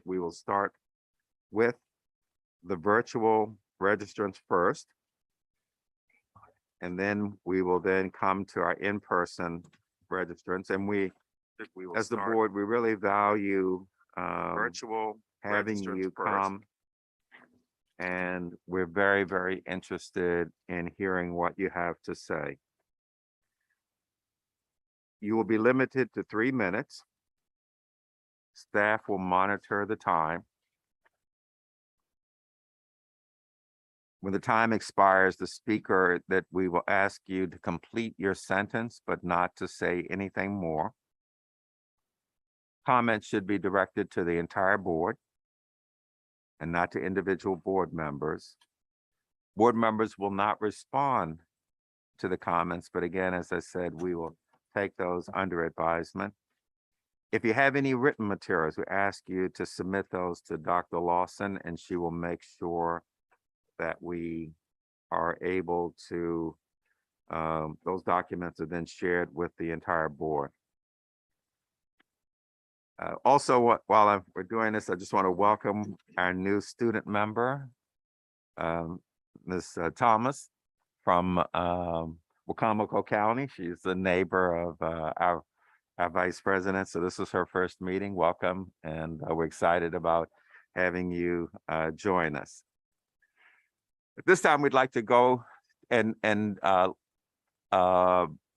We will start with the virtual registrants first. And then we will then come to our in-person registrants. And we as the board, we really value virtual having you come. And we're very, very interested in hearing what you have to say. You will be limited to 3 minutes. Staff will monitor the time. When the time expires, the speaker that we will ask you to complete your sentence, but not to say anything more. Comments should be directed to the entire board and not to individual board members. Board members will not respond to the comments, but again, as I said, we will take those under advisement. If you have any written materials, we ask you to submit those to Dr. Lawson, and she will make sure that we are able to, those documents are then shared with the entire board. Also, while we're doing this, I just want to welcome our new student member, Ms. Thomas from Wacomico County. She's a neighbor of our vice president. So this is her first meeting. Welcome. And we're excited about having you join us. At this time, we'd like to go and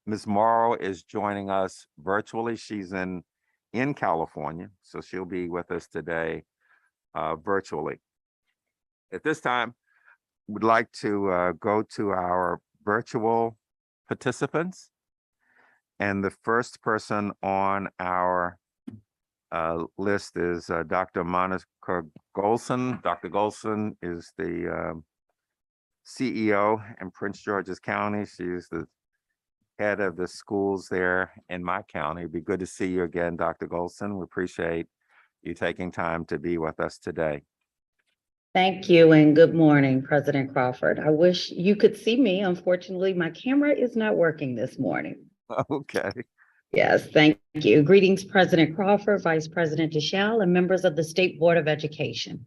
Ms. Morrow is joining us virtually. She's in California, so she'll be with us today virtually. At this time, we'd like to go to our virtual participants. And the first person on our list is Dr. Monica Golson. Dr. Golson is the CEO in Prince George's County. She's the head of the schools there in my county. It'd be good to see you again, Dr. Golson. We appreciate you taking time to be with us today. Thank you and good morning, President Crawford. I wish you could see me. Unfortunately, my camera is not working this morning. Okay. Yes, thank you. Greetings, President Crawford, Vice President Deschel, and members of the State Board of Education.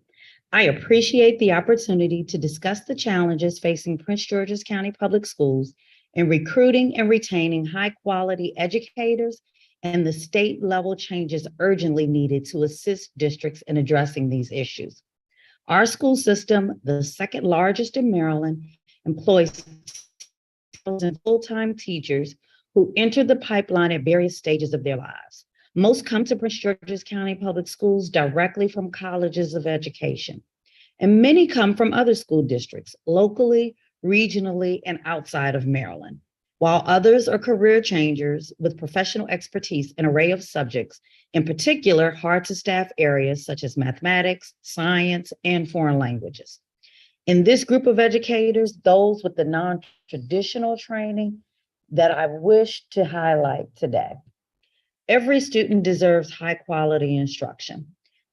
I appreciate the opportunity to discuss the challenges facing Prince George's County Public Schools in recruiting and retaining high-quality educators and the state-level changes urgently needed to assist districts in addressing these issues. Our school system, the second largest in Maryland, employs full-time teachers who enter the pipeline at various stages of their lives. Most come to Prince George's County Public Schools directly from colleges of education, and many come from other school districts, locally, regionally, and outside of Maryland, while others are career changers with professional expertise in an array of subjects, in particular hard-to-staff areas such as mathematics, science, and foreign languages. In this group of educators, those with the non-traditional training that I wish to highlight today. Every student deserves high-quality instruction.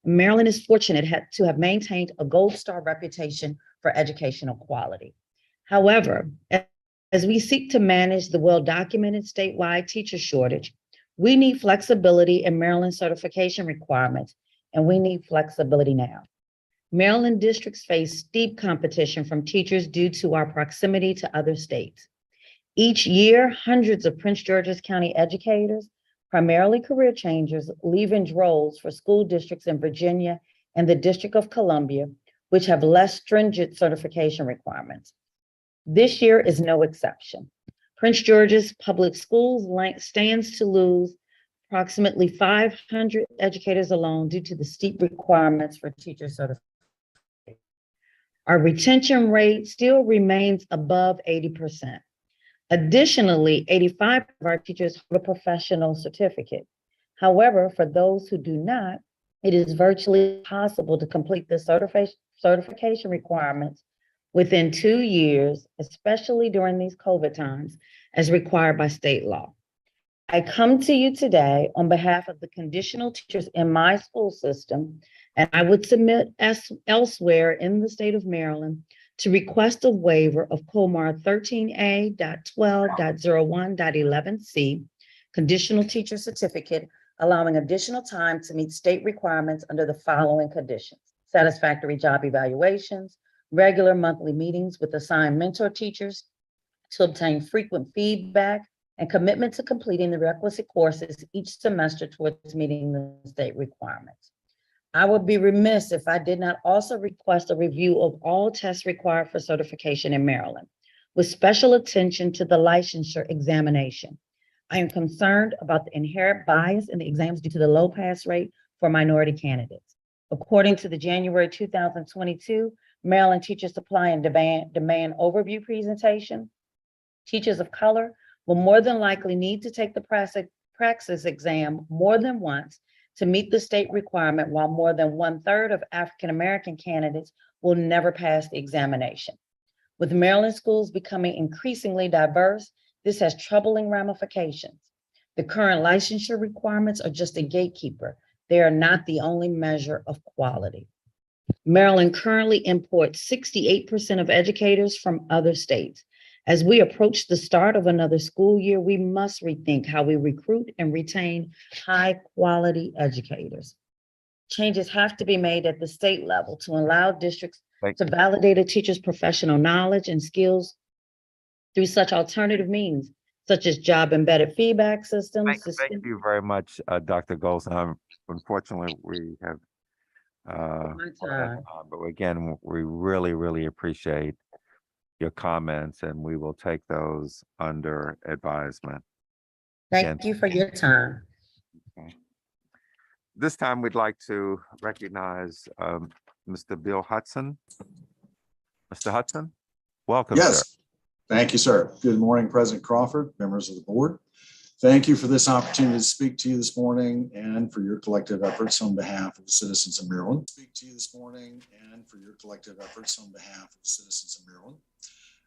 Maryland is fortunate to have maintained a gold star reputation for educational quality. However, as we seek to manage the well-documented statewide teacher shortage, we need flexibility in Maryland certification requirements, and we need flexibility now. Maryland districts face steep competition from teachers due to our proximity to other states. Each year, hundreds of Prince George's County educators, primarily career changers, leave in droves for school districts in Virginia and the District of Columbia, which have less stringent certification requirements. This year is no exception. Prince George's Public Schools stands to lose approximately 500 educators alone due to the steep requirements for teacher certification. Our retention rate still remains above 80%. Additionally, 85% of our teachers have a professional certificate. However, for those who do not, it is virtually impossible to complete the certification requirements within 2 years, especially during these COVID times, as required by state law. I come to you today on behalf of the conditional teachers in my school system, and I would submit elsewhere in the state of Maryland to request a waiver of COMAR 13A.12.01.11C, conditional teacher certificate allowing additional time to meet state requirements under the following conditions: satisfactory job evaluations, regular monthly meetings with assigned mentor teachers to obtain frequent feedback, and commitment to completing the requisite courses each semester towards meeting the state requirements. I would be remiss if I did not also request a review of all tests required for certification in Maryland, with special attention to the licensure examination. I am concerned about the inherent bias in the exams due to the low pass rate for minority candidates. According to the January 2022 Maryland Teacher Supply and Demand Overview presentation, teachers of color will more than likely need to take the praxis exam more than once to meet the state requirement, while more than 1/3 of African American candidates will never pass the examination. With Maryland schools becoming increasingly diverse, this has troubling ramifications. The current licensure requirements are just a gatekeeper. They are not the only measure of quality. Maryland currently imports 68% of educators from other states. As we approach the start of another school year, we must rethink how we recruit and retain high-quality educators. Changes have to be made at the state level to allow districts to validate a teacher's professional knowledge and skills through such alternative means, such as job-embedded feedback systems. Thank you very much, Dr. Goldsheim. Unfortunately, we have but again, we really appreciate your comments, and we will take those under advisement. Thank you for your time. Okay. This time, we'd like to recognize Mr. Bill Hudson. Mr. Hudson, welcome, yes. Sir. Thank you, sir. Good morning, President Crawford, members of the board. Thank you for this opportunity to speak to you this morning and for your collective efforts on behalf of the citizens of Maryland.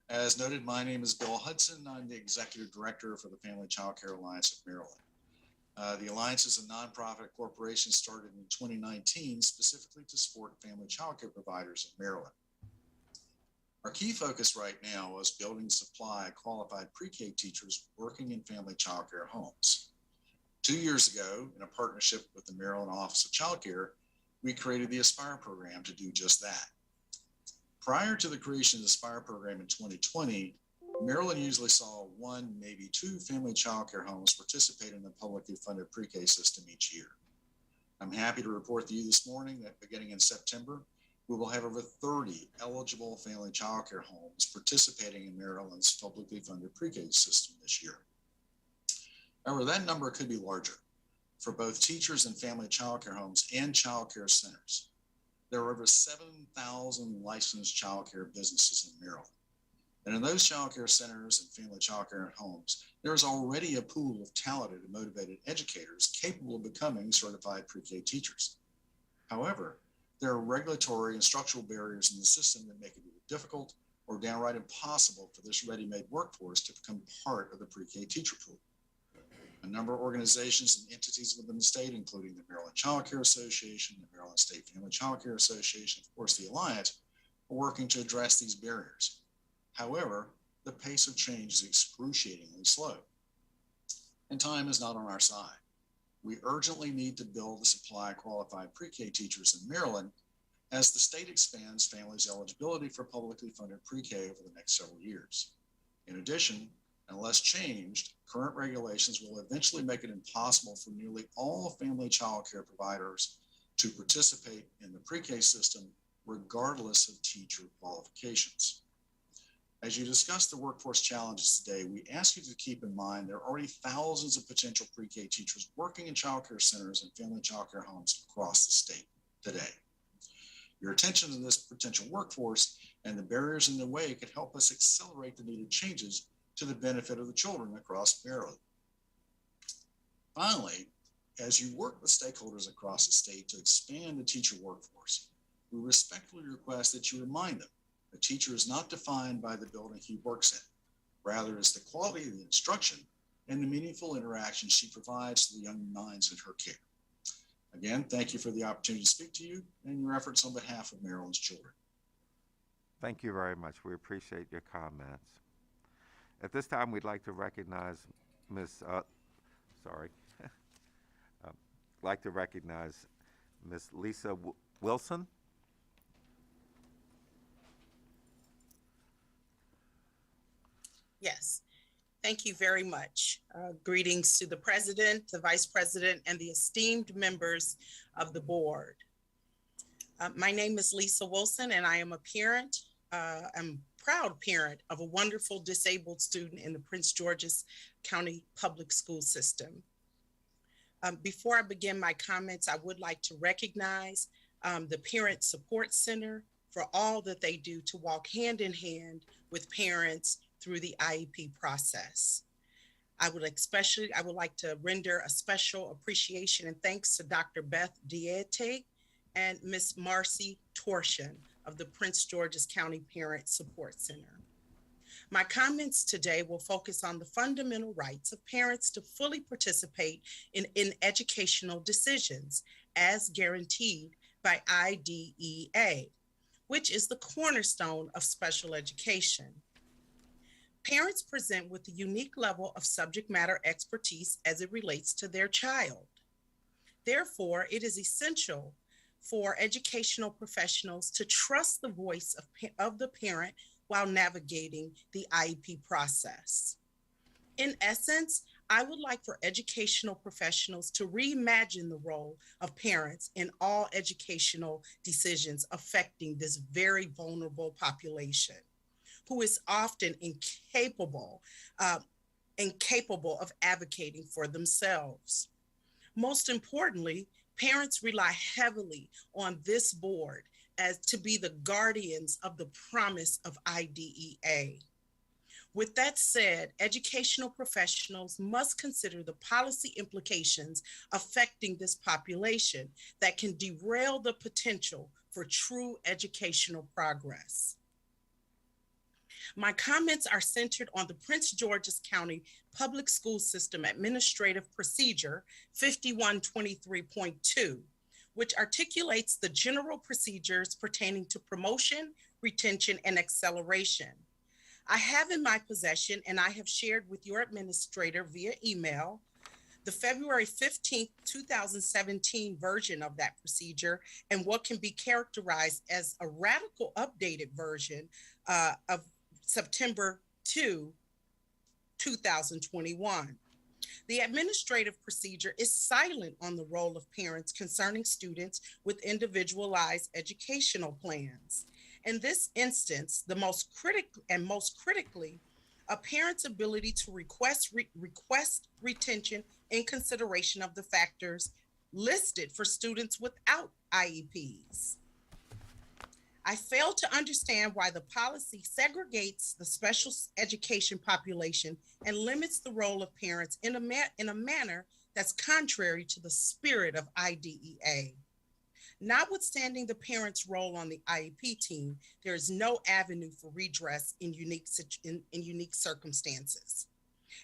As noted, my name is Bill Hudson. I'm the Executive Director for the Family Child Care Alliance of Maryland. The Alliance is a nonprofit corporation started in 2019 specifically to support family child care providers in Maryland. Our key focus right now is building supply qualified pre-K teachers working in family child care homes. 2 years ago, in a partnership with the Maryland Office of Child Care, we created the Aspire program to do just that. Prior to the creation of the Aspire program in 2020, Maryland usually saw 1, maybe 2 family child care homes participate in the publicly funded pre-K system each year. I'm happy to report to you this morning that beginning in September, we will have over 30 eligible family child care homes participating in Maryland's publicly funded pre-K system this year. However, that number could be larger for both teachers in family child care homes and child care centers. There are over 7,000 licensed child care businesses in Maryland. And in those child care centers and family child care homes, there is already a pool of talented and motivated educators capable of becoming certified pre-K teachers. However, there are regulatory and structural barriers in the system that make it either difficult or downright impossible for this ready-made workforce to become part of the pre-K teacher pool. A number of organizations and entities within the state, including the Maryland Child Care Association, the Maryland State Family Child Care Association, of course, the Alliance, are working to address these barriers. However, the pace of change is excruciatingly slow, and time is not on our side. We urgently need to build the supply of qualified pre-K teachers in Maryland as the state expands families' eligibility for publicly funded pre-K over the next several years. In addition, unless changed, current regulations will eventually make it impossible for nearly all family child care providers to participate in the pre-K system, regardless of teacher qualifications. As you discuss the workforce challenges today, we ask you to keep in mind there are already thousands of potential pre-K teachers working in child care centers and family child care homes across the state today. Your attention to this potential workforce and the barriers in the way could help us accelerate the needed changes to the benefit of the children across Maryland. Finally, as you work with stakeholders across the state to expand the teacher workforce, we respectfully request that you remind them the teacher is not defined by the building he works in. Rather, it's the quality of the instruction and the meaningful interaction she provides to the young minds in her care. Again, thank you for the opportunity to speak to you and your efforts on behalf of Maryland's children. Thank you very much. We appreciate your comments. At this time, we'd like to recognize like to recognize Ms. Lisa Wilson. Yes, thank you very much. Greetings to the president, the vice president, and the esteemed members of the board. My name is Lisa Wilson, and I am a parent. I'm a proud parent of a wonderful disabled student in the Prince George's County Public School System. Before I begin my comments, I would like to recognize the Parent Support Center for all that they do to walk hand in hand with parents through the IEP process. I would like to render a special appreciation and thanks to Dr. Beth Diete and Ms. Marcy Torshan of the Prince George's County Parent Support Center. My comments today will focus on the fundamental rights of parents to fully participate in educational decisions as guaranteed by IDEA, which is the cornerstone of special education. Parents present with a unique level of subject matter expertise as it relates to their child. Therefore, it is essential for educational professionals to trust the voice of the parent while navigating the IEP process. In essence, I would like for educational professionals to reimagine the role of parents in all educational decisions affecting this very vulnerable population, who is often incapable of advocating for themselves. Most importantly, parents rely heavily on this board as to be the guardians of the promise of IDEA. With that said, educational professionals must consider the policy implications affecting this population that can derail the potential for true educational progress. My comments are centered on the Prince George's County Public School System Administrative Procedure 5123.2, which articulates the general procedures pertaining to promotion, retention, and acceleration. I have in my possession, and I have shared with your administrator via email, the February 15th, 2017 version of that procedure and what can be characterized as a radical updated version of September 2, 2021. The administrative procedure is silent on the role of parents concerning students with individualized educational plans. In this instance, most critically, a parent's ability to request retention in consideration of the factors listed for students without IEPs. I fail to understand why the policy segregates the special education population and limits the role of parents in a manner that's contrary to the spirit of IDEA. Notwithstanding the parent's role on the IEP team, there is no avenue for redress in unique circumstances.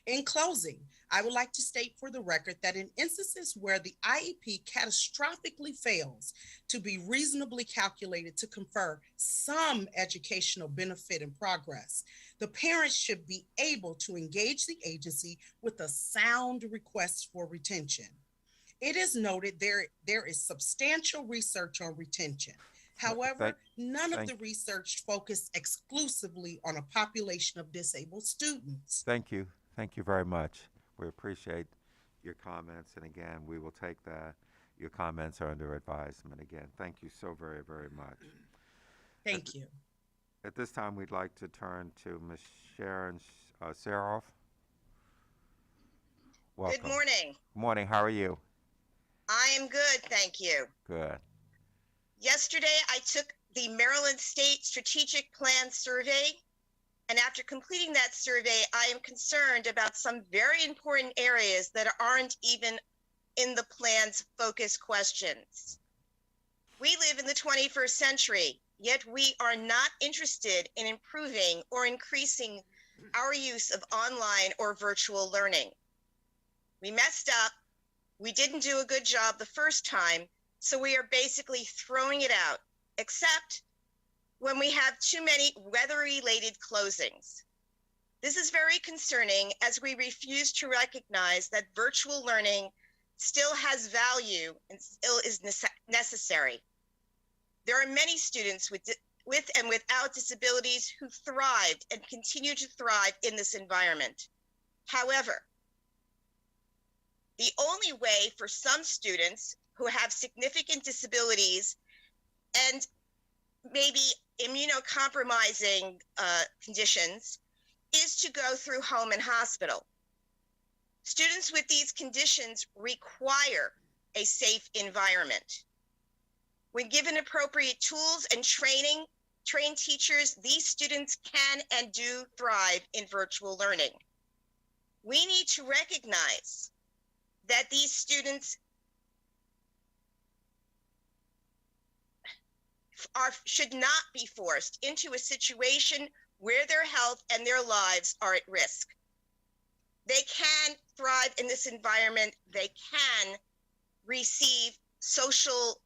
In closing, I would like to state for the record that in instances where the IEP catastrophically fails to be reasonably calculated to confer some educational benefit and progress, the parents should be able to engage the agency with a sound request for retention. It is noted there is substantial research on retention. However, none of the research focused exclusively on a population of disabled students. Thank you. Thank you very much. We appreciate your comments. And again, we will take your comments are under advisement. Again, thank you so very, very much. Thank you. At this time, we'd like to turn to Ms. Sharon Saroff. Welcome. Good morning. Good morning. How are you? I am good, thank you. Good. Yesterday, I took the Maryland State Strategic Plan Survey, and after completing that survey, I am concerned about some very important areas that aren't even in the plan's focus questions. We live in the 21st century, yet we are not interested in improving or increasing our use of online or virtual learning. We messed up. We didn't do a good job the first time, so we are basically throwing it out, except when we have too many weather-related closings. This is very concerning as we refuse to recognize that virtual learning still has value and still is necessary. There are many students with and without disabilities who thrived and continue to thrive in this environment. However, the only way for some students who have significant disabilities and maybe immunocompromising conditions is to go through home and hospital. Students with these conditions require a safe environment. When given appropriate tools and trained teachers, these students can and do thrive in virtual learning. We need to recognize that these students should not be forced into a situation where their health and their lives are at risk. They can thrive in this environment. They can receive social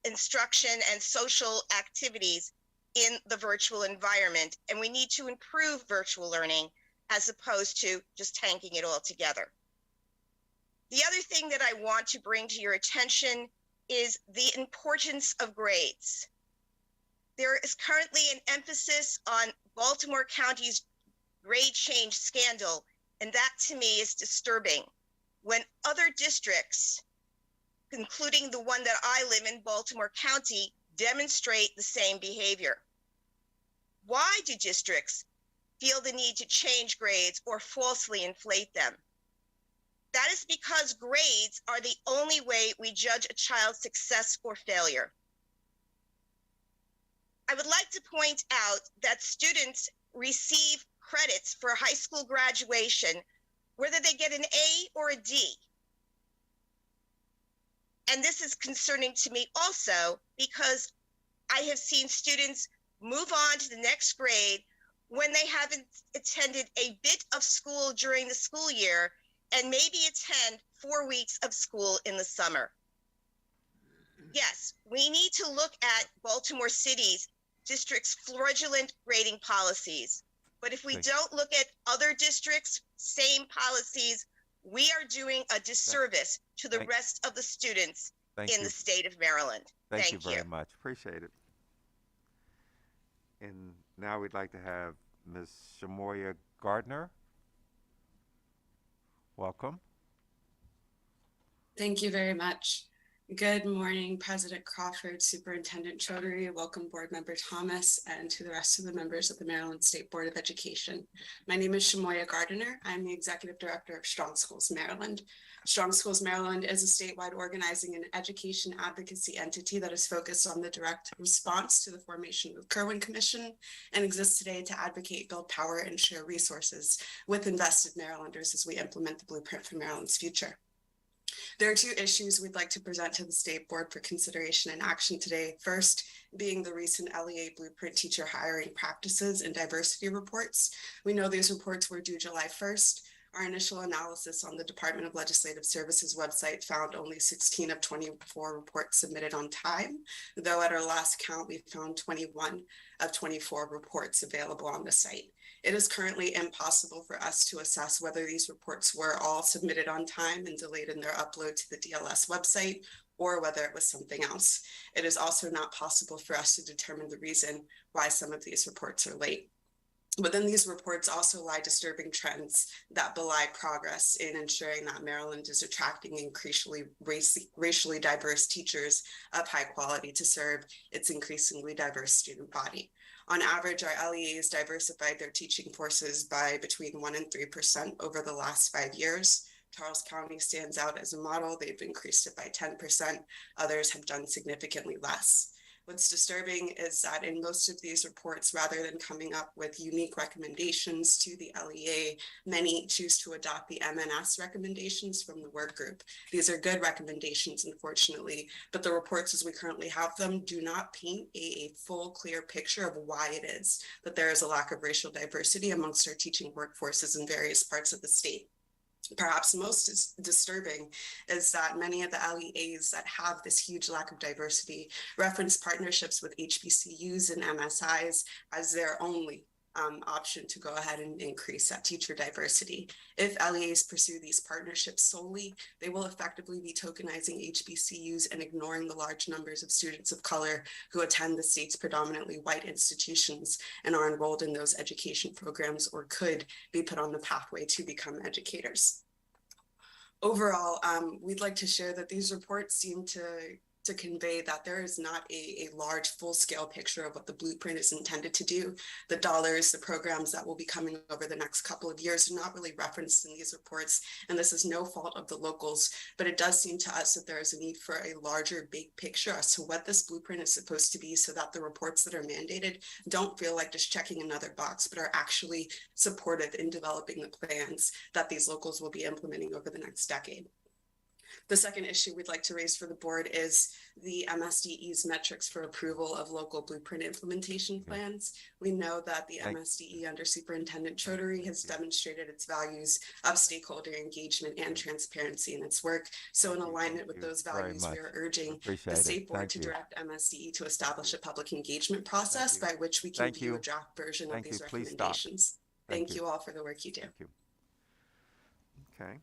instruction and social activities in the virtual environment. And we need to improve virtual learning as opposed to just tanking it all together. The other thing that I want to bring to your attention is the importance of grades. There is currently an emphasis on Baltimore County's grade change scandal, and that to me is disturbing. When other districts, including the one that I live in, Baltimore County, demonstrate the same behavior. Why do districts feel the need to change grades or falsely inflate them? That is because grades are the only way we judge a child's success or failure. I would like to point out that students receive credits for high school graduation, whether they get an A or a D. And this is concerning to me also because I have seen students move on to the next grade when they haven't attended a bit of school during the school year and maybe attend 4 weeks of school in the summer. Yes, we need to look at Baltimore City's district's fraudulent grading policies. But if we don't look at other districts' same policies, we are doing a disservice to the rest of the students in the state of Maryland. Thank you very much. Appreciate it. And now we'd like to have Ms. Shamoya Gardner. Welcome. Thank you very much. Good morning, President Crawford, Superintendent Chaudhary, welcome Board Member Thomas, and to the rest of the members of the Maryland State Board of Education. My name is Shamoya Gardner. I'm the Executive Director of Strong Schools Maryland. Strong Schools Maryland is a statewide organizing and education advocacy entity that is focused on the direct response to the formation of the Kirwan Commission and exists today to advocate, build power, and share resources with invested Marylanders as we implement the blueprint for Maryland's future. There are two issues we'd like to present to the State Board for consideration and action today. First, being the recent LEA Blueprint teacher hiring practices and diversity reports. We know these reports were due July 1st. Our initial analysis on the Department of Legislative Services website found only 16 of 24 reports submitted on time, though at our last count, we found 21 of 24 reports available on the site. It is currently impossible for us to assess whether these reports were all submitted on time and delayed in their upload to the DLS website, or whether it was something else. It is also not possible for us to determine the reason why some of these reports are late. Within these reports also lie disturbing trends that belie progress in ensuring that Maryland is attracting increasingly racially diverse teachers of high quality to serve its increasingly diverse student body. On average, our LEAs diversified their teaching forces by between 1% and 3% over the last 5 years. Charles County stands out as a model. They've increased it by 10%. Others have done significantly less. What's disturbing is that in most of these reports, rather than coming up with unique recommendations to the LEA, many choose to adopt the MNS recommendations from the work group. These are good recommendations, unfortunately, but the reports as we currently have them do not paint a full, clear picture of why it is that there is a lack of racial diversity amongst our teaching workforces in various parts of the state. Perhaps most disturbing is that many of the LEAs that have this huge lack of diversity reference partnerships with HBCUs and MSIs as their only option to go ahead and increase that teacher diversity. If LEAs pursue these partnerships solely, they will effectively be tokenizing HBCUs and ignoring the large numbers of students of color who attend the state's predominantly white institutions and are enrolled in those education programs or could be put on the pathway to become educators. Overall, we'd like to share that these reports seem to convey that there is not a large full-scale picture of what the blueprint is intended to do. The dollars, the programs that will be coming over the next couple of years are not really referenced in these reports, and this is no fault of the locals, but it does seem to us that there is a need for a larger big picture as to what this blueprint is supposed to be, so that the reports that are mandated don't feel like just checking another box, but are actually supportive in developing the plans that these locals will be implementing over the next decade. The second issue we'd like to raise for the board is the MSDE's metrics for approval of local blueprint implementation plans. We know that the MSDE under Superintendent Chaudhary has demonstrated its values of stakeholder engagement and transparency in its work. So in alignment with those values, we are urging the State Board to direct MSDE to establish a public engagement process by which we can view a draft version of these recommendations. Thank you all for the work you do. Thank you. Okay.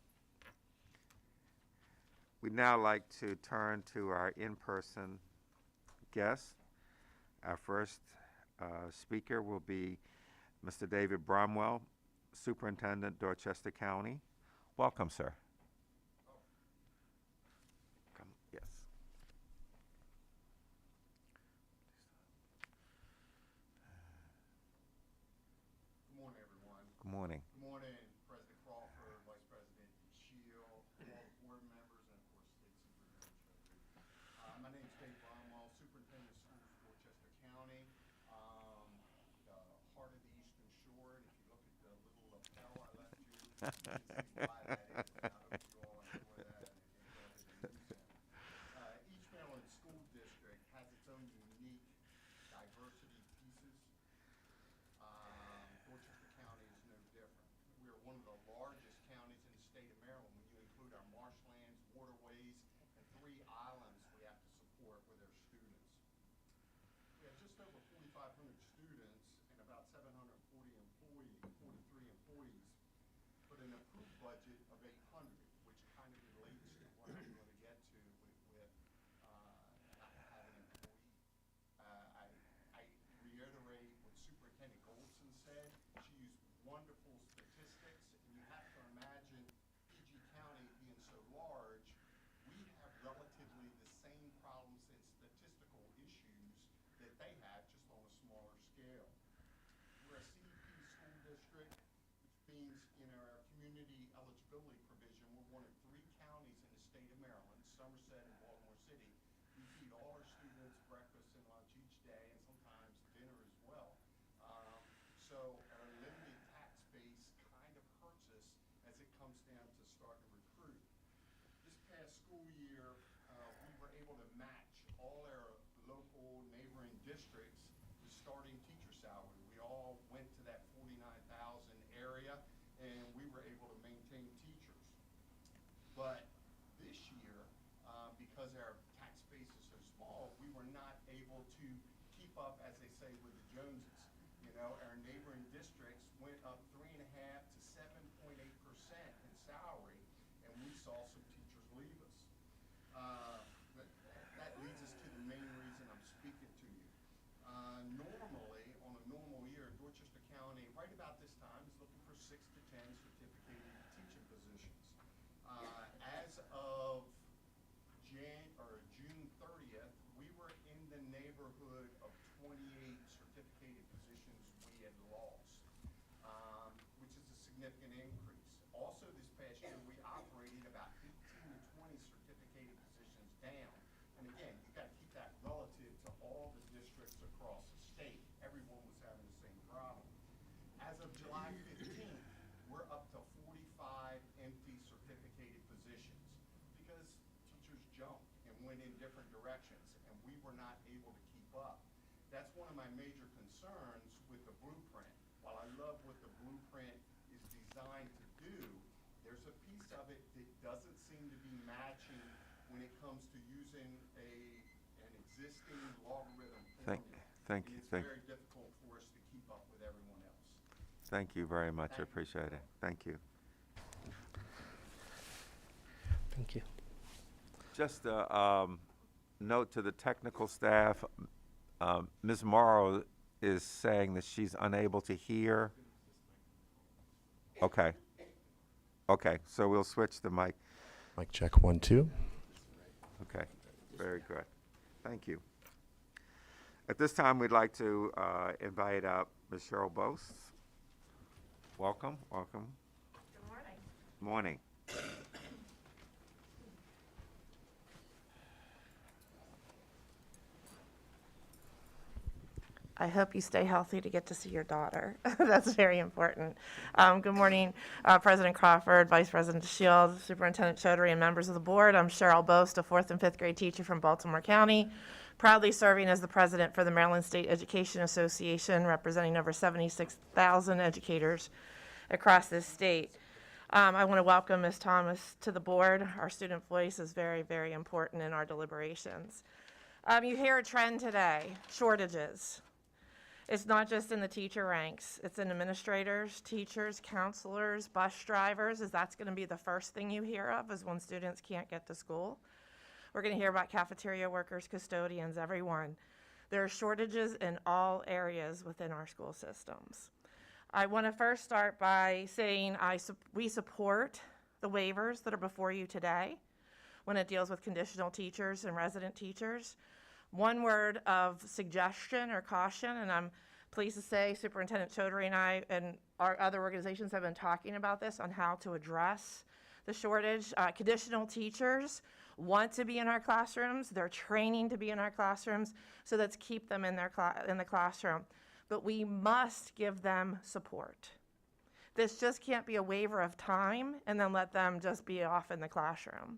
We'd now like to turn to our in-person guests. Our first speaker will be Mr. David Bromwell, Superintendent, Dorchester County. Welcome, sir. Come, yes. Good morning, everyone. Good morning. Good morning, President Crawford, Vice President Shield, all the board members, and of course, State Superintendent Chaudhary. My name is Dave Bromwell, Superintendent of Schools, Dorchester County. The heart of the Eastern Shore, and if you look at the little lapel I left you, you can see why that is. And I hope you all enjoy that and go ahead and use them. Each Maryland school district has its own unique diversity pieces. Dorchester County is no different. We are one of the largest counties in the state of Maryland when you include our marshlands, waterways, and 3 islands we have to support with our students. We have just over 4,500 students and about 743 employees, but an approved budget of 800, which kind of relates to what I'm going to get to with having an employee. I reiterate what Superintendent Goldson said. She used wonderful statistics, and you have to imagine PG County being so large, we have relatively the same problems and statistical issues that they have, just on a smaller scale. We're a CEP school district, which means in our community eligibility provision, we're one of 3 counties in the state of Maryland, Somerset and Baltimore City. We feed all our students breakfast and lunch each day, and sometimes dinner as well. So our limited tax base kind of hurts us as it comes down to starting to recruit. This past school year, we were able to match all our local neighboring districts with starting teacher salary. We all went to that 49,000 area, and we were able to maintain teachers. But this year, because our tax base is so small, we were not able to keep up, as they say, with the Joneses. You know, our neighboring districts went up 3.5 to 7.8% in salary, and we saw some teachers leave us. That leads us to the main reason I'm speaking to you. Normally, on a normal year, Dorchester County, right about this time, is looking for 6 to 10 certificated teaching positions. As of June 30th, we were in the neighborhood of 28 certificated positions we had lost, which is a significant increase. Also, this past year, we operated about 18 to 20 certificated positions down. And again, you got to keep that relative to all the districts across the state. Everyone was having the same problem. As of July 15th, we're up to 45 empty certificated positions because teachers jumped and went in different directions, and we were not able to keep up. That's one of my major concerns with the blueprint. While I love what the blueprint is designed to do, there's a piece of it that doesn't seem to be matching when it comes to using an existing logarithm formula. Thank you. It's very difficult for us to keep up with everyone else. Thank you very much. I appreciate it. Thank you. Thank you. Just a note to the technical staff. Ms. Morrow is saying that she's unable to hear. Okay. Okay, so we'll switch the mic. Mic check 1, 2. Okay, very good. Thank you. At this time, we'd like to invite up Ms. Cheryl Bose. Welcome, welcome. Good morning. Morning. I hope you stay healthy to get to see your daughter. That's very important. Good morning, President Crawford, Vice President Shields, Superintendent Chaudhry, and members of the board. I'm Cheryl Bost, a 4th and 5th grade teacher from Baltimore County, proudly serving as the president for the Maryland State Education Association, representing over 76,000 educators across this state. I want to welcome Ms. Thomas to the board. Our student voice is very, very important in our deliberations. You hear a trend today, shortages. It's not just in the teacher ranks, it's in administrators, teachers, counselors, bus drivers, as that's going to be the first thing you hear of is when students can't get to school. We're going to hear about cafeteria workers, custodians, everyone. There are shortages in all areas within our school systems. I want to first start by saying we support the waivers that are before you today when it deals with conditional teachers and resident teachers. One word of suggestion or caution, and I'm pleased to say Superintendent Chaudhry and I and our other organizations have been talking about this on how to address the shortage. Conditional teachers want to be in our classrooms. They're training to be in our classrooms, so let's keep them in the classroom. But we must give them support. This just can't be a waiver of time and then let them just be off in the classroom.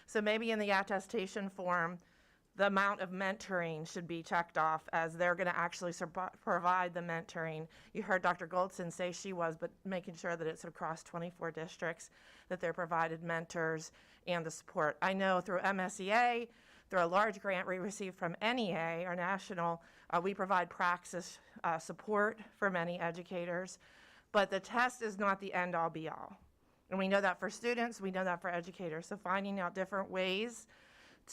So maybe in the attestation form, the amount of mentoring should be checked off as they're going to actually provide the mentoring. You heard Dr. Goldson say she was, but making sure that it's across 24 districts that they're provided mentors and the support. I know through MSEA, through a large grant we received from NEA, our national, we provide praxis support for many educators, but the test is not the end-all be-all. And we know that for students, we know that for educators. So finding out different ways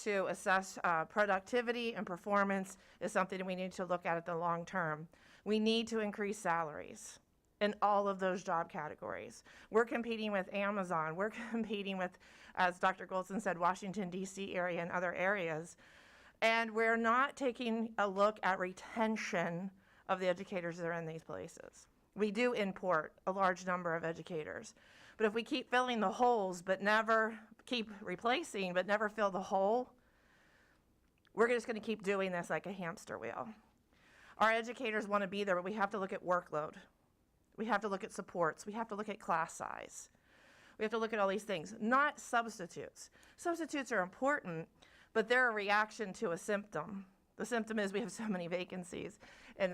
to assess productivity and performance is something that we need to look at the long term. We need to increase salaries in all of those job categories. We're competing with Amazon. We're competing with, as Dr. Goldson said, Washington, D.C. area and other areas. And we're not taking a look at retention of the educators that are in these places. We do import a large number of educators. But if we keep filling the holes but never keep replacing but never fill the hole, we're just going to keep doing this like a hamster wheel. Our educators want to be there, but we have to look at workload. We have to look at supports. We have to look at class size. We have to look at all these things, not substitutes. Substitutes are important, but they're a reaction to a symptom. The symptom is we have so many vacancies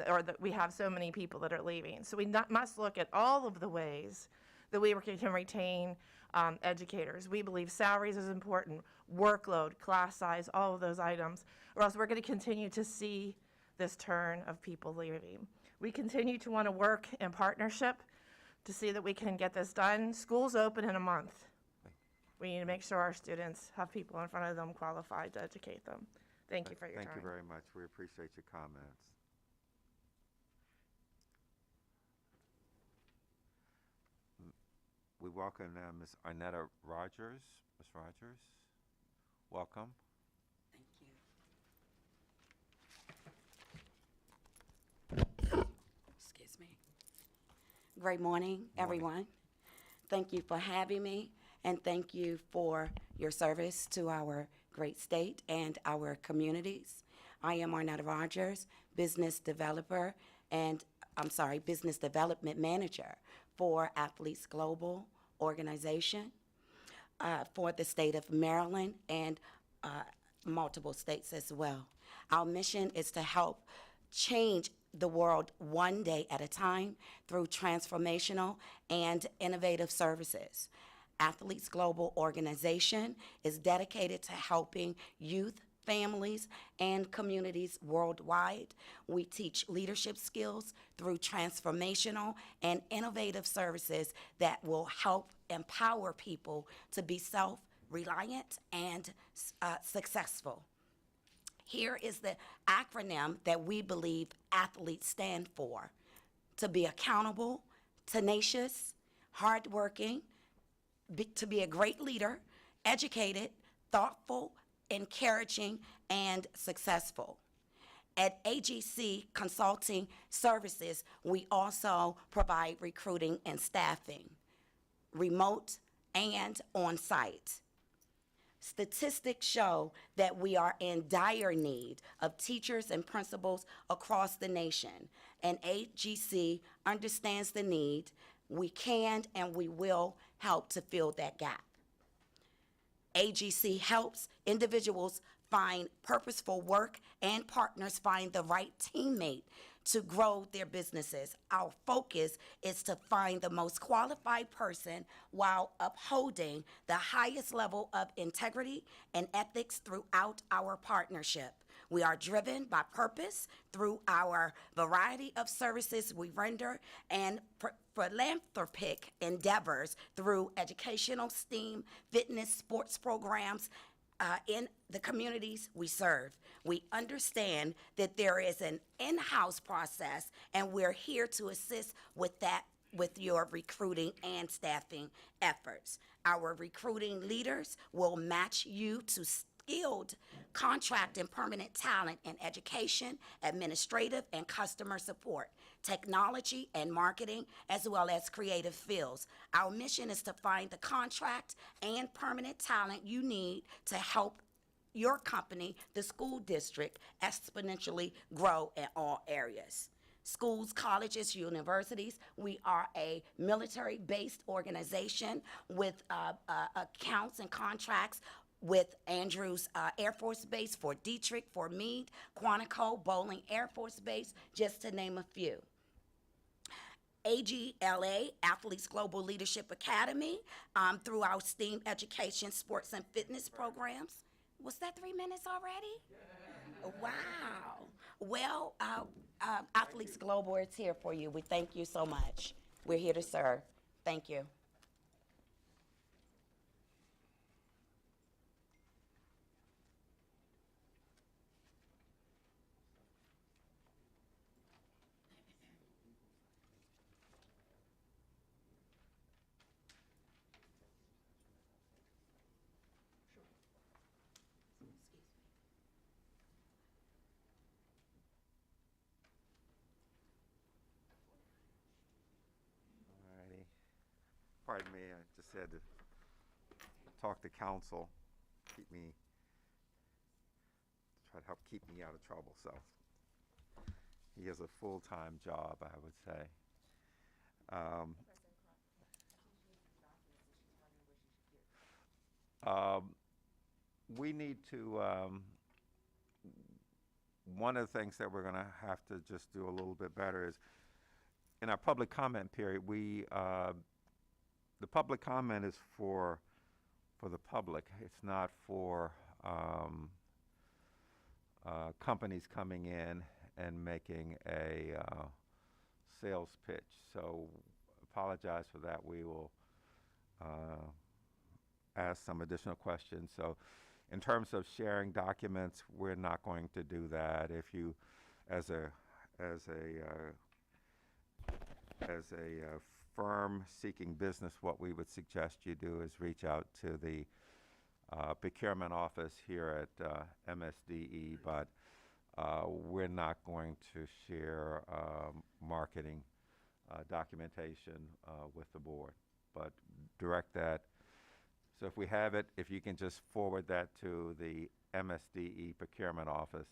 or that we have so many people that are leaving. So we must look at all of the ways that we can retain educators. We believe salaries is important, workload, class size, all of those items, or else we're going to continue to see this turn of people leaving. We continue to want to work in partnership to see that we can get this done. School's open in a month. We need to make sure our students have people in front of them qualified to educate them. Thank you for your time. Thank you very much. We appreciate your comments. We welcome now Ms. Arnetta Rogers. Ms. Rogers, welcome. Thank you. Excuse me. Great morning, everyone. Thank you for having me, and thank you for your service to our great state and our communities. I am Arnetta Rogers, business development manager for Athletes Global organization for the state of Maryland and multiple states as well. Our mission is to help change the world one day at a time through transformational and innovative services. Athletes Global organization is dedicated to helping youth, families, and communities worldwide. We teach leadership skills through transformational and innovative services that will help empower people to be self-reliant and successful. Here is the acronym that we believe athletes stand for: to be accountable, tenacious, hardworking, to be a great leader, educated, thoughtful, encouraging, and successful. At AGC Consulting Services, we also provide recruiting and staffing, remote and on-site. Statistics show that we are in dire need of teachers and principals across the nation, and AGC understands the need. We can and we will help to fill that gap. AGC helps individuals find purposeful work and partners find the right teammate to grow their businesses. Our focus is to find the most qualified person while upholding the highest level of integrity and ethics throughout our partnership. We are driven by purpose through our variety of services we render and philanthropic endeavors through educational, STEAM, fitness, sports programs, in the communities we serve. We understand that there is an in-house process, and we're here to assist with that, with your recruiting and staffing efforts. Our recruiting leaders will match you to skilled contract and permanent talent in education, administrative and customer support, technology and marketing, as well as creative fields. Our mission is to find the contract and permanent talent you need to help your company, the school district, exponentially grow in all areas. Schools, colleges, universities. We are a military-based organization with accounts and contracts with Andrews Air Force Base, Fort Detrick, Fort Meade, Quantico, Bowling Air Force Base, just to name a few. AGLA, Athletes Global Leadership Academy, through our STEAM education, sports, and fitness programs. Was that 3 minutes already? Wow. Well, Athletes Global is here for you. We thank you so much. We're here to serve. Thank you. Alrighty. Pardon me, I just had to talk to counsel, try to help keep me out of trouble, so. He has a full-time job, I would say. We need to, one of the things that we're gonna have to just do a little bit better is, in our public comment period, the public comment is for the public. It's not for companies coming in and making a sales pitch. So apologize for that. We will ask some additional questions. So in terms of sharing documents, we're not going to do that. If you, as a firm seeking business, what we would suggest you do is reach out to the procurement office here at MSDE, but we're not going to share marketing documentation with the board, but direct that. So if we have it, if you can just forward that to the MSDE procurement office,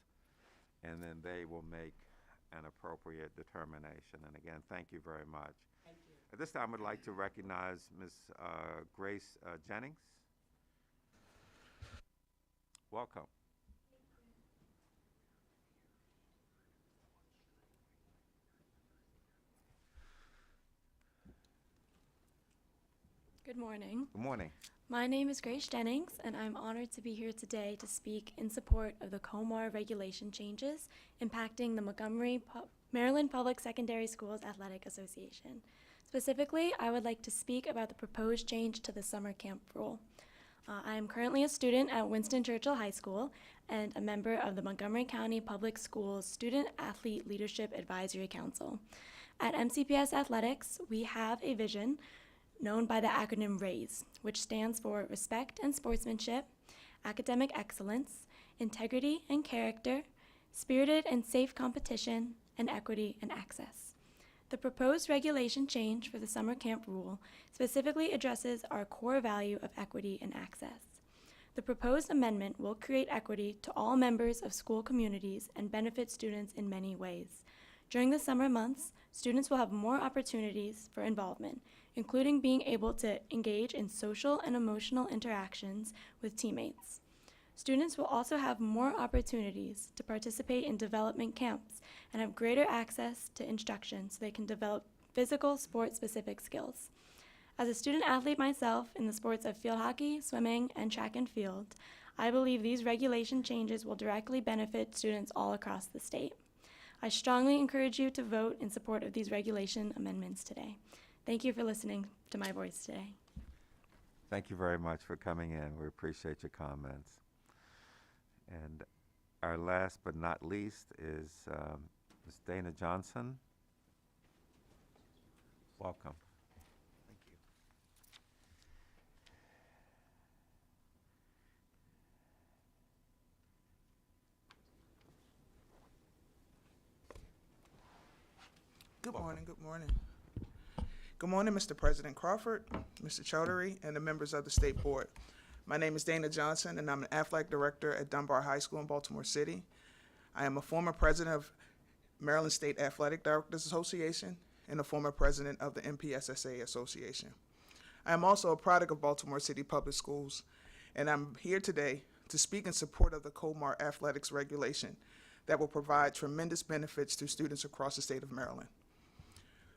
and then they will make an appropriate determination. And again, thank you very much. Thank you. At this time, I'd like to recognize Ms. Grace Jennings. Welcome. Good morning. Good morning. My name is Grace Jennings, and I'm honored to be here today to speak in support of the COMAR regulation changes impacting the Maryland Public Secondary Schools Athletic Association. Specifically, I would like to speak about the proposed change to the summer camp rule. I am currently a student at Winston Churchill High School and a member of the Montgomery County Public Schools Student Athlete Leadership Advisory Council. At MCPS Athletics, we have a vision known by the acronym RAISE, which stands for Respect and Sportsmanship, Academic Excellence, Integrity and Character, Spirited and Safe Competition, and Equity and Access. The proposed regulation change for the summer camp rule specifically addresses our core value of equity and access. The proposed amendment will create equity to all members of school communities and benefit students in many ways. During the summer months, students will have more opportunities for involvement, including being able to engage in social and emotional interactions with teammates. Students will also have more opportunities to participate in development camps and have greater access to instruction so they can develop physical sport-specific skills. As a student athlete myself in the sports of field hockey, swimming, and track and field, I believe these regulation changes will directly benefit students all across the state. I strongly encourage you to vote in support of these regulation amendments today. Thank you for listening to my voice today. Thank you very much for coming in. We appreciate your comments. And our last but not least is Ms. Dana Johnson. Welcome. Thank you. Good morning, good morning. Good morning, Mr. President Crawford, Mr. Chaudhary, and the members of the State Board. My name is Dana Johnson, and I'm an athletic director at Dunbar High School in Baltimore City. I am a former president of Maryland State Athletic Directors Association and a former president of the MPSSA Association. I am also a product of Baltimore City Public Schools, and I'm here today to speak in support of the COMAR athletics regulation that will provide tremendous benefits to students across the state of Maryland.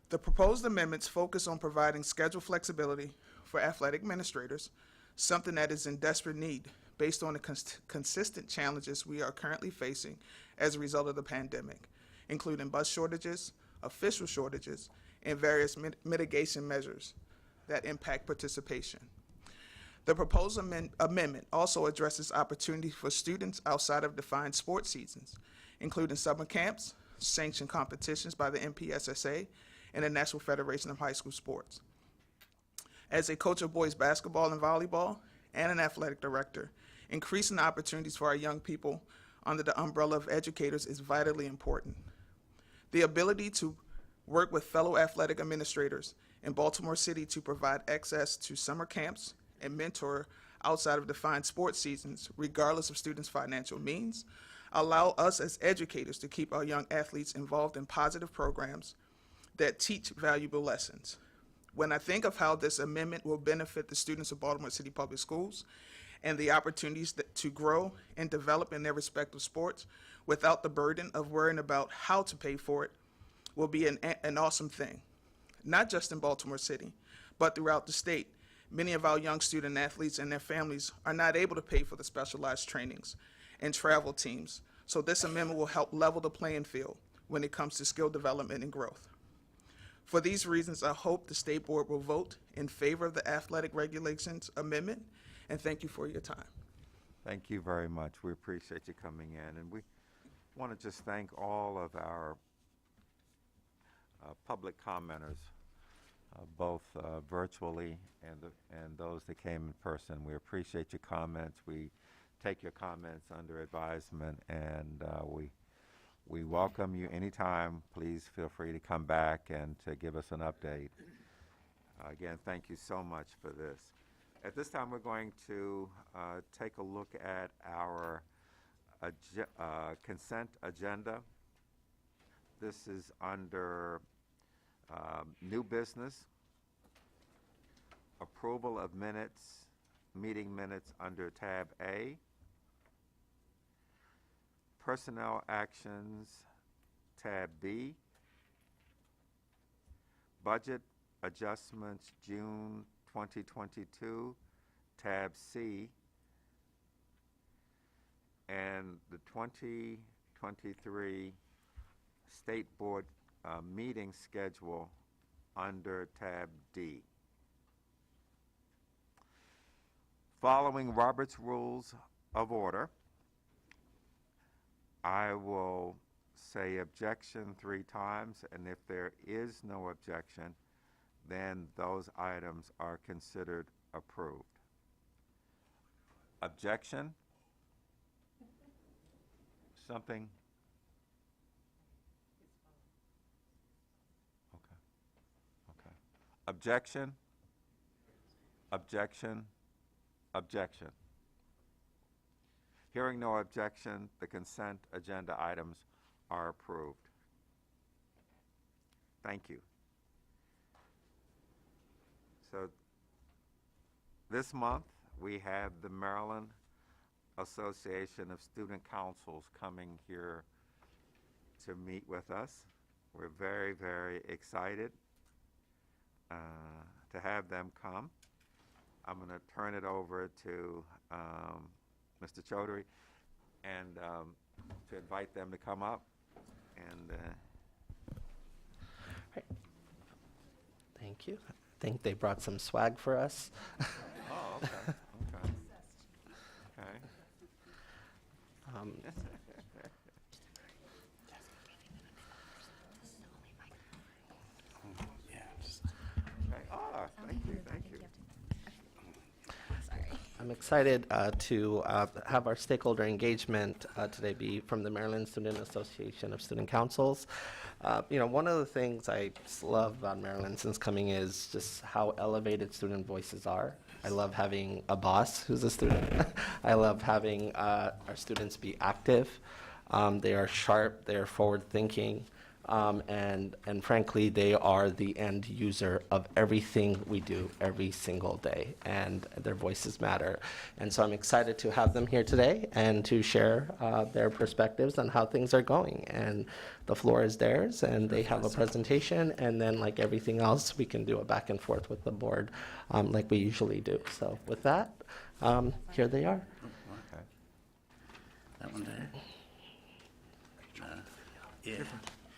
The proposed amendments focus on providing schedule flexibility for athletic administrators, something that is in desperate need based on the consistent challenges we are currently facing as a result of the pandemic, including bus shortages, official shortages, and various mitigation measures that impact participation. The proposed amendment also addresses opportunities for students outside of defined sports seasons, including summer camps, sanctioned competitions by the MPSSA, and the National Federation of High School Sports. As a coach of boys basketball and volleyball and an athletic director, increasing the opportunities for our young people under the umbrella of educators is vitally important. The ability to work with fellow athletic administrators in Baltimore City to provide access to summer camps and mentor outside of defined sports seasons, regardless of students' financial means, allow us as educators to keep our young athletes involved in positive programs that teach valuable lessons. When I think of how this amendment will benefit the students of Baltimore City Public Schools and the opportunities to grow and develop in their respective sports without the burden of worrying about how to pay for it, will be an awesome thing. Not just in Baltimore City, but throughout the state. Many of our young student athletes and their families are not able to pay for the specialized trainings and travel teams, so this amendment will help level the playing field when it comes to skill development and growth. For these reasons, I hope the State Board will vote in favor of the Athletic Regulations Amendment, and thank you for your time. Thank you very much. We appreciate you coming in, and we want to just thank all of our public commenters, both virtually and those that came in person. We appreciate your comments. We take your comments under advisement, and we welcome you anytime. Please feel free to come back and to give us an update. Again, thank you so much for this. At this time, we're going to take a look at our consent agenda. This is under new business, approval of minutes, meeting minutes under tab A, personnel actions, tab B, budget adjustments, June 2022, tab C, and the 2023 State Board meeting schedule under tab D. Following Robert's Rules of Order, I will say objection 3 times, and if there is no objection, then those items are considered approved. Objection? Something? Okay. Okay. Objection? Objection? Objection. Hearing no objection, the consent agenda items are approved. Thank you. So this month, we have the Maryland Association of Student Councils coming here to meet with us. We're very, very excited to have them come. I'm going to turn it over to Mr. Chaudhary and to invite them to come up. And Thank you. I think they brought some swag for us. oh, okay, okay, okay. Okay. Oh, thank you, thank you. I'm excited to have our stakeholder engagement today be from the Maryland Student Association of Student Councils. One of the things I just love about Maryland since coming is just how elevated student voices are. I love having a boss who's a student. I love having our students be active. They are sharp, they are forward-thinking, and frankly, they are the end user of everything we do every single day, and their voices matter. And so I'm excited to have them here today and to share their perspectives on how things are going. And the floor is theirs, and they have a presentation, and then like everything else, we can do a back and forth with the board like we usually do. So with that, here they are. Okay. That one there. Yeah.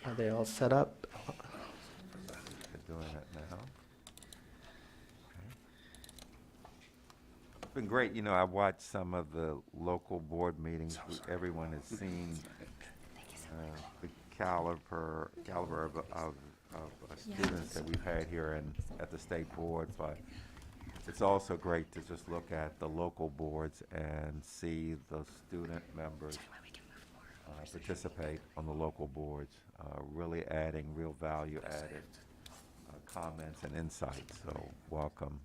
Are they all set up? They're doing it now. Okay. It's been great. I've watched some of the local board meetings. Everyone has seen the caliber of students that we've had here at the state board, but it's also great to just look at the local boards and see the student members participate on the local boards, really adding real value added comments and insights. So welcome.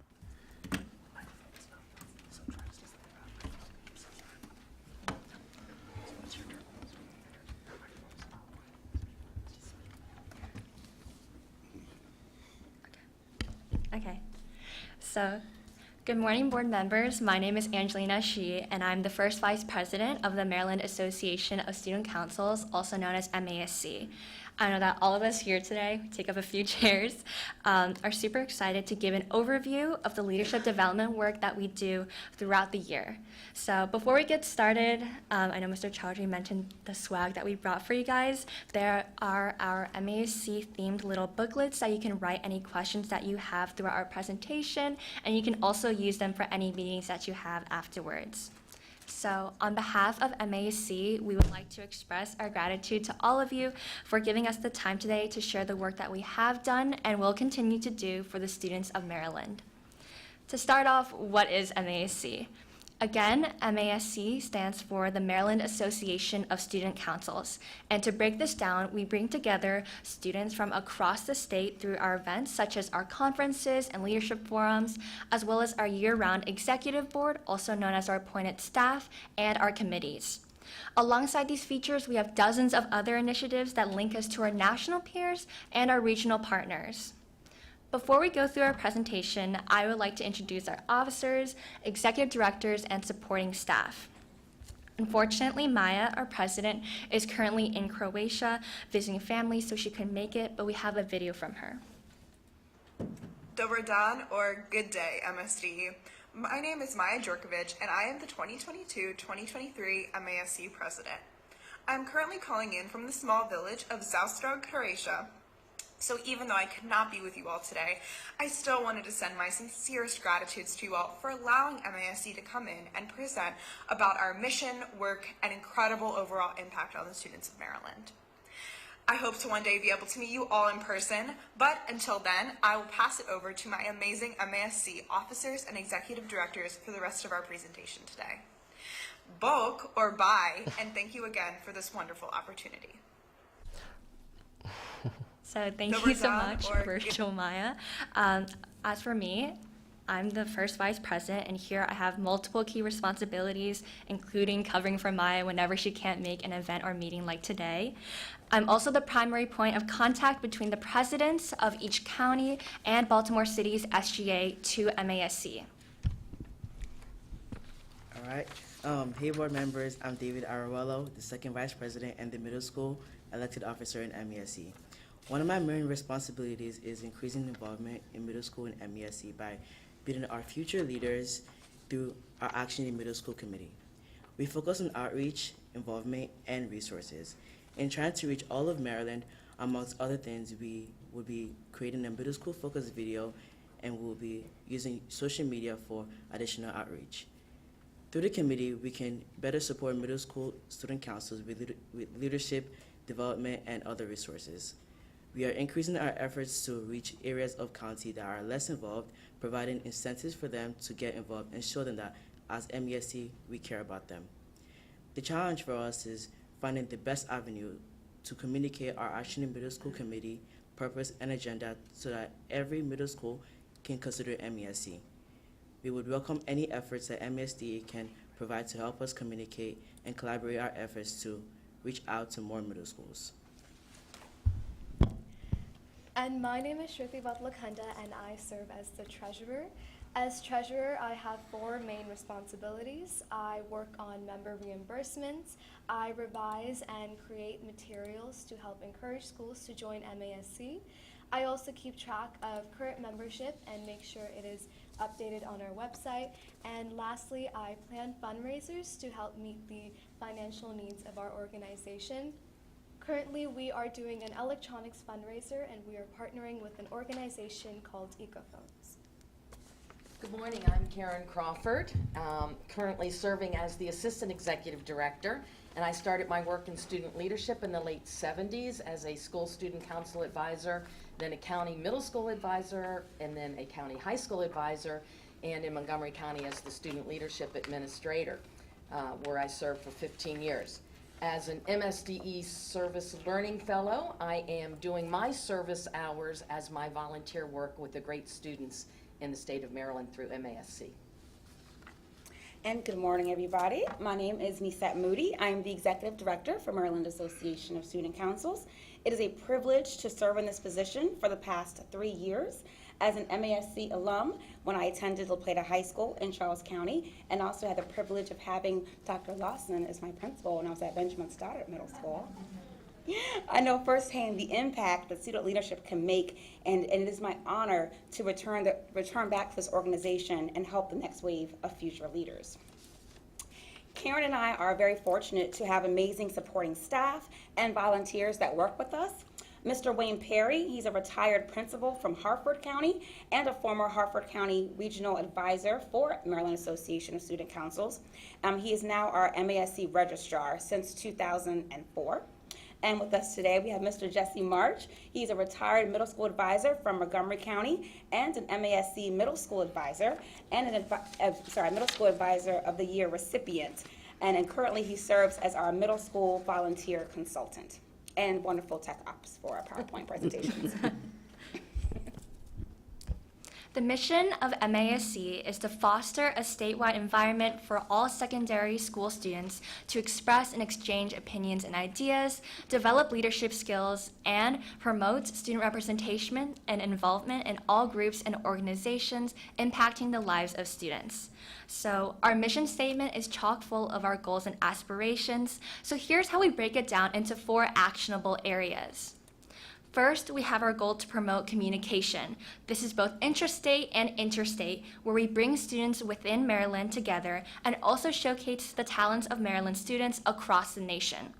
Okay, so good morning, board members. My name is Angelina Shi, and I'm the first vice president of the Maryland Association of Student Councils, also known as MASC. I know that all of us here today, take up a few chairs, are super excited to give an overview of the leadership development work that we do throughout the year. So before we get started, I know Mr. Chaudhary mentioned the swag that we brought for you guys. There are our MASC themed little booklets that you can write any questions that you have throughout our presentation, and you can also use them for any meetings that you have afterwards. So on behalf of MASC, we would like to express our gratitude to all of you for giving us the time today to share the work that we have done and will continue to do for the students of Maryland. To start off, what is MASC? Again, MASC stands for the Maryland Association of Student Councils. And to break this down, we bring together students from across the state through our events, such as our conferences and leadership forums, as well as our year-round executive board, also known as our appointed staff, and our committees. Alongside these features, we have dozens of other initiatives that link us to our national peers and our regional partners. Before we go through our presentation, I would like to introduce our officers, executive directors, and supporting staff. Unfortunately, Maya, our president, is currently in Croatia visiting family, so she couldn't make it, but we have a video from her. Dobar Dan, or Good Day, Msde. My name is Maya Djurkovic, and I am the 2022-2023 MASC President. I'm currently calling in from the small village of Zaostrog, Croatia. So even though I could not be with you all today, I still wanted to send my sincerest gratitudes to you all for allowing MASC to come in and present about our mission, work, and incredible overall impact on the students of Maryland. I hope to one day be able to meet you all in person, but until then, I will pass it over to my amazing MASC officers and executive directors for the rest of our presentation today. Bok, or bye, and thank you again for this wonderful opportunity. So thank you so much, Virtual Maya. As for me, I'm the first vice president, and here I have multiple key responsibilities, including covering for Maya whenever she can't make an event or meeting like today. I'm also the primary point of contact between the presidents of each county and Baltimore City's SGA to MASC. All right. Hey, board members, I'm David Arruelo, the second vice president and the middle school elected officer in MASC. One of my main responsibilities is increasing involvement in middle school and MASC by building our future leaders through our Action in Middle School Committee. We focus on outreach, involvement, and resources. In trying to reach all of Maryland, amongst other things, we will be creating a middle school focused video, and we'll be using social media for additional outreach. Through the committee, we can better support middle school student councils with leadership, development, and other resources. We are increasing our efforts to reach areas of county that are less involved, providing incentives for them to get involved and show them that as MASC, we care about them. The challenge for us is finding the best avenue to communicate our Action in Middle School Committee purpose and agenda so that every middle school can consider MASC. We would welcome any efforts that MSD can provide to help us communicate and collaborate our efforts to reach out to more middle schools. And my name is Shruti Vatlakanda, and I serve as the treasurer. As treasurer, I have 4 main responsibilities. I work on member reimbursements, I revise and create materials to help encourage schools to join MASC. I also keep track of current membership and make sure it is updated on our website. And lastly, I plan fundraisers to help meet the financial needs of our organization. Currently, we are doing an electronics fundraiser, and we are partnering with an organization called Ecophones. Good morning, I'm Karen Crawford, currently serving as the Assistant Executive Director, and I started my work in student leadership in the late 70s as a school student council advisor, then a county middle school advisor, and then a county high school advisor, and in Montgomery County as the student leadership administrator, where I served for 15 years. As an MSDE Service Learning Fellow, I am doing my service hours as my volunteer work with the great students in the state of Maryland through MASC. And good morning, everybody. My name is Nisette Moody. I am the Executive Director for Maryland Association of Student Councils. It is a privilege to serve in this position for the past 3 years as an MASC alum when I attended La Plata High School in Charles County, and also had the privilege of having Dr. Lawson as my principal when I was at Benjamin Stoddard Middle School. I know firsthand the impact that student leadership can make, and it is my honor to return back to this organization and help the next wave of future leaders. Karen and I are very fortunate to have amazing supporting staff and volunteers that work with us. Mr. Wayne Perry, he's a retired principal from Harford County and a former Harford County Regional Advisor for Maryland Association of Student Councils. He is now our MASC Registrar since 2004. And with us today, we have Mr. Jesse March. He's a retired middle school advisor from Montgomery County and an MASC middle school advisor and middle school advisor of the year recipient. And currently he serves as our middle school volunteer consultant and wonderful tech ops for our PowerPoint presentations. The mission of MASC is to foster a statewide environment for all secondary school students to express and exchange opinions and ideas, develop leadership skills, and promote student representation and involvement in all groups and organizations impacting the lives of students. So our mission statement is chock full of our goals and aspirations. So here's how we break it down into 4 actionable areas. First, we have our goal to promote communication. This is both intrastate and interstate, where we bring students within Maryland together and also showcase the talents of Maryland students across the nation.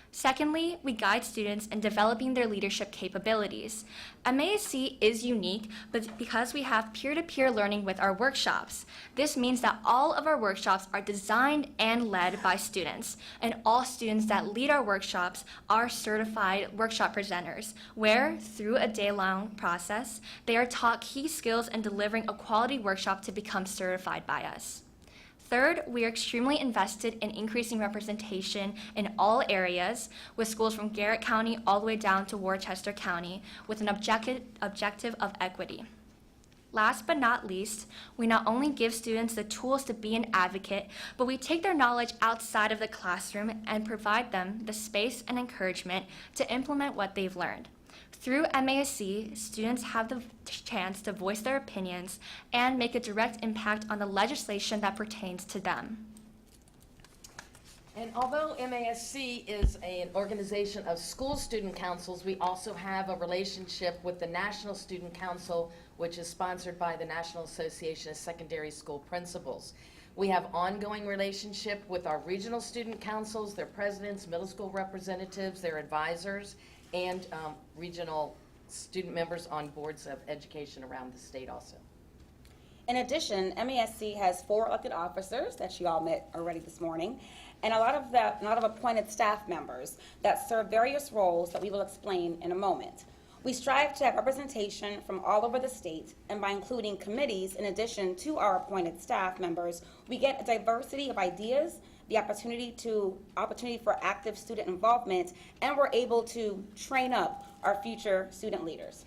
Secondly, we guide students in developing their leadership capabilities. MASC is unique, but because we have peer-to-peer learning with our workshops. This means that all of our workshops are designed and led by students, and all students that lead our workshops are certified workshop presenters, where, through a day-long process, they are taught key skills in delivering a quality workshop to become certified by us. Third, we are extremely invested in increasing representation in all areas, with schools from Garrett County all the way down to Worcester County, with an objective of equity. Last but not least, we not only give students the tools to be an advocate, but we take their knowledge outside of the classroom and provide them the space and encouragement to implement what they've learned. Through MASC, students have the chance to voice their opinions and make a direct impact on the legislation that pertains to them. And although MASC is an organization of school student councils, we also have a relationship with the National Student Council, which is sponsored by the National Association of Secondary School Principals. We have ongoing relationship with our regional student councils, their presidents, middle school representatives, their advisors, and regional student members on boards of education around the state also. In addition, MASC has 4 elected officers that you all met already this morning, and a lot of appointed staff members that serve various roles that we will explain in a moment. We strive to have representation from all over the state, and by including committees in addition to our appointed staff members, we get a diversity of ideas, the opportunity for active student involvement, and we're able to train up our future student leaders.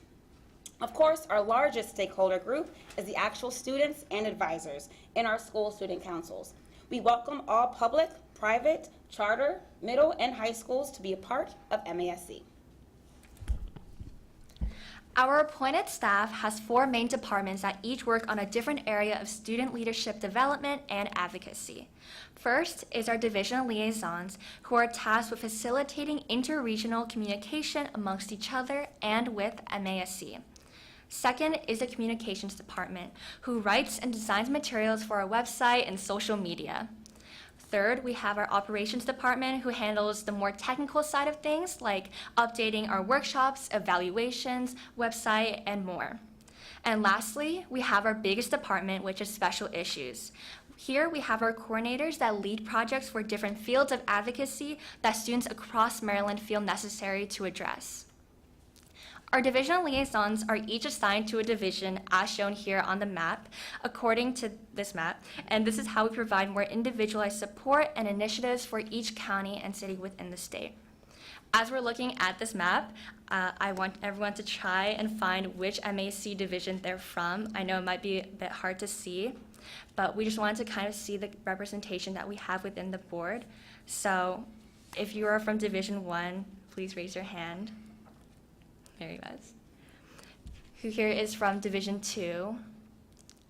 Of course, our largest stakeholder group is the actual students and advisors in our school student councils. We welcome all public, private, charter, middle, and high schools to be a part of MASC. Our appointed staff has 4 main departments that each work on a different area of student leadership development and advocacy. First is our Divisional Liaisons, who are tasked with facilitating interregional communication amongst each other and with MASC. Second is the Communications Department, who writes and designs materials for our website and social media. Third, we have our Operations Department, who handles the more technical side of things, like updating our workshops, evaluations, website, and more. And lastly, we have our biggest department, which is Special Issues. Here we have our coordinators that lead projects for different fields of advocacy that students across Maryland feel necessary to address. Our divisional liaisons are each assigned to a division as shown here on the map, according to this map, and this is how we provide more individualized support and initiatives for each county and city within the state. As we're looking at this map, I want everyone to try and find which MASC division they're from. I know it might be a bit hard to see, but we just wanted to kind of see the representation that we have within the board. So if you are from Division 1, please raise your hand. There he was. Who here is from Division 2?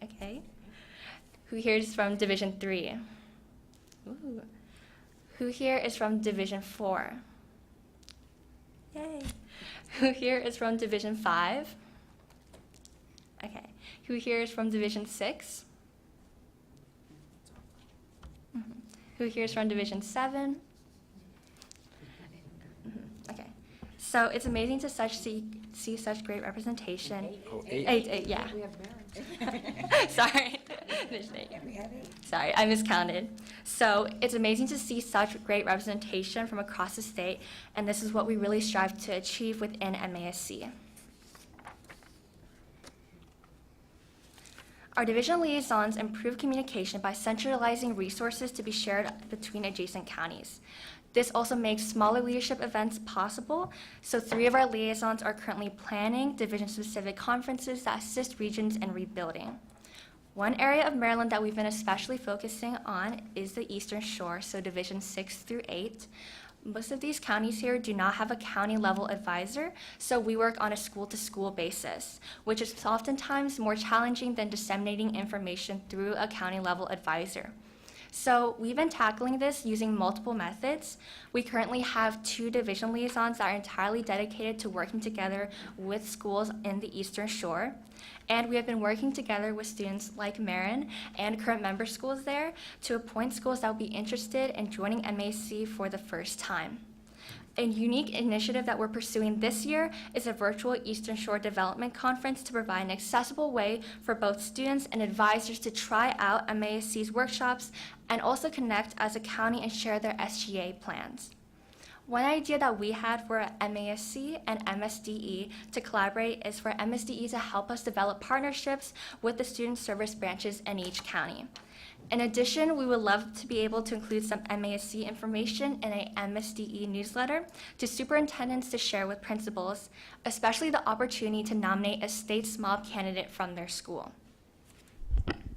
Okay. Who here is from Division 3? Ooh. Who here is from Division 4? Yay. Who here is from Division 5? Okay. Who here is from Division 6? Mm-hmm. Who here is from Division 7? Okay. So it's amazing to see such great representation. Eight, yeah. We have Barron. Sorry. Sorry, I miscounted. So it's amazing to see such great representation from across the state, and this is what we really strive to achieve within MASC. Our division liaisons improve communication by centralizing resources to be shared between adjacent counties. This also makes smaller leadership events possible, so 3 of our liaisons are currently planning division-specific conferences that assist regions in rebuilding. One area of Maryland that we've been especially focusing on is the Eastern Shore, so Division 6 through 8. Most of these counties here do not have a county-level advisor, so we work on a school-to-school basis, which is oftentimes more challenging than disseminating information through a county-level advisor. So we've been tackling this using multiple methods. We currently have 2 divisional liaisons that are entirely dedicated to working together with schools in the Eastern Shore. And we have been working together with students like Marin and current member schools there to appoint schools that will be interested in joining MAC for the first time. A unique initiative that we're pursuing this year is a virtual Eastern Shore Development Conference to provide an accessible way for both students and advisors to try out MASC's workshops and also connect as a county and share their SGA plans. One idea that we had for MASC and MSDE to collaborate is for MSDE to help us develop partnerships with the student service branches in each county. In addition, we would love to be able to include some MASC information in a MSDE newsletter to superintendents to share with principals, especially the opportunity to nominate a state SMOB candidate from their school.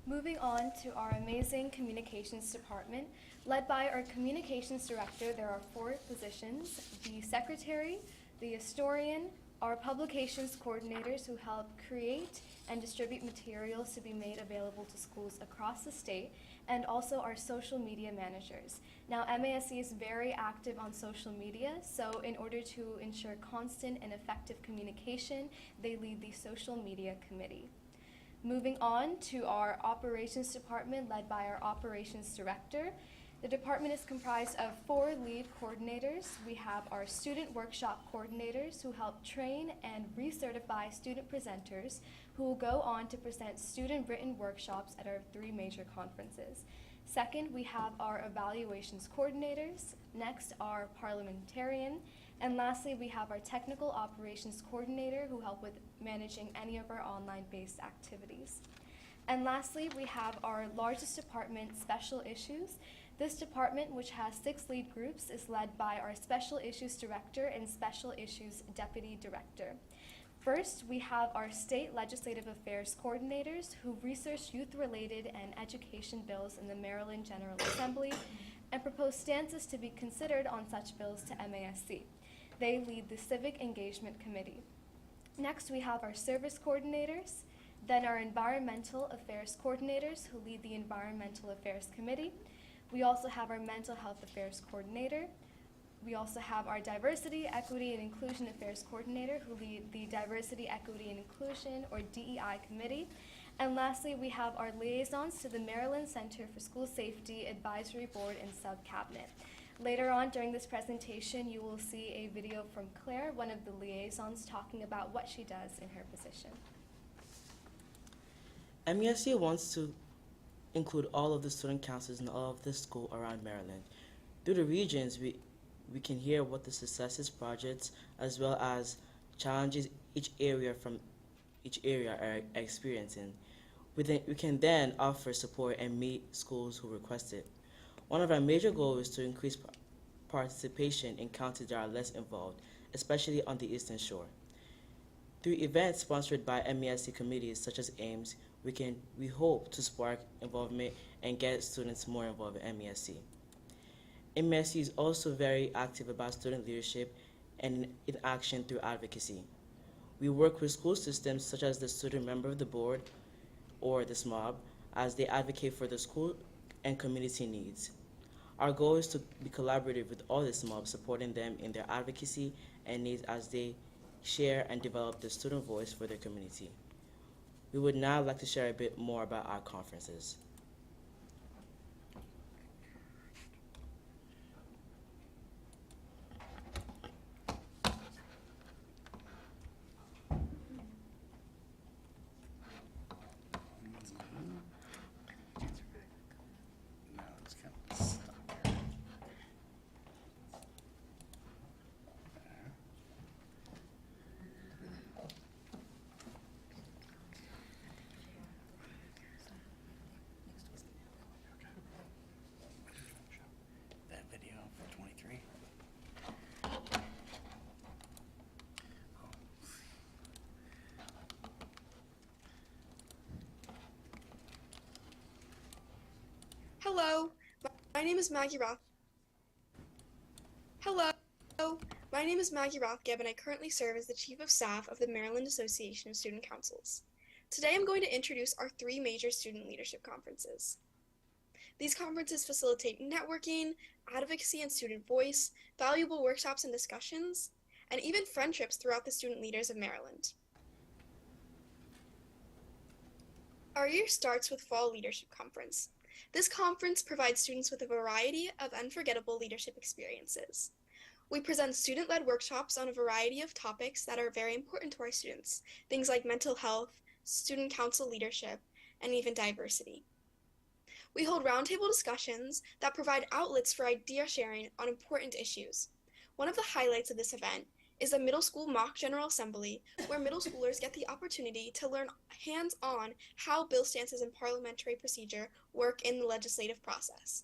Moving on to our amazing communications department, led by our communications director, there are 4 positions: the secretary, the historian, our publications coordinators who help create and distribute materials to be made available to schools across the state, and also our social media managers. Now, MASC is very active on social media, so in order to ensure constant and effective communication, they lead the social media committee. Moving on to our operations department, led by our operations director. The department is comprised of 4 lead coordinators. We have our student workshop coordinators who help train and recertify student presenters who will go on to present student written workshops at our 3 major conferences. Second, we have our evaluations coordinators. Next, our parliamentarian. And lastly, we have our technical operations coordinator who help with managing any of our online-based activities. And lastly, we have our largest department, special issues. This department, which has 6 lead groups, is led by our Special Issues Director and Special Issues Deputy Director. First, we have our State Legislative Affairs Coordinators who research youth-related and education bills in the Maryland General Assembly and propose stances to be considered on such bills to MASC. They lead the Civic Engagement Committee. Next, we have our Service Coordinators, then our Environmental Affairs Coordinators who lead the Environmental Affairs Committee. We also have our Mental Health Affairs Coordinator. We also have our Diversity, Equity, and Inclusion Affairs Coordinator who lead the Diversity, Equity, and Inclusion, or DEI Committee. And lastly, we have our liaisons to the Maryland Center for School Safety Advisory Board and Sub-Cabinet. Later on during this presentation, you will see a video from Claire, one of the liaisons, talking about what she does in her position. MSC wants to include all of the student councils in all of the school around Maryland. Through the regions, we can hear what the successes, projects, as well as challenges each area are experiencing. We can then offer support and meet schools who request it. One of our major goals is to increase participation in counties that are less involved, especially on the Eastern Shore. Through events sponsored by MASC committees such as AIMS, we hope to spark involvement and get students more involved in MASC. MASC is also very active about student leadership and in action through advocacy. We work with school systems such as the student member of the board or the SMOB as they advocate for the school and community needs. Our goal is to be collaborative with all the SMOBs, supporting them in their advocacy and needs as they share and develop the student voice for their community. We would now like to share a bit more about our conferences. Hello, my name is Maggie Roth. Hello, my name is Maggie Rothgeb, and I currently serve as the Chief of Staff of the Maryland Association of Student Councils. Today I'm going to introduce our 3 major student leadership conferences. These conferences facilitate networking, advocacy and student voice, valuable workshops and discussions, and even friendships throughout the student leaders of Maryland. Our year starts with Fall Leadership Conference. This conference provides students with a variety of unforgettable leadership experiences. We present student-led workshops on a variety of topics that are very important to our students, things like mental health, student council leadership, and even diversity. We hold roundtable discussions that provide outlets for idea sharing on important issues. One of the highlights of this event is a middle school mock General Assembly, where middle schoolers get the opportunity to learn hands-on how bill stances and parliamentary procedure work in the legislative process.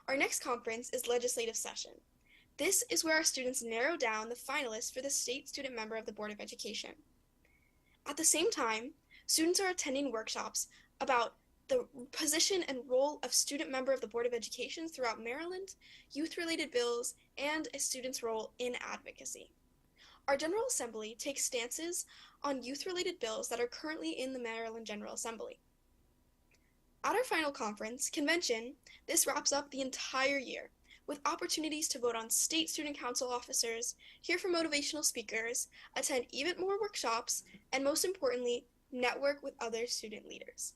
Our next conference is Legislative Session. This is where our students narrow down the finalists for the State Student Member of the Board of Education. At the same time, students are attending workshops about the position and role of student member of the Board of Education throughout Maryland, youth-related bills, and a student's role in advocacy. Our General Assembly takes stances on youth-related bills that are currently in the Maryland General Assembly. At our final conference, convention, this wraps up the entire year with opportunities to vote on state student council officers, hear from motivational speakers, attend even more workshops, and most importantly, network with other student leaders.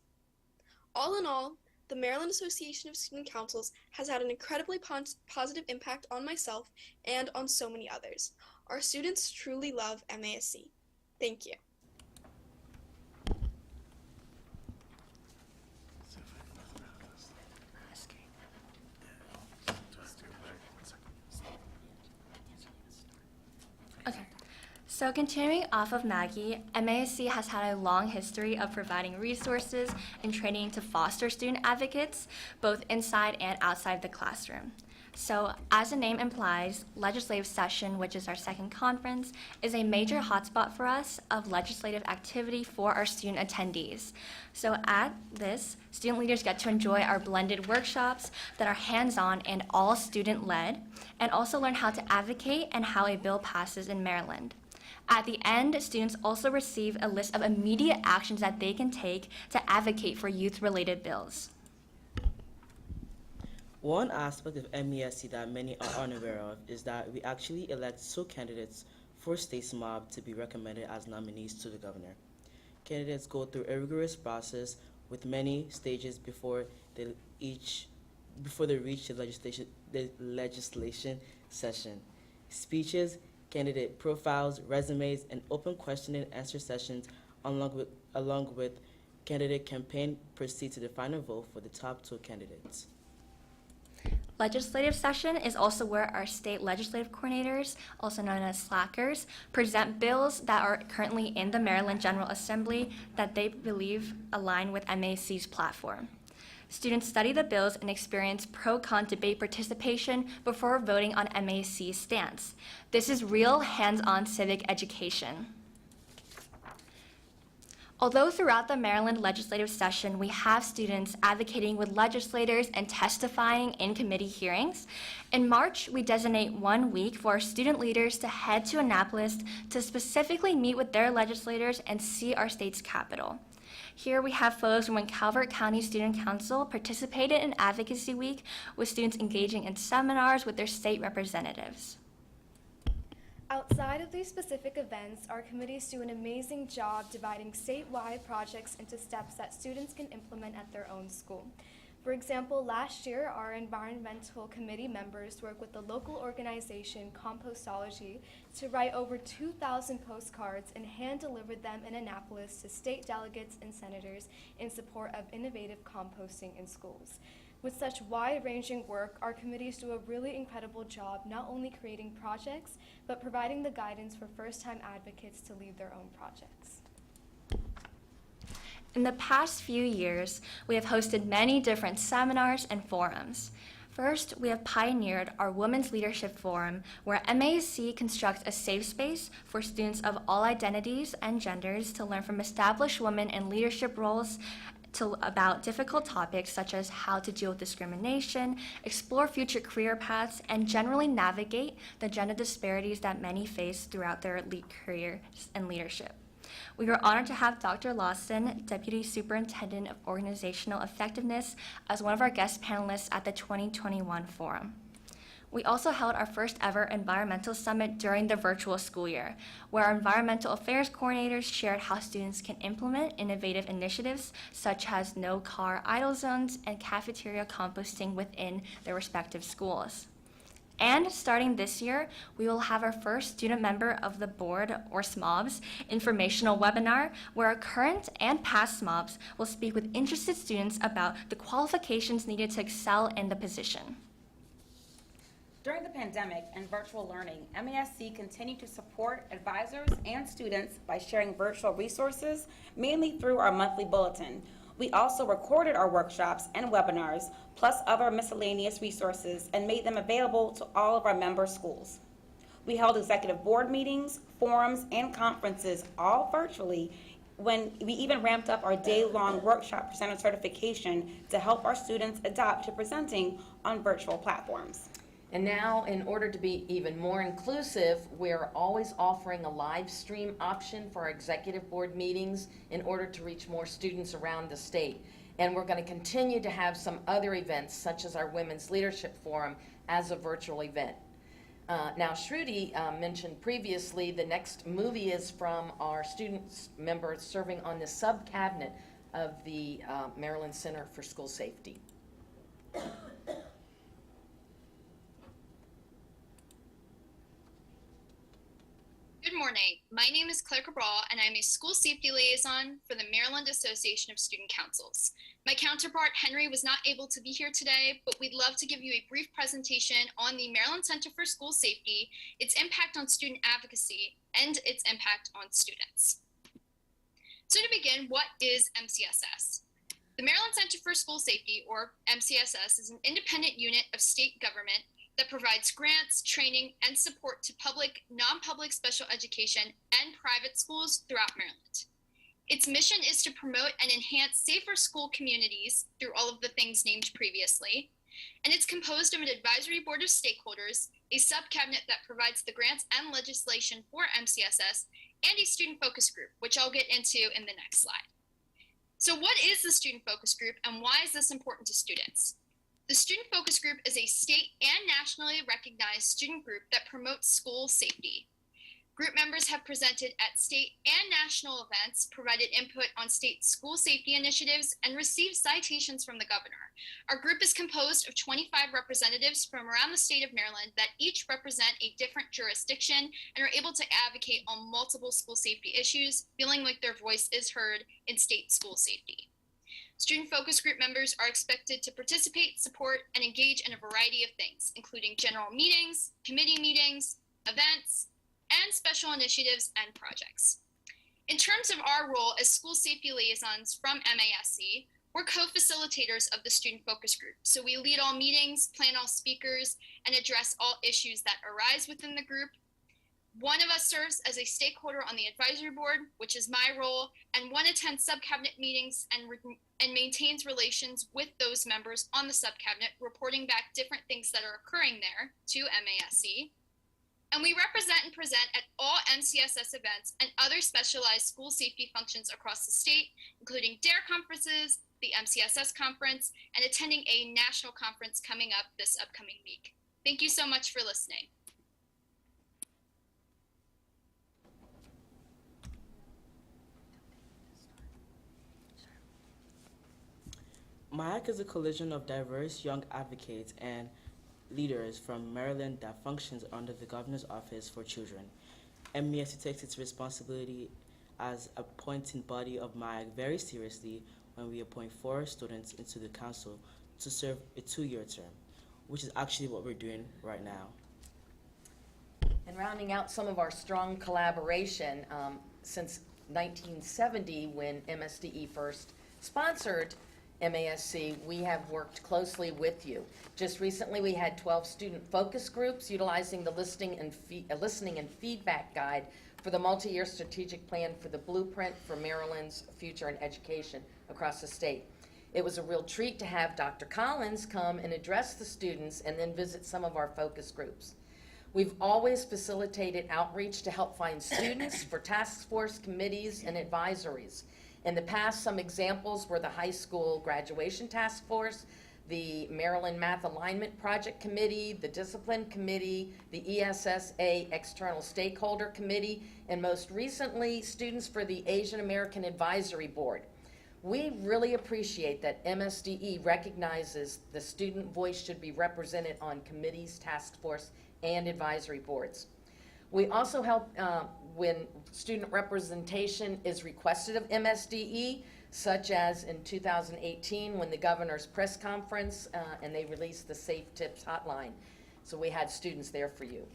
All in all, the Maryland Association of Student Councils has had an incredibly positive impact on myself and on so many others. Our students truly love MASC. Thank you. Okay, so continuing off of Maggie, MASC has had a long history of providing resources and training to foster student advocates, both inside and outside the classroom. So, as the name implies, Legislative Session, which is our second conference, is a major hotspot for us of legislative activity for our student attendees. So at this, student leaders get to enjoy our blended workshops that are hands-on and all student-led, and also learn how to advocate and how a bill passes in Maryland. At the end, students also receive a list of immediate actions that they can take to advocate for youth-related bills. One aspect of MESC that many are unaware of is that we actually elect 2 candidates for State SMOB to be recommended as nominees to the governor. Candidates go through a rigorous process with many stages before they reach the legislation session. Speeches, candidate profiles, resumes, and open question and answer sessions along with candidate campaign proceed to the final vote for the top 2 candidates. Legislative session is also where our state legislative coordinators, also known as slackers, present bills that are currently in the Maryland General Assembly that they believe align with MASC's platform. Students study the bills and experience pro-con debate participation before voting on MASC's stance. This is real hands-on civic education. Although throughout the Maryland legislative session, we have students advocating with legislators and testifying in committee hearings, in March, we designate 1 week for our student leaders to head to Annapolis to specifically meet with their legislators and see our state's capital. Here we have photos from when Calvert County Student Council participated in Advocacy Week with students engaging in seminars with their state representatives. Outside of these specific events, our committees do an amazing job dividing statewide projects into steps that students can implement at their own school. For example, last year, our environmental committee members worked with the local organization Compostology to write over 2,000 postcards and hand-delivered them in Annapolis to state delegates and senators in support of innovative composting in schools. With such wide-ranging work, our committees do a really incredible job not only creating projects, but providing the guidance for first-time advocates to lead their own projects. In the past few years, we have hosted many different seminars and forums. First, we have pioneered our Women's Leadership Forum, where MASC constructs a safe space for students of all identities and genders to learn from established women in leadership roles about difficult topics such as how to deal with discrimination, explore future career paths, and generally navigate the gender disparities that many face throughout their careers and leadership. We are honored to have Dr. Lawson, Deputy Superintendent of Organizational Effectiveness, as one of our guest panelists at the 2021 forum. We also held our first ever environmental summit during the virtual school year, where our environmental affairs coordinators shared how students can implement innovative initiatives such as no car idle zones and cafeteria composting within their respective schools. And starting this year, we will have our first student member of the board, or SMOBs, informational webinar, where our current and past SMOBs will speak with interested students about the qualifications needed to excel in the position. During the pandemic and virtual learning, MASC continued to support advisors and students by sharing virtual resources, mainly through our monthly bulletin. We also recorded our workshops and webinars, plus other miscellaneous resources, and made them available to all of our member schools. We held executive board meetings, forums, and conferences, all virtually, when we even ramped up our day-long workshop presenter certification to help our students adapt to presenting on virtual platforms. And now, in order to be even more inclusive, we're always offering a live stream option for our executive board meetings in order to reach more students around the state. And we're going to continue to have some other events, such as our Women's Leadership Forum, as a virtual event. Now, Shruti mentioned previously the next movie is from our students members serving on the sub-cabinet of the Maryland Center for School Safety. Good morning. My name is Claire Cabral, and I'm a school safety liaison for the Maryland Association of Student Councils. My counterpart, Henry, was not able to be here today, but we'd love to give you a brief presentation on the Maryland Center for School Safety, its impact on student advocacy, and its impact on students. So to begin, what is MCSS? The Maryland Center for School Safety, or MCSS, is an independent unit of state government that provides grants, training, and support to public, non-public special education and private schools throughout Maryland. Its mission is to promote and enhance safer school communities through all of the things named previously, and it's composed of an advisory board of stakeholders, a sub-cabinet that provides the grants and legislation for MCSS, and a student focus group, which I'll get into in the next slide. So what is the student focus group, and why is this important to students? The Student Focus Group is a state and nationally recognized student group that promotes school safety. Group members have presented at state and national events, provided input on state school safety initiatives, and received citations from the governor. Our group is composed of 25 representatives from around the state of Maryland that each represent a different jurisdiction and are able to advocate on multiple school safety issues, feeling like their voice is heard in state school safety. Student focus group members are expected to participate, support, and engage in a variety of things, including general meetings, committee meetings, events, and special initiatives and projects. In terms of our role as school safety liaisons from MASC, we're co-facilitators of the student focus group. So we lead all meetings, plan all speakers, and address all issues that arise within the group. One of us serves as a stakeholder on the advisory board, which is my role, and one attends sub-cabinet meetings and maintains relations with those members on the sub-cabinet, reporting back different things that are occurring there to MASC. And we represent and present at all MCSS events and other specialized school safety functions across the state, including DARE conferences, the MCSS conference, and attending a national conference coming up this upcoming week. Thank you so much for listening. MIAC is a coalition of diverse young advocates and leaders from Maryland that functions under the Governor's Office for Children. MASC takes its responsibility as a appointing body of MIAC very seriously when we appoint 4 students into the council to serve a 2-year term, which is actually what we're doing right now. And rounding out some of our strong collaboration, since 1970, when MSDE first sponsored MASC, we have worked closely with you. Just recently, we had 12 student focus groups utilizing the listening and feedback guide for the multi-year strategic plan for the blueprint for Maryland's future in education across the state. It was a real treat to have Dr. Collins come and address the students and then visit some of our focus groups. We've always facilitated outreach to help find students for task force committees and advisories. In the past, some examples were the high school graduation task force, the Maryland Math Alignment Project Committee, the Discipline Committee, the ESSA External Stakeholder Committee, and most recently, students for the Asian American Advisory Board. We really appreciate that MSDE recognizes the student voice should be represented on committees, task force, and advisory boards. We also help when student representation is requested of MSDE, such as in 2018 when the governor's press conference and they released the Safe Tips hotline. So we had students there for you.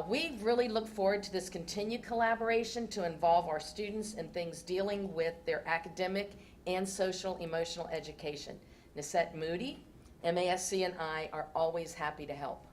We really look forward to this continued collaboration to involve our students in things dealing with their academic and social emotional education. Nisette Moody, MASC, and I are always happy to help.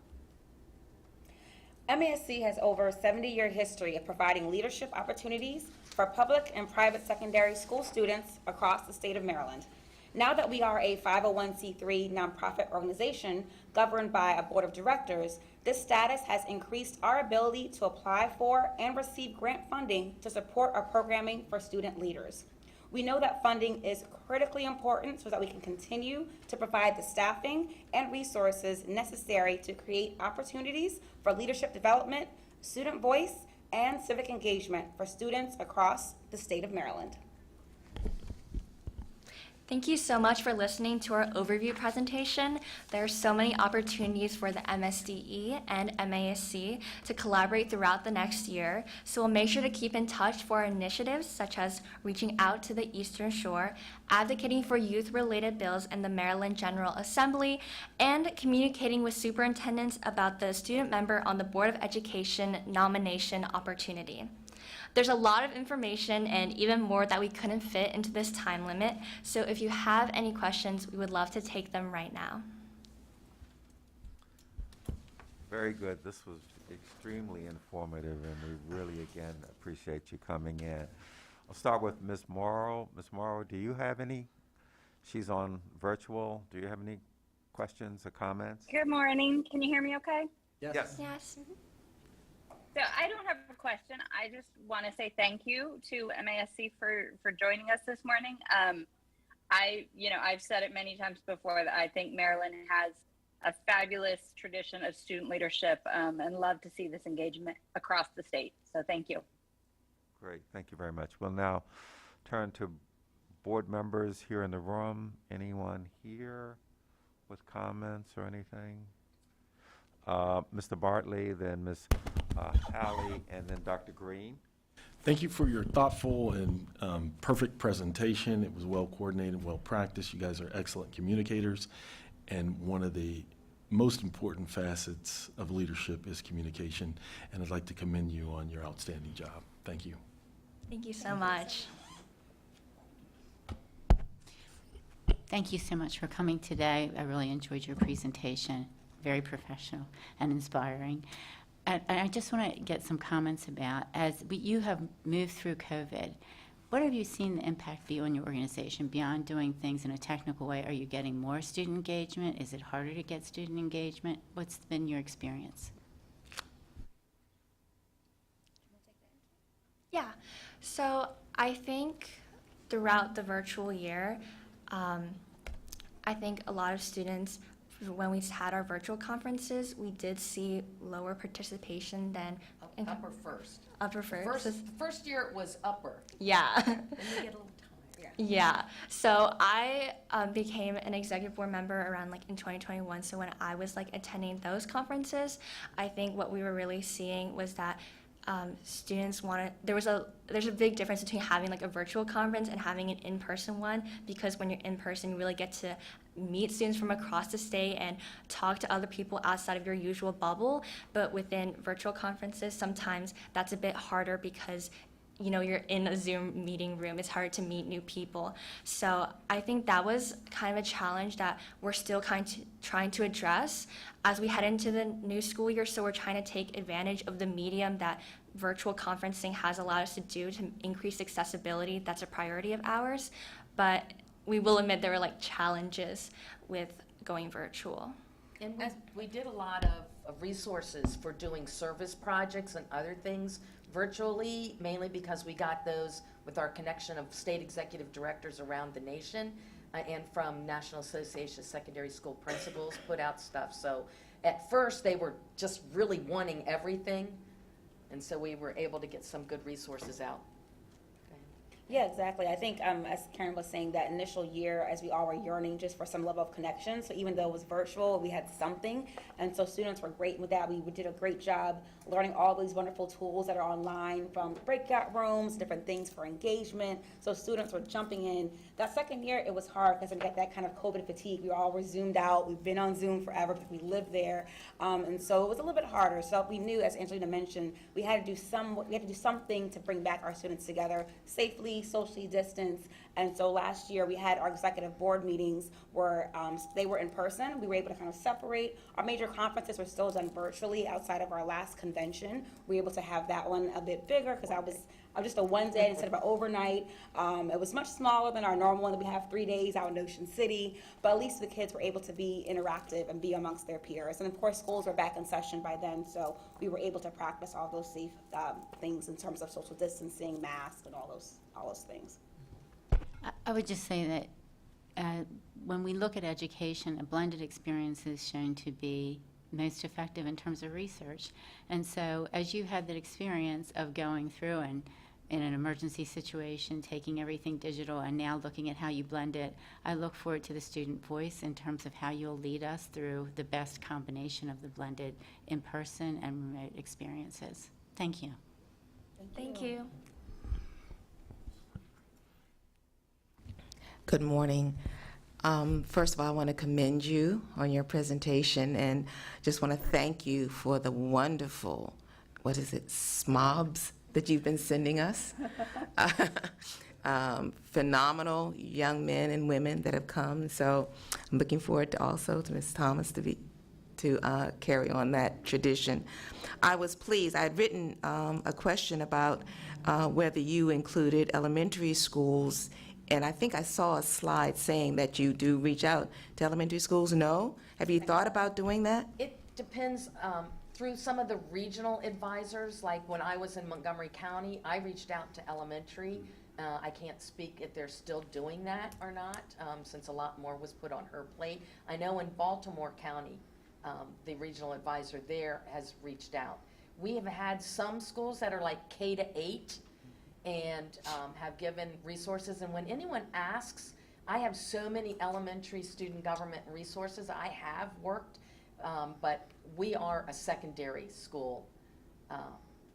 MASC has over a 70-year history of providing leadership opportunities for public and private secondary school students across the state of Maryland. Now that we are a 501c3 nonprofit organization governed by a board of directors, this status has increased our ability to apply for and receive grant funding to support our programming for student leaders. We know that funding is critically important so that we can continue to provide the staffing and resources necessary to create opportunities for leadership development, student voice, and civic engagement for students across the state of Maryland. Thank you so much for listening to our overview presentation. There are so many opportunities for the MSDE and MASC to collaborate throughout the next year, so we'll make sure to keep in touch for our initiatives such as reaching out to the Eastern Shore, advocating for youth-related bills in the Maryland General Assembly, and communicating with superintendents about the student member on the Board of Education nomination opportunity. There's a lot of information and even more that we couldn't fit into this time limit, so if you have any questions, we would love to take them right now. Very good. This was extremely informative, and we really, again, appreciate you coming in. I'll start with Ms. Morrow. Ms. Morrow, do you have any? She's on virtual. Do you have any questions or comments? Good morning. Can you hear me okay? Yes. Yes. So I don't have a question. I just want to say thank you to MASC for joining us this morning. I've said it many times before that I think Maryland has a fabulous tradition of student leadership and love to see this engagement across the state. So thank you. Great. Thank you very much. We'll now turn to board members here in the room. Anyone here with comments or anything? Mr. Bartley, then Ms. Halley, and then Dr. Green. Thank you for your thoughtful and perfect presentation. It was well coordinated, well practiced. You guys are excellent communicators, and one of the most important facets of leadership is communication, and I'd like to commend you on your outstanding job. Thank you. Thank you so much. Thank you so much for coming today. I really enjoyed your presentation. Very professional and inspiring. And I just want to get some comments about, you have moved through COVID, what have you seen the impact be on your organization beyond doing things in a technical way? Are you getting more student engagement? Is it harder to get student engagement? What's been your experience? Yeah, so I think throughout the virtual year, I think a lot of students, when we had our virtual conferences, we did see lower participation than Upper first. Upper first. First year it was upper. Yeah. Then you get a little tired. Yeah. So I became an executive board member around in 2021. So when I was attending those conferences, I think what we were really seeing was that students wanted, there's a big difference between having a virtual conference and having an in-person one, because when you're in person, you really get to meet students from across the state and talk to other people outside of your usual bubble. But within virtual conferences, sometimes that's a bit harder because you're in a Zoom meeting room. It's hard to meet new people. So I think that was kind of a challenge that we're still trying to address as we head into the new school year. So we're trying to take advantage of the medium that virtual conferencing has allowed us to do to increase accessibility. That's a priority of ours. But we will admit there were challenges with going virtual. And we did a lot of resources for doing service projects and other things virtually, mainly because we got those with our connection of state executive directors around the nation and from National Association of Secondary School Principals put out stuff. So at first they were just really wanting everything, and so we were able to get some good resources out. Yeah, exactly. I think, as Karen was saying, that initial year, as we all were yearning just for some level of connection, so even though it was virtual, we had something, and so students were great with that. We did a great job learning all these wonderful tools that are online, from breakout rooms, different things for engagement, so students were jumping in. That second year, it was hard because we got that kind of COVID fatigue. We all were zoomed out. We've been on Zoom forever because we lived there, and so it was a little bit harder. So we knew, as Angelina mentioned, we had to do something to bring back our students together safely, socially distanced. And so last year we had our executive board meetings where they were in person. We were able to kind of separate. Our major conferences were still done virtually outside of our last convention. We were able to have that one a bit bigger because I was just a one day instead of an overnight. It was much smaller than our normal one that we have 3 days out in Ocean City, but at least the kids were able to be interactive and be amongst their peers. And of course schools were back in session by then, so we were able to practice all those safe things in terms of social distancing, masks, and all those things. I would just say that when we look at education, a blended experience is shown to be most effective in terms of research. And so as you had that experience of going through and in an emergency situation, taking everything digital and now looking at how you blend it, I look forward to the student voice in terms of how you'll lead us through the best combination of the blended in-person and remote experiences. Thank you. Thank you. Good morning. First of all, I want to commend you on your presentation and just want to thank you for the wonderful, SMOBs that you've been sending us. Phenomenal young men and women that have come. So I'm looking forward to also to Ms. Thomas to carry on that tradition. I was pleased. I had written a question about whether you included elementary schools. And I think I saw a slide saying that you do reach out to elementary schools. No? Have you thought about doing that? It depends. Through some of the regional advisors, like when I was in Montgomery County, I reached out to elementary. I can't speak if they're still doing that or not, since a lot more was put on her plate. I know in Baltimore County, the regional advisor there has reached out. We have had some schools that are like K-8, and have given resources. And when anyone asks, I have so many elementary student government resources. I have worked, but we are a secondary school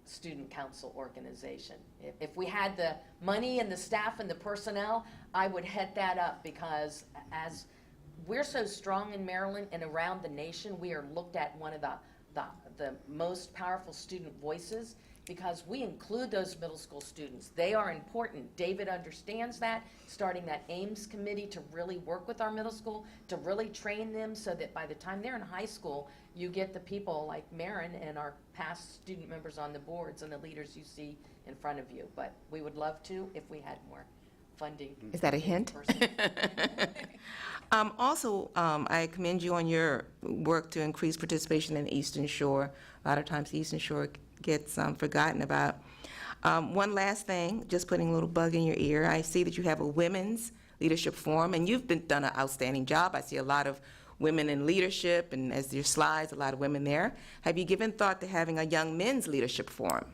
student council organization. If we had the money and the staff and the personnel, I would head that up, because as we're so strong in Maryland and around the nation, we are looked at one of the most powerful student voices, because we include those middle school students. They are important. David understands that, starting that Ames committee to really work with our middle school, to really train them so that by the time they're in high school, you get the people like Marin and our past student members on the boards and the leaders you see in front of you. But we would love to if we had more funding. Is that a hint? Also, I commend you on your work to increase participation in the Eastern Shore. A lot of times the Eastern Shore gets forgotten about. One last thing, just putting a little bug in your ear. I see that you have a women's leadership forum, and you've done an outstanding job. I see a lot of women in leadership, and as your slides, a lot of women there. Have you given thought to having a young men's leadership forum?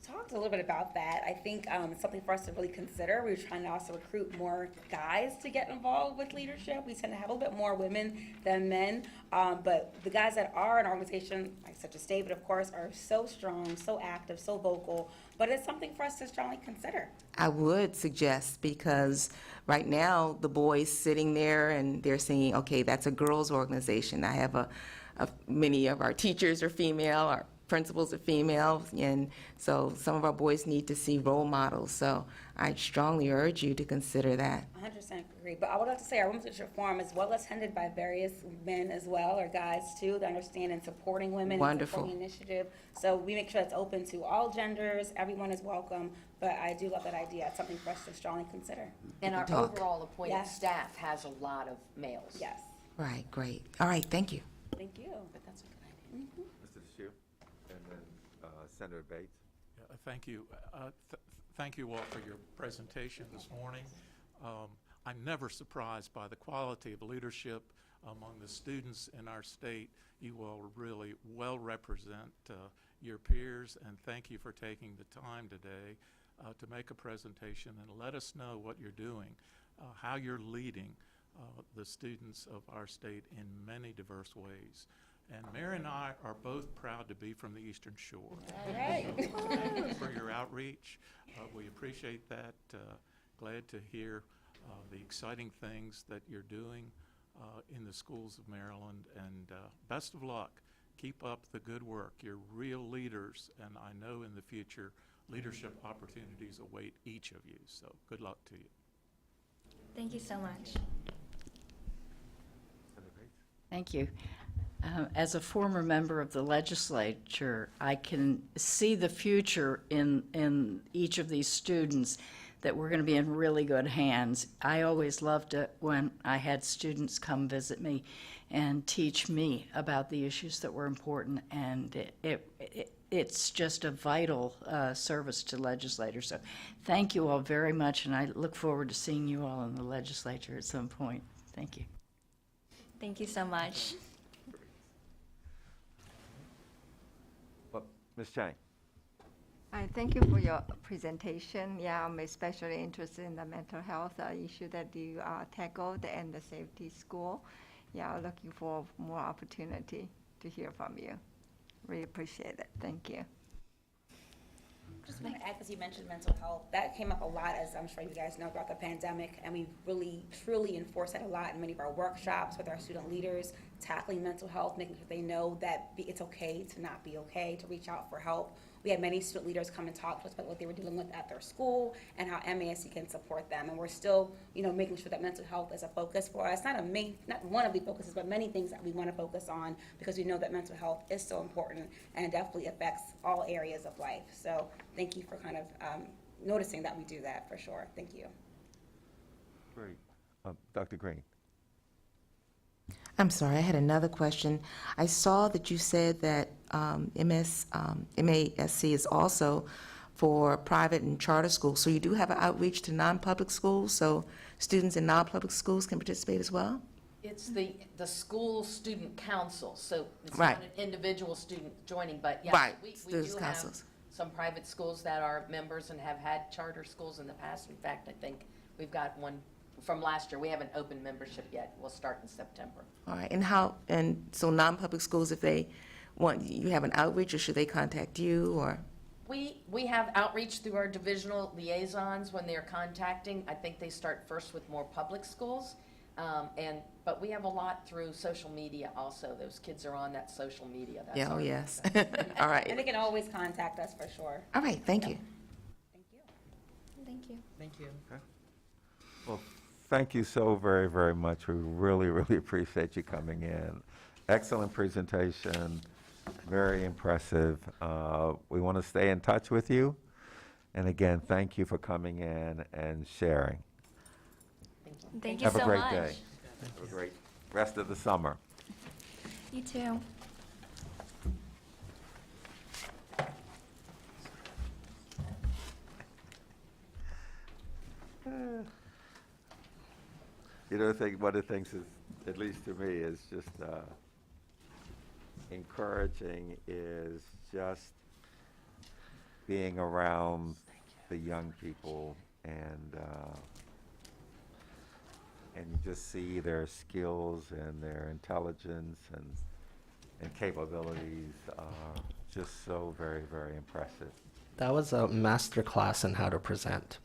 Talked a little bit about that. I think it's something for us to really consider. We're trying to also recruit more guys to get involved with leadership. We tend to have a little bit more women than men, but the guys that are in our organization, like such as David, of course, are so strong, so active, so vocal, but it's something for us to strongly consider. I would suggest, because right now the boys sitting there and they're saying, okay, that's a girls' organization. I have many of our teachers are female, our principals are female, and so some of our boys need to see role models. So I strongly urge you to consider that. 100% agree. But I would like to say our Women's Leadership Forum is well attended by various men as well, or guys too, that understand in supporting women. Wonderful. And supporting initiative. So we make sure it's open to all genders. Everyone is welcome. But I do love that idea. It's something for us to strongly consider. And our overall appointed staff has a lot of males. Yes. Right, great. All right, thank you. Thank you. But that's a good idea. Mr. Deschutes, and then Senator Bates. Yeah, thank you. Thank you all for your presentation this morning. I'm never surprised by the quality of leadership among the students in our state. You all really well represent your peers, and thank you for taking the time today to make a presentation and let us know what you're doing, how you're leading the students of our state in many diverse ways. And Mary and I are both proud to be from the Eastern Shore. All right. Thank you for your outreach. We appreciate that. Glad to hear the exciting things that you're doing in the schools of Maryland. And best of luck. Keep up the good work. You're real leaders, and I know in the future leadership opportunities await each of you. So good luck to you. Thank you so much. Thank you. As a former member of the legislature, I can see the future in each of these students, that we're going to be in really good hands. I always loved it when I had students come visit me and teach me about the issues that were important, and it's just a vital service to legislators. So thank you all very much, and I look forward to seeing you all in the legislature at some point. Thank you. Thank you so much. Ms. Chang. Thank you for your presentation. Yeah, I'm especially interested in the mental health issue that you tackled and the safety school. Yeah, looking for more opportunity to hear from you. Really appreciate it. Thank you. Just want to add, because you mentioned mental health, that came up a lot, as I'm sure you guys know, throughout the pandemic, and we really, truly enforce that a lot in many of our workshops with our student leaders, tackling mental health, making sure they know that it's okay to not be okay, to reach out for help. We had many student leaders come and talk to us about what they were dealing with at their school and how MASC can support them. And we're still, making sure that mental health is a focus for us. Not one of the focuses, but many things that we want to focus on, because we know that mental health is so important and it definitely affects all areas of life. So thank you for kind of noticing that we do that, for sure. Thank you. Great. Dr. Green. I'm sorry, I had another question. I saw that you said that MASC is also for private and charter schools. So you do have an outreach to non-public schools, so students in non-public schools can participate as well? It's the school student council, so it's Right. not an individual student joining, but yes, Right, we students' do councils. have some private schools that are members and have had charter schools in the past. In fact, I think we've got one from last year. We haven't opened membership yet. We'll start in September. All right, and so non-public schools, if they want, you have an outreach, or should they contact you, or? We have outreach through our divisional liaisons when they're contacting. I think they start first with more public schools, but we have a lot through social media also. Those kids are on that social media. That's Yeah, oh, our- yes. All right. And they can always contact us, for sure. All right, thank you. Thank you. Thank you. Thank you. Well, thank you so very, very much. We really, really appreciate you coming in. Excellent presentation, very impressive. We want to stay in touch with you. And again, thank you for coming in and sharing. Thank you Have so a great much. day. Have a great rest of the summer. You too. One of the things is, at least to me, is just encouraging is just being around the young people, and you just see their skills and their intelligence and capabilities are just so very, very impressive. That was a master class in how to present.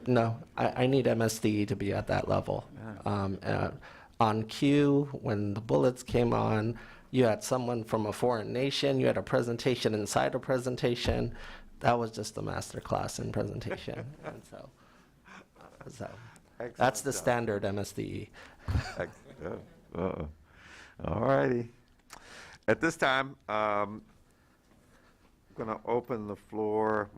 No, I need MSD to be at that level. On cue, when the bullets came on, you had someone from a foreign nation, you had a presentation inside a presentation. That was just a master class in presentation. And so that's the standard MSDE. All righty. At this time, I'm going to open the floor.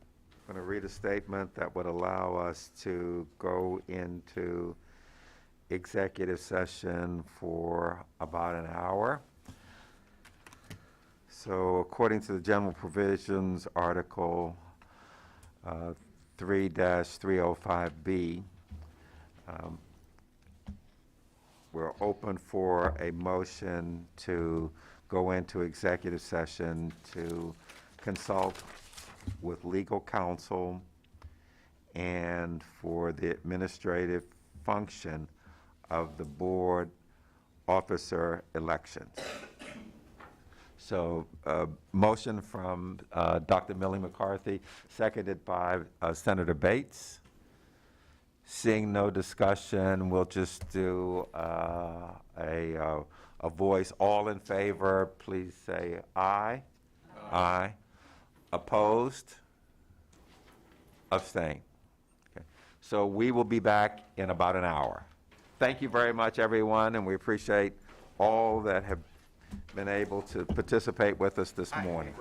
I'm going to read a statement that would allow us to go into executive session for about an hour. So according to the general provisions, Article 3-305B, we're open for a motion to go into executive session to consult with legal counsel and for the administrative function of the board officer elections. So, motion from Dr. Millie McCarthy, seconded by Senator Bates. Seeing no discussion, we'll just do a voice. All in favor, please say aye. Aye. Opposed? Abstain. Okay. So we will be back in about an hour. Thank you very much, everyone, and we appreciate all that have been able to participate with us this morning.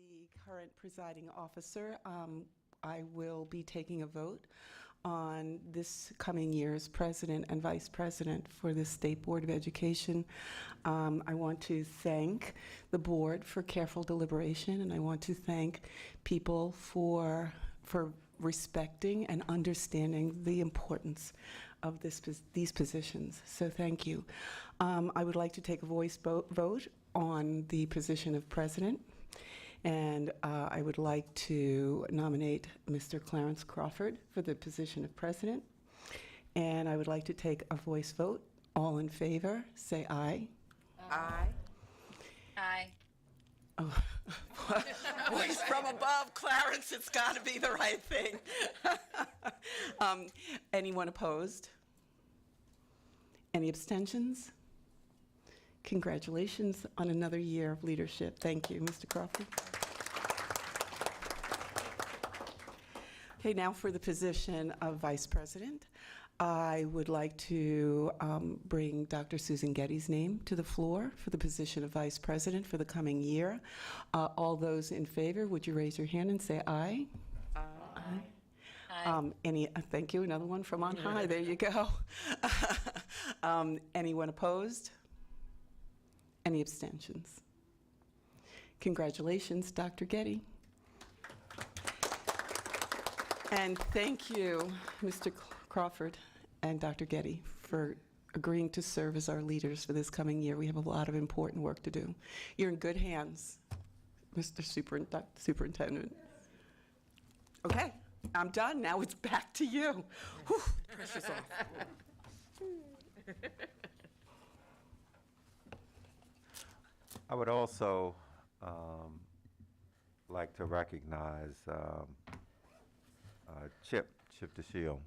the current presiding officer, I will be taking a vote on this coming year's president and vice president for the State Board of Education. I want to thank the board for careful deliberation, and I want to thank people for respecting and understanding the importance of these positions. So thank you. I would like to take a voice vote on the position of president. And I would like to nominate Mr. Clarence Crawford for the position of president. And I would like to take a voice vote. All in favor, say aye. Aye. Aye. Oh. Voice from above, Clarence, it's got to be the right thing. Anyone opposed? Any abstentions? Congratulations on another year of leadership. Thank you, Mr. Crawford. Okay, now for the position of Vice President. I would like to bring Dr. Susan Getty's name to the floor for the position of Vice President for the coming year. All those in favor, would you raise your hand and say aye? Aye. Aye. Thank you, another one from on high, there you go. Anyone opposed? Any abstentions? Congratulations, Dr. Getty. And thank you, Mr. Crawford and Dr. Getty, for agreeing to serve as our leaders for this coming year. We have a lot of important work to do. You're in good hands, Mr. Superintendent. Okay, I'm done. Now it's back to you. Whew, pressure's off. I would also like to recognize Chip DeShield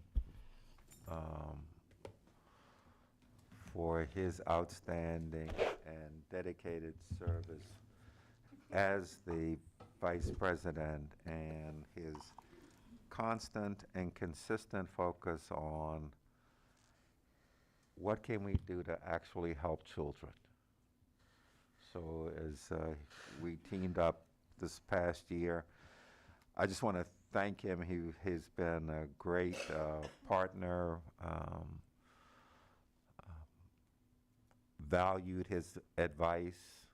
for his outstanding and dedicated service as the Vice President and his constant and consistent focus on what can we do to actually help children. So as we teamed up this past year, I just want to thank him. He's been a great partner, valued his advice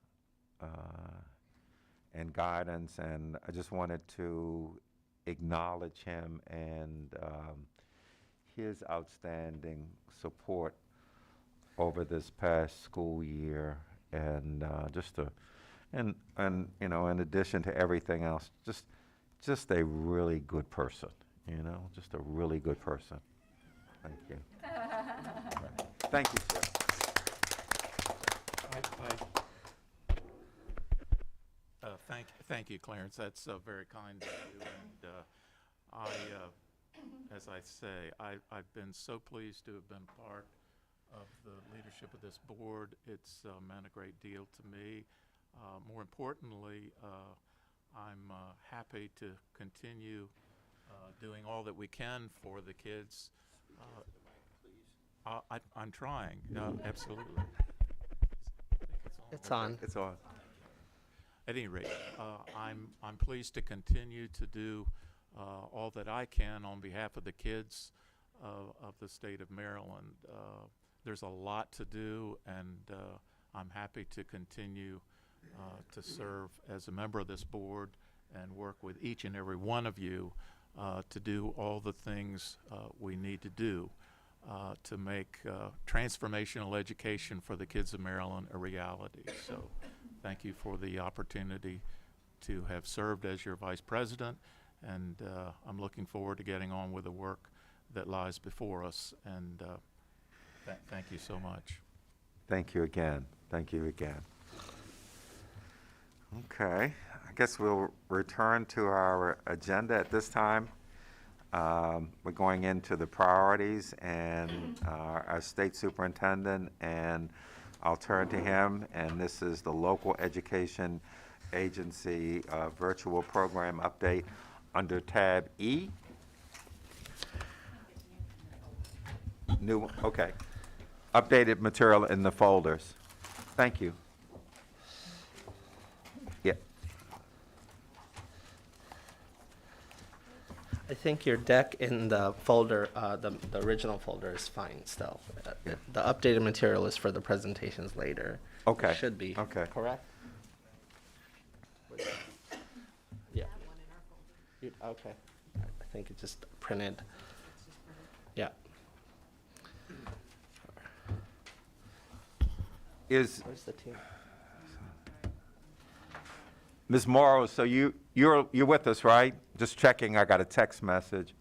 and guidance, and I just wanted to acknowledge him and his outstanding support over this past school year. And and you know, in addition to everything else, just a really good person, you know, just a really good person. Thank you. Thank you, sir. Thank you, Clarence. That's very kind of you. And as I say, I've been so pleased to have been part of the leadership of this board. It's meant a great deal to me. More importantly, I'm happy to continue doing all that we can for the kids. I'm trying, absolutely. It's on. It's on. At any rate, I'm pleased to continue to do all that I can on behalf of the kids of the state of Maryland. There's a lot to do, and I'm happy to continue to serve as a member of this board and work with each and every one of you to do all the things we need to do to make transformational education for the kids of Maryland a reality. So thank you for the opportunity to have served as your vice president, and I'm looking forward to getting on with the work that lies before us, and thank you so much. Thank you again. Thank you again. Okay, I guess we'll return to our agenda at this time. We're going into the priorities, and our state superintendent, and I'll turn to him, and this is the local education agency virtual program update under tab E. New, okay. Updated material in the folders. Thank you. Yeah. I think your deck in the folder, the original folder is fine still. The updated material is for the presentations later. Okay. It should be. Okay. Correct? Yeah. Okay. I think it just printed. Yeah. Is Where's the team? Ms. Morrow, so you're with us, right? Just checking, I got a text message.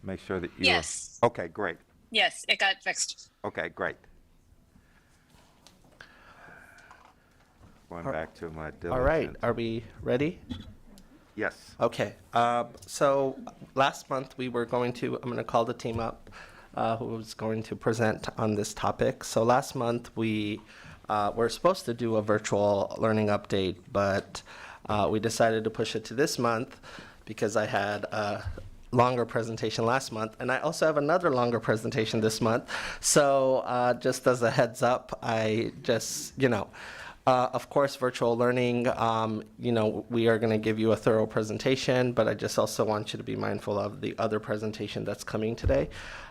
Make sure that you Yes. Okay, great. Yes, it got fixed. Okay, great. Going back to my diligence. All right, are we ready? Yes. Okay, so last month we were going to, I'm going to call the team up who was going to present on this topic. So last month we were supposed to do a virtual learning update, but we decided to push it to this month because I had a longer presentation last month, and I also have another longer presentation this month. So just as a heads up, I just, of course, virtual learning, we are going to give you a thorough presentation, but I just also want you to be mindful of the other presentation that's coming today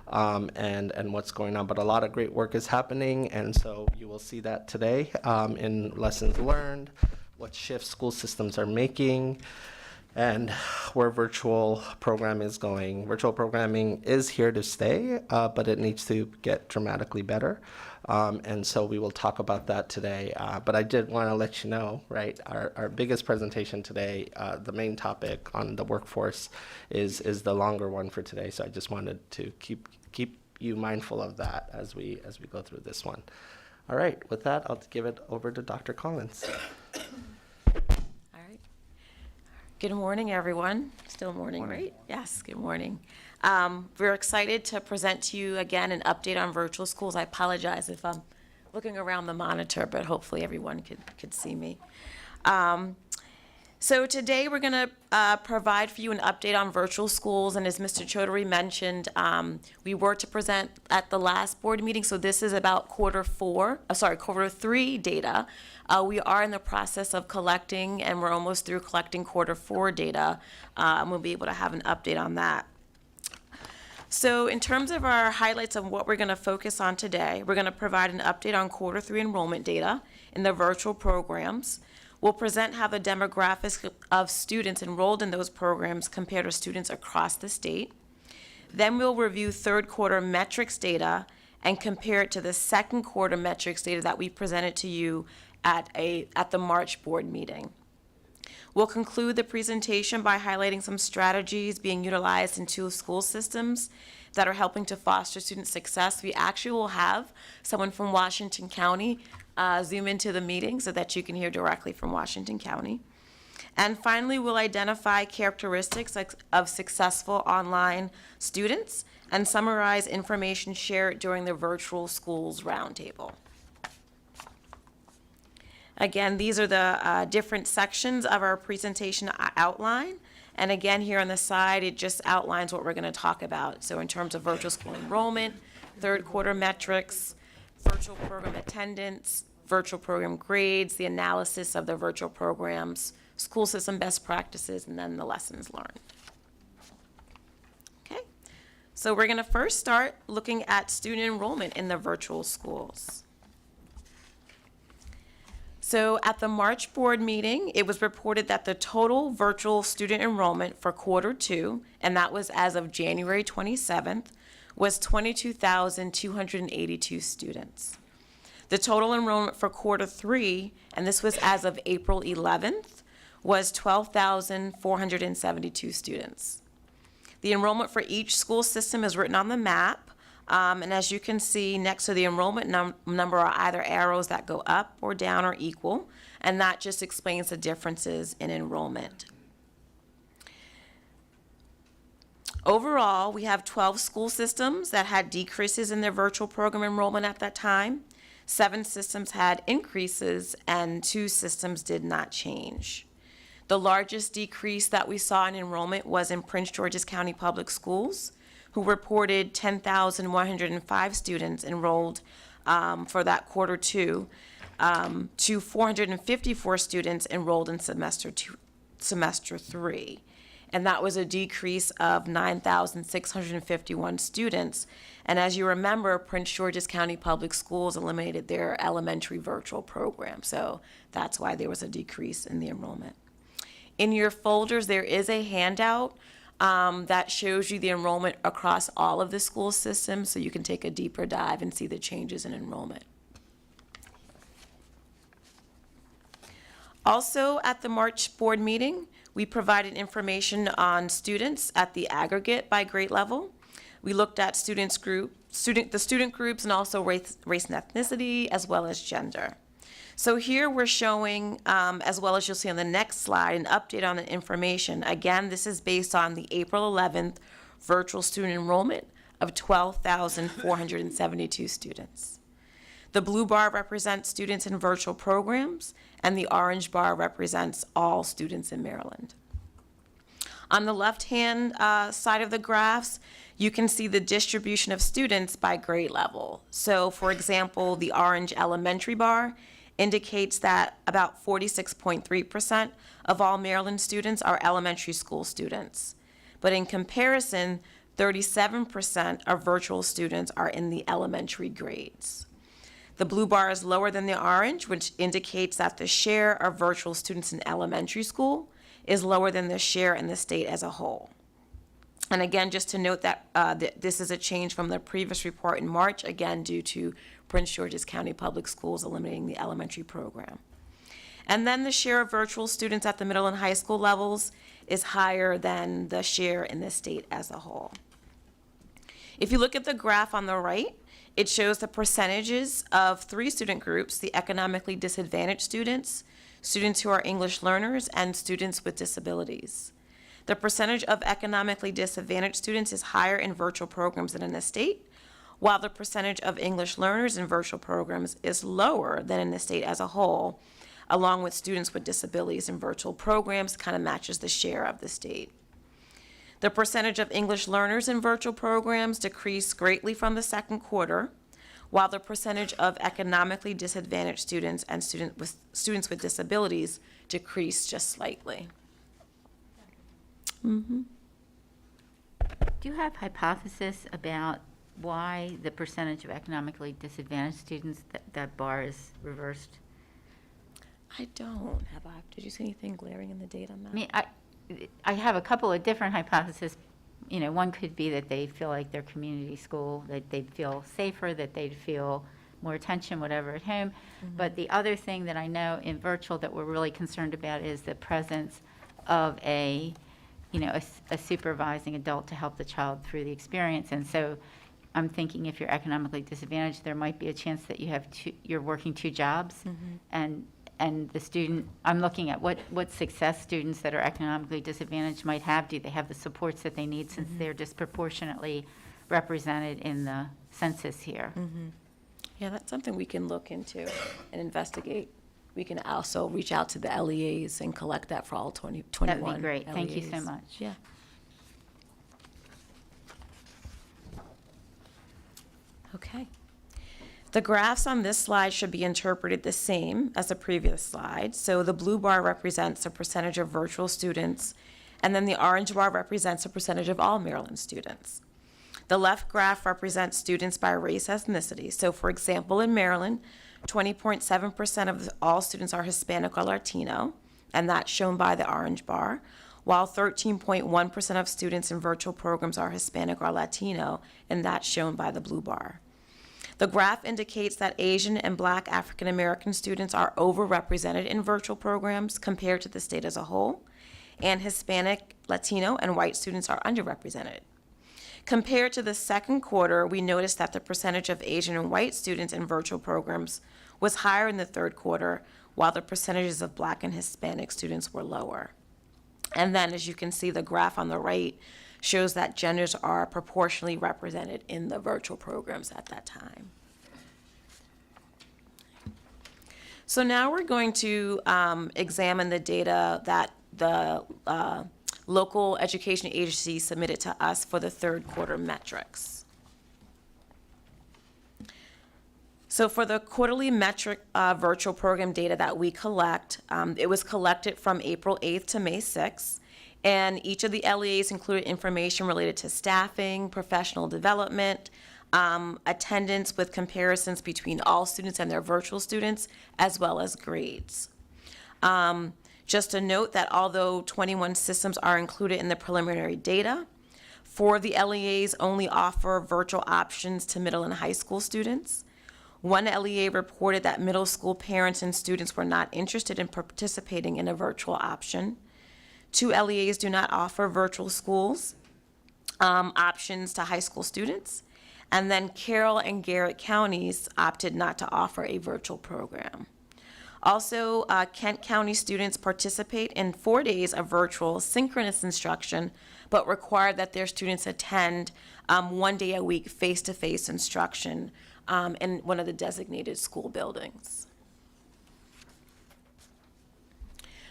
and what's going on. But a lot of great work is happening, and so you will see that today in lessons learned, what shifts school systems are making, and where virtual program is going. Virtual programming is here to stay, but it needs to get dramatically better. And so we will talk about that today. But I did want to let you know, right, our biggest presentation today, the main topic on the workforce is the longer one for today. So I just wanted to keep you mindful of that as we go through this one. All right, with that, I'll give it over to Dr. Collins. All right. Good morning, everyone. Still morning, right? Yes, good morning. We're excited to present to you again an update on virtual schools. I apologize if I'm looking around the monitor, but hopefully everyone could see me. So today we're going to provide for you an update on virtual schools, and as Mr. Chaudhary mentioned, we were to present at the last board meeting, so this is about quarter 3 data. We are in the process of collecting, and we're almost through collecting quarter 4 data, and we'll be able to have an update on that. So in terms of our highlights of what we're going to focus on today, we're going to provide an update on quarter 3 enrollment data in the virtual programs. We'll present how the demographics of students enrolled in those programs compare to students across the state. Then we'll review third quarter metrics data and compare it to the second quarter metrics data that we presented to you at the March board meeting. We'll conclude the presentation by highlighting some strategies being utilized in 2 school systems that are helping to foster student success. We actually will have someone from Washington County zoom into the meeting so that you can hear directly from Washington County. And finally, we'll identify characteristics of successful online students and summarize information shared during the virtual schools roundtable. Again, these are the different sections of our presentation outline. And again, here on the side, it just outlines what we're going to talk about. So in terms of virtual school enrollment, third quarter metrics, virtual program attendance, virtual program grades, the analysis of the virtual programs, school system best practices, and then the lessons learned. Okay, so we're going to first start looking at student enrollment in the virtual schools. So at the March board meeting, it was reported that the total virtual student enrollment for quarter 2, and that was as of January 27th, was 22,282 students. The total enrollment for quarter 3, and this was as of April 11th, was 12,472 students. The enrollment for each school system is written on the map. And as you can see, next to the enrollment number are either arrows that go up or down or equal, and that just explains the differences in enrollment. Overall, we have 12 school systems that had decreases in their virtual program enrollment at that time. 7 systems had increases, and 2 systems did not change. The largest decrease that we saw in enrollment was in Prince George's County Public Schools, who reported 10,105 students enrolled for that quarter 2, to 454 students enrolled in semester 3. and that was a decrease of 9,651 students. And as you remember, Prince George's County Public Schools eliminated their elementary virtual program, so that's why there was a decrease in the enrollment. In your folders, there is a handout that shows you the enrollment across all of the school systems, so you can take a deeper dive and see the changes in enrollment. Also, at the March board meeting, we provided information on students at the aggregate by grade level. We looked at the student groups and also race and ethnicity, as well as gender. So here we're showing, as well as you'll see on the next slide, an update on the information. Again, this is based on the April 11th virtual student enrollment of 12,472 students. The blue bar represents students in virtual programs, and the orange bar represents all students in Maryland. On the left-hand side of the graphs, you can see the distribution of students by grade level. So, for example, the orange elementary bar indicates that about 46.3% of all Maryland students are elementary school students. But in comparison, 37% of virtual students are in the elementary grades. The blue bar is lower than the orange, which indicates that the share of virtual students in elementary school is lower than the share in the state as a whole. And again, just to note that this is a change from the previous report in March, again, due to Prince George's County Public Schools eliminating the elementary program. And then the share of virtual students at the middle and high school levels is higher than the share in the state as a whole. If you look at the graph on the right, it shows the percentages of 3 student groups: the economically disadvantaged students, students who are English learners, and students with disabilities. The percentage of economically disadvantaged students is higher in virtual programs than in the state, while the percentage of English learners in virtual programs is lower than in the state as a whole, along with students with disabilities in virtual programs kind of matches the share of the state. The percentage of English learners in virtual programs decreased greatly from the second quarter, while the percentage of economically disadvantaged students and students with disabilities decreased just slightly. Mm-hmm. Do you have hypothesis about why the percentage of economically disadvantaged students, that bar is reversed? I don't have. Did you see anything glaring in the data, Matt? I mean, I have a couple of different hypotheses. You know, one could be that they feel like their community school, that they'd feel safer, that they'd feel more attention, whatever, at home. Mm-hmm. But the other thing that I know in virtual that we're really concerned about is the presence of a supervising adult to help the child through the experience. And so I'm thinking if you're economically disadvantaged, there might be a chance that you're working 2 jobs. Mm-hmm. And the student, I'm looking at what success students that are economically disadvantaged might have. Do they have the supports that they need since they're disproportionately represented in the census here? Mm-hmm. Yeah, that's something we can look into and investigate. We can also reach out to the LEAs and collect that for all 2021 That would be great. LEAs. Thank you so much. Yeah. Okay. The graphs on this slide should be interpreted the same as the previous slide. So the blue bar represents the percentage of virtual students, and then the orange bar represents the percentage of all Maryland students. The left graph represents students by race ethnicity. So for example, in Maryland, 20.7% of all students are Hispanic or Latino, and that's shown by the orange bar, while 13.1% of students in virtual programs are Hispanic or Latino, and that's shown by the blue bar. The graph indicates that Asian and Black African American students are overrepresented in virtual programs compared to the state as a whole, and Hispanic, Latino, and white students are underrepresented. Compared to the second quarter, we noticed that the percentage of Asian and white students in virtual programs was higher in the third quarter, while the percentages of Black and Hispanic students were lower. And then, as you can see, the graph on the right shows that genders are proportionally represented in the virtual programs at that time. So now we're going to examine the data that the local education agency submitted to us for the third quarter metrics. So for the quarterly metric virtual program data that we collect, it was collected from April 8th to May 6th. And each of the LEAs included information related to staffing, professional development, attendance with comparisons between all students and their virtual students, as well as grades. Just a note that although 21 systems are included in the preliminary data, 4 of the LEAs only offer virtual options to middle and high school students. 1 LEA reported that middle school parents and students were not interested in participating in a virtual option. 2 LEAs do not offer virtual schools options to high school students. And then Carroll and Garrett counties opted not to offer a virtual program. Also, Kent County students participate in 4 days of virtual synchronous instruction, but require that their students attend 1 day a week face-to-face instruction in one of the designated school buildings.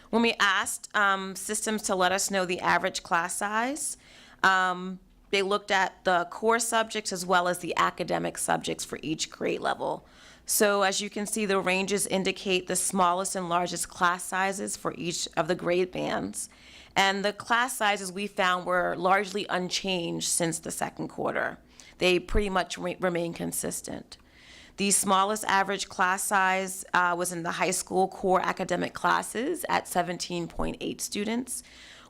When we asked systems to let us know the average class size, they looked at the core subjects as well as the academic subjects for each grade level. So as you can see, the ranges indicate the smallest and largest class sizes for each of the grade bands. And the class sizes we found were largely unchanged since the second quarter. They pretty much remain consistent. The smallest average class size was in the high school core academic classes at 17.8 students,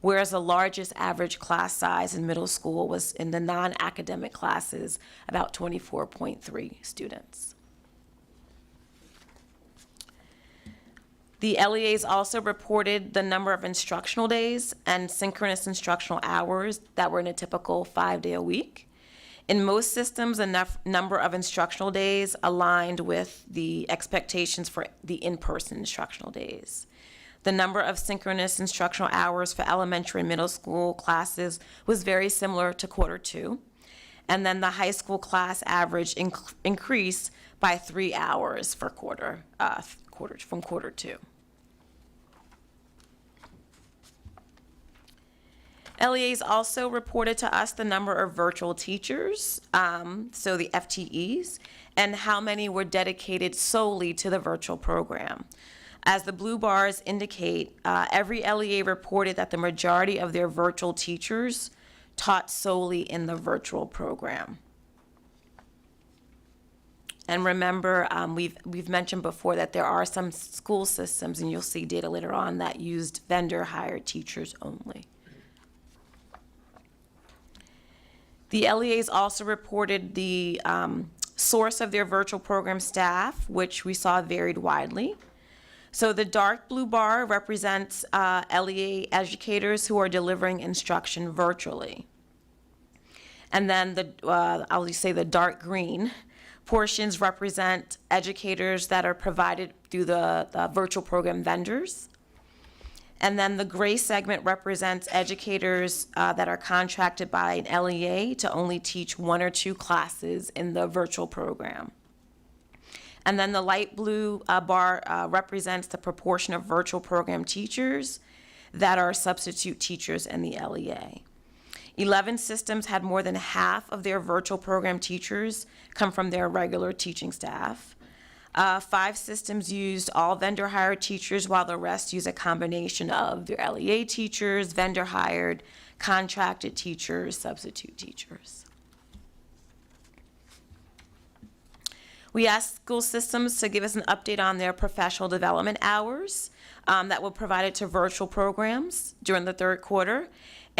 whereas the largest average class size in middle school was in the non-academic classes, about 24.3 students. The LEAs also reported the number of instructional days and synchronous instructional hours that were in a typical 5-day a week. In most systems, the number of instructional days aligned with the expectations for the in-person instructional days. The number of synchronous instructional hours for elementary and middle school classes was very similar to quarter 2. And then the high school class average increased by 3 hours for from quarter 2. LEAs also reported to us the number of virtual teachers, so the FTEs, and how many were dedicated solely to the virtual program. As the blue bars indicate, every LEA reported that the majority of their virtual teachers taught solely in the virtual program. And remember, we've mentioned before that there are some school systems, and you'll see data later on, that used vendor-hired teachers only. The LEAs also reported the source of their virtual program staff, which we saw varied widely. So the dark blue bar represents LEA educators who are delivering instruction virtually. And then I'll just say the dark green portions represent educators that are provided through the virtual program vendors. And then the gray segment represents educators that are contracted by an LEA to only teach 1 or 2 classes in the virtual program. And then the light blue bar represents the proportion of virtual program teachers that are substitute teachers in the LEA. 11 systems had more than half of their virtual program teachers come from their regular teaching staff. 5 systems used all vendor-hired teachers, while the rest use a combination of their LEA teachers, vendor-hired, contracted teachers, substitute teachers. We asked school systems to give us an update on their professional development hours that were provided to virtual programs during the third quarter.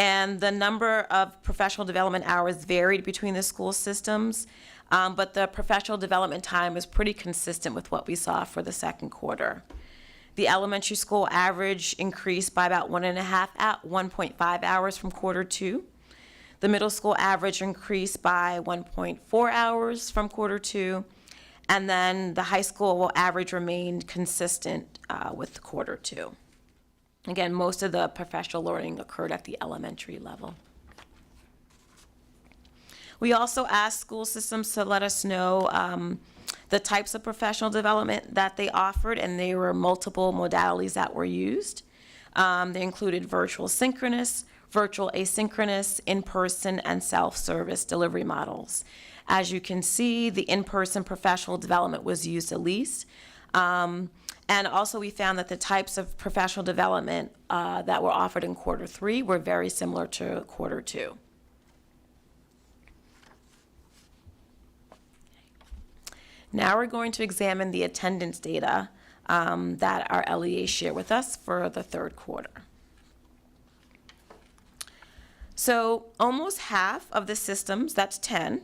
And the number of professional development hours varied between the school systems, but the professional development time is pretty consistent with what we saw for the second quarter. The elementary school average increased by about 1.5 hours from quarter 2. The middle school average increased by 1.4 hours from quarter 2. And then the high school average remained consistent with quarter 2. Again, most of the professional learning occurred at the elementary level. We also asked school systems to let us know the types of professional development that they offered, and there were multiple modalities that were used. They included virtual synchronous, virtual asynchronous, in-person, and self-service delivery models. As you can see, the in-person professional development was used the least. And also we found that the types of professional development that were offered in quarter 3 were very similar to quarter 2. Now we're going to examine the attendance data that our LEAs share with us for the 3rd quarter. So almost half of the systems, that's 10,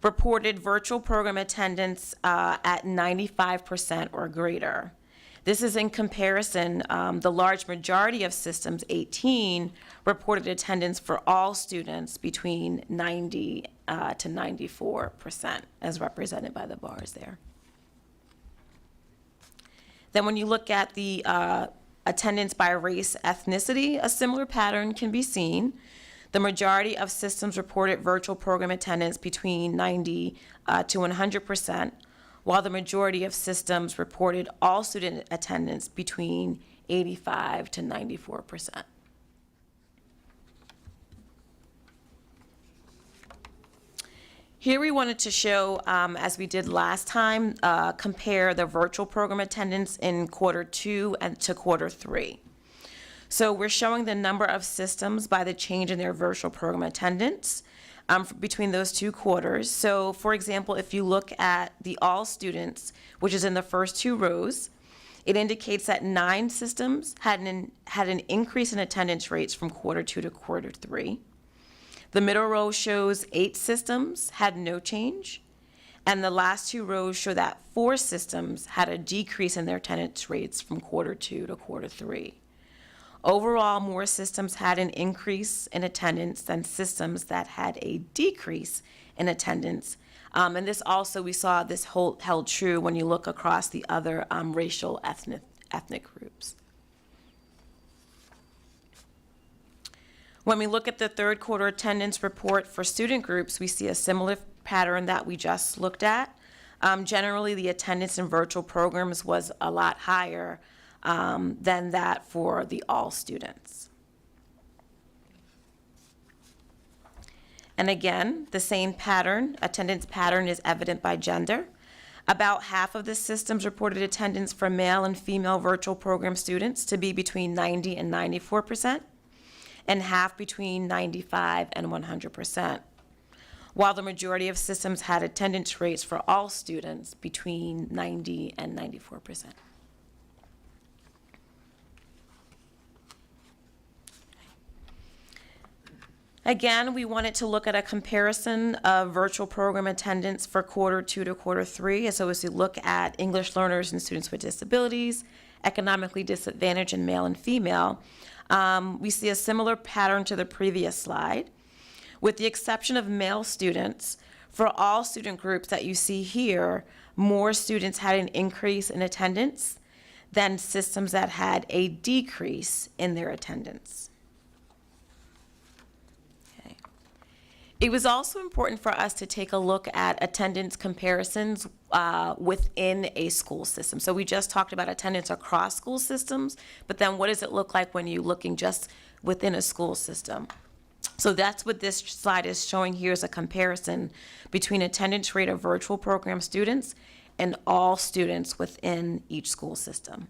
reported virtual program attendance at 95% or greater. This is in comparison, the large majority of systems, 18, reported attendance for all students between 90 to 94%, as represented by the bars there. Then when you look at the attendance by race, ethnicity, a similar pattern can be seen. The majority of systems reported virtual program attendance between 90 to 100%, while the majority of systems reported all student attendance between 85 to 94%. Here we wanted to show, as we did last time, compare the virtual program attendance in quarter 2 and to quarter 3. So we're showing the number of systems by the change in their virtual program attendance between those 2 quarters. So for example, if you look at the all students, which is in the first 2 rows, it indicates that 9 systems had an increase in attendance rates from quarter 2 to quarter 3. The middle row shows 8 systems had no change, and the last 2 rows show that 4 systems had a decrease in their attendance rates from quarter 2 to quarter 3. Overall, more systems had an increase in attendance than systems that had a decrease in attendance. And this also, we saw this held true when you look across the other racial ethnic groups. When we look at the 3rd quarter attendance report for student groups, we see a similar pattern that we just looked at. Generally, the attendance in virtual programs was a lot higher than that for the all students. And again, the same pattern, attendance pattern, is evident by gender. About half of the systems reported attendance for male and female virtual program students to be between 90 and 94%, and half between 95 and 100%, while the majority of systems had attendance rates for all students between 90 and 94%. Again, we wanted to look at a comparison of virtual program attendance for quarter 2 to quarter 3. So as we look at English learners and students with disabilities, economically disadvantaged, and male and female, we see a similar pattern to the previous slide. With the exception of male students, for all student groups that you see here, more students had an increase in attendance than systems that had a decrease in their attendance. It was also important for us to take a look at attendance comparisons within a school system. So we just talked about attendance across school systems, but then what does it look like when you're looking just within a school system? So that's what this slide is showing here, is a comparison between attendance rate of virtual program students and all students within each school system.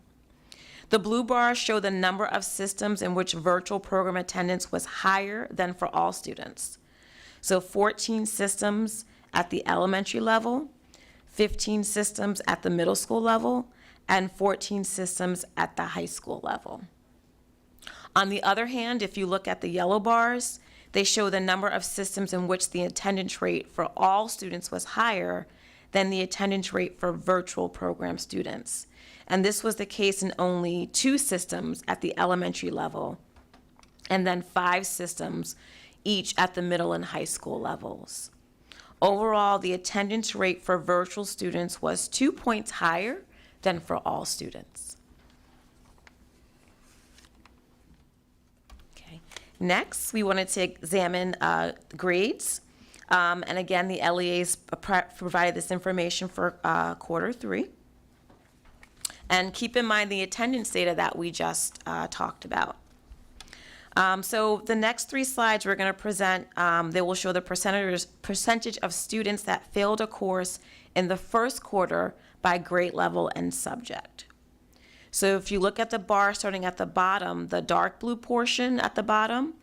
The blue bars show the number of systems in which virtual program attendance was higher than for all students. So 14 systems at the elementary level, 15 systems at the middle school level, and 14 systems at the high school level. On the other hand, if you look at the yellow bars, they show the number of systems in which the attendance rate for all students was higher than the attendance rate for virtual program students. And this was the case in only 2 systems at the elementary level, and then 5 systems each at the middle and high school levels. Overall, the attendance rate for virtual students was 2 points higher than for all students. Okay. Next, we wanted to examine grades. And again, the LEAs provided this information for quarter 3. And keep in mind the attendance data that we just talked about. So the next 3 slides we're going to present, they will show the percentage of students that failed a course in the first quarter by grade level and subject. So if you look at the bar starting at the bottom, the dark blue portion at the bottom,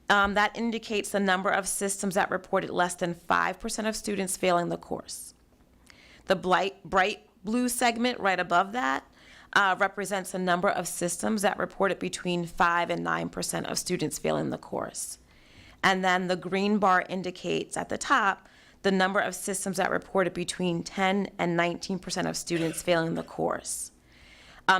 that indicates the number of systems that reported less than 5% of students failing the course. The bright blue segment right above that represents the number of systems that reported between 5 and 9% of students failing the course. And then the green bar indicates at the top the number of systems that reported between 10 and 19% of students failing the course.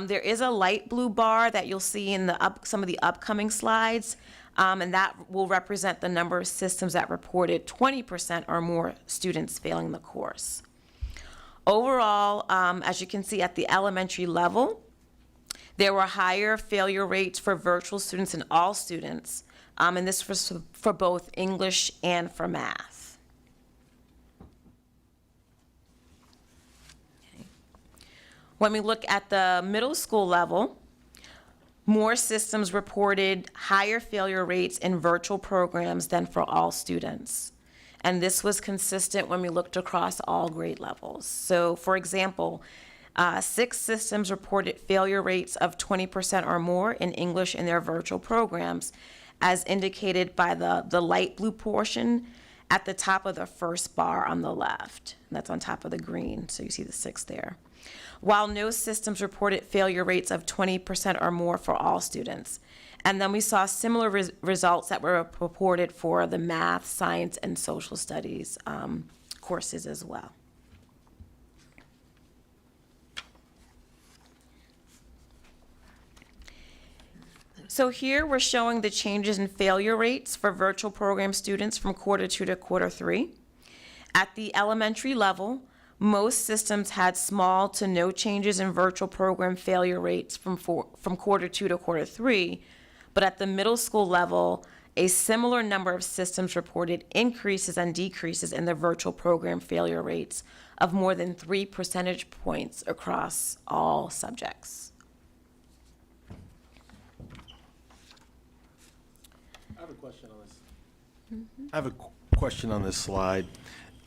There is a light blue bar that you'll see in some of the upcoming slides, and that will represent the number of systems that reported 20% or more students failing the course. Overall, as you can see at the elementary level, there were higher failure rates for virtual students and all students, and this was for both English and for math. When we look at the middle school level, more systems reported higher failure rates in virtual programs than for all students. And this was consistent when we looked across all grade levels. So for example, 6 systems reported failure rates of 20% or more in English in their virtual programs, as indicated by the light blue portion at the top of the first bar on the left. And that's on top of the green, so you see the 6 there. While no systems reported failure rates of 20% or more for all students. And then we saw similar results that were reported for the math, science, and social studies courses as well. So here we're showing the changes in failure rates for virtual program students from quarter 2 to quarter 3. At the elementary level, most systems had small to no changes in virtual program failure rates from quarter 2 to quarter 3, but at the middle school level, a similar number of systems reported increases and decreases in the virtual program failure rates of more than 3 percentage points across all subjects. I have a question on this. I have a question on this slide.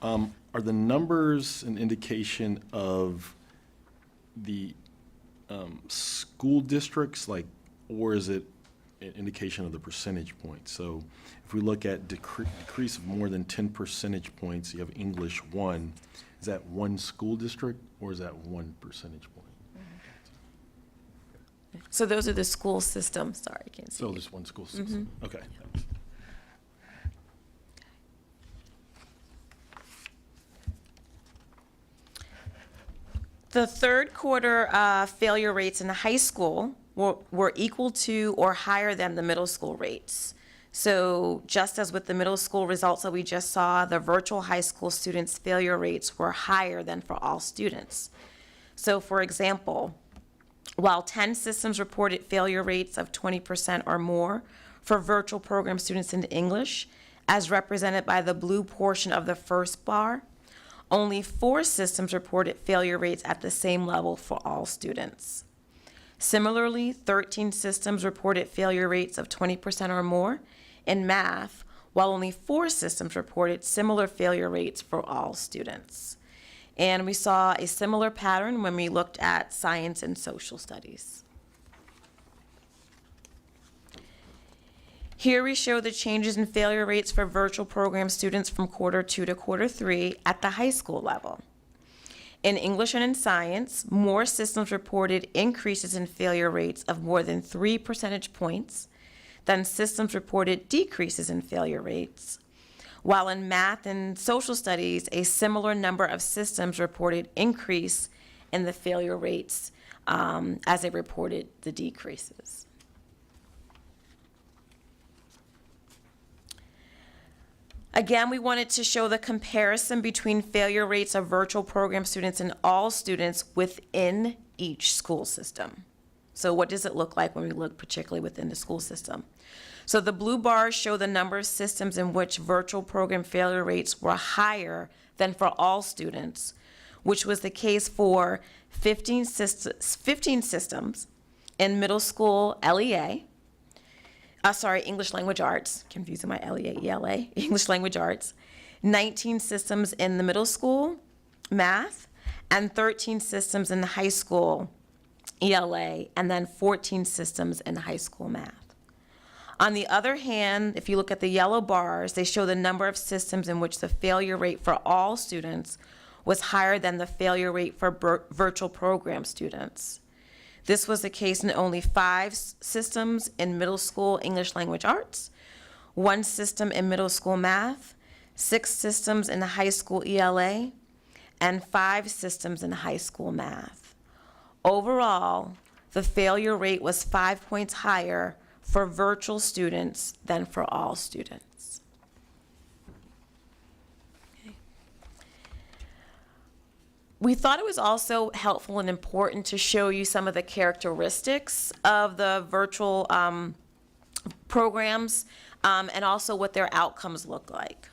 Are the numbers an indication of the school districts, or is it an indication of the percentage point? So if we look at decrease of more than 10 percentage points, you have English 1. Is that one school district, or is that 1 percentage point? So those are the school systems. Sorry, I can't see. So there's one school system. Okay. Thanks. The third quarter failure rates in the high school were equal to or higher than the middle school rates. So just as with the middle school results that we just saw, the virtual high school students' failure rates were higher than for all students. So for example, while 10 systems reported failure rates of 20% or more for virtual program students in English, as represented by the blue portion of the first bar, only 4 systems reported failure rates at the same level for all students. Similarly, 13 systems reported failure rates of 20% or more in math, while only 4 systems reported similar failure rates for all students. And we saw a similar pattern when we looked at science and social studies. Here we show the changes in failure rates for virtual program students from quarter 2 to quarter 3 at the high school level. In English and in science, more systems reported increases in failure rates of more than 3 percentage points than systems reported decreases in failure rates. While in math and social studies, a similar number of systems reported increase in the failure rates as they reported the decreases. Again, we wanted to show the comparison between failure rates of virtual program students and all students within each school system. So what does it look like when we look particularly within the school system? So the blue bars show the number of systems in which virtual program failure rates were higher than for all students, which was the case for 15 systems in middle school LEA, English Language Arts, confusing my LEA, ELA, English Language Arts, 19 systems in the middle school, math, and 13 systems in the high school, ELA, and then 14 systems in high school math. On the other hand, if you look at the yellow bars, they show the number of systems in which the failure rate for all students was higher than the failure rate for virtual program students. This was the case in only 5 systems in middle school English Language Arts, 1 system in middle school math, 6 systems in the high school ELA, and 5 systems in high school math. Overall, the failure rate was 5 points higher for virtual students than for all students. Okay. We thought it was also helpful and important to show you some of the characteristics of the virtual programs and also what their outcomes look like.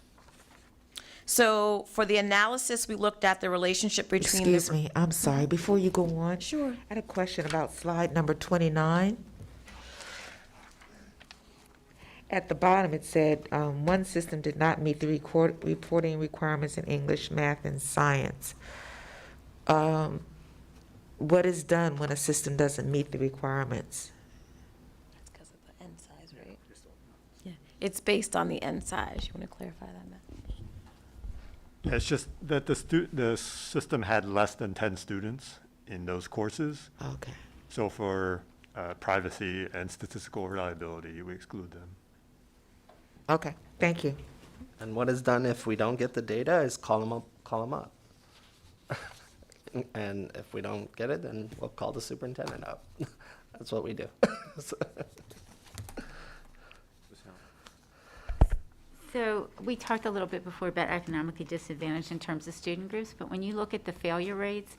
So for the analysis, we looked at the relationship between Excuse me, I'm sorry, before you go on. Sure. I had a question about slide number 29. At the bottom, it said, one system did not meet the reporting requirements in English, math, and science. What is done when a system doesn't meet the requirements? That's because of the end size, right? Yeah, it's based on the end size. You want to clarify that, Matt? Yeah, it's just that the system had less than 10 students in those courses. Okay. So for privacy and statistical reliability, we exclude them. Okay, thank you. And what is done if we don't get the data is call them up. And if we don't get it, then we'll call the superintendent up. That's what we do. So we talked a little bit before about economically disadvantaged in terms of student groups, but when you look at the failure rates,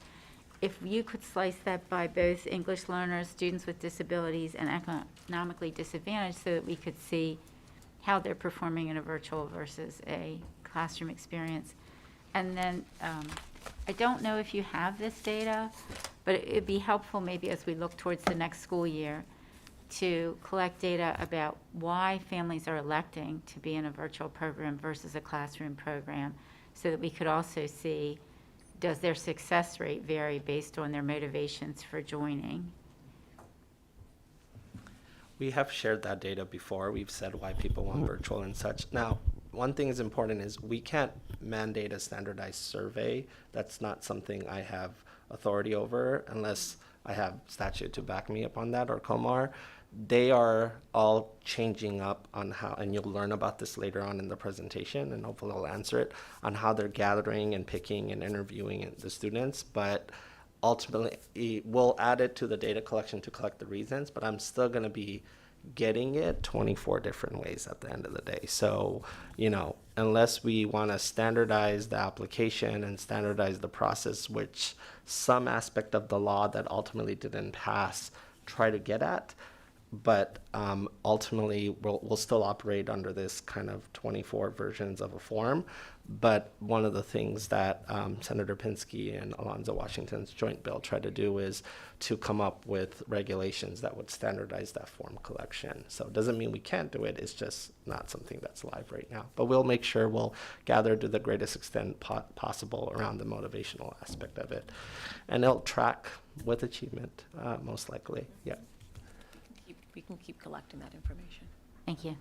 if you could slice that by both English learners, students with disabilities, and economically disadvantaged so that we could see how they're performing in a virtual versus a classroom experience. And then I don't know if you have this data, but it'd be helpful maybe as we look towards the next school year to collect data about why families are electing to be in a virtual program versus a classroom program, so that we could also see, does their success rate vary based on their motivations for joining? We have shared that data before. We've said why people want virtual and such. Now, one thing is important is we can't mandate a standardized survey. That's not something I have authority over unless I have statute to back me up on that, or COMAR. They are all changing up on how, and you'll learn about this later on in the presentation, and hopefully I'll answer it, on how they're gathering and picking and interviewing the students. But ultimately, we'll add it to the data collection to collect the reasons, but I'm still going to be getting it 24 different ways at the end of the day. So, you know, unless we want to standardize the application and standardize the process, which some aspect of the law that ultimately didn't pass try to get at, but ultimately we'll still operate under this kind of 24 versions of a form. But one of the things that Senator Pinsky and Alonzo Washington's joint bill tried to do is to come up with regulations that would standardize that form collection. So it doesn't mean we can't do it, it's just not something that's live right now. But we'll make sure we'll gather to the greatest extent possible around the motivational aspect of it. And it'll track with achievement, most likely, yeah. We can keep collecting that information. Thank you.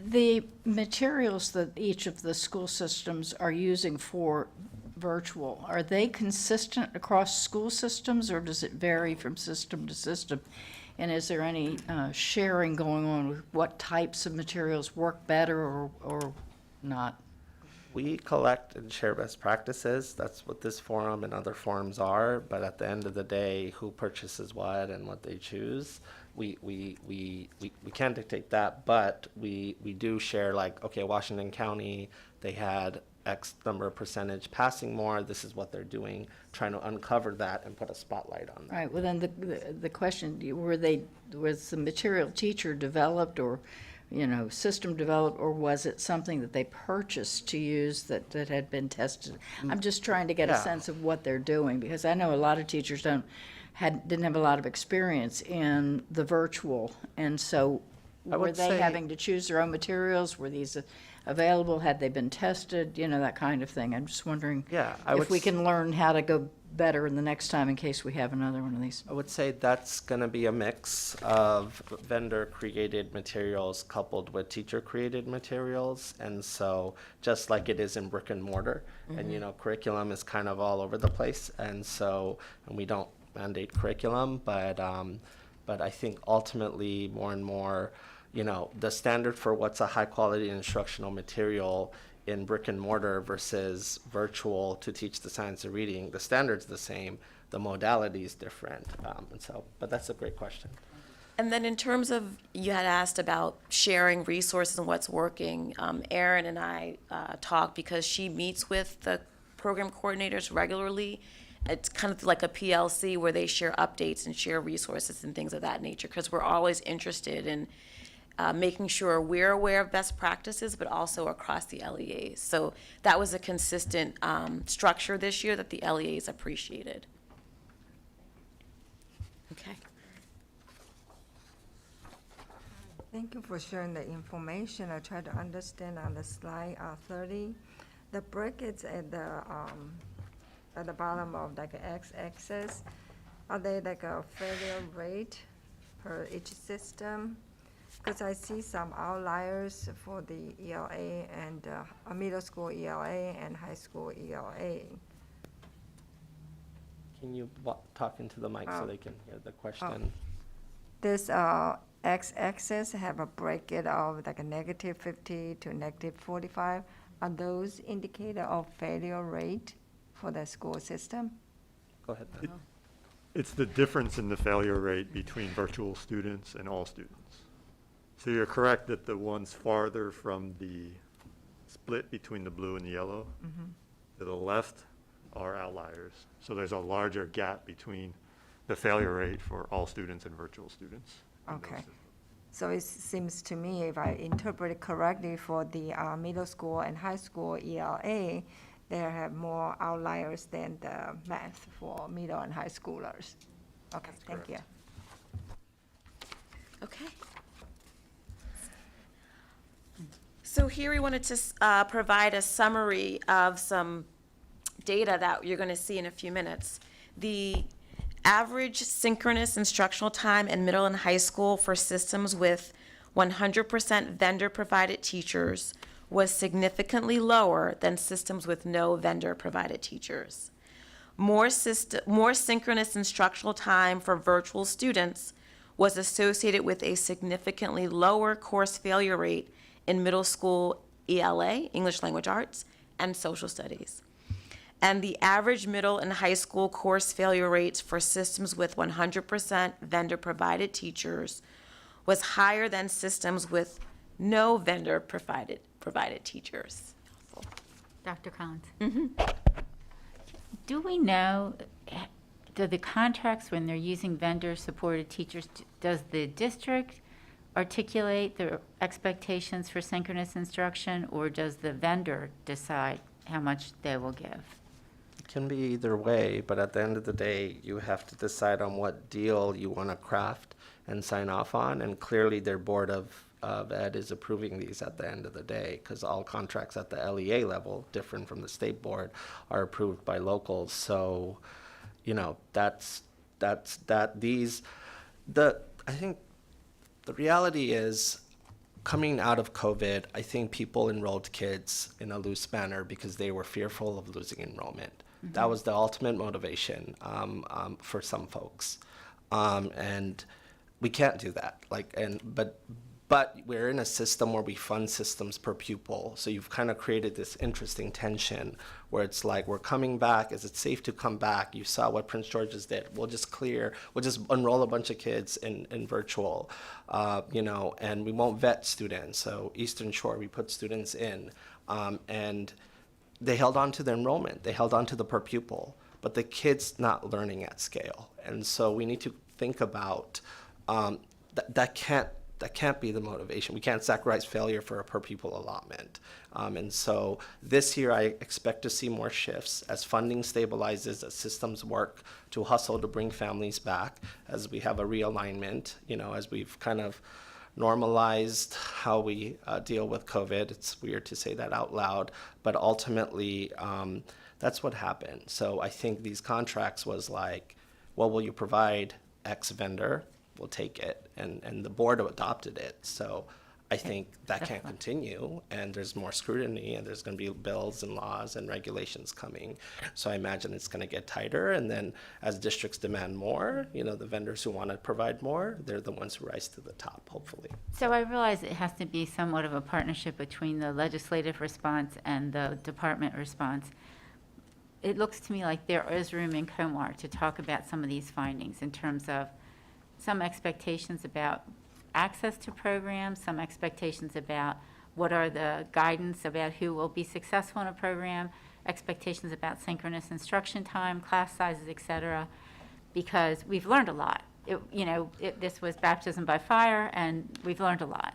The materials that each of the school systems are using for virtual, are they consistent across school systems, or does it vary from system to system? And is there any sharing going on with what types of materials work better or not? We collect and share best practices. That's what this forum and other forums are. But at the end of the day, who purchases what and what they choose, we can't dictate that. But we do share, like, okay, Washington County, they had X number of percentage passing more. This is what they're doing, trying to uncover that and put a spotlight on that. Right. Well, then the question: was the material teacher developed or system developed, or was it something that they purchased to use that had been tested? I'm just trying to get a Yeah. sense of what they're doing, because I know a lot of teachers didn't have a lot of experience in the virtual, and so I were would they say- having to choose their own materials? Were these available? Had they been tested? That kind of thing. I'm just wondering if we can learn how to go better in the next time in case we have another one of these. I would say that's going to be a mix of vendor-created materials coupled with teacher-created materials. And so just like it is in brick and mortar, and curriculum is kind of all over the place. And we don't mandate curriculum, but I think ultimately more and more, the standard for what's a high-quality instructional material in brick and mortar versus virtual to teach the science of reading, the standard's the same, the modality is different. But that's a great question. And then in terms of, you had asked about sharing resources and what's working, Erin and I talk because she meets with the program coordinators regularly. It's kind of like a PLC where they share updates and share resources and things of that nature, because we're always interested in making sure we're aware of best practices, but also across the LEAs. So that was a consistent structure this year that the LEAs appreciated. Okay. Thank you for sharing the information. I try to understand on the slide 30. The brackets at the bottom of like x-axis, are they like a failure rate per each system? Because I see some outliers for the ELA and middle school ELA and high school ELA. Can you talk into the mic so they can hear the question? This x-axis have a bracket of like a -50 to -45. Are those indicator of failure rate for the school system? Go ahead. It's the difference in the failure rate between virtual students and all students. So you're correct that the ones farther from the split between the blue and the yellow to the left are outliers. So there's a larger gap between the failure rate for all students and virtual students. Okay. So it seems to me, if I interpret it correctly, for the middle school and high school ELA, they have more outliers than the math for middle and high schoolers. Okay, thank you. Okay. So here we wanted to provide a summary of some data that you're going to see in a few minutes. The average synchronous instructional time in middle and high school for systems with 100% vendor-provided teachers was significantly lower than systems with no vendor-provided teachers. More synchronous instructional time for virtual students was associated with a significantly lower course failure rate in middle school ELA, English Language Arts, and Social Studies. And the average middle and high school course failure rates for systems with 100% vendor-provided teachers was higher than systems with no vendor-provided teachers. Dr. Collins? Do we know, do the contracts, when they're using vendor-supported teachers, does the district articulate the expectations for synchronous instruction, or does the vendor decide how much they will give? It can be either way, but at the end of the day, you have to decide on what deal you want to craft and sign off on, and clearly their board of ed is approving these at the end of the day, because all contracts at the LEA level, different from the state board, are approved by locals. So, I think the reality is, coming out of COVID, I think people enrolled kids in a loose manner because they were fearful of losing enrollment. That was the ultimate motivation for some folks, and we can't do that. But we're in a system where we fund systems per pupil, so you've kind of created this interesting tension where it's like, we're coming back. Is it safe to come back? You saw what Prince George's did. We'll just enroll a bunch of kids in virtual, and we won't vet students. So Eastern Shore, we put students in, and they held on to their enrollment. They held on to the per pupil, but the kid's not learning at scale. And so we need to think about that can't that can't be the motivation. We can't sacrifice failure for a per pupil allotment. And so this year, I expect to see more shifts as funding stabilizes, as systems work to hustle to bring families back, as we have a realignment, as we've kind of normalized how we deal with COVID. It's weird to say that out loud, but ultimately, that's what happened. So I think these contracts was like, well, will you provide X vendor? We'll take it. And the board adopted it. So I think that can't continue, and there's more scrutiny, and there's going to be bills and laws and regulations coming. So I imagine it's going to get tighter, and then as districts demand more, the vendors who want to provide more, they're the ones who rise to the top, hopefully. So I realize it has to be somewhat of a partnership between the legislative response and the department response. It looks to me like there is room in COMAR to talk about some of these findings in terms of some expectations about access to programs, some expectations about what are the guidance about who will be successful in a program, expectations about synchronous instruction time, class sizes, et cetera, because we've learned a lot. This was baptism by fire, and we've learned a lot.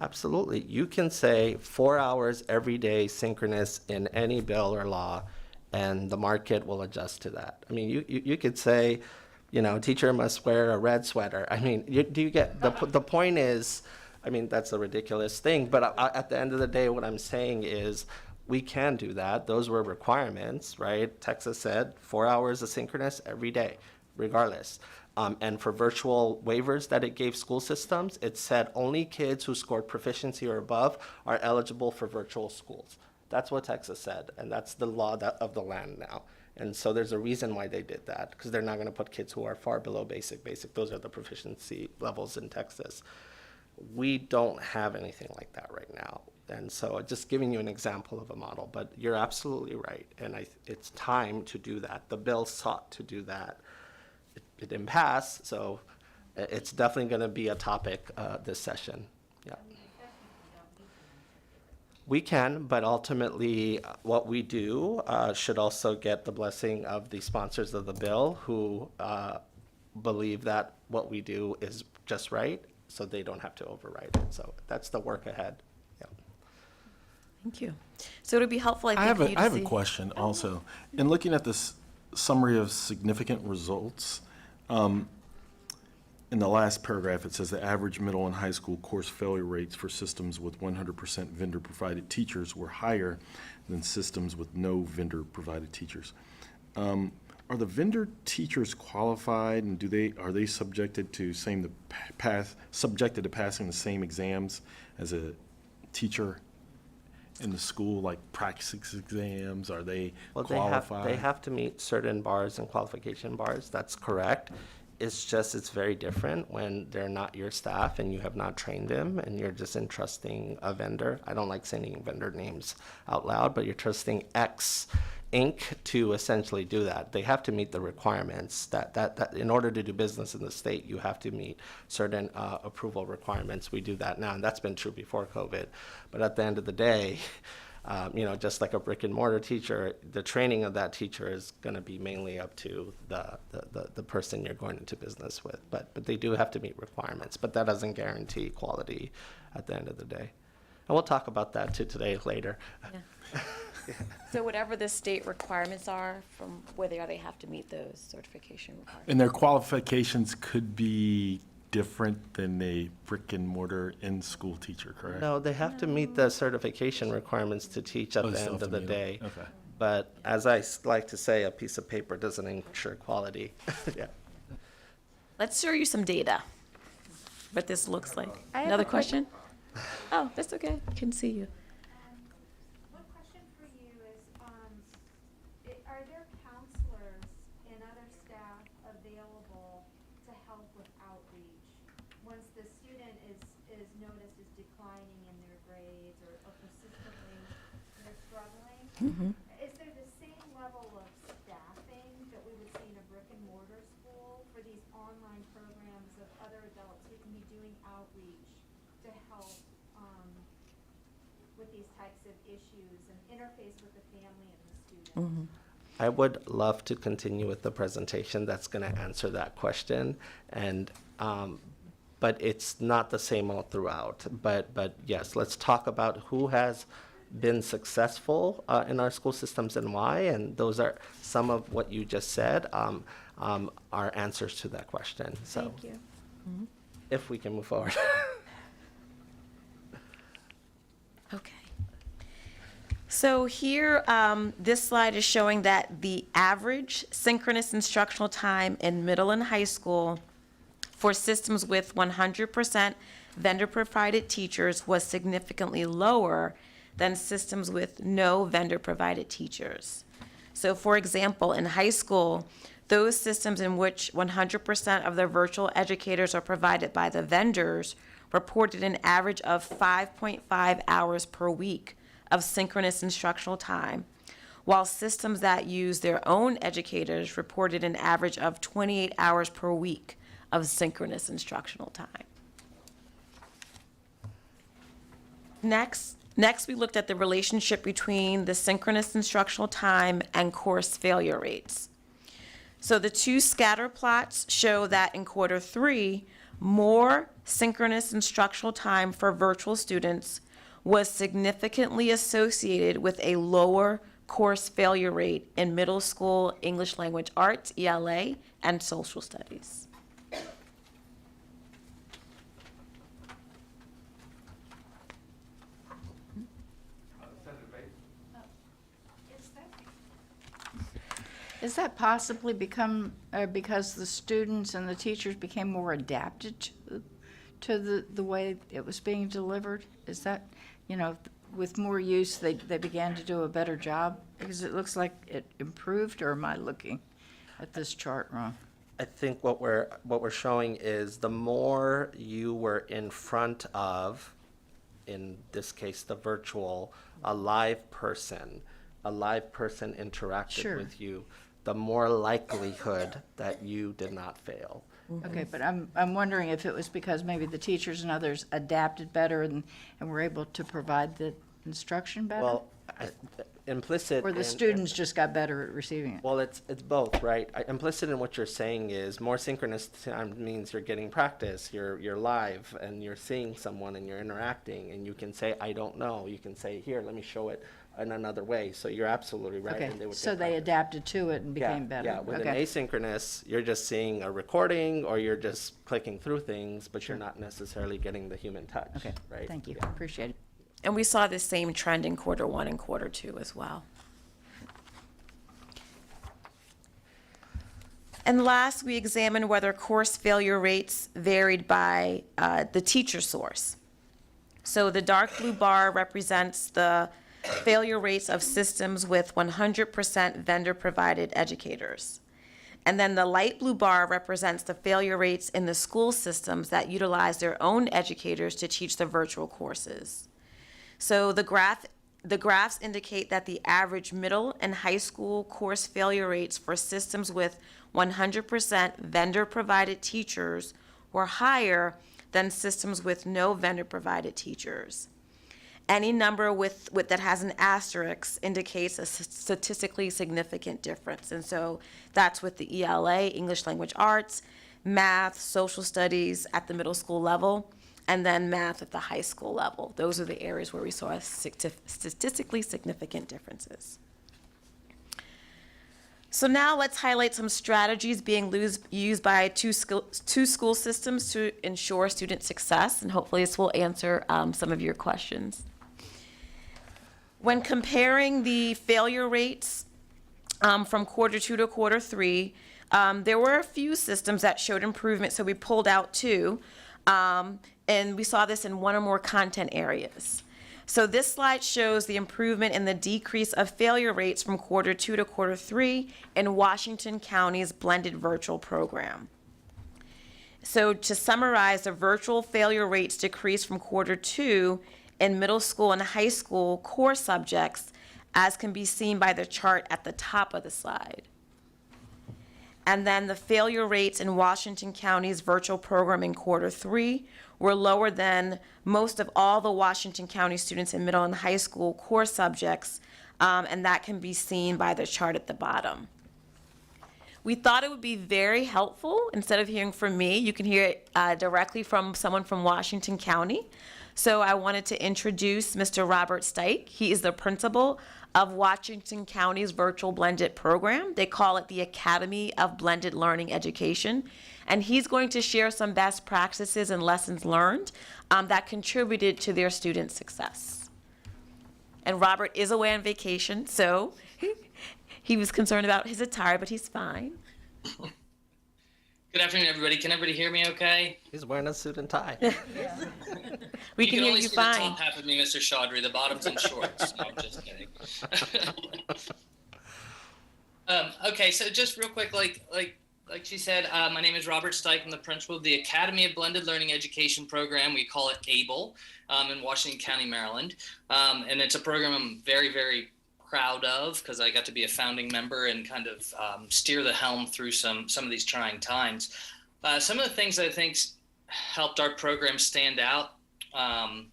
Absolutely. You can say 4 hours every day synchronous in any bill or law, and the market will adjust to that. I mean, you could say, teacher must wear a red sweater. I mean, do you get the point is, I mean, that's a ridiculous thing, but at the end of the day, what I'm saying is we can do that. Those were requirements, right? Texas said 4 hours of synchronous every day, regardless. And for virtual waivers that it gave school systems, it said only kids who scored proficiency or above are eligible for virtual schools. That's what Texas said, and that's the law of the land now. And so there's a reason why they did that, because they're not going to put kids who are far below basic. Those are the proficiency levels in Texas. We don't have anything like that right now. And so just giving you an example of a model, but you're absolutely right. And it's time to do that. The bill sought to do that. It didn't pass, so it's definitely going to be a topic this session. Yeah. We can, but ultimately what we do should also get the blessing of the sponsors of the bill who believe that what we do is just right, so they don't have to override it. So that's the work ahead. Yeah. Thank you. So it would be helpful, I I think, have a question also. In looking at this summary of significant results, in the last paragraph, it says the average middle and high school course failure rates for systems with 100% vendor-provided teachers were higher than systems with no vendor-provided teachers. Are the vendor teachers qualified, and are they subjected to passing the same exams as a teacher in the school, like practice exams? Are they qualified? They have to meet certain bars and qualification bars. That's correct. It's very different when they're not your staff and you have not trained them and you're just entrusting a vendor. I don't like saying vendor names out loud, but you're trusting X Inc. to essentially do that. They have to meet the requirements that in order to do business in the state, you have to meet certain approval requirements. We do that now, and that's been true before COVID. But at the end of the day, just like a brick and mortar teacher, the training of that teacher is going to be mainly up to the person you're going into business with. But they do have to meet requirements, but that doesn't guarantee quality at the end of the day. And we'll talk about that too later. Yeah. So whatever the state requirements are, from whether they have to meet those certification requirements. And their qualifications could be different than a brick and mortar in-school teacher, correct? No, they have to meet the certification requirements to teach at the end of the day. Okay. But as I like to say, a piece of paper doesn't ensure quality. Yeah. Let's show you some data, what this looks like. I have Another a quick- question? Oh, that's okay. I can see you. One question for you is, are there counselors and other staff available to help with outreach once the student is noticed as declining in their grades or persistently they're struggling? Is there the same level of staffing that we would see in a brick and mortar school for these online programs of other adults who can be doing outreach to help with these types of issues and interface with the family and the student? I would love to continue with the presentation that's going to answer that question. And but but it's not the same all throughout. But yes, let's talk about who has been successful in our school systems and why, and those are some of what you just said are answers to that question. So, Thank you. if we can move forward. Okay. So here, this slide is showing that the average synchronous instructional time in middle and high school for systems with 100% vendor-provided teachers was significantly lower than systems with no vendor-provided teachers. So for example, in high school, those systems in which 100% of the virtual educators are provided by the vendors reported an average of 5.5 hours per week of synchronous instructional time, while systems that use their own educators reported an average of 28 hours per week of synchronous instructional time. Next, we looked at the relationship between the synchronous instructional time and course failure rates. So the two scatter plots show that in quarter 3, more synchronous instructional time for virtual students was significantly associated with a lower course failure rate in middle school English language arts, ELA, and social studies. Is that possibly because the students and the teachers became more adapted to the way it was being delivered? Is that, with more use, they began to do a better job? Because it looks like it improved, or am I looking at this chart wrong? I think what we're showing is the more you were in front of, in this case, the virtual, a live person interacted Sure. with you, the more likelihood that you did not fail. Okay, but I'm wondering if it was because maybe the teachers and others adapted better and were able to provide the instruction better? Well, implicit. Or the students just got better at receiving it? Well, it's both, right? Implicit in what you're saying is more synchronous time means you're getting practice, you're live, and you're seeing someone and you're interacting, and you can say, I don't know. You can say, here, let me show it in another way. So you're absolutely right. Okay, and they would so get they practice. adapted to it and became Yeah, better? yeah, with an Okay. asynchronous, you're just seeing a recording or you're just clicking through things, but you're not necessarily getting the human touch, Okay, right? thank you, Yeah. appreciate it. And we saw the same trend in quarter 1 and quarter 2 as well. And last, we examined whether course failure rates varied by the teacher source. So the dark blue bar represents the failure rates of systems with 100% vendor-provided educators. And then the light blue bar represents the failure rates in the school systems that utilize their own educators to teach the virtual courses. So the graphs indicate that the average middle and high school course failure rates for systems with 100% vendor-provided teachers were higher than systems with no vendor-provided teachers. Any number that has an asterisk indicates a statistically significant difference. And so that's with the ELA, English Language Arts, math, social studies at the middle school level, and then math at the high school level. Those are the areas where we saw statistically significant differences. So now let's highlight some strategies being used by two school systems to ensure student success, and hopefully this will answer some of your questions. When comparing the failure rates from quarter 2 to quarter 3, there were a few systems that showed improvement, so we pulled out 2, and we saw this in one or more content areas. So this slide shows the improvement in the decrease of failure rates from quarter 2 to quarter 3 in Washington County's blended virtual program. So to summarize, the virtual failure rates decreased from quarter 2 in middle school and high school core subjects, as can be seen by the chart at the top of the slide. And then the failure rates in Washington County's virtual program in quarter 3 were lower than most of all the Washington County students in middle and high school core subjects, and that can be seen by the chart at the bottom. We thought it would be very helpful. Instead of hearing from me, you can hear it directly from someone from Washington County. So I wanted to introduce Mr. Robert Stike. He is the principal of Washington County's virtual blended program. They call it the Academy of Blended Learning Education. And he's going to share some best practices and lessons learned that contributed to their students' success. And Robert is away on vacation, so he was concerned about his attire, but he's fine. Good afternoon, everybody. Can everybody hear me okay? He's wearing a suit and tie. We can hear only you see fine. The top half of me, Mr. Chaudhry. The bottom's in shorts. No, I'm just kidding. Okay, so just real quick, like she said, my name is Robert Stike. I'm the principal of the Academy of Blended Learning Education program. We call it ABLE in Washington County, Maryland. And it's a program I'm very, very proud of because I got to be a founding member and kind of steer the helm through some of these trying times. Some of the things that I think helped our program stand out and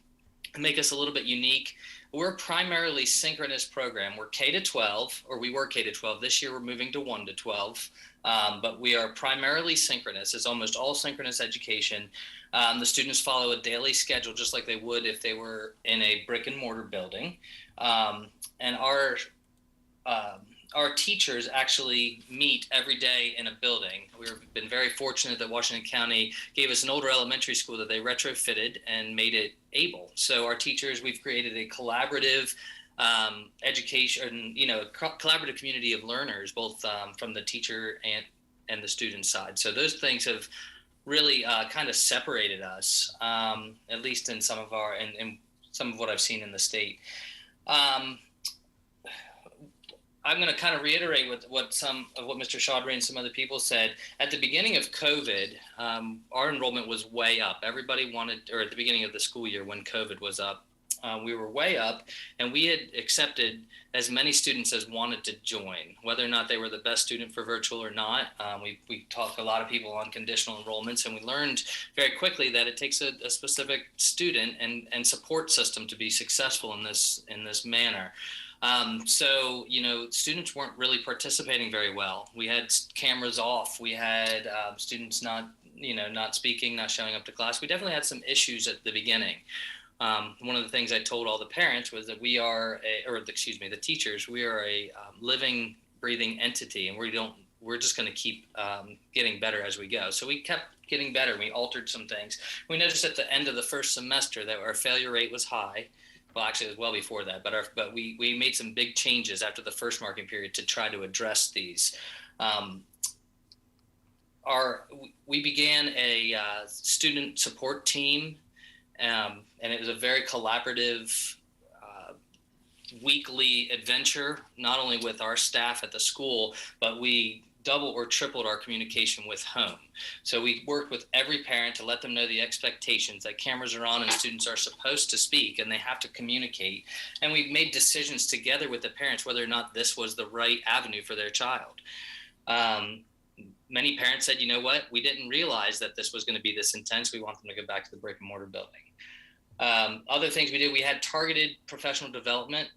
make us a little bit unique. We're a primarily synchronous program. We're K-12, or we were K-12. This year we're moving to 1-12, but we are primarily synchronous. It's almost all synchronous education. The students follow a daily schedule just like they would if they were in a brick and mortar building. And our teachers actually meet every day in a building. We've been very fortunate that Washington County gave us an older elementary school that they retrofitted and made it able. So our teachers, we've created a collaborative education, collaborative community of learners, both from the teacher and the student side. So those things have really kind of separated us, at least in some of what I've seen in the state. I'm going to kind of reiterate what Mr. Chaudhry and some other people said. At the beginning of COVID, our enrollment was way up. Everybody wanted, or at the beginning of the school year when COVID was up, we were way up, and we had accepted as many students as wanted to join, whether or not they were the best student for virtual or not. We talked to a lot of people on conditional enrollments, and we learned very quickly that it takes a specific student and support system to be successful in this manner. So, students weren't really participating very well. We had cameras off. We had students not speaking, not showing up to class. We definitely had some issues at the beginning. One of the things I told all the parents was that the teachers, we are a living, breathing entity, and we're just going to keep getting better as we go. So we kept getting better. We altered some things. We noticed at the end of the first semester that our failure rate was high. Well, actually, it was well before that, but we made some big changes after the first marking period to try to address these. We began a student support team, and it was a very collaborative weekly adventure, not only with our staff at the school, but we double or tripled our communication with home. So we worked with every parent to let them know the expectations that cameras are on and students are supposed to speak and they have to communicate. And we made decisions together with the parents whether or not this was the right avenue for their child. Many parents said, you know what, we didn't realize that this was going to be this intense. We want them to go back to the brick and mortar building. Other things we did, we had targeted professional development.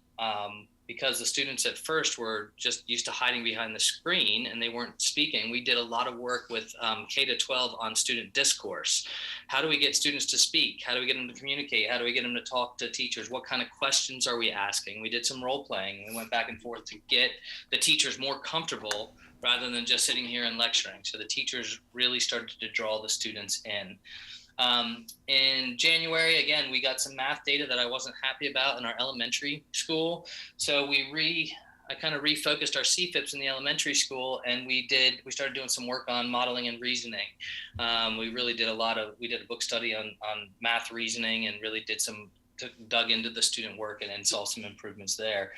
Because the students at first were just used to hiding behind the screen and they weren't speaking, we did a lot of work with K-12 on student discourse. How do we get students to speak? How do we get them to communicate? How do we get them to talk to teachers? What kind of questions are we asking? We did some role playing. We went back and forth to get the teachers more comfortable rather than just sitting here and lecturing. So the teachers really started to draw the students in. In January, again, we got some math data that I wasn't happy about in our elementary school. So I kind of refocused our CFIPs in the elementary school, and we started doing some work on modeling and reasoning. We really did we did a book study on math reasoning and really dug into the student work and saw some improvements there.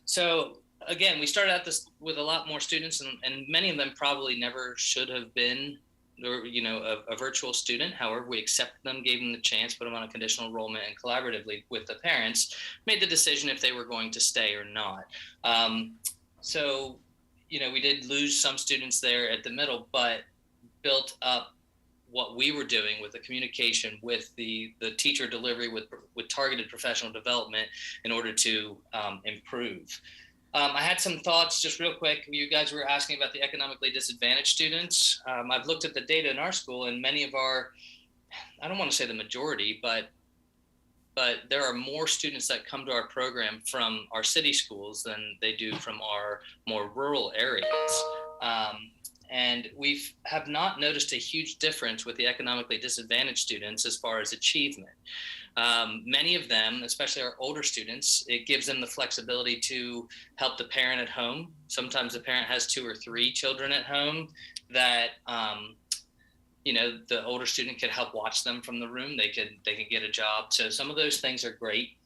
So again, we started out this with a lot more students, and many of them probably never should have been a virtual student. However, we accepted them, gave them the chance, put them on a conditional enrollment, and collaboratively with the parents made the decision if they were going to stay or not. So, we did lose some students there at the middle, but built up what we were doing with the communication, with the teacher delivery, with targeted professional development in order to improve. I had some thoughts just real quick. You guys were asking about the economically disadvantaged students. I've looked at the data in our school, and many of our, I don't want to say the majority, but there are more students that come to our program from our city schools than they do from our more rural areas. And we have not noticed a huge difference with the economically disadvantaged students as far as achievement. Many of them, especially our older students, it gives them the flexibility to help the parent at home. Sometimes the parent has 2 or 3 children at home that, you know, the older student could help watch them from the room. They could get a job. So some of those things are great.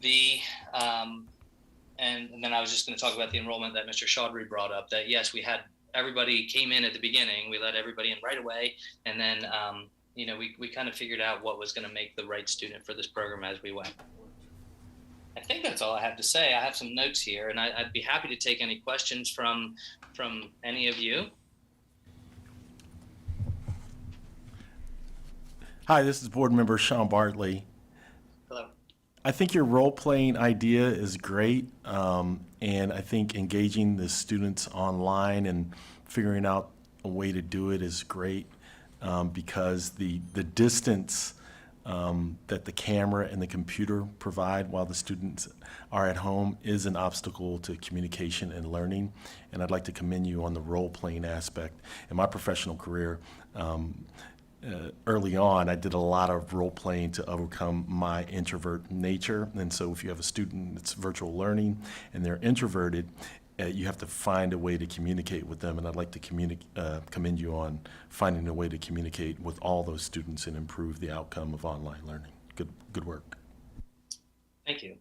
And then I was just going to talk about the enrollment that Mr. Chaudhry brought up, that yes, we had everybody came in at the beginning. We let everybody in right away. And then, you know, we kind of figured out what was going to make the right student for this program as we went. I think that's all I have to say. I have some notes here, and I'd be happy to take any questions from any of you. Hi, this is Board Member Sean Bartley. Hello. I think your role-playing idea is great, and I think engaging the students online and figuring out a way to do it is great, because the distance that the camera and the computer provide while the students are at home is an obstacle to communication and learning, and I'd like to commend you on the role-playing aspect. In my professional career, early on, I did a lot of role playing to overcome my introvert nature. And so if you have a student that's virtual learning and they're introverted, you have to find a way to communicate with them. And I'd like to commend you on finding a way to communicate with all those students and improve the outcome of online learning. Good work. Thank you.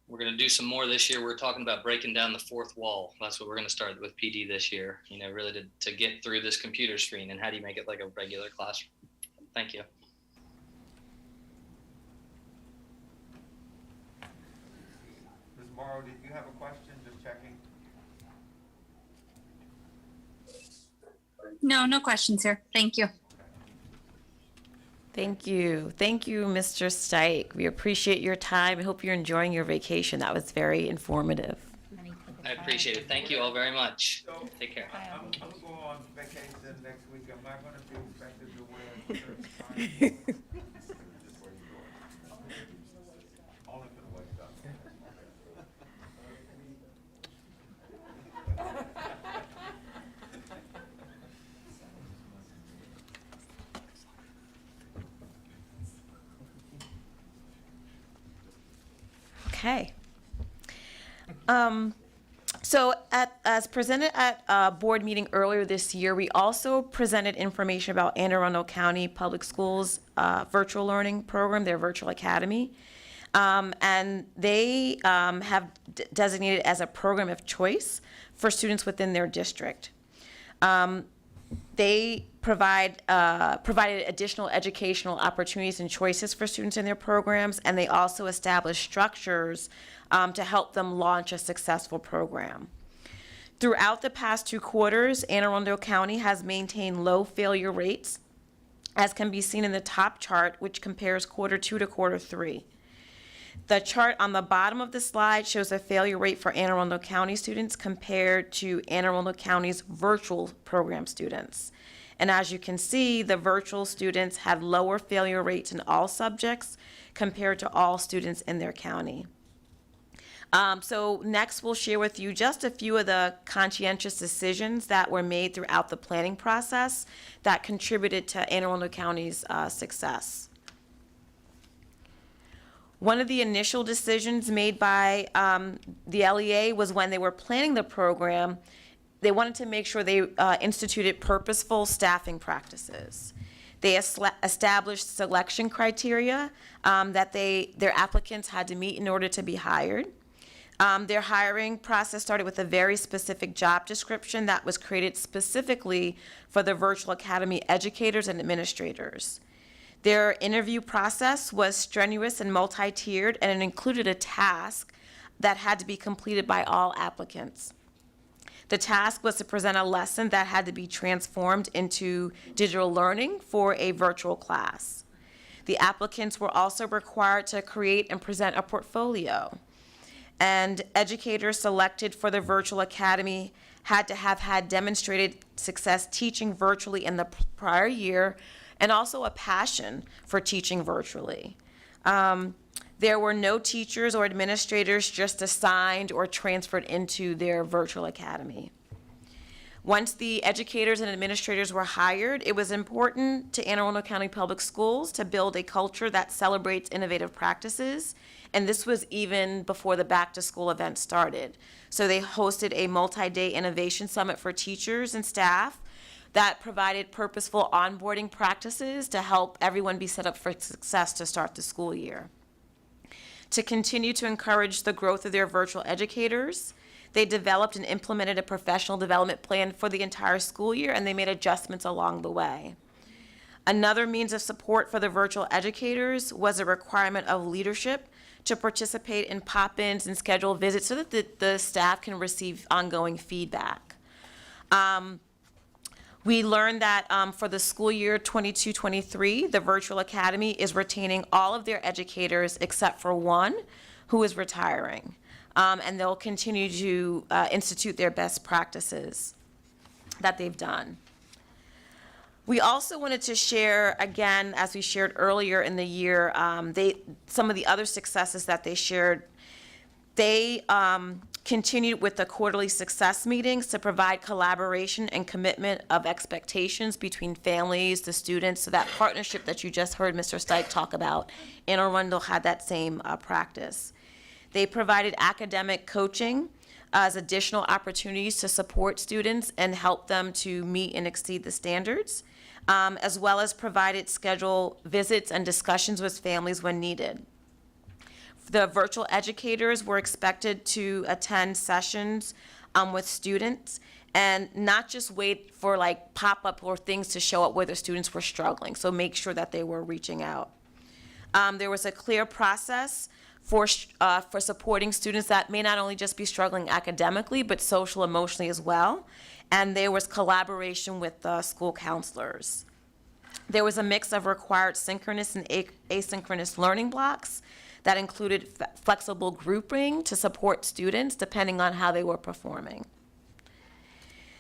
We're going to do some more this year. We're talking about breaking down the 4th wall. That's what we're going to start with PD this year, you know, really to get through this computer screen, and how do you make it like a regular classroom? Thank you. Ms. Morrow, did you have a question? Just checking. No, no questions here. Thank you. Thank you. Thank you, Mr. Steik. We appreciate your time. I hope you're enjoying your vacation. That was very informative. I appreciate it. Thank you all very much. Take care. I'm going to go on vacation next week. I'm not going to be expected to wear a shirt. Only for the waist up. Okay. So as presented at a board meeting earlier this year, we also presented information about Anne Arundel County Public Schools virtual learning program, their virtual academy. And they have designated as a program of choice for students within their district. They provided additional educational opportunities and choices for students in their programs, and they also established structures to help them launch a successful program. Throughout the past 2 quarters, Anne Arundel County has maintained low failure rates, as can be seen in the top chart, which compares quarter 2 to quarter 3. The chart on the bottom of the slide shows a failure rate for Anne Arundel County students compared to Anne Arundel County's virtual program students. And as you can see, the virtual students had lower failure rates in all subjects compared to all students in their county. So next we'll share with you just a few of the conscientious decisions that were made throughout the planning process that contributed to Anne Arundel County's success. One of the initial decisions made by the LEA was when they were planning the program, they wanted to make sure they instituted purposeful staffing practices. They established selection criteria that their applicants had to meet in order to be hired. Their hiring process started with a very specific job description that was created specifically for the Virtual Academy educators and administrators. Their interview process was strenuous and multi-tiered, and it included a task that had to be completed by all applicants. The task was to present a lesson that had to be transformed into digital learning for a virtual class. The applicants were also required to create and present a portfolio. and educators selected for the virtual academy had to have had demonstrated success teaching virtually in the prior year, and also a passion for teaching virtually. There were no teachers or administrators just assigned or transferred into their virtual academy. Once the educators and administrators were hired, it was important to Anne Arundel County Public Schools to build a culture that celebrates innovative practices, and this was even before the back-to-school event started. So they hosted a multi-day innovation summit for teachers and staff that provided purposeful onboarding practices to help everyone be set up for success to start the school year. To continue to encourage the growth of their virtual educators, they developed and implemented a professional development plan for the entire school year, and they made adjustments along the way. Another means of support for the virtual educators was a requirement of leadership to participate in pop-ins and schedule visits so that the staff can receive ongoing feedback. We learned that for the school year 22-23, the Virtual Academy is retaining all of their educators except for one who is retiring. And they'll continue to institute their best practices that they've done. We also wanted to share, again, as we shared earlier in the year, some of the other successes that they shared. They continued with the quarterly success meetings to provide collaboration and commitment of expectations between families, the students, so that partnership that you just heard Mr. Stike talk about, Anne Arundel had that same practice. They provided academic coaching as additional opportunities to support students and help them to meet and exceed the standards, as well as provided scheduled visits and discussions with families when needed. The virtual educators were expected to attend sessions with students and not just wait for like pop-up or things to show up where the students were struggling, so make sure that they were reaching out. There was a clear process for supporting students that may not only just be struggling academically, but social, emotionally as well. And there was collaboration with the school counselors. There was a mix of required synchronous and asynchronous learning blocks that included flexible grouping to support students depending on how they were performing.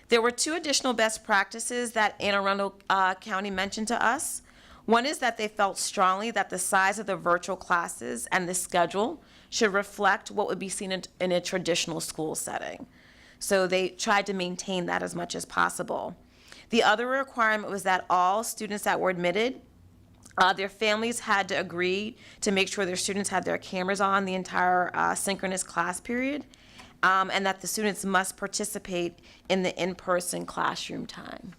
There were two additional best practices that Anne Arundel County mentioned to us. One is that they felt strongly that the size of the virtual classes and the schedule should reflect what would be seen in a traditional school setting. So they tried to maintain that as much as possible. The other requirement was that all students that were admitted, their families had to agree to make sure their students had their cameras on the entire synchronous class period, and that the students must participate in the in-person classroom time.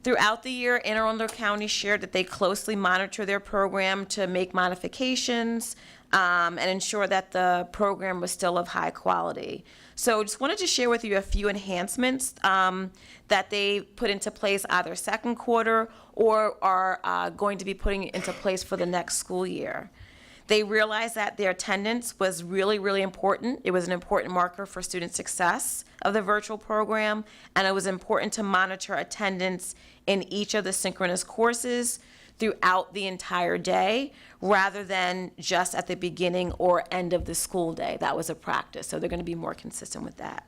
Throughout the year, Anne Arundel County shared that they closely monitor their program to make modifications and ensure that the program was still of high quality. So just wanted to share with you a few enhancements that they put into place either second quarter or are going to be putting into place for the next school year. They realized that their attendance was really, really important. It was an important marker for student success of the virtual program, and it was important to monitor attendance in each of the synchronous courses throughout the entire day, rather than just at the beginning or end of the school day. That was a practice, so they're going to be more consistent with that.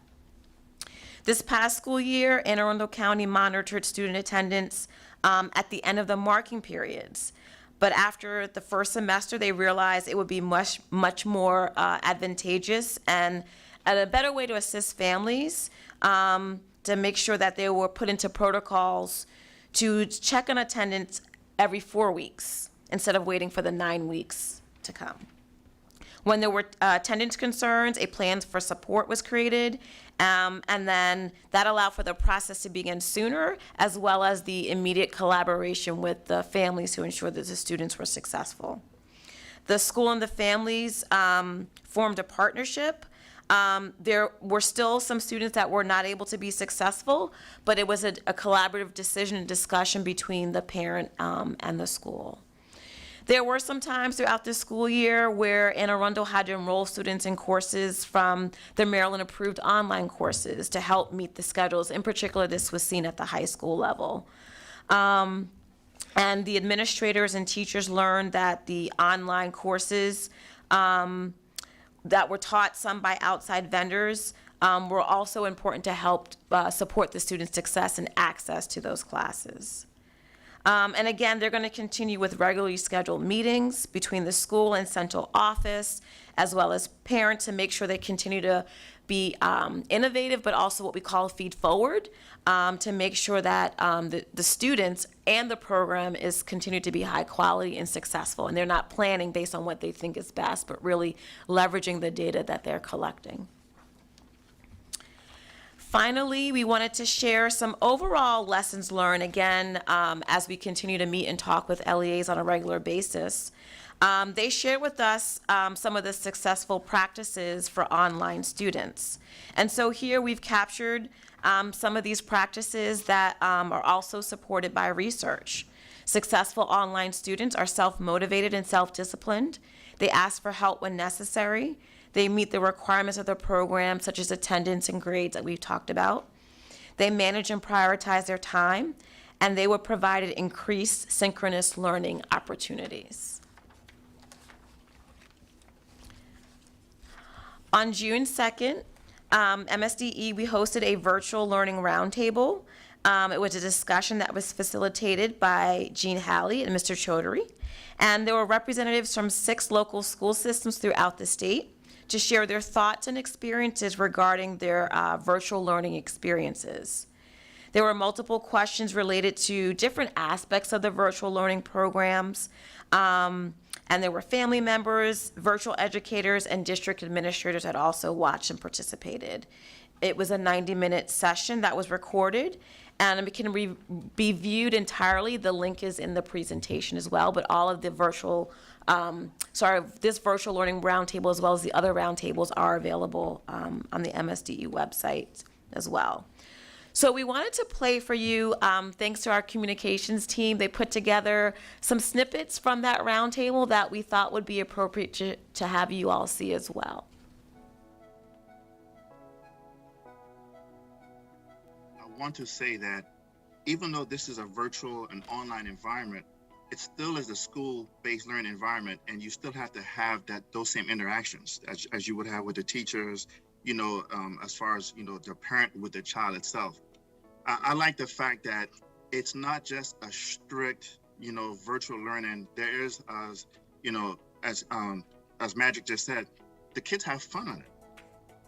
This past school year, Anne Arundel County monitored student attendance at the end of the marking periods. But after the first semester, they realized it would be much more advantageous and a better way to assist families to make sure that they were put into protocols to check on attendance every 4 weeks instead of waiting for the 9 weeks to come. When there were attendance concerns, a plan for support was created, and then that allowed for the process to begin sooner, as well as the immediate collaboration with the families to ensure that the students were successful. The school and the families formed a partnership. There were still some students that were not able to be successful, but it was a collaborative decision and discussion between the parent and the school. There were some times throughout the school year where Anne Arundel had to enroll students in courses from the Maryland-approved online courses to help meet the schedules. In particular, this was seen at the high school level. And the administrators and teachers learned that the online courses that were taught, some by outside vendors, were also important to help support the students' success and access to those classes. And again, they're going to continue with regularly scheduled meetings between the school and central office, as well as parents, to make sure they continue to be innovative, but also what we call feed forward, to make sure that the students and the program is continued to be high quality and successful. And they're not planning based on what they think is best, but really leveraging the data that they're collecting. Finally, we wanted to share some overall lessons learned, again, as we continue to meet and talk with LEAs on a regular basis. They shared with us some of the successful practices for online students. And so here we've captured some of these practices that are also supported by research. Successful online students are self-motivated and self-disciplined. They ask for help when necessary. They meet the requirements of the program, such as attendance and grades that we've talked about. They manage and prioritize their time, and they were provided increased synchronous learning opportunities. On June 2nd, MSDE, we hosted a virtual learning roundtable. It was a discussion that was facilitated by Jean Halley and Mr. Chaudhary. And there were representatives from 6 local school systems throughout the state to share their thoughts and experiences regarding their virtual learning experiences. There were multiple questions related to different aspects of the virtual learning programs, and there were family members, virtual educators, and district administrators that also watched and participated. It was a 90-minute session that was recorded, and it can be viewed entirely. The link is in the presentation as well, but all of the virtual, this virtual learning roundtable as well as the other roundtables are available on the MSDE website as well. So we wanted to play for you, thanks to our communications team. They put together some snippets from that roundtable that we thought would be appropriate to have you all see as well. I want to say that even though this is a virtual and online environment, it still is a school-based learning environment, and you still have to have those same interactions as you would have with the teachers, as far as, the parent with the child itself. I like the fact that it's not just a strict, virtual learning. There is, as Magic just said, the kids have fun on it.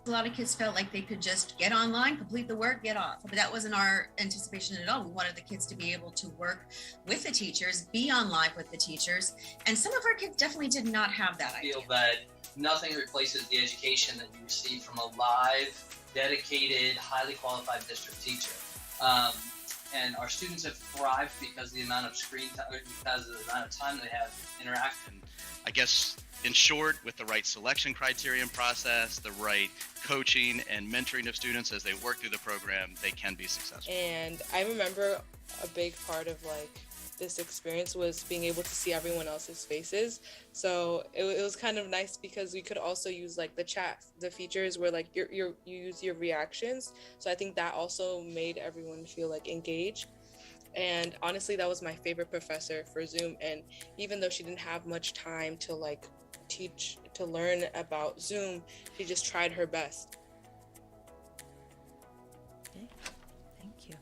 A lot of kids felt like they could just get online, complete the work, get off. But that wasn't our anticipation at all. We wanted the kids to be able to work with the teachers, be online with the teachers. And some of our kids definitely did not have that idea. I feel that nothing replaces the education that you receive from a live, dedicated, highly qualified district teacher. And our students have thrived because of the amount of screen time, because of the amount of time they have interaction. I guess, in short, with the right selection criterion process, the right coaching and mentoring of students as they work through the program, they can be successful. And I remember a big part of this experience was being able to see everyone else's faces. So it was kind of nice because we could also use the chat, the features where you use your reactions. So I think that also made everyone feel engaged. And honestly, that was my favorite professor for Zoom. And even though she didn't have much time to to learn about Zoom, she just tried her best. Okay. Thank you.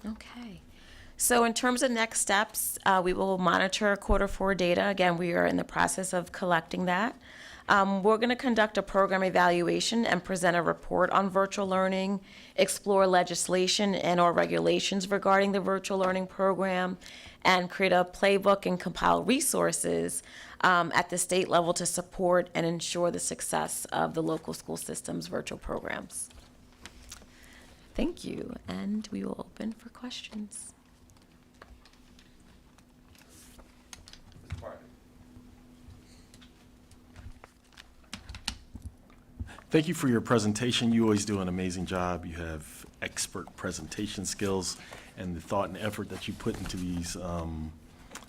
Okay. So in terms of next steps, we will monitor Q4 data. Again, we are in the process of collecting that. We're going to conduct a program evaluation and present a report on virtual learning, explore legislation and or regulations regarding the virtual learning program, and create a playbook and compile resources at the state level to support and ensure the success of the local school system's virtual programs. Thank you, and we will open for questions. Thank you for your presentation. You always do an amazing job. You have expert presentation skills, and the thought and effort that you put into these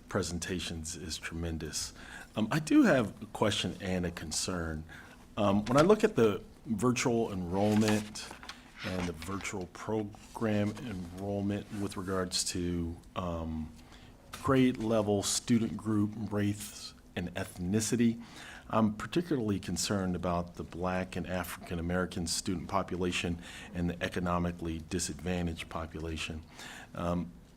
presentations is tremendous. I do have a question and a concern. When I look at the virtual enrollment and the virtual program enrollment with regards to grade level, student group, race, and ethnicity. I'm particularly concerned about the Black and African American student population and the economically disadvantaged population.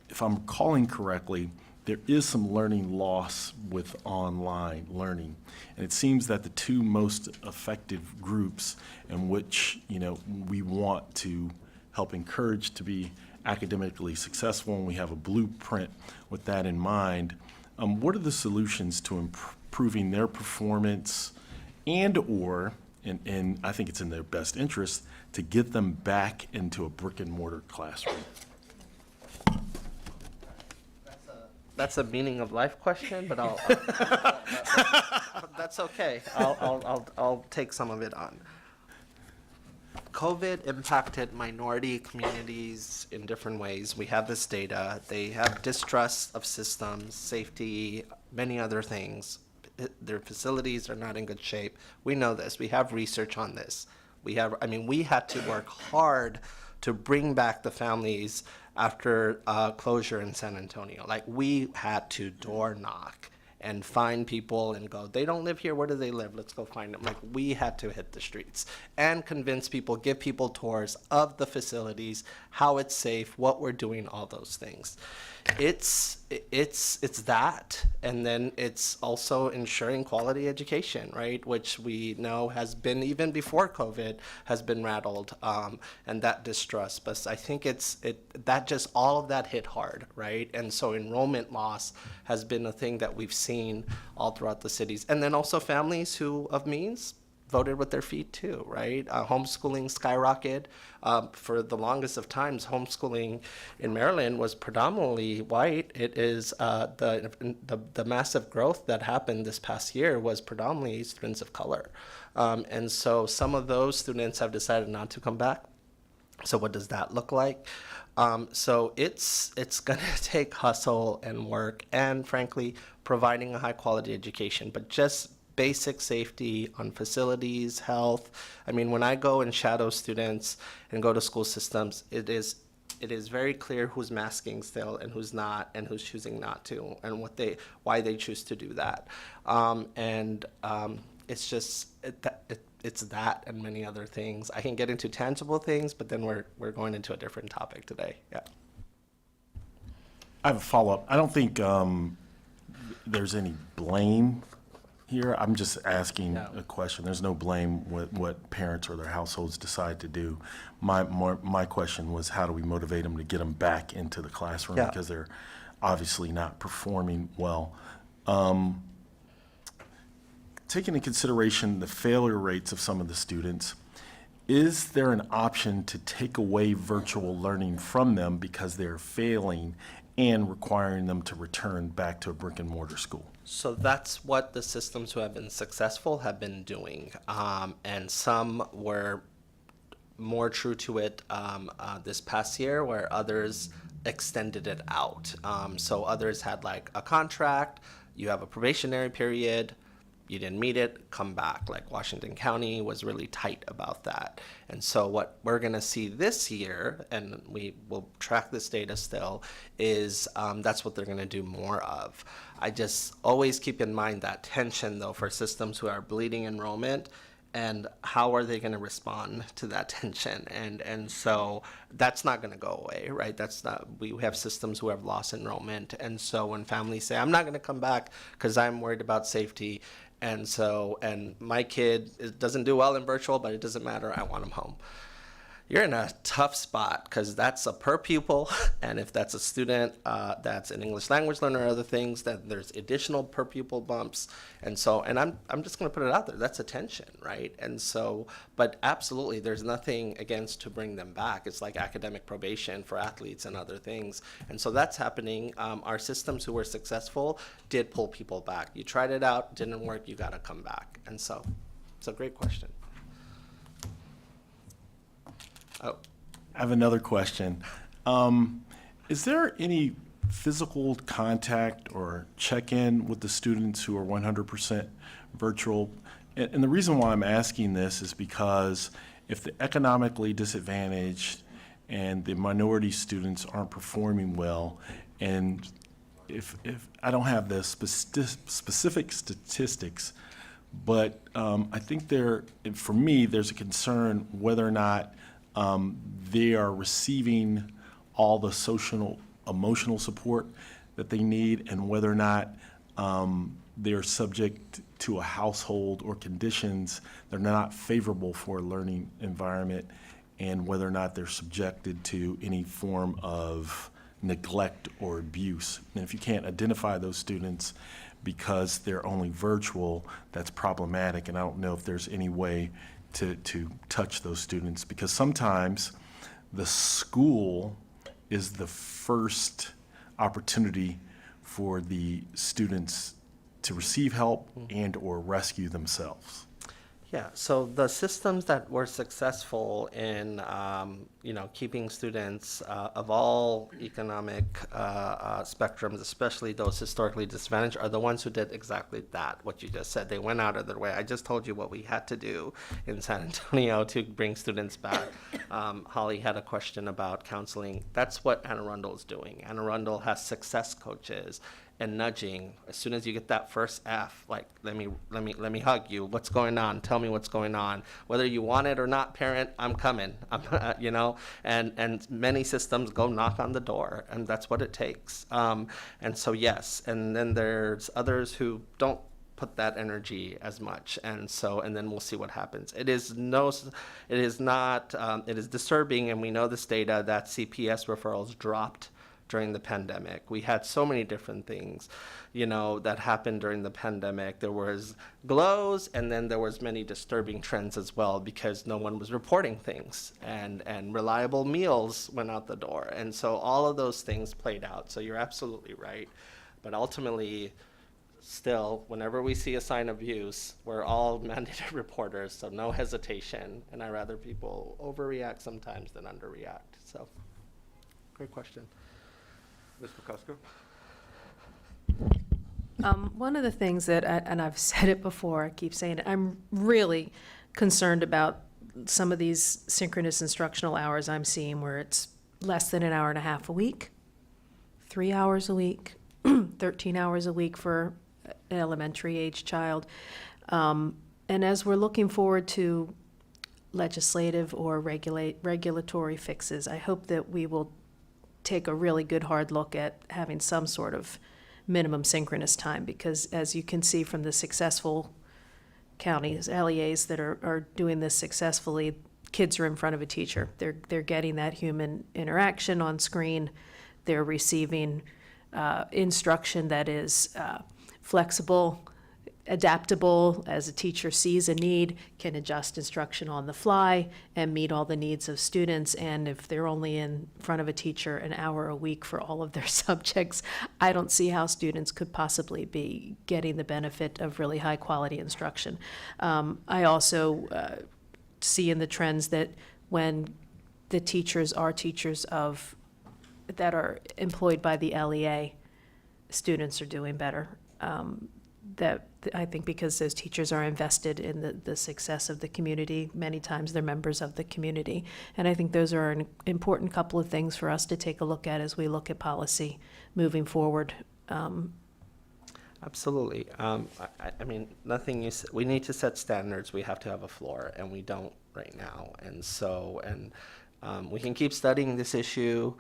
If I'm recalling correctly, there is some learning loss with online learning. And it seems that the two most effective groups in which, we want to help encourage to be academically successful, and we have a blueprint with that in mind. What are the solutions to improving their performance and I think it's in their best interest to get them back into a brick and mortar classroom? That's a meaning of life question, but that's okay. I'll take some of it on. COVID impacted minority communities in different ways. We have this data. They have distrust of systems, safety, many other things. Their facilities are not in good shape. We know this. We have research on this. We had to work hard to bring back the families after closure in San Antonio. Like, we had to door knock and find people and go, they don't live here, where do they live? Let's go find them. Like, we had to hit the streets and convince people, give people tours of the facilities, how it's safe, what we're doing, all those things. It's that, and then it's also ensuring quality education, right? Which we know has been, even before COVID, has been rattled, and that distrust. But I think all of that hit hard, right? And so enrollment loss has been a thing that we've seen all throughout the cities. And then also families who, of means, voted with their feet too, right? Homeschooling skyrocketed. For the longest of times, homeschooling in Maryland was predominantly white. It is the massive growth that happened this past year was predominantly students of color. And so some of those students have decided not to come back. So what does that look like? So it's gonna take hustle and work and, frankly, providing a high quality education, but just basic safety on facilities, health. I mean, when I go and shadow students and go to school systems, it is very clear who's masking still and who's not, and who's choosing not to, and why they choose to do that. It's just it's that and many other things. I can get into tangible things, but then we're going into a different topic today. Yeah. I have a follow-up. I don't think there's any blame here. I'm just asking a question. There's no blame with what parents or their households decide to do. My question was, how do we motivate them to get them back into the classroom, because they're obviously not performing well. Taking into consideration the failure rates of some of the students, is there an option to take away virtual learning from them because they're failing and requiring them to return back to a brick and mortar school? So that's what the systems who have been successful have been doing. And some were more true to it this past year, where others extended it out. So others had like a contract, you have a probationary period, you didn't meet it, come back. Like Washington County was really tight about that. And so what we're gonna see this year, and we will track this data still, is that's what they're gonna do more of. I just always keep in mind that tension though for systems who are bleeding enrollment, and how are they gonna respond to that tension? And so that's not gonna go away, right? We have systems who have lost enrollment. And so when families say, I'm not gonna come back because I'm worried about safety, and my kid doesn't do well in virtual, but it doesn't matter, I want him home. You're in a tough spot, because that's a per pupil, and if that's a student that's an English language learner or other things, then there's additional per pupil bumps. And I'm just gonna put it out there, that's a tension, right? And so, but absolutely, there's nothing against to bring them back. It's like academic probation for athletes and other things. And so that's happening. Our systems who were successful did pull people back. You tried it out, didn't work, you gotta come back. And so, it's a great question. I have another question. Is there any physical contact or check-in with the students who are 100% virtual? And the reason why I'm asking this is because if the economically disadvantaged and the minority students aren't performing well, and if I don't have the specific statistics, but I think for me, there's a concern whether or not they are receiving all the social, emotional support that they need, and whether or not they're subject to a household or conditions that are not favorable for a learning environment, and whether or not they're subjected to any form of neglect or abuse. And if you can't identify those students because they're only virtual, that's problematic, and I don't know if there's any way to touch those students, because sometimes the school is the first opportunity for the students to receive help and or rescue themselves. Yeah, so the systems that were successful in, keeping students of all economic spectrums, especially those historically disadvantaged, are the ones who did exactly that, what you just said. They went out of their way. I just told you what we had to do in San Antonio to bring students back. Holly had a question about counseling. That's what Anne Arundel is doing. Anne Arundel has success coaches and nudging. As soon as you get that first F, like, let me hug you. What's going on? Tell me what's going on. Whether you want it or not, parent, I'm coming. And many systems go knock on the door, and that's what it takes. And so yes, and then there's others who don't put that energy as much, and then we'll see what happens. It is disturbing, and we know this data that CPS referrals dropped during the pandemic. We had so many different things, that happened during the pandemic. There was glows, and then there was many disturbing trends as well, because no one was reporting things, and reliable meals went out the door. And so all of those things played out. So you're absolutely right. But ultimately, still, whenever we see a sign of abuse, we're all mandated reporters, so no hesitation. And I'd rather people overreact sometimes than underreact. So, great question. Mr. Cusco? One of the things that, and I've said it before, I keep saying it, I'm really concerned about some of these synchronous instructional hours I'm seeing where it's less than an hour and a half a week, 3 hours a week, 13 hours a week for an elementary age child. And as we're looking forward to legislative or regulatory fixes, I hope that we will take a really good hard look at having some sort of minimum synchronous time, because as you can see from the successful counties, LEAs that are doing this successfully, kids are in front of a teacher. They're getting that human interaction on screen. They're receiving instruction that is flexible, adaptable, as a teacher sees a need, can adjust instruction on the fly and meet all the needs of students. And if they're only in front of a teacher an hour a week for all of their subjects, I don't see how students could possibly be getting the benefit of really high quality instruction. I also see in the trends that when the teachers are teachers that are employed by the LEA, students are doing better. That I think because those teachers are invested in the success of the community, many times they're members of the community. And I think those are an important couple of things for us to take a look at as we look at policy moving forward. Absolutely. I mean, nothing you said. We need to set standards. We have to have a floor, and we don't right now. And so, we can keep studying this issue,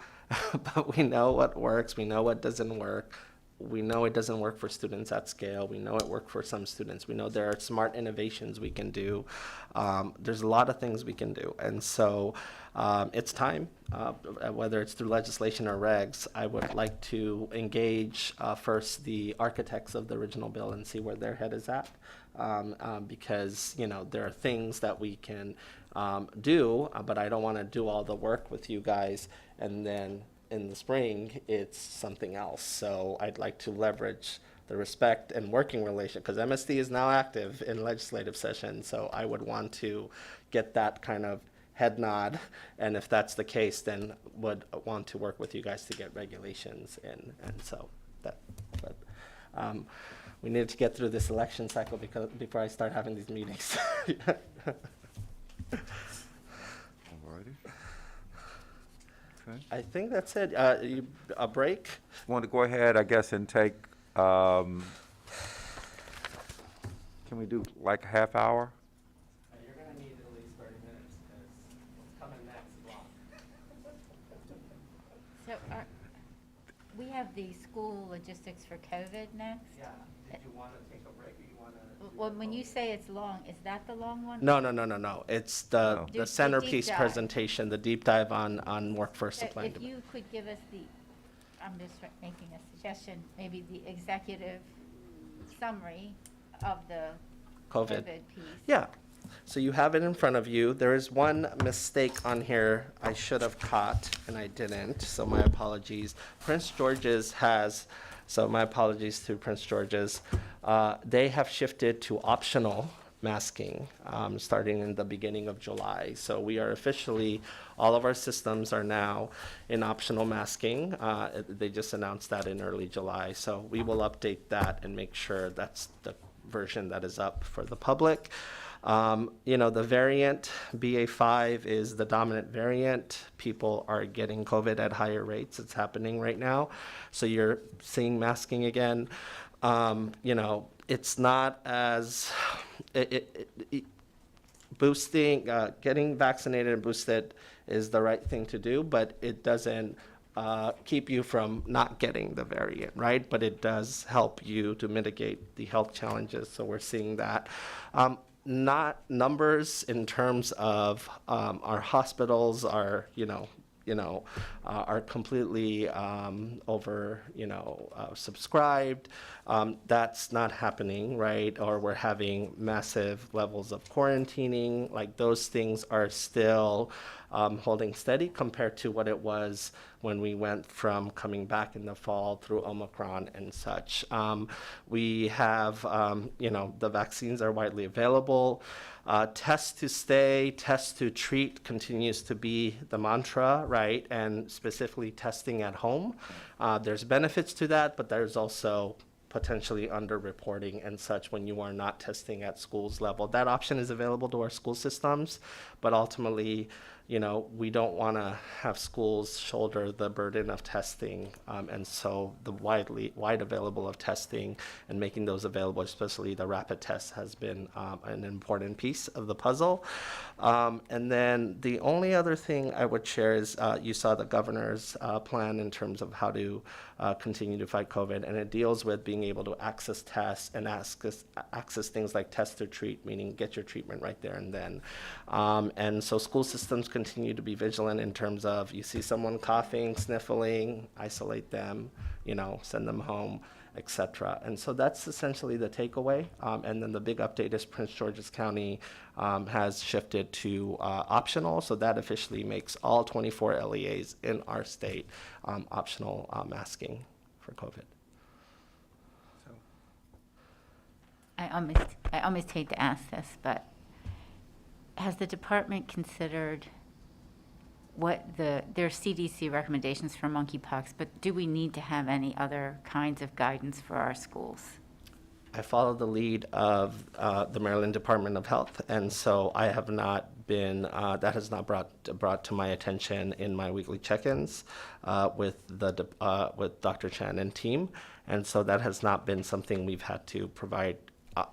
but we know what works. We know what doesn't work. We know it doesn't work for students at scale. We know it worked for some students. We know there are smart innovations we can do. There's a lot of things we can do. And so it's time, whether it's through legislation or regs. I would like to engage first the architects of the original bill and see where their head is at. Because, there are things that we can do, but I don't want to do all the work with you guys and then in the spring, it's something else. So I'd like to leverage the respect and working relation, because MSD is now active in legislative session. So I would want to get that kind of head nod. And if that's the case, then would want to work with you guys to get regulations in. And so that, we needed to get through this election cycle before I start having these meetings. Alrighty. Okay. I think that's it. A break? Want to go ahead, I guess, and take, can we do like a half hour? You're going to need at least 30 minutes because what's coming next is long. So we have the school logistics for COVID next? Yeah. Did you want to take a break or you want to? Well, when you say it's long, is that the long one? No. It's the Do the centerpiece deep dive. presentation, the deep dive on workforce So supply and if demand. you could give us I'm just making a suggestion, maybe the executive summary of the COVID. piece. Yeah. So you have it in front of you. There is one mistake on here I should have caught, and I didn't, so my apologies. Prince George's has, so my apologies to Prince George's. They have shifted to optional masking starting in the beginning of July. So we are officially, all of our systems are now in optional masking. They just announced that in early July. So we will update that and make sure that's the version that is up for the public. The variant BA.5 is the dominant variant. People are getting COVID at higher rates. It's happening right now. So you're seeing masking again. It's not as boosting, getting vaccinated and boosted is the right thing to do, but it doesn't keep you from not getting the variant, right? But it does help you to mitigate the health challenges. So we're seeing that. Not numbers in terms of our hospitals are, are completely subscribed. That's not happening, right? Or we're having massive levels of quarantining. Like those things are still holding steady compared to what it was when we went from coming back in the fall through Omicron and such. We have, the vaccines are widely available. Test to stay, test to treat continues to be the mantra, right? And specifically testing at home. There's benefits to that, but there's also potentially underreporting and such when you are not testing at schools level. That option is available to our school systems, but ultimately, we don't want to have schools shoulder the burden of testing, and so the wide available of testing and making those available, especially the rapid test, has been an important piece of the puzzle. And then the only other thing I would share is you saw the governor's plan in terms of how to continue to fight COVID, and it deals with being able to access tests and access things like test to treat, meaning get your treatment right there and then. And so school systems continue to be vigilant in terms of you see someone coughing, sniffling, isolate them, send them home, etc. And so that's essentially the takeaway. And then the big update is Prince George's County has shifted to optional. So that officially makes all 24 LEAs in our state optional masking for COVID. I almost hate to ask this, but has the department considered what their CDC recommendations for monkeypox, but do we need to have any other kinds of guidance for our schools? I follow the lead of the Maryland Department of Health, and so I have not been, that has not brought to my attention in my weekly check-ins with Dr. Chan and team, and so that has not been something we've had to provide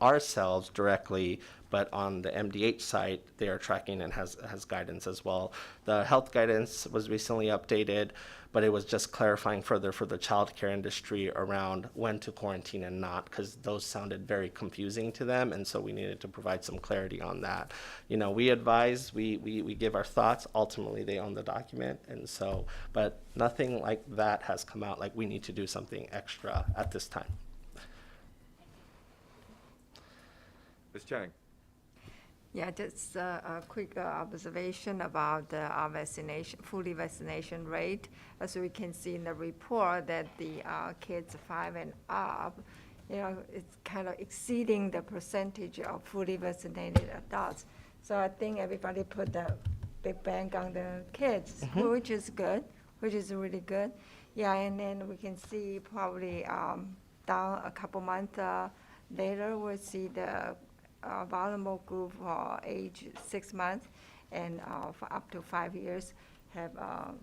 ourselves directly, but on the MDH site, they are tracking and has guidance as well. The health guidance was recently updated, but it was just clarifying further for the childcare industry around when to quarantine and not, because those sounded very confusing to them, and so we needed to provide some clarity on that. We advise, we give our thoughts, ultimately they own the document, and so, but nothing like that has come out, like we need to do something extra at this time. Ms. Chang. Yeah, just a quick observation about our fully vaccination rate. As we can see in the report that the kids 5 and up, it's kind of exceeding the percentage of fully vaccinated adults. So I think everybody put the big bang on the kids, which is good, which is really good. Yeah, and then we can see probably down a couple months later, we'll see the vulnerable group for age 6 months and for up to 5 years have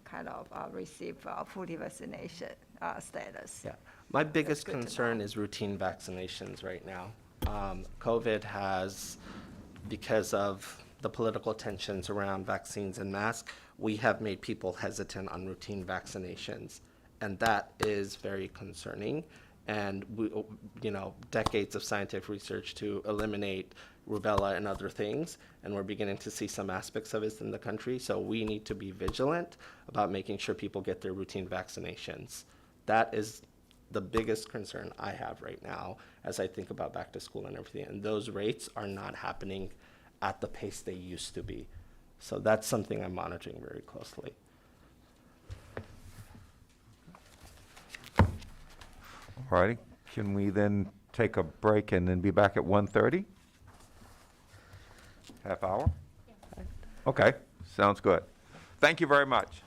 kind of received fully vaccination status. Yeah, my biggest concern is routine vaccinations right now. COVID has, because of the political tensions around vaccines and masks, we have made people hesitant on routine vaccinations. And that is very concerning. And we, decades of scientific research to eliminate rubella and other things, and we're beginning to see some aspects of it in the country. So we need to be vigilant about making sure people get their routine vaccinations. That is the biggest concern I have right now as I think about back to school and everything. And those rates are not happening at the pace they used to be. So that's something I'm monitoring very closely. All righty, can we then take a break and then be back at 1:30? Half hour? Okay, sounds good. Thank you very much.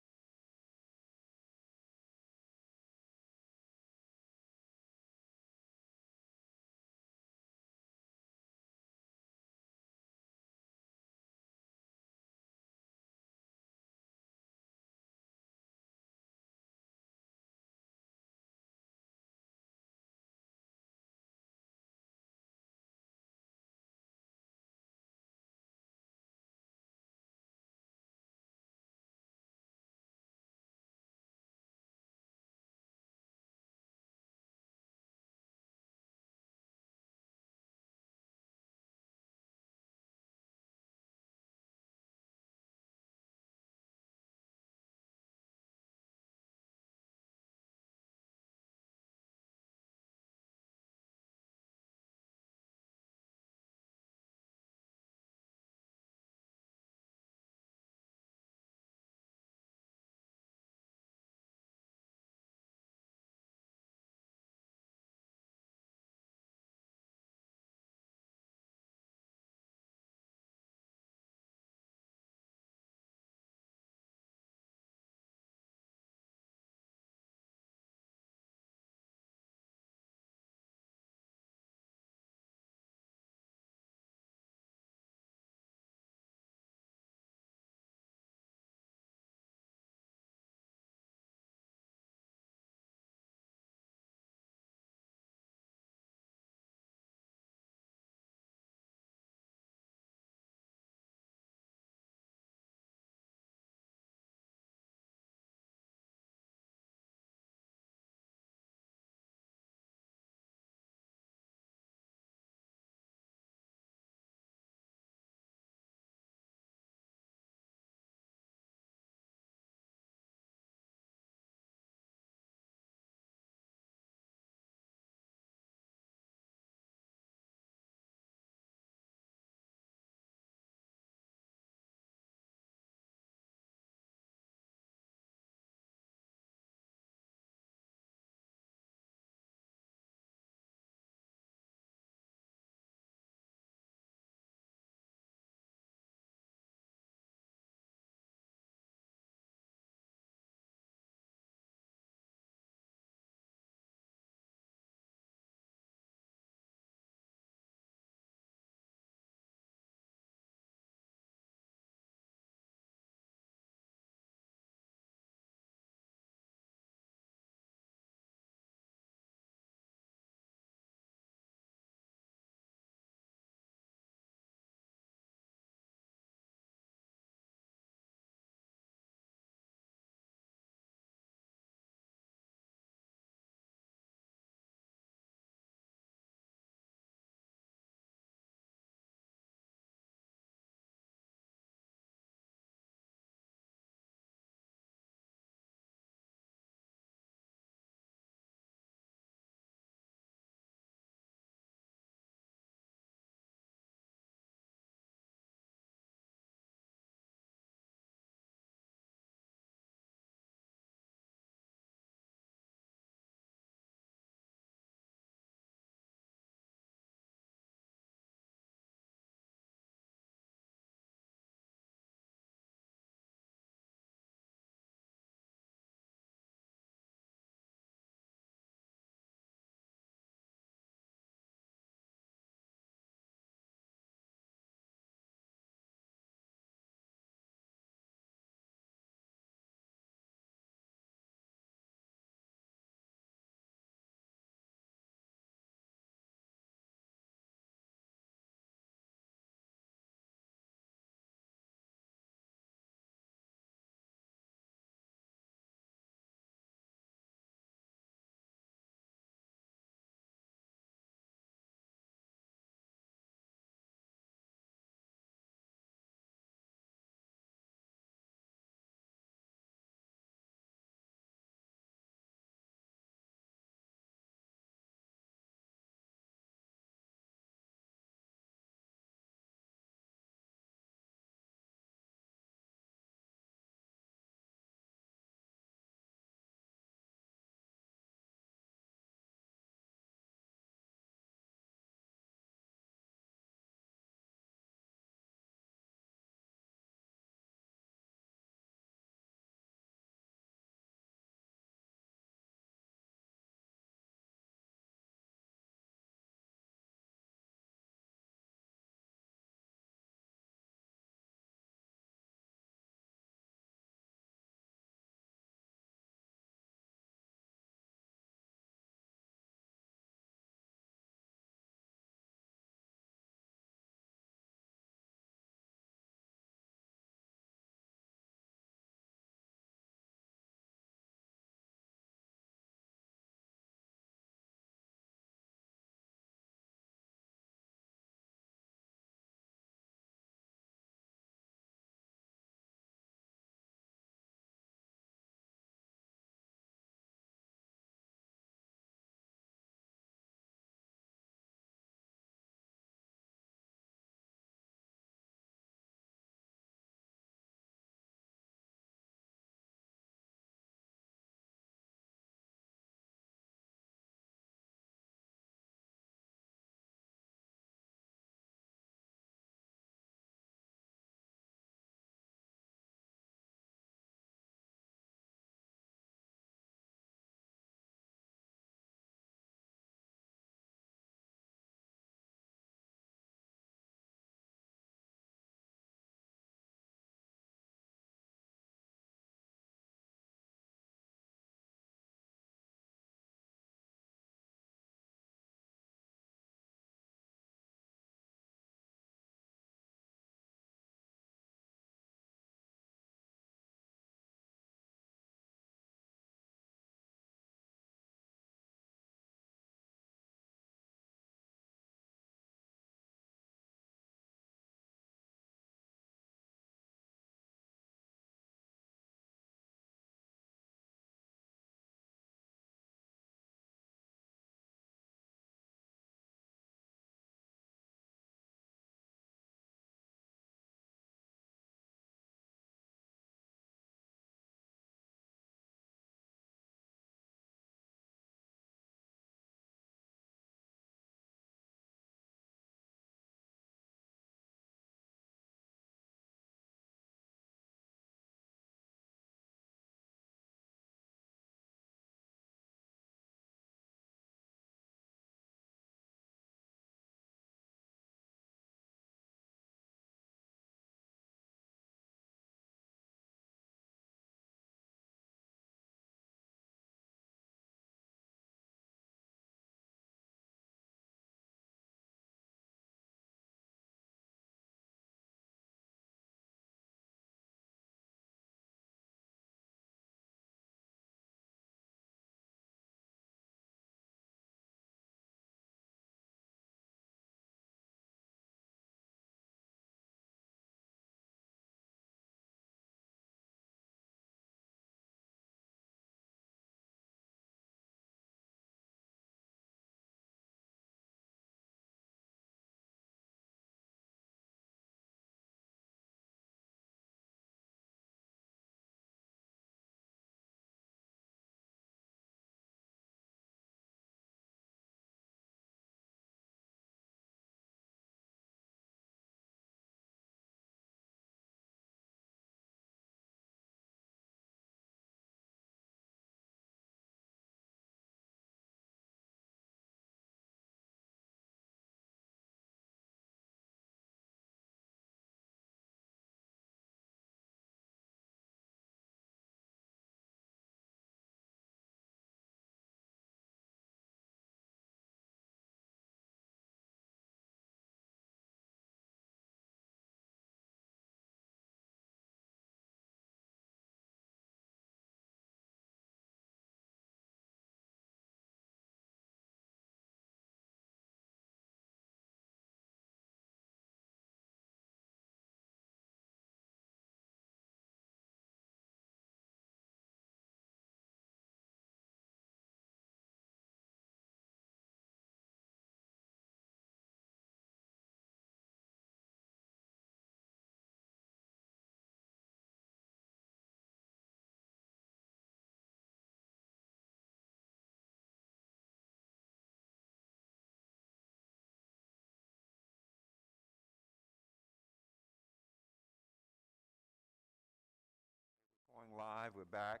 live. We're back.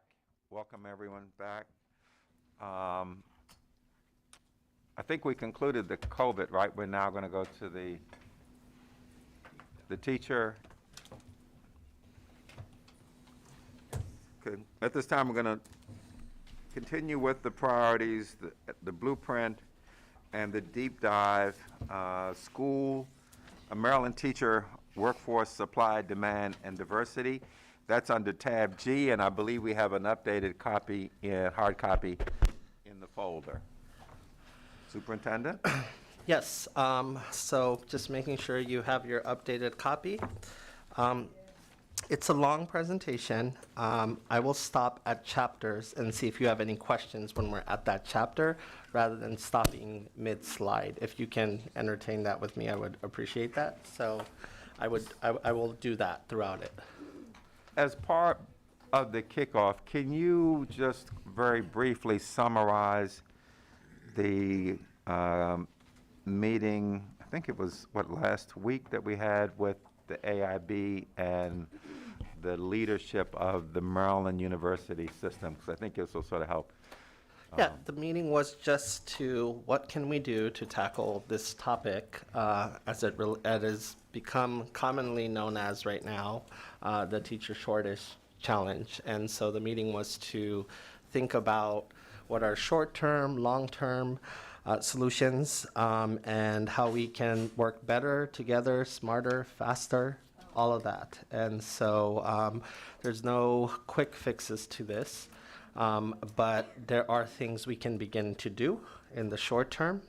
Welcome everyone back. I think we concluded the COVID, right? We're now going to go to the teacher. Okay. At this time, we're going to continue with the priorities, the blueprint, and the deep dive. School, a Maryland teacher workforce supply, demand, and diversity. That's under tab G, and I believe we have an updated copy, hard copy, in the folder. Superintendent? Yes, so just making sure you have your updated copy. It's a long presentation. I will stop at chapters and see if you have any questions when we're at that chapter, rather than stopping mid-slide. If you can entertain that with me, I would appreciate that. So I will do that throughout it. As part of the kickoff, can you just very briefly summarize the meeting, I think it was, last week that we had with the AIB and the leadership of the Maryland University system? Because I think this will sort of help. Yeah, the meeting was just to, what can we do to tackle this topic as it has become commonly known as right now, the teacher shortage challenge. And so the meeting was to think about what are short-term, long-term solutions, and how we can work better together, smarter, faster, all of that. And so there's no quick fixes to this. But there are things we can begin to do in the short term,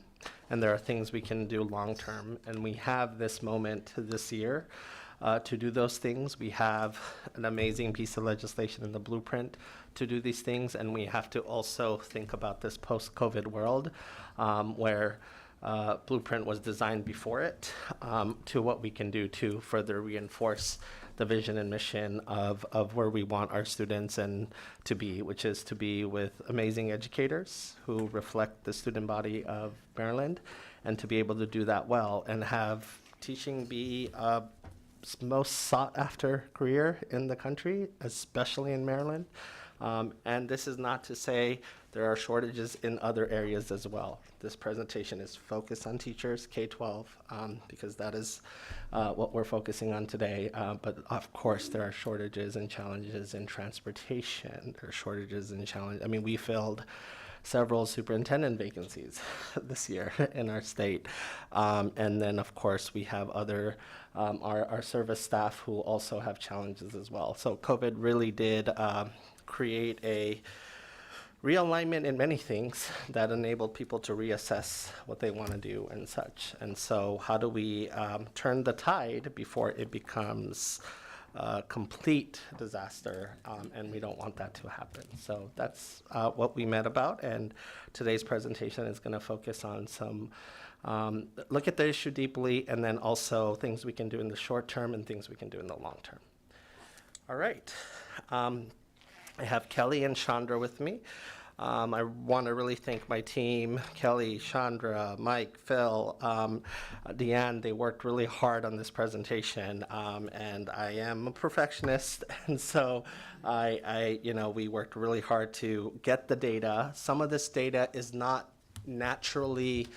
and there are things we can do long term. And we have this moment this year to do those things. We have an amazing piece of legislation in the blueprint to do these things, and we have to also think about this post-COVID world where blueprint was designed before it, to what we can do to further reinforce the vision and mission of where we want our students and to be, which is to be with amazing educators who reflect the student body of Maryland, and to be able to do that well and have teaching be a most sought after career in the country, especially in Maryland. And this is not to say there are shortages in other areas as well. This presentation is focused on teachers, K-12, because that is what we're focusing on today. But of course, there are shortages and challenges in transportation. There are shortages and challenges. I mean, we filled several superintendent vacancies this year in our state. And then, of course, we have other, our service staff who also have challenges as well. So COVID really did create a realignment in many things that enabled people to reassess what they want to do and such. And so how do we turn the tide before it becomes a complete disaster, and we don't want that to happen. So that's what we met about, and today's presentation is going to focus on some look at the issue deeply, and then also things we can do in the short term and things we can do in the long term. All right. I have Kelly and Chandra with me. I want to really thank my team, Kelly, Chandra, Mike, Phil, Deanne. They worked really hard on this presentation, and I am a perfectionist, and so we worked really hard to get the data. Some of this data is not naturally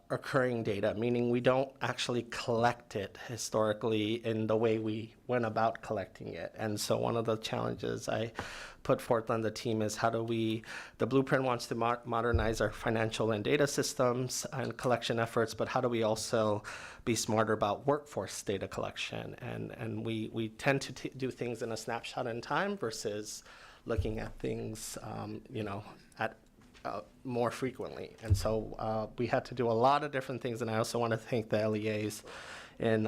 occurring data, meaning we don't actually collect it historically in the way we went about collecting it. And so one of the challenges I put forth on the team is how do we, the blueprint wants to modernize our financial and data systems and collection efforts, but how do we also be smarter about workforce data collection? And we tend to do things in a snapshot in time versus looking at things, at more frequently. And so we had to do a lot of different things, and I also want to thank the LEAs in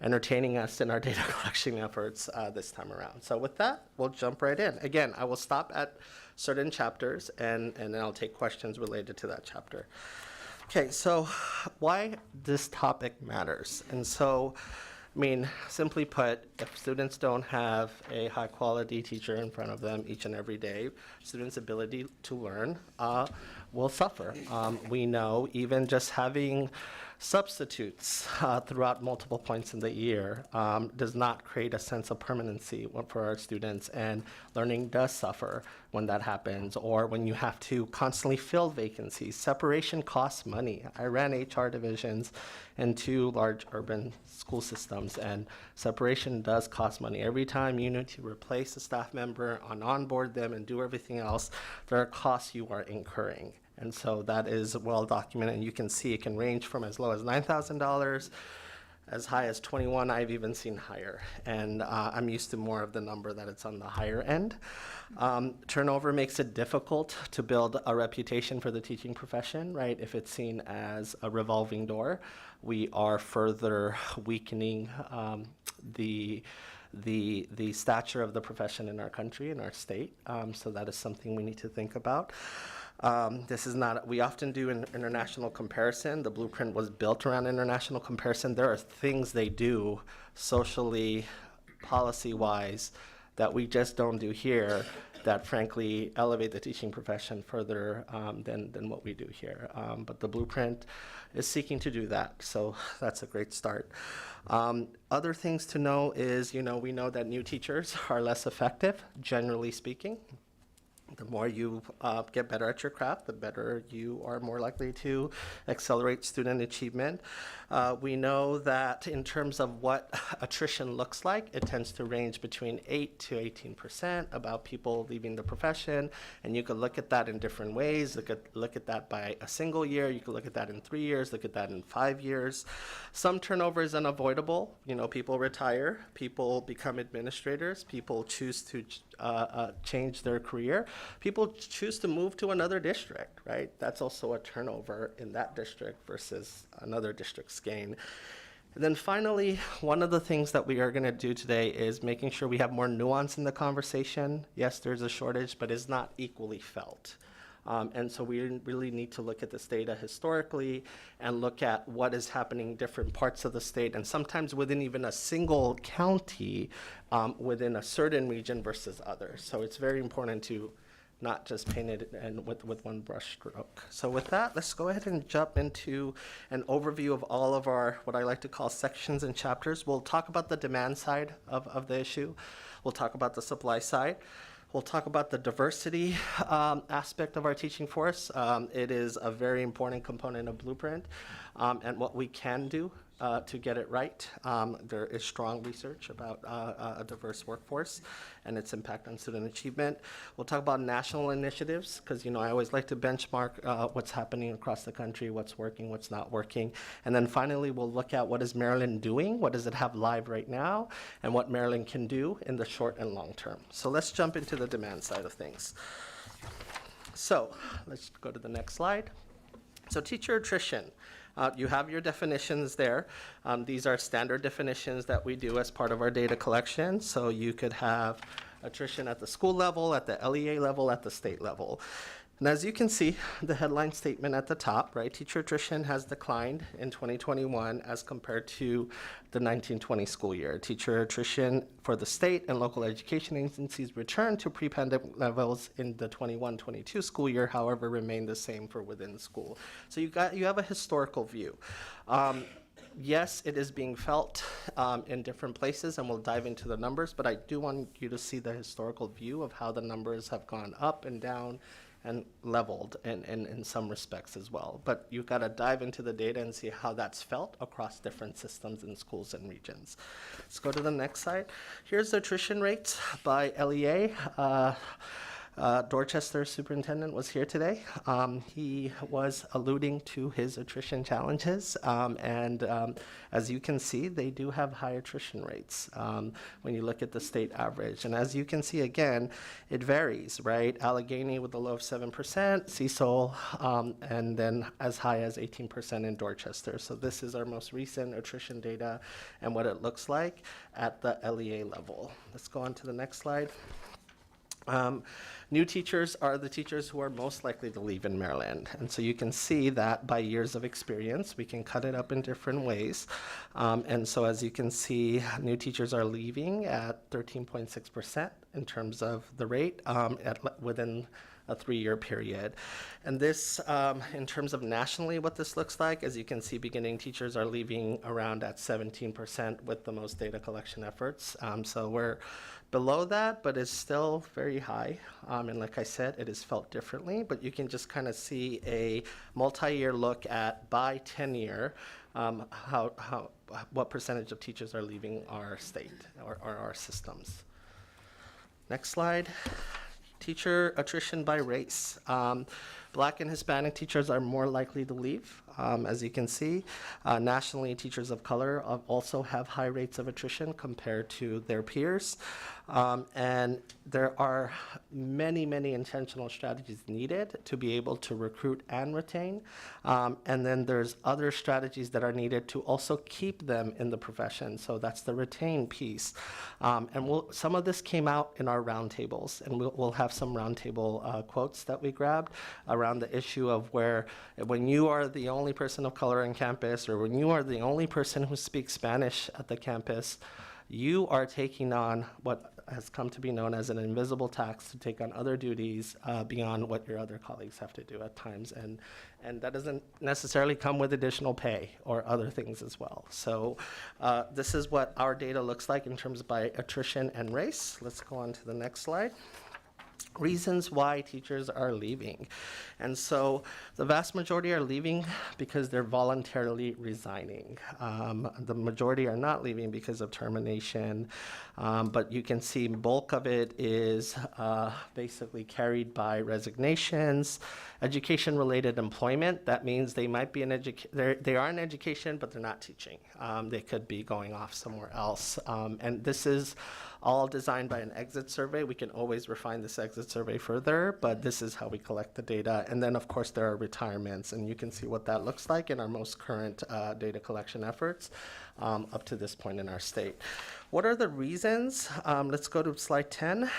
entertaining us in our data collection efforts this time around. So with that, we'll jump right in. Again, I will stop at certain chapters, and then I'll take questions related to that chapter. Okay, so why this topic matters. And so, I mean, simply put, if students don't have a high-quality teacher in front of them each and every day, students' ability to learn will suffer. We know even just having Substitutes throughout multiple points in the year does not create a sense of permanency for our students, and learning does suffer when that happens, or when you have to constantly fill vacancies. Separation costs money. I ran HR divisions in 2 large urban school systems, and separation does cost money. Every time you need to replace a staff member, onboard them, and do everything else, there are costs you are incurring. And so that is well documented, and you can see it can range from as low as $9,000 as high as 21. I've even seen higher, and I'm used to more of the number that it's on the higher end. Turnover makes it difficult to build a reputation for the teaching profession, right? If it's seen as a revolving door, we are further weakening the stature of the profession in our country, in our state. So that is something we need to think about. This is not, we often do an international comparison. The blueprint was built around international comparison. There are things they do socially, policy-wise, that we just don't do here that frankly elevate the teaching profession further than what we do here. But the blueprint is seeking to do that, so that's a great start. Other things to know is, we know that new teachers are less effective, generally speaking. The more you get better at your craft, the better you are more likely to accelerate student achievement. We know that in terms of what attrition looks like, it tends to range between 8 to 18% about people leaving the profession. And you can look at that in different ways. Look at that by a single year. You can look at that in 3 years. Look at that in 5 years. Some turnover is unavoidable. People retire. People become administrators. People choose to change their career. People choose to move to another district, right? That's also a turnover in that district versus another district's gain. And then finally, one of the things that we are going to do today is making sure we have more nuance in the conversation. Yes, there's a shortage, but it's not equally felt. And so we really need to look at this data historically and look at what is happening in different parts of the state, and sometimes within even a single county within a certain region versus others. So it's very important to not just paint it with one brush stroke. So with that, let's go ahead and jump into an overview of all of our, what I like to call sections and chapters. We'll talk about the demand side of the issue. We'll talk about the supply side. We'll talk about the diversity aspect of our teaching force. It is a very important component of Blueprint, and what we can do to get it right. There is strong research about a diverse workforce and its impact on student achievement. We'll talk about national initiatives, because I always like to benchmark what's happening across the country, what's working, what's not working. And then finally, we'll look at what is Maryland doing, what does it have live right now, and what Maryland can do in the short and long term. So let's jump into the demand side of things. So let's go to the next slide. So teacher attrition. You have your definitions there. These are standard definitions that we do as part of our data collection. So you could have attrition at the school level, at the LEA level, at the state level. And as you can see, the headline statement at the top, right, teacher attrition has declined in 2021 as compared to the 1920 school year. Teacher attrition for the state and local education agencies returned to pre-pandemic levels in the 21-22 school year, however, remained the same for within the school. So you have a historical view. Yes, it is being felt in different places, and we'll dive into the numbers, but I do want you to see the historical view of how the numbers have gone up and down and leveled in some respects as well. But you've got to dive into the data and see how that's felt across different systems and schools and regions. Let's go to the next slide. Here's the attrition rates by LEA. Dorchester superintendent was here today. He was alluding to his attrition challenges, and as you can see, they do have high attrition rates when you look at the state average. And as you can see, again, it varies, right? Allegheny with a low of 7%, Cecil, and then as high as 18% in Dorchester. So this is our most recent attrition data and what it looks like at the LEA level. Let's go on to the next slide. New teachers are the teachers who are most likely to leave in Maryland. And so you can see that by years of experience, we can cut it up in different ways. And so as you can see, new teachers are leaving at 13.6% in terms of the rate within a 3-year period. And this, in terms of nationally what this looks like, as you can see, beginning teachers are leaving around at 17% with the most data collection efforts. So we're below that, but it's still very high. And like I said, it is felt differently, but you can just kind of see a multi-year look at by tenure, what percentage of teachers are leaving our state or our systems. Next slide. Teacher attrition by race. Black and Hispanic teachers are more likely to leave, as you can see. Nationally, teachers of color also have high rates of attrition compared to their peers. And there are many, many intentional strategies needed to be able to recruit and retain. And then there's other strategies that are needed to also keep them in the profession. So that's the retain piece. And some of this came out in our roundtables, and we'll have some roundtable quotes that we grabbed around the issue of where when you are the only person of color on campus, or when you are the only person who speaks Spanish at the campus, you are taking on what has come to be known as an invisible tax to take on other duties beyond what your other colleagues have to do at times. And that doesn't necessarily come with additional pay or other things as well. So this is what our data looks like in terms of by attrition and race. Let's go on to the next slide. Reasons why teachers are leaving. And so the vast majority are leaving because they're voluntarily resigning. The majority are not leaving because of termination, but you can see bulk of it is basically carried by resignations, education-related employment. That means they might be they are in education, but they're not teaching. They could be going off somewhere else. And this is all designed by an exit survey. We can always refine this exit survey further, but this is how we collect the data. And then, of course, there are retirements, and you can see what that looks like in our most current data collection efforts up to this point in our state. What are the reasons? Let's go to slide 10.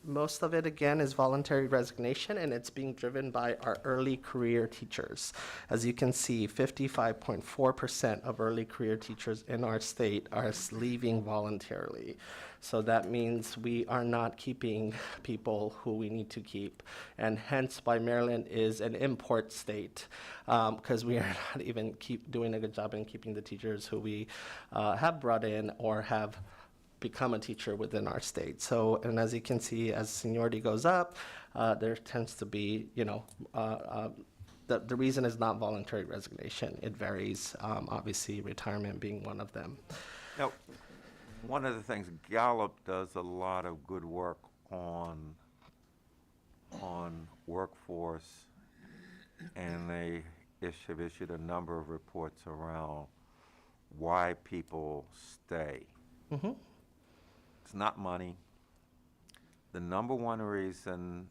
Most of it, again, is voluntary resignation, and it's being driven by our early career teachers. As you can see, 55.4% of early career teachers in our state are leaving voluntarily. So that means we are not keeping people who we need to keep, and hence why Maryland is an import state, because we are not even doing a good job in keeping the teachers who we have brought in or have become a teacher within our state. So, and as you can see, as seniority goes up, there tends to be, the reason is not voluntary resignation. It varies, obviously retirement being one of them. Now, one of the things, Gallup does a lot of good work on workforce, and they have issued a number of reports around why people stay. Mm-hmm. It's not money. The number one reason,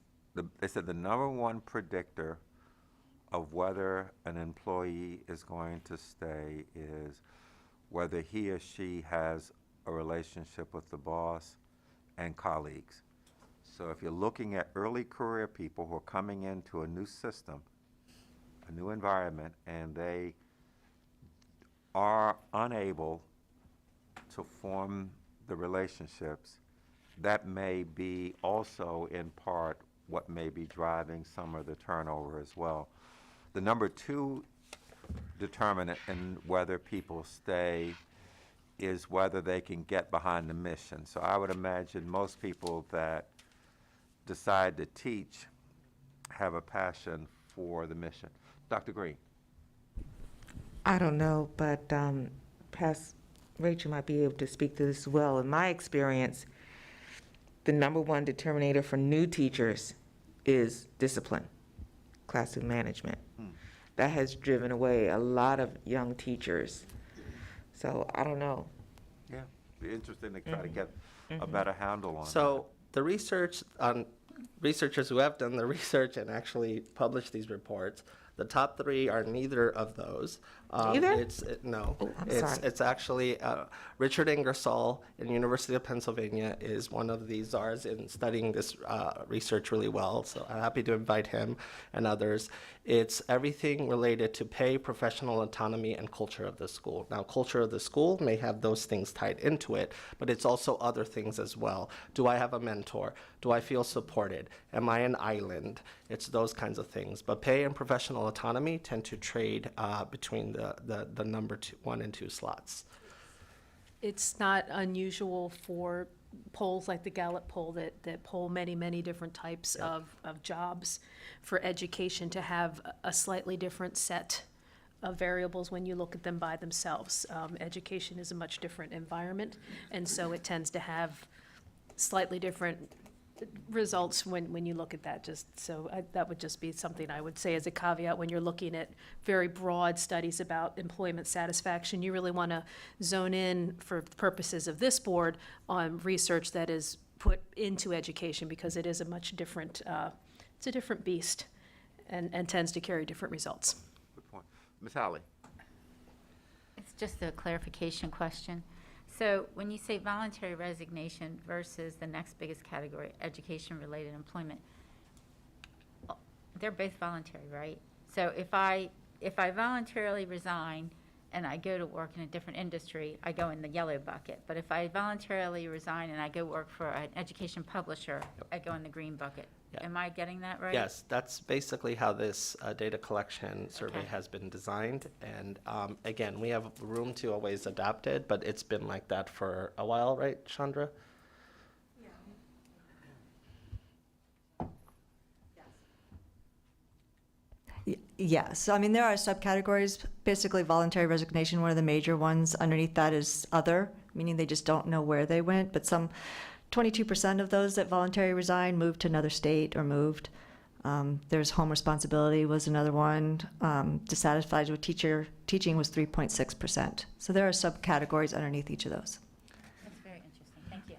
they said the number one predictor of whether an employee is going to stay is whether he or she has a relationship with the boss and colleagues. So if you're looking at early career people who are coming into a new system, a new environment, and they are unable to form the relationships, that may be also in part what may be driving some of the turnover as well. The number two determinant in whether people stay is whether they can get behind the mission. So I would imagine most people that decide to teach have a passion for the mission. Dr. Green. I don't know, but perhaps Rachel might be able to speak to this as well. In my experience, the number one determinator for new teachers is discipline, classroom management. That has driven away a lot of young teachers. So I don't know. Yeah, be interesting to try to get a better handle on So the research on researchers who have done the research and actually published these reports, the top three are neither of those. Either? No, I'm sorry. it's actually Richard Ingersoll in University of Pennsylvania is one of the czars in studying this research really well. So I'm happy to invite him and others. It's everything related to pay, professional autonomy, and culture of the school. Now, culture of the school may have those things tied into it, but it's also other things as well. Do I have a mentor? Do I feel supported? Am I an island? It's those kinds of things. But pay and professional autonomy tend to trade between the number 1 and 2 slots. It's not unusual for polls like the Gallup poll that poll many different types of jobs for education to have a slightly different set of variables when you look at them by themselves. Education is a much different environment, and so it tends to have slightly different results when you look at that. That would just be something I would say as a caveat when you're looking at very broad studies about employment satisfaction. You really want to zone in for purposes of this board on research that is put into education, because it is a much different, it's a different beast and tends to carry different results. Good point. Ms. Howley? It's just a clarification question. So when you say voluntary resignation versus the next biggest category, education-related employment, they're both voluntary, right? So if I voluntarily resign and I go to work in a different industry, I go in the yellow bucket. But if I voluntarily resign and I go work for an education publisher, I go in the green bucket. Yeah. Am I getting that right? Yes, that's basically how this data collection survey Okay. has been designed. And again, we have room to always adapt it, but it's been like that for a while, right, Chandra? Yes, I mean, there are subcategories. Basically, voluntary resignation, one of the major ones. Underneath that is other, meaning they just don't know where they went. But 22% of those that voluntarily resign moved to another state or moved. There's home responsibility was another one. Dissatisfied with teaching was 3.6%. So there are subcategories underneath each of those. That's very interesting. Thank you.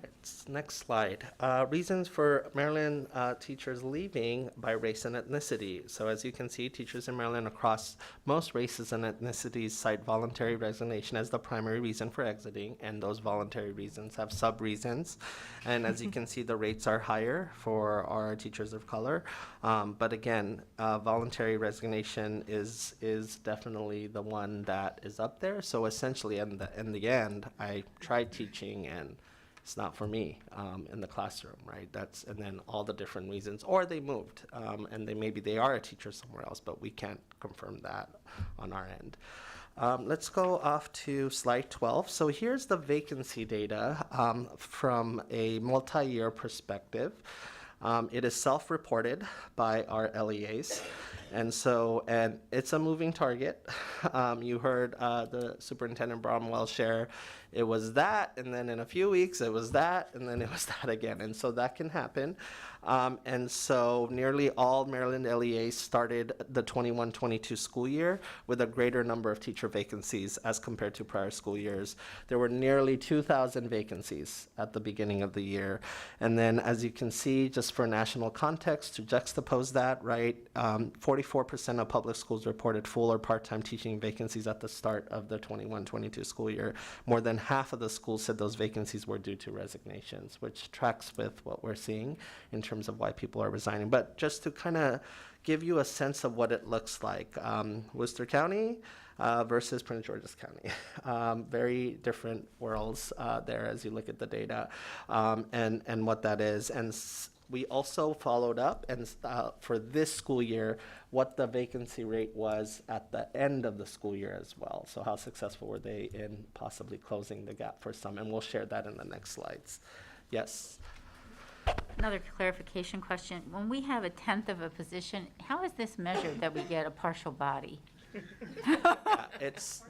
Next slide. Reasons for Maryland teachers leaving by race and ethnicity. So as you can see, teachers in Maryland across most races and ethnicities cite voluntary resignation as the primary reason for exiting, and those voluntary reasons have sub-reasons. And as you can see, the rates are higher for our teachers of color. But again, voluntary resignation is definitely the one that is up there. So essentially, in the end, I tried teaching and it's not for me in the classroom, right? And then all the different reasons, or they moved and maybe they are a teacher somewhere else, but we can't confirm that on our end. Let's go off to slide 12. So here's the vacancy data from a multi-year perspective. It is self-reported by our LEAs. And it's a moving target. You heard the Superintendent Bromwell share, it was that, and then in a few weeks it was that, and then it was that again. And so that can happen. And so nearly all Maryland LEAs started the 21-22 school year with a greater number of teacher vacancies as compared to prior school years. There were nearly 2,000 vacancies at the beginning of the year. And then as you can see, just for national context, to juxtapose that, right, 44% of public schools reported full or part-time teaching vacancies at the start of the 21-22 school year. More than half of the schools said those vacancies were due to resignations, which tracks with what we're seeing in terms of why people are resigning. But just to kind of give you a sense of what it looks like, Worcester County versus Prince George's County. Very different worlds there as you look at the data and what that is. And we also followed up and for this school year, what the vacancy rate was at the end of the school year as well. So how successful were they in possibly closing the gap for some? And we'll share that in the next slides. Yes. Another clarification question. When we have 1/10 of a position, how is this measured that we get a partial body? It's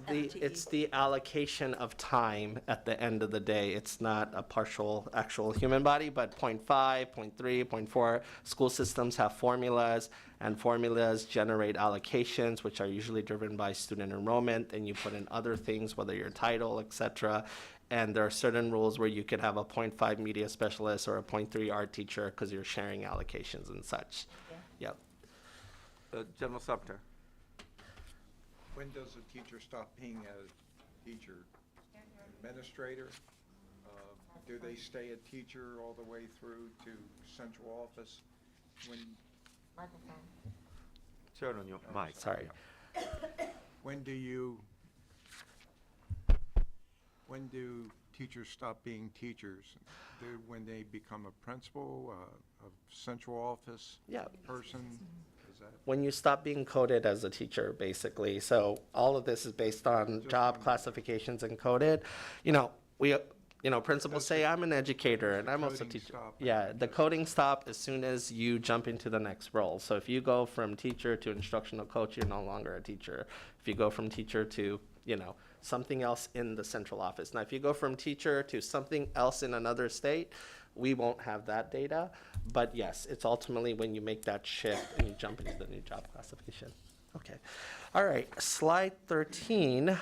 the allocation of time at the end of the day. It's not a partial actual human body, but 0.5, 0.3, 0.4. School systems have formulas, and formulas generate allocations, which are usually driven by student enrollment, and you put in other things, whether your title, etc. And there are certain rules where you could have a 0.5 media specialist or a 0.3 art teacher because you're sharing allocations and such. Okay. Yep. General Sumter. When does a teacher stop being a teacher? Administrator? Do they stay a teacher all the way through to central office? When Turn on your mic. Sorry. when do teachers stop being teachers? When they become a principal, a central office person? Is that When you stop being coded as a teacher, basically. So all of this is based on job classifications and coded. Principals say, I'm an educator and I'm also a teacher. Yeah, the coding stop as soon as you jump into the next role. So if you go from teacher to instructional coach, you're no longer a teacher. If you go from teacher to, something else in the central office. Now, if you go from teacher to something else in another state, we won't have that data. But yes, it's ultimately when you make that shift and you jump into the new job classification. Okay. All right, slide 13,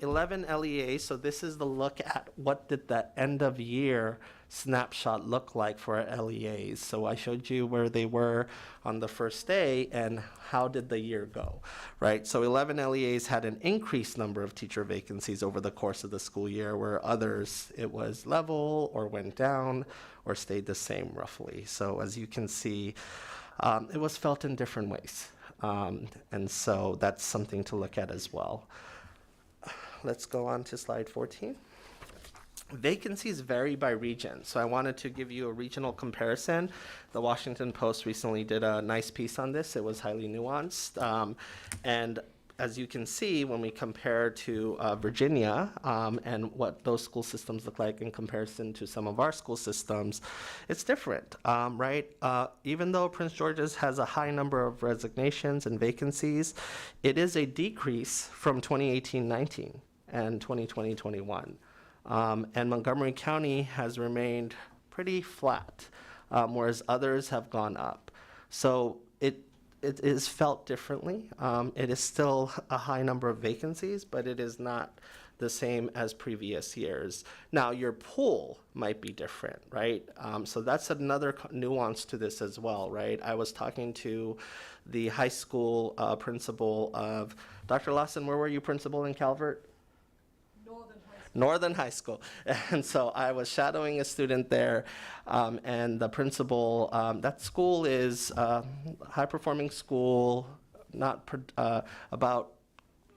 11 LEAs. So this is the look at what did the end of year snapshot look like for our LEAs. So I showed you where they were on the first day and how did the year go, right? So 11 LEAs had an increased number of teacher vacancies over the course of the school year, where others it was level or went down or stayed the same roughly. So as you can see, it was felt in different ways. And so that's something to look at as well. Let's go on to slide 14. Vacancies vary by region. So I wanted to give you a regional comparison. The Washington Post recently did a nice piece on this. It was highly nuanced. And as you can see, when we compare to Virginia and what those school systems look like in comparison to some of our school systems, it's different, right? Even though Prince George's has a high number of resignations and vacancies, it is a decrease from 2018-19 and 2020-21. And Montgomery County has remained pretty flat, whereas others have gone up. So it is felt differently. It is still a high number of vacancies, but it is not the same as previous years. Now, your pool might be different, right? So that's another nuance to this as well, right? I was talking to the high school principal of, Dr. Lawson, where were you principal in Calvert? Northern High School. And so I was shadowing a student there, and the principal, that school is a high-performing school, not about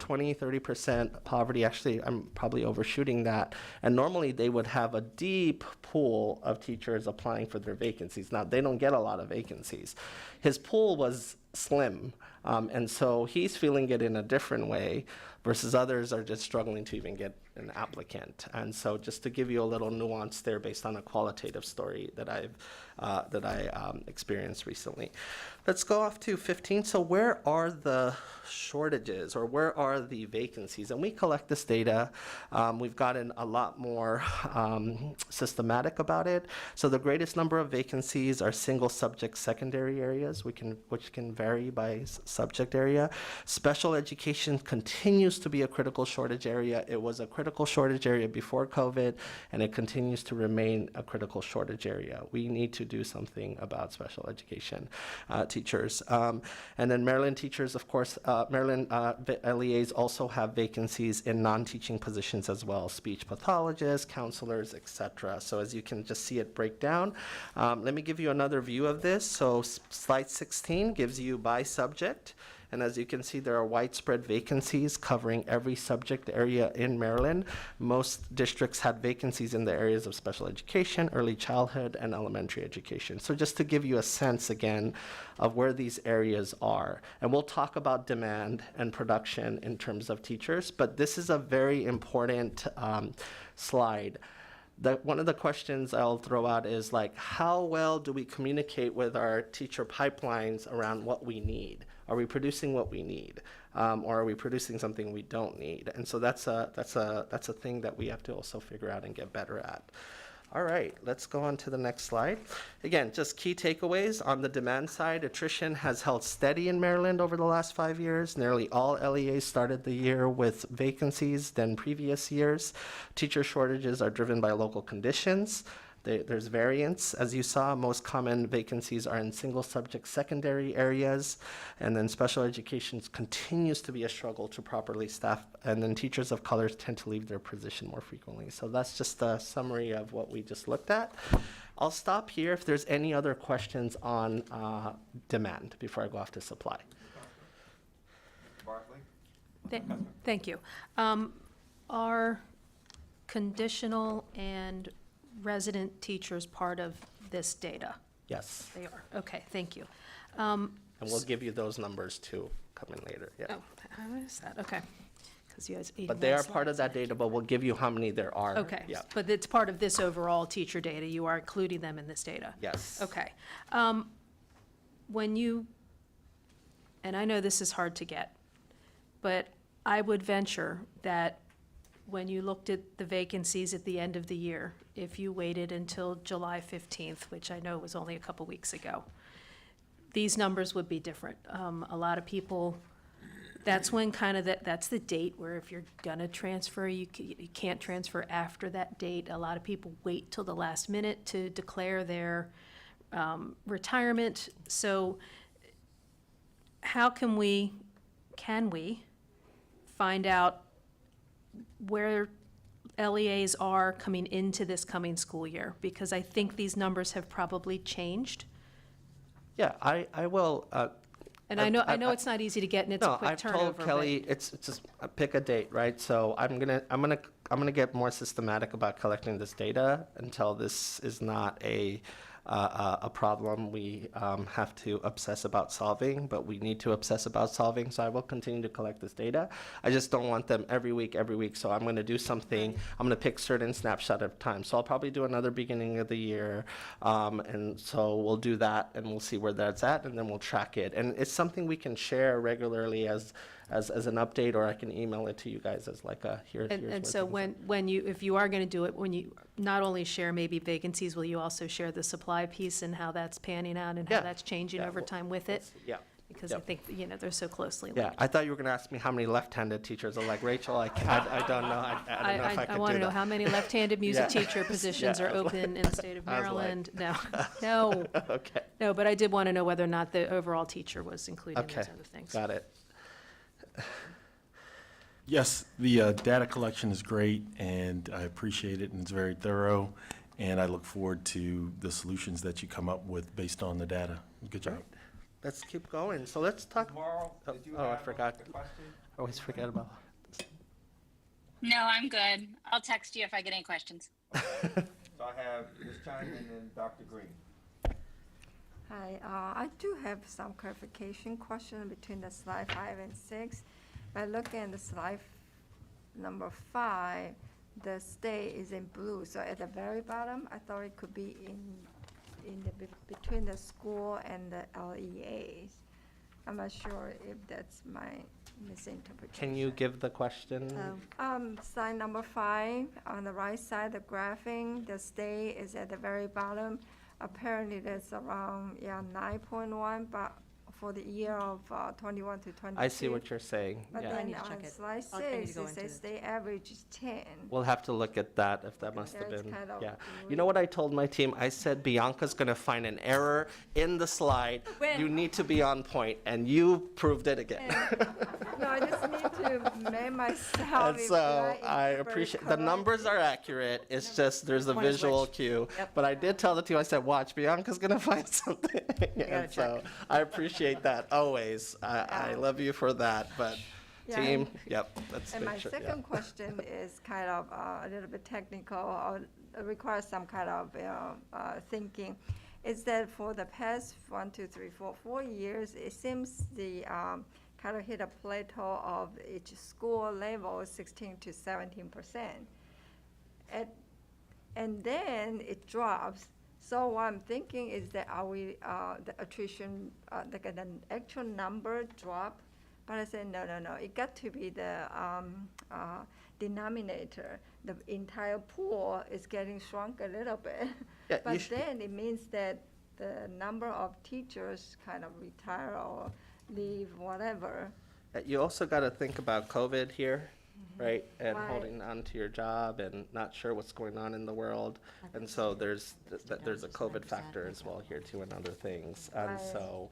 20-30% poverty. Actually, I'm probably overshooting that. And normally they would have a deep pool of teachers applying for their vacancies. Now, they don't get a lot of vacancies. His pool was slim, and so he's feeling it in a different way, versus others are just struggling to even get an applicant. And so just to give you a little nuance there based on a qualitative story that I experienced recently. Let's go off to 15. So where are the shortages, or where are the vacancies? And we collect this data. We've gotten a lot more systematic about it. So the greatest number of vacancies are single subject secondary areas, which can vary by subject area. Special education continues to be a critical shortage area. It was a critical shortage area before COVID, and it continues to remain a critical shortage area. We need to do something about special education teachers. And then Maryland teachers, of course, Maryland LEAs also have vacancies in non-teaching positions as well, speech pathologists, counselors, etc. So as you can just see it break down. Let me give you another view of this. So slide 16 gives you by subject. And as you can see, there are widespread vacancies covering every subject area in Maryland. Most districts had vacancies in the areas of special education, early childhood, and elementary education. So just to give you a sense again of where these areas are. And we'll talk about demand and production in terms of teachers, but this is a very important slide. One of the questions I'll throw out is like, how well do we communicate with our teacher pipelines around what we need? Are we producing what we need, or are we producing something we don't need? And so that's a thing that we have to also figure out and get better at. All right, let's go on to the next slide. Again, just key takeaways. On the demand side, attrition has held steady in Maryland over the last 5 years. Nearly all LEAs started the year with vacancies than previous years. Teacher shortages are driven by local conditions, There's variance. As you saw, most common vacancies are in single subject secondary areas, and then special education continues to be a struggle to properly staff, and then teachers of color tend to leave their position more frequently. So that's just a summary of what we just looked at. I'll stop here if there's any other questions on demand before I go off to supply. Bartley? Thank you. Are conditional and resident teachers part of this data? Yes. They are. Okay, thank you. And we'll give you those numbers too coming later. Yeah. Oh, how is that? Okay. Because you guys. But they are part of that data, but we'll give you how many there are. Okay. Yeah. But it's part of this overall teacher data. You are including them in this data. Yes. Okay. When you, and I know this is hard to get, but I would venture that when you looked at the vacancies at the end of the year, if you waited until July 15th, which I know was only a couple weeks ago, these numbers would be different. A lot of people, that's when kind of that's the date where if you're gonna transfer, you can't transfer after that date. A lot of people wait till the last minute to declare their retirement. So how can we find out where LEAs are coming into this coming school year? Because I think these numbers have probably changed. Yeah, I will. And I know it's not easy to get, and it's a quick turnover. No, I've told Kelly it's just pick a date, right? So I'm gonna get more systematic about collecting this data until this is not a problem we have to obsess about solving, but we need to obsess about solving. So I will continue to collect this data. I just don't want them every week. So I'm going to do something. I'm going to pick certain snapshot of time. So I'll probably do another beginning of the year. And so we'll do that and we'll see where that's at, and then we'll track it. And it's something we can share regularly as an update, or I can email it to you guys as like a here's And so if you are going to do it, when you not only share maybe vacancies, will you also share the supply piece and how that's panning out and how that's changing over time with it? Yeah. Because I think, they're so closely Yeah, linked. I thought you were going to ask me how many left-handed teachers. I'm like, Rachel, I don't know. I don't know if I could do that. I want to know how many left-handed music Yeah. teacher positions Yeah, are open in the state of I was like- Maryland. No. Okay. No, but I did want to know whether or not the overall teacher was included in Okay, those other things. got it. Yes, the data collection is great, and I appreciate it, and it's very thorough, and I look forward to the solutions that you come up with based on the data. Good job. Let's keep going. So let's talk. Tomorrow, did you I have forgot. a question? I always forget about. No, I'm good. I'll text you if I get any questions. So I have Ms. Chang and then Dr. Green. Hi, I do have some clarification question between the slide 5 and 6. By looking at the slide number 5, the state is in blue. So at the very bottom, I thought it could be in the between the school and the LEAs. I'm not sure if that's my misinterpretation. Can you give the question? Slide number 5, on the right side, the graphing, the state is at the very bottom. Apparently, that's around 9.1, but for the year of 21 to 22. I see what you're saying. But Yeah. then on slide 6, it says state average is 10. We'll have to look at that if that must have That's been. kind of Yeah. You know what I told my team? I said Bianca's going to find an error in the slide. You need to be on point, and you proved it again. No, I just need to make myself. And so I appreciate the numbers are accurate. It's just there's a Point of visual switch. cue. Yep. But I did tell the team, I said, watch, Bianca's going to find something. And so I appreciate that always. I love you for that. But Yeah, team, and- yep, let's And make my sure. second question is kind of a little bit technical, or requires some kind of thinking. Is that for the past 4 years, it seems the kind of hit a plateau of each school level, 16 to 17%. And then it drops. So what I'm thinking is that are we, the attrition, like an actual number drop? But I said, no, it got to be the denominator. The entire pool is getting shrunk a little bit. Yeah, you But should- then it means that the number of teachers kind of retire or leave, whatever. You also got to think about COVID here. right? And Right. holding on to your job and not sure what's going on in the world. And so there's a COVID factor as well here too and other things. And Right. so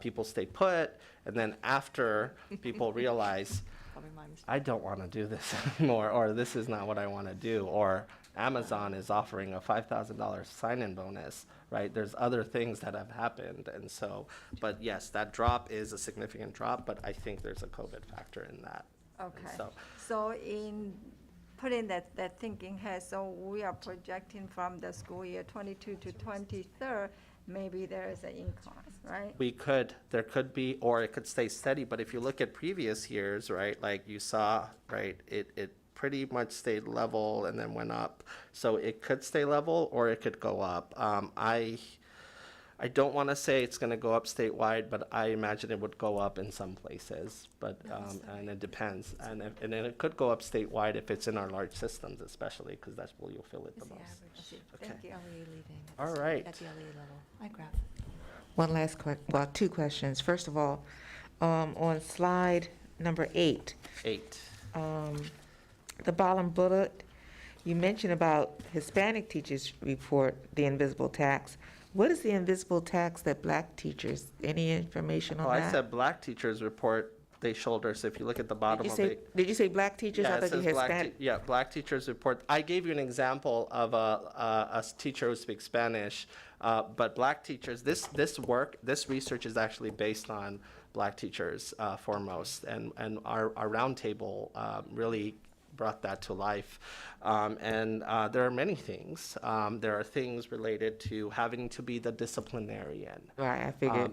people stay put, and then after people realize, I don't want to do this anymore, or this is not what I want to do, or Amazon is offering a $5,000 sign-in bonus, right? There's other things that have happened, and so, but yes, that drop is a significant drop, but I think there's a COVID factor in that. And Okay. So in putting that thinking ahead, so we are projecting from the school year 22 to 23, maybe there is an incline, right? There could be, or it could stay steady, but if you look at previous years, right, like you saw, right, it pretty much stayed level and then went up. So it could stay level or it could go up. I don't want to say it's going to go up statewide, but I imagine it would go up in some places. But and it depends, and then it could go up statewide if it's in our large systems, especially because that's where you'll feel it the most. Okay. Thank you. All right. At the LE level. I grab. One last two questions. First of all, on slide number 8. The bottom bullet, you mentioned about Hispanic teachers report the invisible tax. What is the invisible tax that black teachers, any information on that? I said black teachers report they shoulder, so if you look at the bottom of it. Did you say black teachers? Yeah, I it thought you says Hispanic. black teachers report. I gave you an example of a teacher who speaks Spanish, but black teachers, this research is actually based on black teachers foremost, and our roundtable really brought that to life. There are many things. There are things related to having to be the disciplinarian. Right, I figured.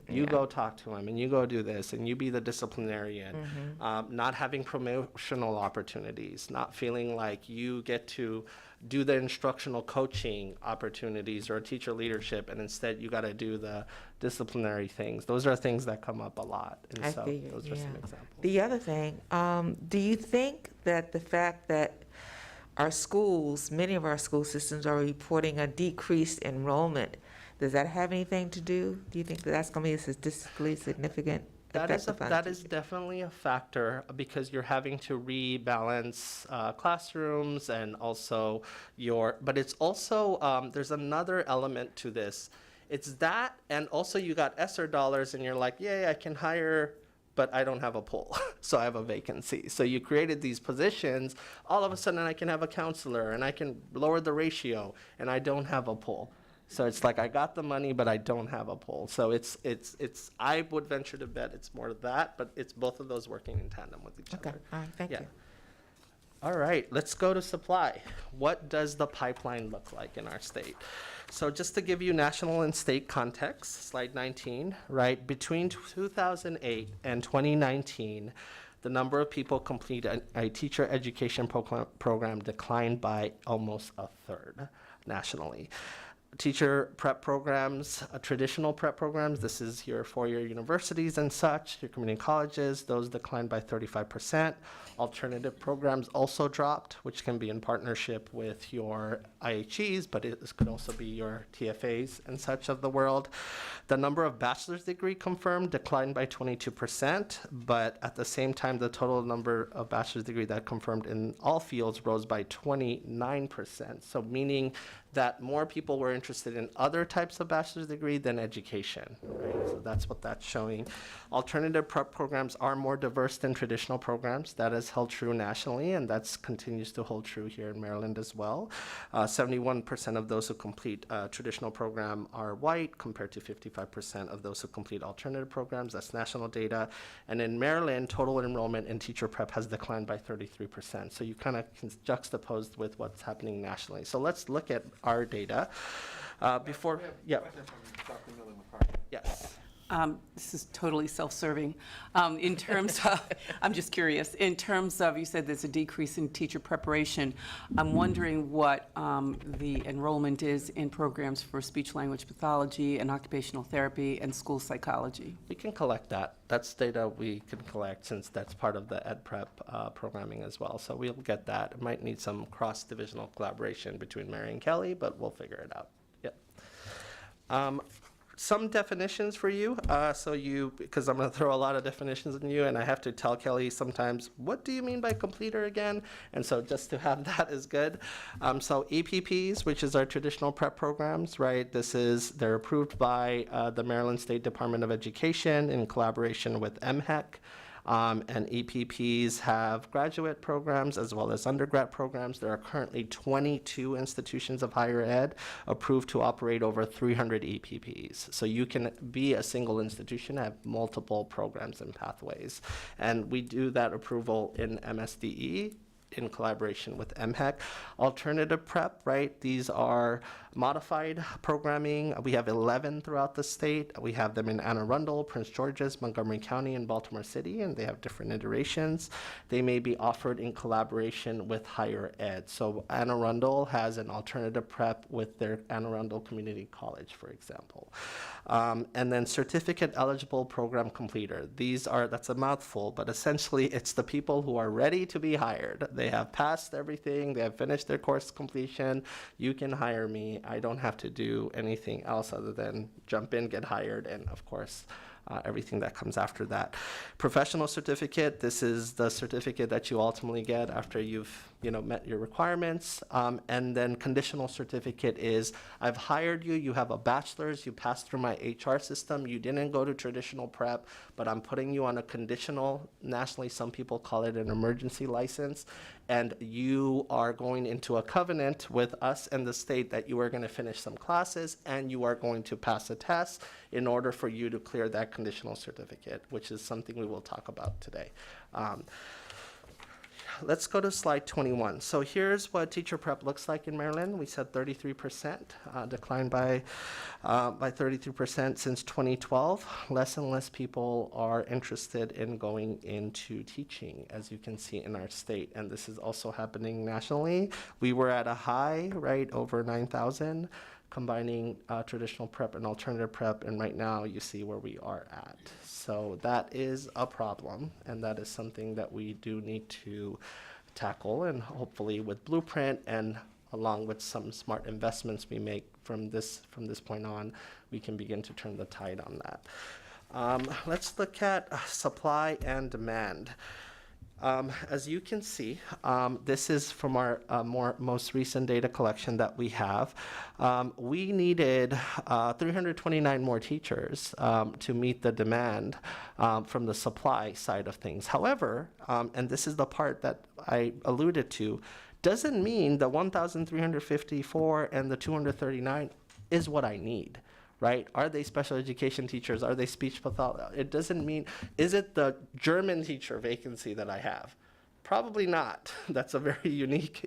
You go talk to him, and you go do this, and you be the disciplinarian. Not having promotional opportunities, not feeling like you get to do the instructional coaching opportunities or teacher leadership, and instead you got to do the disciplinary things. Those are things that come up a lot, and so those are some examples. The other thing, do you think that the fact that our schools, many of our school systems are reporting a decreased enrollment, does that have anything to do? Do you think that that's going to be a statistically significant effect? That is definitely a factor because you're having to rebalance classrooms and also but it's also, there's another element to this. It's that, and also you got ESSER dollars and you're like, yay, I can hire, but I don't have a pool, so I have a vacancy. So you created these positions, all of a sudden I can have a counselor and I can lower the ratio and I don't have a pool. So it's like I got the money, but I don't have a pool. So it's I would venture to bet it's more that, but it's both of those working in tandem with each other. All right, thank you. All right, let's go to supply. What does the pipeline look like in our state? So just to give you national and state context, slide 19, right? Between 2008 and 2019, the number of people complete a teacher education program declined by almost a third nationally. Teacher prep programs, traditional prep programs, this is your four-year universities and such, your community colleges, those declined by 35%. Alternative programs also dropped, which can be in partnership with your IHEs, but this could also be your TFAs and such of the world. The number of bachelor's degree confirmed declined by 22%, but at the same time, the total number of bachelor's degree that confirmed in all fields rose by 29%. So meaning that more people were interested in other types of bachelor's degree than education, right? So that's what that's showing. Alternative prep programs are more diverse than traditional programs. That has held true nationally, and that continues to hold true here in Maryland as well. 71% of those who complete a traditional program are white, compared to 55% of those who complete alternative programs. That's national data. And in Maryland, total enrollment in teacher prep has declined by 33%. So you kind of juxtaposed with what's happening nationally. So let's look at our data. Yes. This is totally self-serving. In terms of, I'm just curious, in terms of, you said there's a decrease in teacher preparation. I'm wondering what the enrollment is in programs for speech-language pathology and occupational therapy and school psychology. We can collect that. That's data we can collect since that's part of the ed prep programming as well. So we'll get that. It might need some cross-divisional collaboration between Mary and Kelly, but we'll figure it out. Yep. some definitions for you, because I'm going to throw a lot of definitions in you, and I have to tell Kelly sometimes, what do you mean by completer again? And so just to have that is good. So EPPs, which is our traditional prep programs, right? They're approved by the Maryland State Department of Education in collaboration with MHEC. And EPPs have graduate programs as well as undergrad programs. There are currently 22 institutions of higher ed approved to operate over 300 EPPs. So you can be a single institution, have multiple programs and pathways. And we do that approval in MSDE in collaboration with MHEC. Alternative prep, right? These are modified programming. We have 11 throughout the state. We have them in Anne Arundel, Prince George's, Montgomery County, and Baltimore City, and they have different iterations. They may be offered in collaboration with higher ed. So Anne Arundel has an alternative prep with their Anne Arundel Community College, for example. And then certificate eligible program completer. That's a mouthful, but essentially it's the people who are ready to be hired. They have passed everything, they have finished their course completion. You can hire me. I don't have to do anything else other than jump in, get hired, and of course, everything that comes after that. Professional certificate, this is the certificate that you ultimately get after you've met your requirements. And then conditional certificate is, I've hired you, you have a bachelor's, you passed through my HR system, you didn't go to traditional prep, but I'm putting you on a conditional, nationally some people call it an emergency license, and you are going into a covenant with us and the state that you are going to finish some classes and you are going to pass a test in order for you to clear that conditional certificate, which is something we will talk about today. Let's go to slide 21. So here's what teacher prep looks like in Maryland. We said 33%, declined by 33% since 2012. Less and less people are interested in going into teaching, as you can see in our state. And this is also happening nationally. We were at a high, right, over 9,000, combining traditional prep and alternative prep. And right now you see where we are at. So that is a problem, and that is something that we do need to tackle, and hopefully with Blueprint and along with some smart investments we make from this point on, we can begin to turn the tide on that. Let's look at supply and demand. As you can see, this is from our most recent data collection that we have. We needed 329 more teachers to meet the demand from the supply side of things. However, and this is the part that I alluded to, doesn't mean the 1,354 and the 239 is what I need. Right? Are they special education teachers? Are they speech pathologists? It doesn't mean, is it the German teacher vacancy that I have? Probably not. That's a very unique,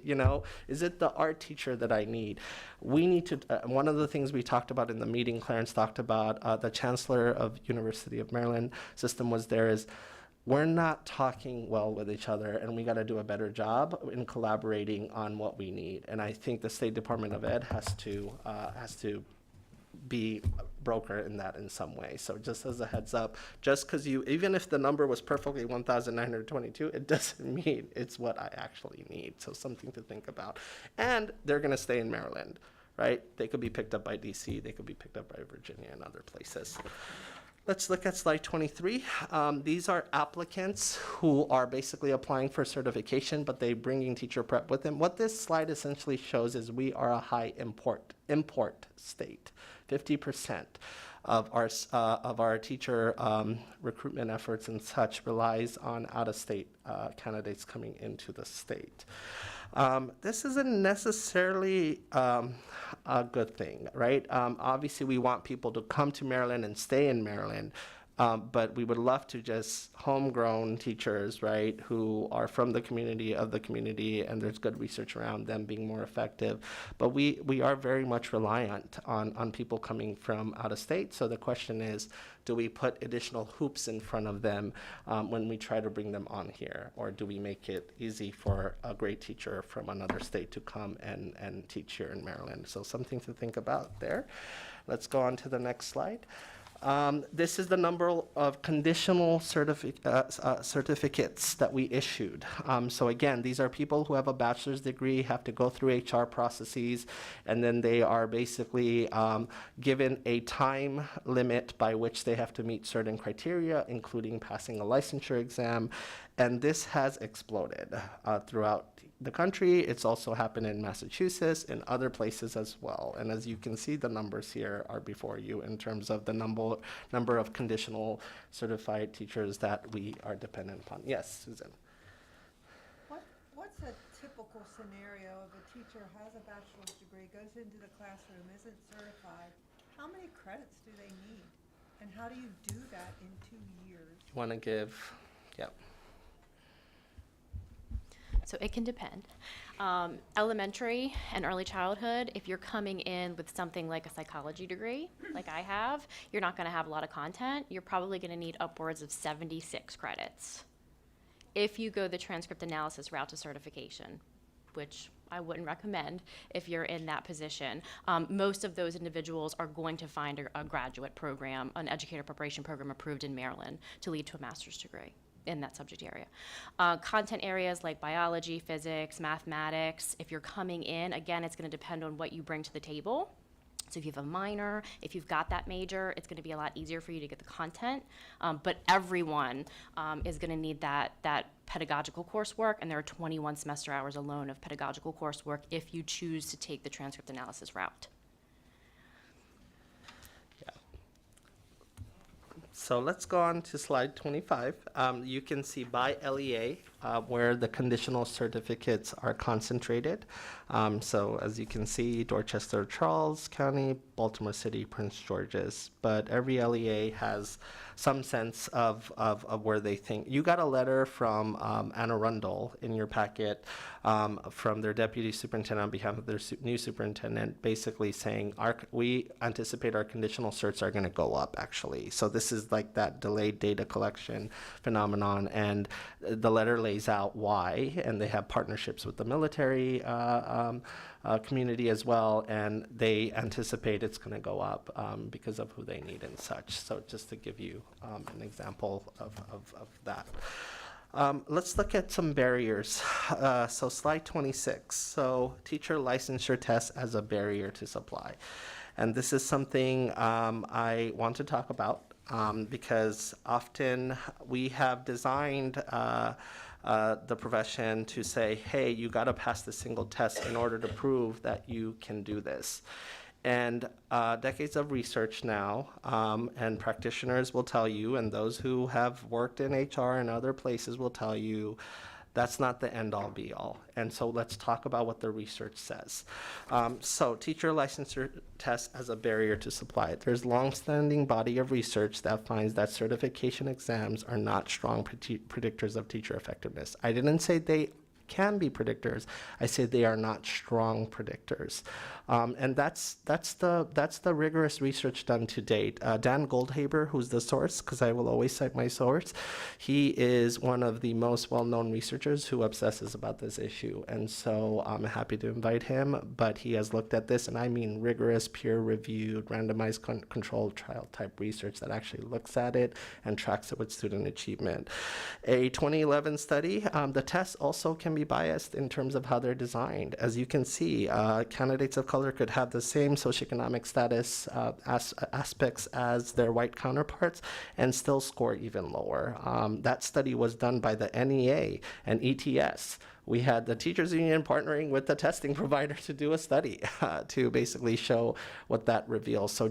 is it the art teacher that I need? We need to, one of the things we talked about in the meeting, Clarence talked about, the Chancellor of University of Maryland system was there is, we're not talking well with each other, and we got to do a better job in collaborating on what we need. And I think the State Department of Ed has to be a broker in that in some way. So just as a heads up, just because even if the number was perfectly 1,922, it doesn't mean it's what I actually need. So something to think about. And they're going to stay in Maryland, right? They could be picked up by DC, they could be picked up by Virginia and other places. Let's look at slide 23. These are applicants who are basically applying for certification, but they're bringing teacher prep with them. What this slide essentially shows is we are a high import state. 50% of our teacher recruitment efforts and such relies on out-of-state candidates coming into the state. This isn't necessarily a good thing, right? Obviously, we want people to come to Maryland and stay in Maryland, but we would love to just homegrown teachers, right, who are from the community, and there's good research around them being more effective. But we are very much reliant on people coming from out of state. So the question is, do we put additional hoops in front of them when we try to bring them on here? Or do we make it easy for a great teacher from another state to come and teach here in Maryland? So something to think about there. Let's go on to the next slide. This is the number of conditional certificates that we issued. So again, these are people who have a bachelor's degree, have to go through HR processes, and then they are basically given a time limit by which they have to meet certain criteria, including passing a licensure exam. And this has exploded throughout the country. It's also happened in Massachusetts and other places as well. And as you can see, the numbers here are before you in terms of the number of conditional certified teachers that we are dependent upon. Yes, Susan. What's a typical scenario of a teacher has a bachelor's degree, goes into the classroom, isn't certified? How many credits do they need? And how do you do that in 2 years? You want to give, yep. So it can depend. Elementary and early childhood, if you're coming in with something like a psychology degree, like I have, you're not going to have a lot of content. You're probably going to need upwards of 76 credits. If you go the transcript analysis route to certification, which I wouldn't recommend if you're in that position, most of those individuals are going to find a graduate program, an educator preparation program approved in Maryland to lead to a master's degree in that subject area. Content areas like biology, physics, mathematics, if you're coming in, again, it's going to depend on what you bring to the table. So if you have a minor, if you've got that major, it's going to be a lot easier for you to get the content. But everyone is going to need that pedagogical coursework, and there are 21 semester hours alone of pedagogical coursework if you choose to take the transcript analysis route. So let's go on to slide 25. You can see by LEA where the conditional certificates are concentrated. So as you can see, Dorchester, Charles County, Baltimore City, Prince George's, but every LEA has some sense of where they think. You got a letter from Anne Arundel in your packet from their deputy superintendent on behalf of their new superintendent, basically saying we anticipate our conditional certs are going to go up, actually. So this is like that delayed data collection phenomenon, and the letter lays out why, and they have partnerships with the military community as well, and they anticipate it's going to go up because of who they need and such. So just to give you an example of that. Let's look at some barriers. So slide 26. So teacher licensure tests as a barrier to supply. And this is something I want to talk about because often we have designed the profession to say, hey, you got to pass the single test in order to prove that you can do this. And decades of research now, and practitioners will tell you, and those who have worked in HR and other places will tell you, that's not the end-all be-all. And so let's talk about what the research says. So teacher licensure tests as a barrier to supply. There's long-standing body of research that finds that certification exams are not strong predictors of teacher effectiveness. I didn't say they can be predictors. I say they are not strong predictors. And that's the rigorous research done to date. Dan Goldhaber, who's the source, because I will always cite my source, he is one of the most well-known researchers who obsesses about this issue. And so I'm happy to invite him, but he has looked at this, and I mean rigorous, peer-reviewed, randomized controlled trial type research that actually looks at it and tracks it with student achievement. A 2011 study, the tests also can be biased in terms of how they're designed. As you can see, candidates of color could have the same socioeconomic status aspects as their white counterparts and still score even lower. That study was done by the NEA and ETS. We had the teachers union partnering with the testing provider to do a study to basically show what that reveals. So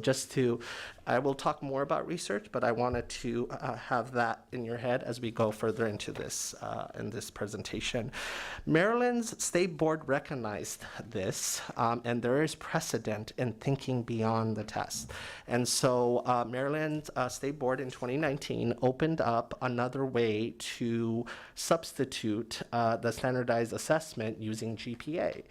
I will talk more about research, but I wanted to have that in your head as we go further into this in this presentation. Maryland's state board recognized this, and there is precedent in thinking beyond the test. And so Maryland State Board in 2019 opened up another way to substitute the standardized standardized assessment using GPA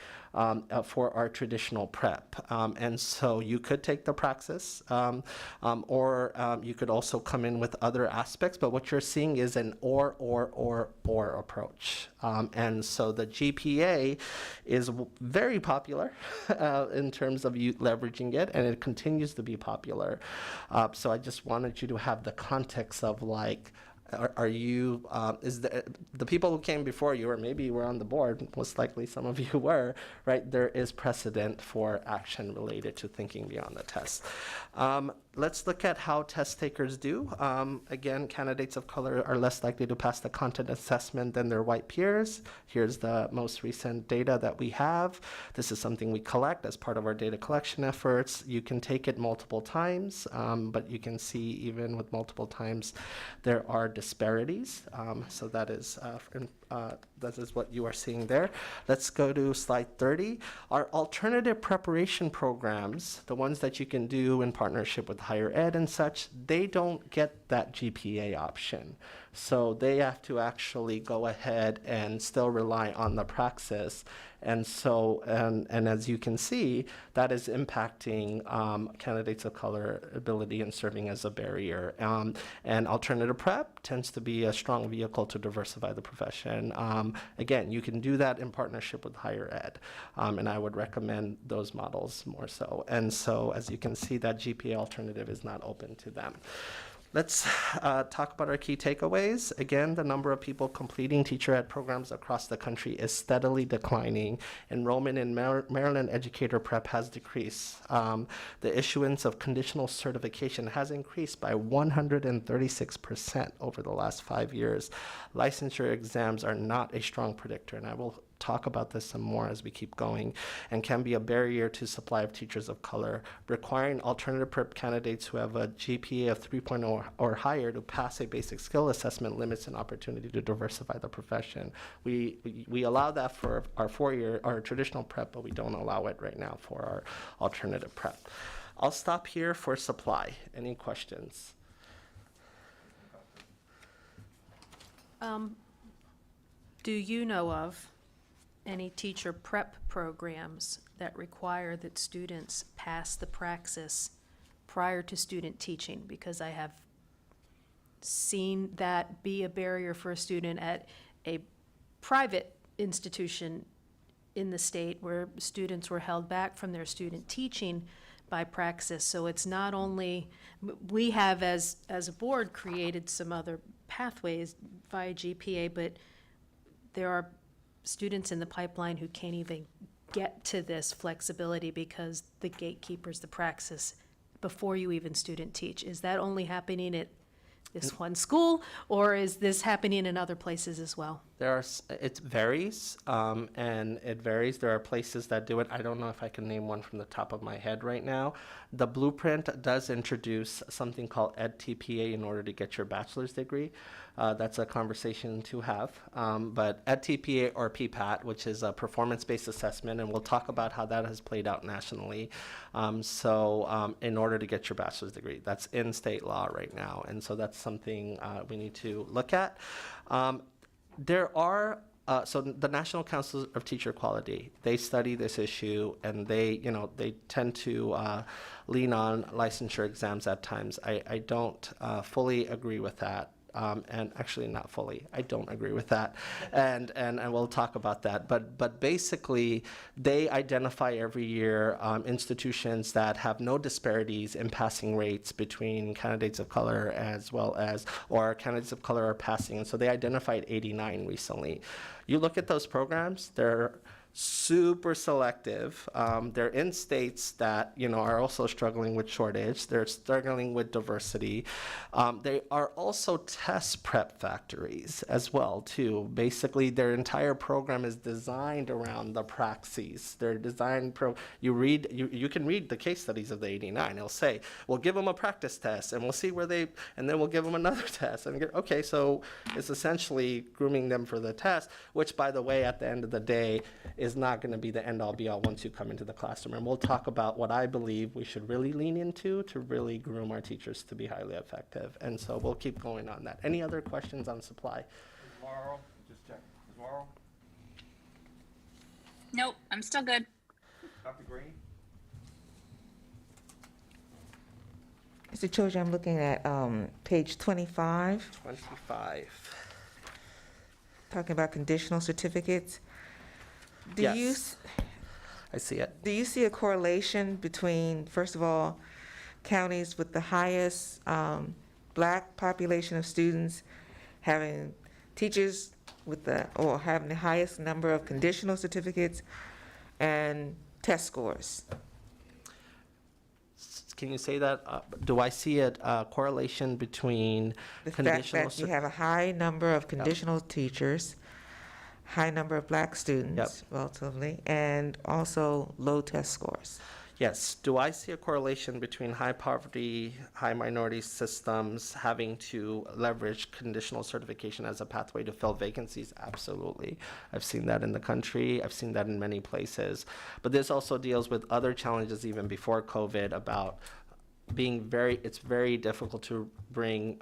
for our traditional prep. And so you could take the praxis, or you could also come in with other aspects, but what you're seeing is an or approach. And so the GPA is very popular in terms of you leveraging it, and it continues to be popular. So I just wanted you to have the context of like, are you, is the people who came before you, or maybe you were on the board, most likely some of you were, right? There is precedent for action related to thinking beyond the test. Let's look at how test takers do. Again, candidates of color are less likely to pass the content assessment than their white peers. Here's the most recent data that we have. This is something we collect as part of our data collection efforts. You can take it multiple times, but you can see even with multiple times, there are disparities. So that is what you are seeing there. Let's go to slide 30. Our alternative preparation programs, the ones that you can do in partnership with higher ed and such, they don't get that GPA option. So they have to actually go ahead and still rely on the praxis. And so, and as you can see, that is impacting candidates of color ability and serving as a barrier. And alternative prep tends to be a strong vehicle to diversify the profession. Again, you can do that in partnership with higher ed. And I would recommend those models more so. And so, as you can see, that GPA alternative is not open to them. Let's talk about our key takeaways. Again, the number of people completing teacher ed programs across the country is steadily declining. Enrollment in Maryland educator prep has decreased. The issuance of conditional certification has increased by 136% over the last 5 years. Licensure exams are not a strong predictor, and I will talk about this some more as we keep going, and can be a barrier to supply of teachers of color. Requiring alternative prep candidates who have a GPA of 3.0 or higher to pass a basic skill assessment limits an opportunity to diversify the profession. We allow that for our our traditional prep, but we don't allow it right now for our alternative prep. I'll stop here for supply. Any questions? Do you know of any teacher prep programs that require that students pass the praxis prior to student teaching? Because I have seen that be a barrier for a student at a private institution in the state where students were held back from their student teaching by praxis. So it's not only, we have as a board created some other pathways via GPA, but there are students in the pipeline who can't even get to this flexibility because the gatekeeper's the praxis before you even student teach. Is that only happening at this one school, or is this happening in other places as well? It varies, and it varies. There are places that do it. I don't know if I can name one from the top of my head right now. The blueprint does introduce something called EdTPA in order to get your bachelor's degree. That's a conversation to have. But EdTPA or PPAT, which is a performance-based assessment, and we'll talk about how that has played out nationally. In order to get your bachelor's degree, that's in state law right now. And so that's something we need to look at. There are so the National Council of Teacher Quality, they study this issue, and they tend to lean on licensure exams at times. I don't fully agree with that. And actually not fully. I don't agree with that. And we'll talk about that. But basically, they identify every year institutions that have no disparities in passing rates between candidates of color as well as, or candidates of color are passing. And so they identified 89 recently. You look at those programs, they're super selective. They're in states that are also struggling with shortage. They're struggling with diversity. They are also test prep factories as well too. Basically, their entire program is designed around the praxis. They're designed you can read the case studies of the 89. It'll say, we'll give them a practice test, and we'll see where and then we'll give them another test. And okay, so it's essentially grooming them for the test, which, by the way, at the end of the day, is not going to be the end-all be-all once you come into the classroom. And we'll talk about what I believe we should really lean into to really groom our teachers to be highly effective. And so we'll keep going on that. Any other questions on supply? Laurel, just check. Laurel? Nope, I'm still good. Dr. Green? Mr. Children, I'm looking at page 25, 25. talking about conditional certificates. Yes. I see it. Do you see a correlation between, first of all, counties with the highest Black population of students having teachers with or having the highest number of conditional certificates and test scores? Can you say that? Do I see a correlation between The fact conditional? that you have a high number of conditional teachers, high number of Black students relatively, and also low test scores. Yes. Do I see a correlation between high poverty, high minority systems having to leverage conditional certification as a pathway to fill vacancies? Absolutely. I've seen that in the country. I've seen that in many places. But this also deals with other challenges even before COVID about it's very difficult to bring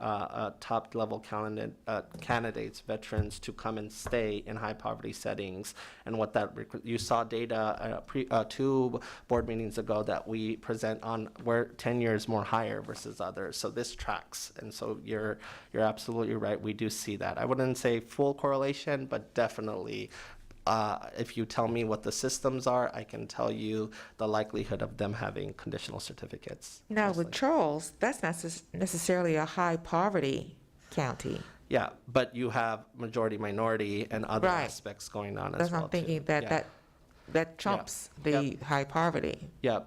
top level candidates, veterans, to come and stay in high poverty settings. And what you saw data 2 board meetings ago that we present on where tenure is more higher versus others. So this tracks. And so you're absolutely right. We do see that. I wouldn't say full correlation, but definitely if you tell me what the systems are, I can tell you the likelihood of them having conditional certificates. Now, with Charles, that's not necessarily a high poverty county. Yeah, but you have majority minority and other aspects going on That's as well. I'm thinking too. that that trumps the high poverty. Yeah,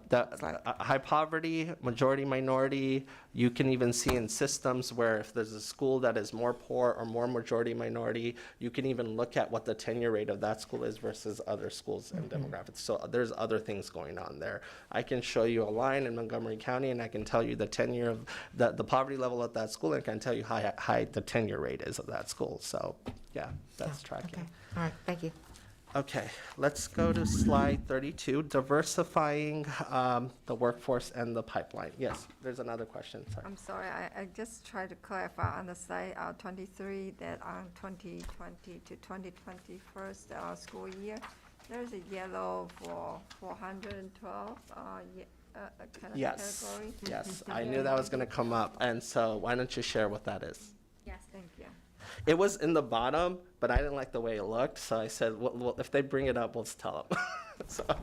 high poverty, majority minority, you can even see in systems where if there's a school that is more poor or more majority minority, you can even look at what the tenure rate of that school is versus other schools and demographics. So there's other things going on there. I can show you a line in Montgomery County and I can tell you the tenure of the poverty level at that school, and I can tell you how high the tenure rate is of that school. So yeah, that's tracking. Okay. All right, thank you. Okay, let's go to slide 32, diversifying the workforce and the pipeline. Yes, there's another question, sorry. I'm sorry, I just tried to clarify on the slide 23 that on 2020 to 2021 school year, there's a yellow for 412 kind of category. Yes, I knew that was gonna come up, and so why don't you share what that is? Yes, thank you. It was in the bottom, but I didn't like the way it looked, so I said, well, if they bring it up, we'll just tell them.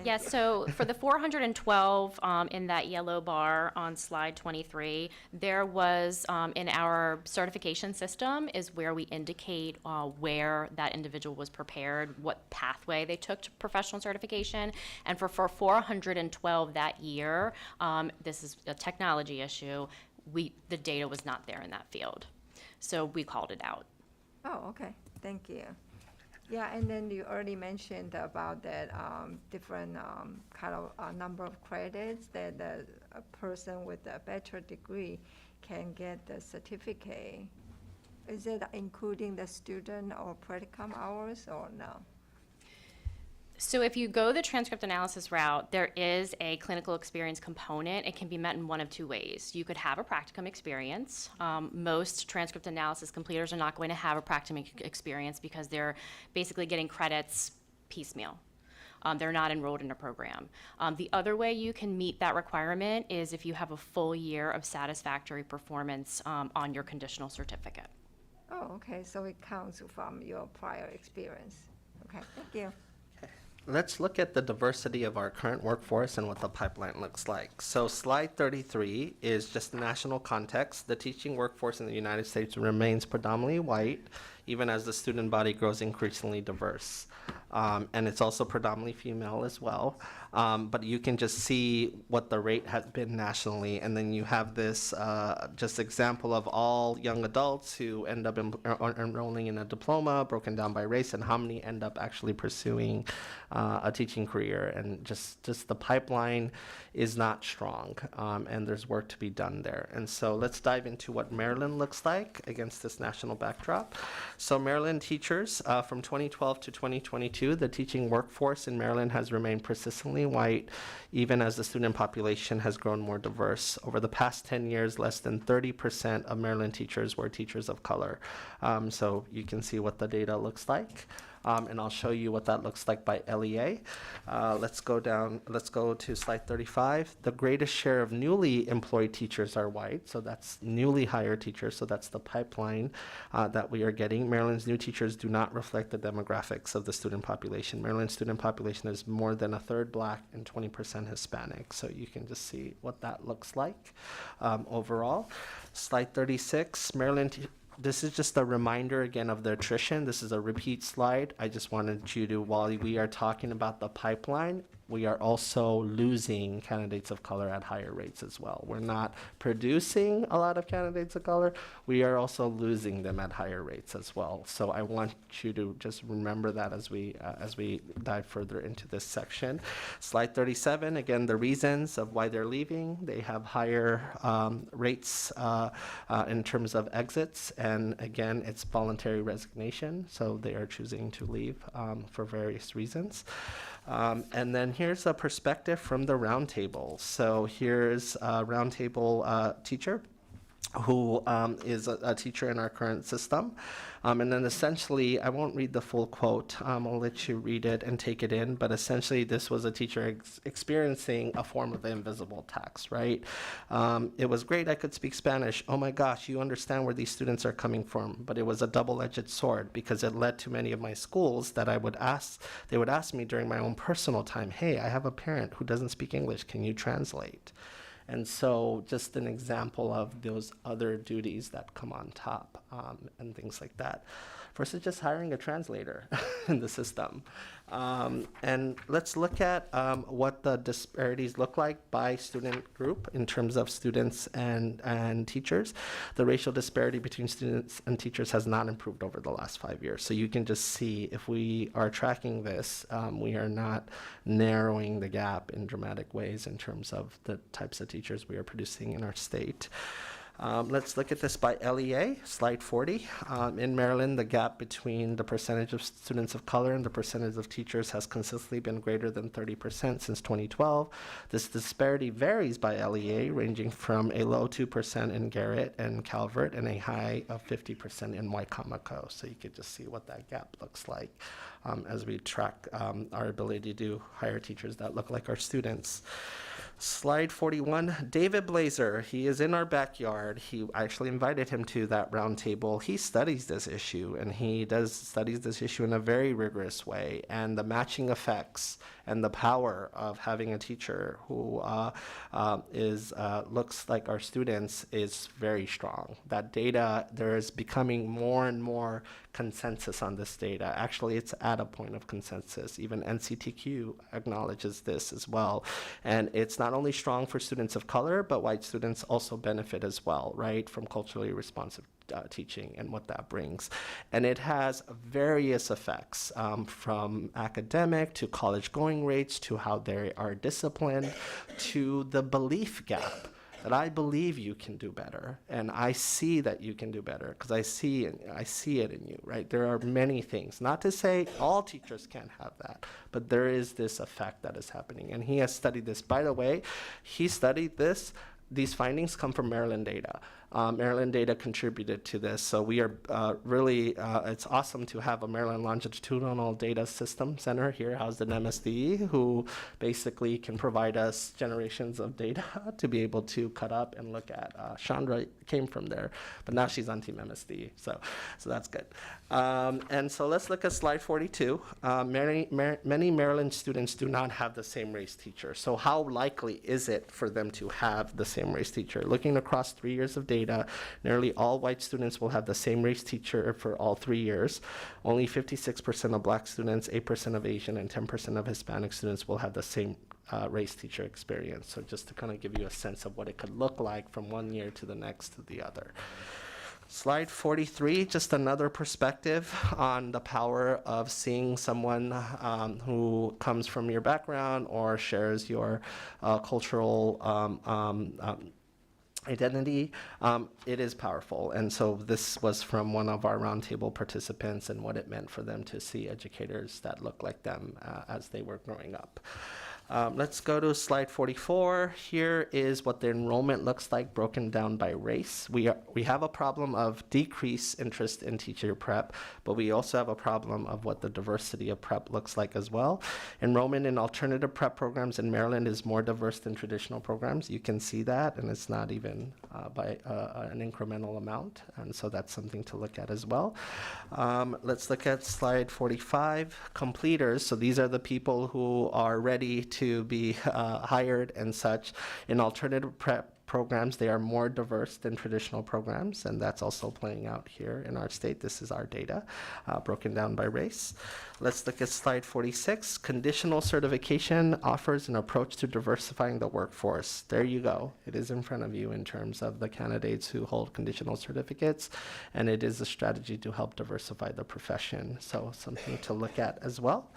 Yes, so for the 412 in that yellow bar on slide 23, there was in our certification system is where we indicate where that individual was prepared, what pathway they took to professional certification. And for 412 that year, this is a technology issue, the data was not there in that field. So we called it out. Oh, okay, thank you. Yeah, and then you already mentioned about that different kind of number of credits that a person with a bachelor degree can get the certificate. Is it including the student or practicum hours or no? So if you go the transcript analysis route, there is a clinical experience component. It can be met in one of two ways. You could have a practicum experience. Most transcript analysis completers are not going to have a practicum experience because they're basically getting credits piecemeal. They're not enrolled in a program. The other way you can meet that requirement is if you have a full year of satisfactory performance on your conditional certificate. Oh, okay, so it counts from your prior experience. Okay, thank you. Let's look at the diversity of our current workforce and what the pipeline looks like. So slide 33 is just the national context. The teaching workforce in the United States remains predominantly white, even as the student body grows increasingly diverse. And it's also predominantly female as well. But you can just see what the rate has been nationally. And then you have this just example of all young adults who end up enrolling in a diploma broken down by race and how many end up actually pursuing a teaching career. And just the pipeline is not strong. And there's work to be done there. And so let's dive into what Maryland looks like against this national backdrop. So Maryland teachers from 2012 to 2022, the teaching workforce in Maryland has remained persistently white, even as the student population has grown more diverse. Over the past 10 years, less than 30% of Maryland teachers were teachers of color. So you can see what the data looks like. and I'll show you what that looks like by LEA. Let's go to slide 35. The greatest share of newly employed teachers are white, so that's newly hired teachers, so that's the pipeline that we are getting. Maryland's new teachers do not reflect the demographics of the student population. Maryland's student population is more than a third Black and 20% Hispanic, so you can just see what that looks like overall. Slide 36, Maryland. This is just a reminder again of the attrition. This is a repeat slide. I just wanted you to, while we are talking about the pipeline, we are also losing candidates of color at higher rates as well. We're not producing a lot of candidates of color. We are also losing them at higher rates as well. So I want you to just remember that as we dive further into this section. Slide 37, again, the reasons of why they're leaving. They have higher rates in terms of exits. And again, it's voluntary resignation. So they are choosing to leave for various reasons. And then here's a perspective from the roundtable. So here's a roundtable teacher who is a teacher in our current system. And then essentially, I won't read the full quote. I'll let you read it and take it in. But essentially, this was a teacher experiencing a form of the invisible tax, right? It was great. I could speak Spanish. Oh my gosh, you understand where these students are coming from. But it was a double-edged sword because it led to many of my schools that they would ask me during my own personal time, hey, I have a parent who doesn't speak English. Can you translate? And so just an example of those other duties that come on top and things like that versus just hiring a translator in the system. And let's look at what the disparities look like by student group in terms of students and teachers. The racial disparity between students and teachers has not improved over the last 5 years. So you can just see if we are tracking this, we are not narrowing the gap in dramatic ways in terms of the types of teachers we are producing in our state. Let's look at this by LEA, slide 40. In Maryland, the gap between the percentage of students of color and the percentage of teachers has consistently been greater than 30% since 2012. This disparity varies by LEA, ranging from a low 2% in Garrett and Calvert and a high of 50% in Wicomico. So you could just see what that gap looks like as we track our ability to hire teachers that look like our students. Slide 41, David Blazer, he is in our backyard. I actually invited him to that roundtable. He studies this issue, and he studies this issue in a very rigorous way. And the matching effects and the power of having a teacher who looks like our students is very strong. That data, there is becoming more and more consensus on this data. Actually, it's at a point of consensus. Even NCTQ acknowledges this as well. And it's not only strong for students of color, but white students also benefit as well, right, from culturally responsive teaching and what that brings. And it has various effects from academic to college going rates to how they are disciplined to the belief gap that I believe you can do better, and I see that you can do better because I see it in you, right? There are many things, not to say all teachers can't have that, but there is this effect that is happening, and he has studied this. By the way, he studied this. These findings come from Maryland data. Maryland data contributed to this, so we are really, it's awesome to have a Maryland Longitudinal Data System Center here housed in Msde, who basically can provide us generations of data to be able to cut up and look at. Chandra came from there, but now she's on Team Msde, so that's good. And so let's look at slide 42. Many Maryland students do not have the same race teacher, so how likely is it for them to have the same race teacher? Looking across 3 years of data, nearly all white students will have the same race teacher for all 3 years. Only 56% of black students, 8% of Asian, and 10% of Hispanic students will have the same race teacher experience. So just to kind of give you a sense of what it could look like from 1 year to the next to the other. Slide 43, just another perspective on the power of seeing someone who comes from your background or shares your cultural identity. It is powerful. And so this was from one of our roundtable participants and what it meant for them to see educators that look like them as they were growing up. Let's go to slide 44. Here is what the enrollment looks like broken down by race. We have a problem of decreased interest in teacher prep, but we also have a problem of what the diversity of prep looks like as well. Enrollment in alternative prep programs in Maryland is more diverse than traditional programs. You can see that, and it's not even by an incremental amount, and so that's something to look at as well. Let's look at slide 45, completers. So these are the people who are ready to be hired and such. In alternative prep programs, they are more diverse than traditional programs, and that's also playing out here in our state. This is our data, broken down by race. Let's look at slide 46. Conditional certification offers an approach to diversifying the workforce. There you go. It is in front of you in terms of the candidates who hold conditional certificates, and it is a strategy to help diversify the profession. So something to look at as well.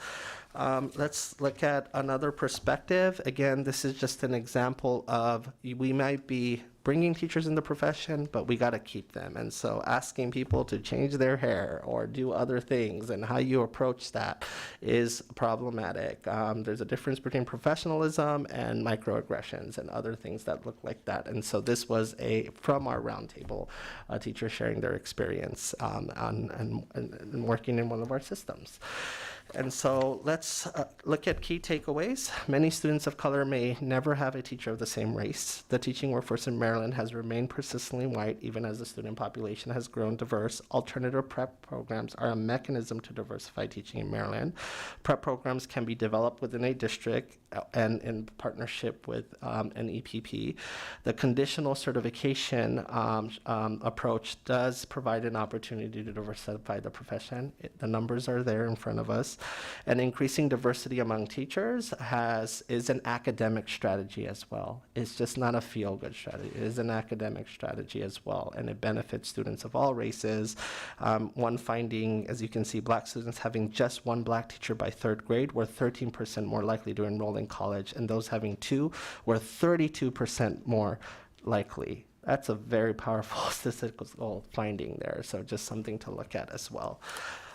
Let's look at another perspective. Again, this is just an example of we might be bringing teachers in the profession, but we got to keep them. And so asking people to change their hair or do other things and how you approach that is problematic. There's a difference between professionalism and microaggressions and other things that look like that. And so this was from our roundtable, a teacher sharing their experience and working in one of our systems. And so let's look at key takeaways. Many students of color may never have a teacher of the same race. The teaching workforce in Maryland has remained persistently white, even as the student population has grown diverse. Alternative prep programs are a mechanism to diversify teaching in Maryland. Prep programs can be developed within a district and in partnership with an EPP. The conditional certification approach does provide an opportunity to diversify the profession. The numbers are there in front of us. And increasing diversity among teachers is an academic strategy as well. It's just not a feel-good strategy. It is an academic strategy as well, and it benefits students of all races. One finding, as you can see, Black students having just one Black teacher by third grade were 13% more likely to enroll in college, and those having two were 32% more likely. That's a very powerful statistical finding there, so just something to look at as well.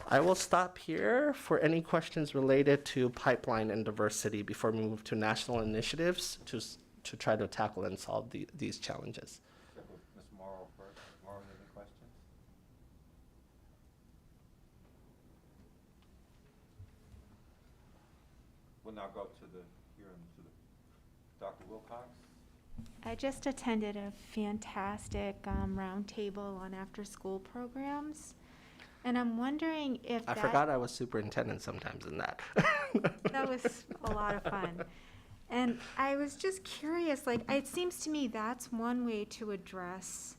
I will stop here for any questions related to pipeline and diversity before we move to national initiatives to try to tackle and solve these challenges. Ms. Morrow first. Morrow, any questions? We'll now go to Dr. Wilcox. I just attended a fantastic roundtable on after-school programs. And I'm wondering if I forgot I was superintendent sometimes in that. That was a lot of fun. And I was just curious, like, it seems to me that's one way to address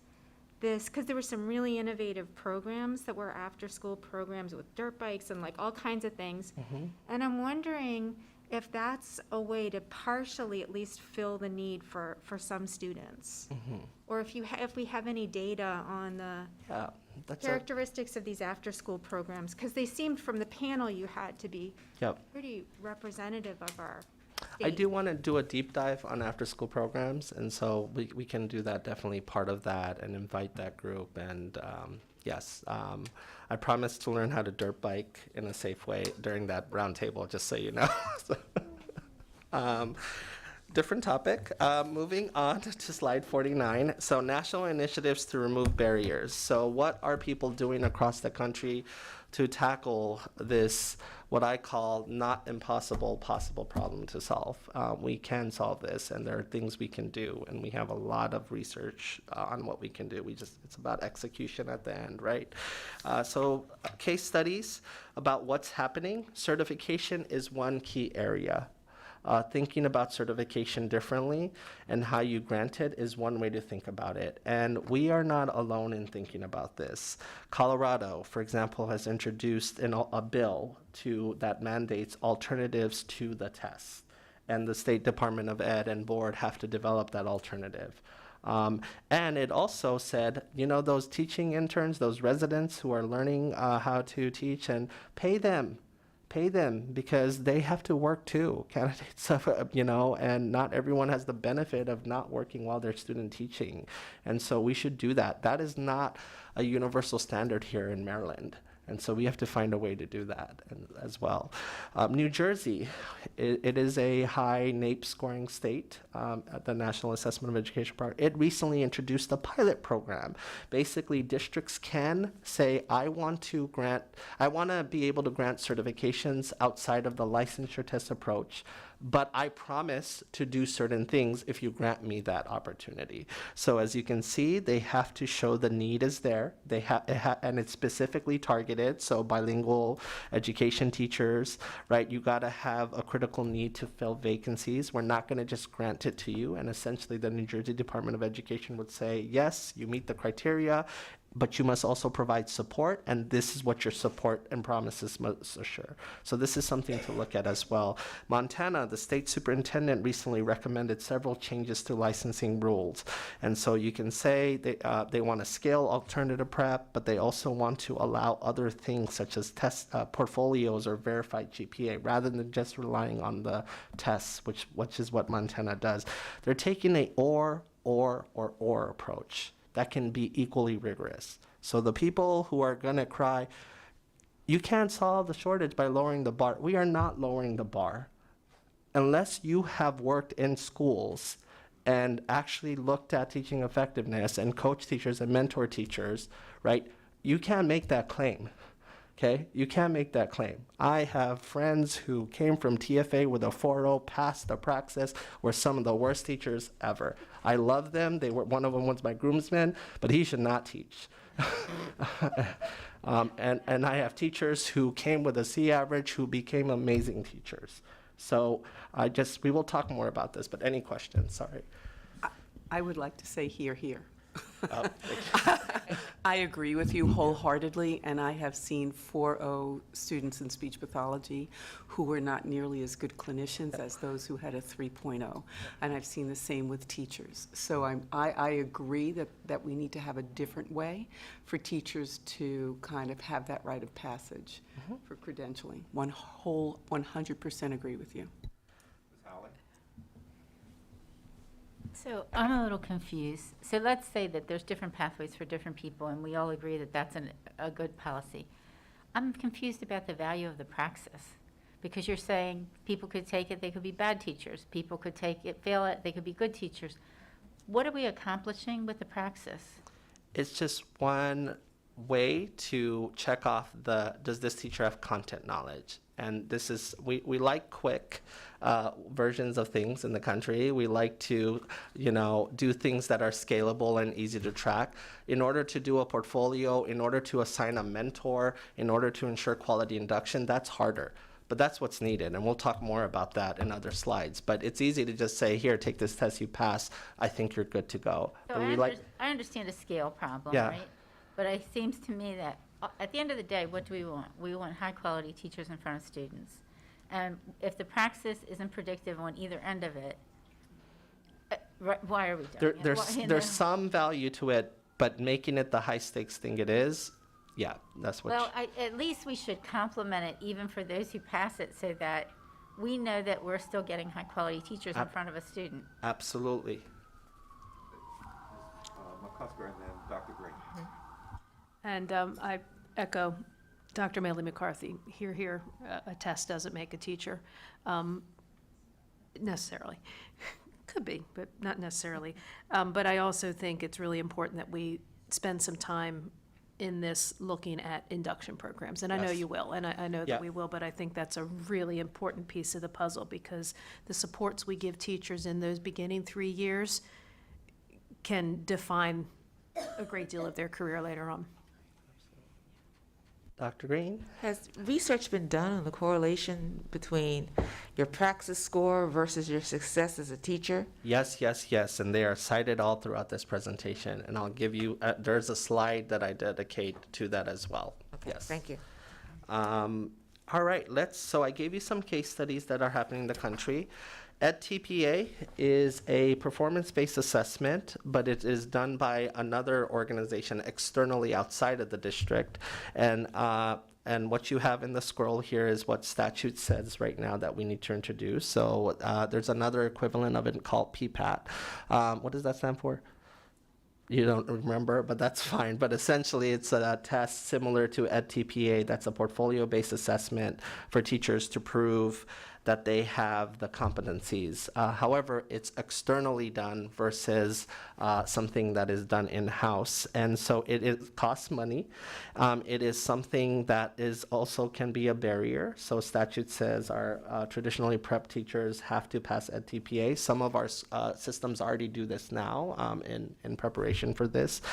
this, because there were some really innovative programs that were after-school programs with dirt bikes and like all kinds of things. Mm-hmm. And I'm wondering if that's a way to partially at least fill the need for some students. Mm-hmm. Or if we have any data on the characteristics of these after-school programs, because they seemed from the panel you had to be pretty representative of our state. I do want to do a deep dive on after-school programs, and so we can do that, definitely part of that, and invite that group. And yes, I promise to learn how to dirt bike in a safe way during that roundtable, just so you know. Different topic. Moving on to slide 49. So national initiatives to remove barriers. So what are people doing across the country to tackle this, what I call not impossible, possible problem to solve? We can solve this, and there are things we can do, and we have a lot of research on what we can do. It's about execution at the end, right? So case studies about what's happening. Certification is one key area. Thinking about certification differently and how you grant it is one way to think about it. And we are not alone in thinking about this. Colorado, for example, has introduced a bill that mandates alternatives to the test. And the State Department of Ed and board have to develop that alternative. And it also said, those teaching interns, those residents who are learning how to teach, and pay them because they have to work too, candidates, and not everyone has the benefit of not working while they're student teaching. And so we should do that. That is not a universal standard here in Maryland. And so we have to find a way to do that as well. New Jersey, it is a high NAEP scoring state at the National Assessment of Education Program. It recently introduced a pilot program. Basically, districts can say, I want to be able to grant certifications outside of the licensure test approach, but I promise to do certain things if you grant me that opportunity. So as you can see, they have to show the need is there. And it's specifically targeted. So bilingual education teachers, right? You got to have a critical need to fill vacancies. We're not going to just grant it to you. And essentially, the New Jersey Department of Education would say, yes, you meet the criteria, but you must also provide support, and this is what your support and promises must assure. So this is something to look at as well. Montana, the state superintendent recently recommended several changes to licensing rules. And so you can say they want to scale alternative prep, but they also want to allow other things such as test portfolios or verified GPA, rather than just relying on the tests, which is what Montana does. They're taking a or approach that can be equally rigorous. So the people who are going to cry, you can't solve the shortage by lowering the bar. We are not lowering the bar. Unless you have worked in schools and actually looked at teaching effectiveness and coach teachers and mentor teachers, right? You can't make that claim. Okay, you can't make that claim. I have friends who came from TFA with a 4.0, passed the praxis, were some of the worst teachers ever. I love them. One of them was my groomsman, but he should not teach. And I have teachers who came with a C average who became amazing teachers. So we will talk more about this, but any questions? Sorry. I would like to say here. I agree with you wholeheartedly, and I have seen 4.0 students in speech pathology who were not nearly as good clinicians as those who had a 3.0, and I've seen the same with teachers. So I agree that we need to have a different way for teachers to kind of have that rite of passage for credentialing. 100% agree with you. So I'm a little confused. So let's say that there's different pathways for different people, and we all agree that that's a good policy. I'm confused about the value of the praxis, because you're saying people could take it, they could be bad teachers. People could take it, fail it, they could be good teachers. What are we accomplishing with the praxis? It's just one way to check off does this teacher have content knowledge? And this is, we like quick versions of things in the country. We like to, do things that are scalable and easy to track. In order to do a portfolio, in order to assign a mentor, in order to ensure quality induction, that's harder. But that's what's needed, and we'll talk more about that in other slides. But it's easy to just say, here, take this test, you pass, I think you're good to go. So I understand the scale problem, Yeah. right? But it seems to me that at the end of the day, what do we want? We want high-quality teachers in front of students. And if the praxis isn't predictive on either end of it, why are we doing it? There's some value to it, but making it the high-stakes thing it is, yeah, that's what. Well, at least we should complement it even for those who pass it, so that we know that we're still getting high-quality teachers in front of a student. Absolutely. McCusker and then Dr. Green. And I echo Dr. Maley McCarthy. Here, a test doesn't make a teacher, necessarily. Could be, but not necessarily. But I also think it's really important that we spend some time in this looking at induction programs. And I know Yes. you will, and I know Yeah. that we will, but I think that's a really important piece of the puzzle, because the supports we give teachers in those beginning 3 years can define a great deal of their career later on. Dr. Green? Has research been done on the correlation between your praxis score versus your success as a teacher? Yes, and they are cited all throughout this presentation, and I'll give you, there's a slide that I dedicate to that as well. Okay, Yes. thank you. All right, so I gave you some case studies that are happening in the country. EdTPA is a performance-based assessment, but it is done by another organization externally outside of the district. And what you have in the scroll here is what statute says right now that we need to introduce. So there's another equivalent of it called PPAT. What does that stand for? You don't remember, but that's fine. But essentially, it's a test similar to EdTPA. That's a portfolio-based assessment for teachers to prove that they have the competencies. However, it's externally done versus something that is done in-house. And so it costs money. It is something that is also can be a barrier. So statute says our traditionally prep teachers have to pass EdTPA. Some of our systems already do this now in preparation for this.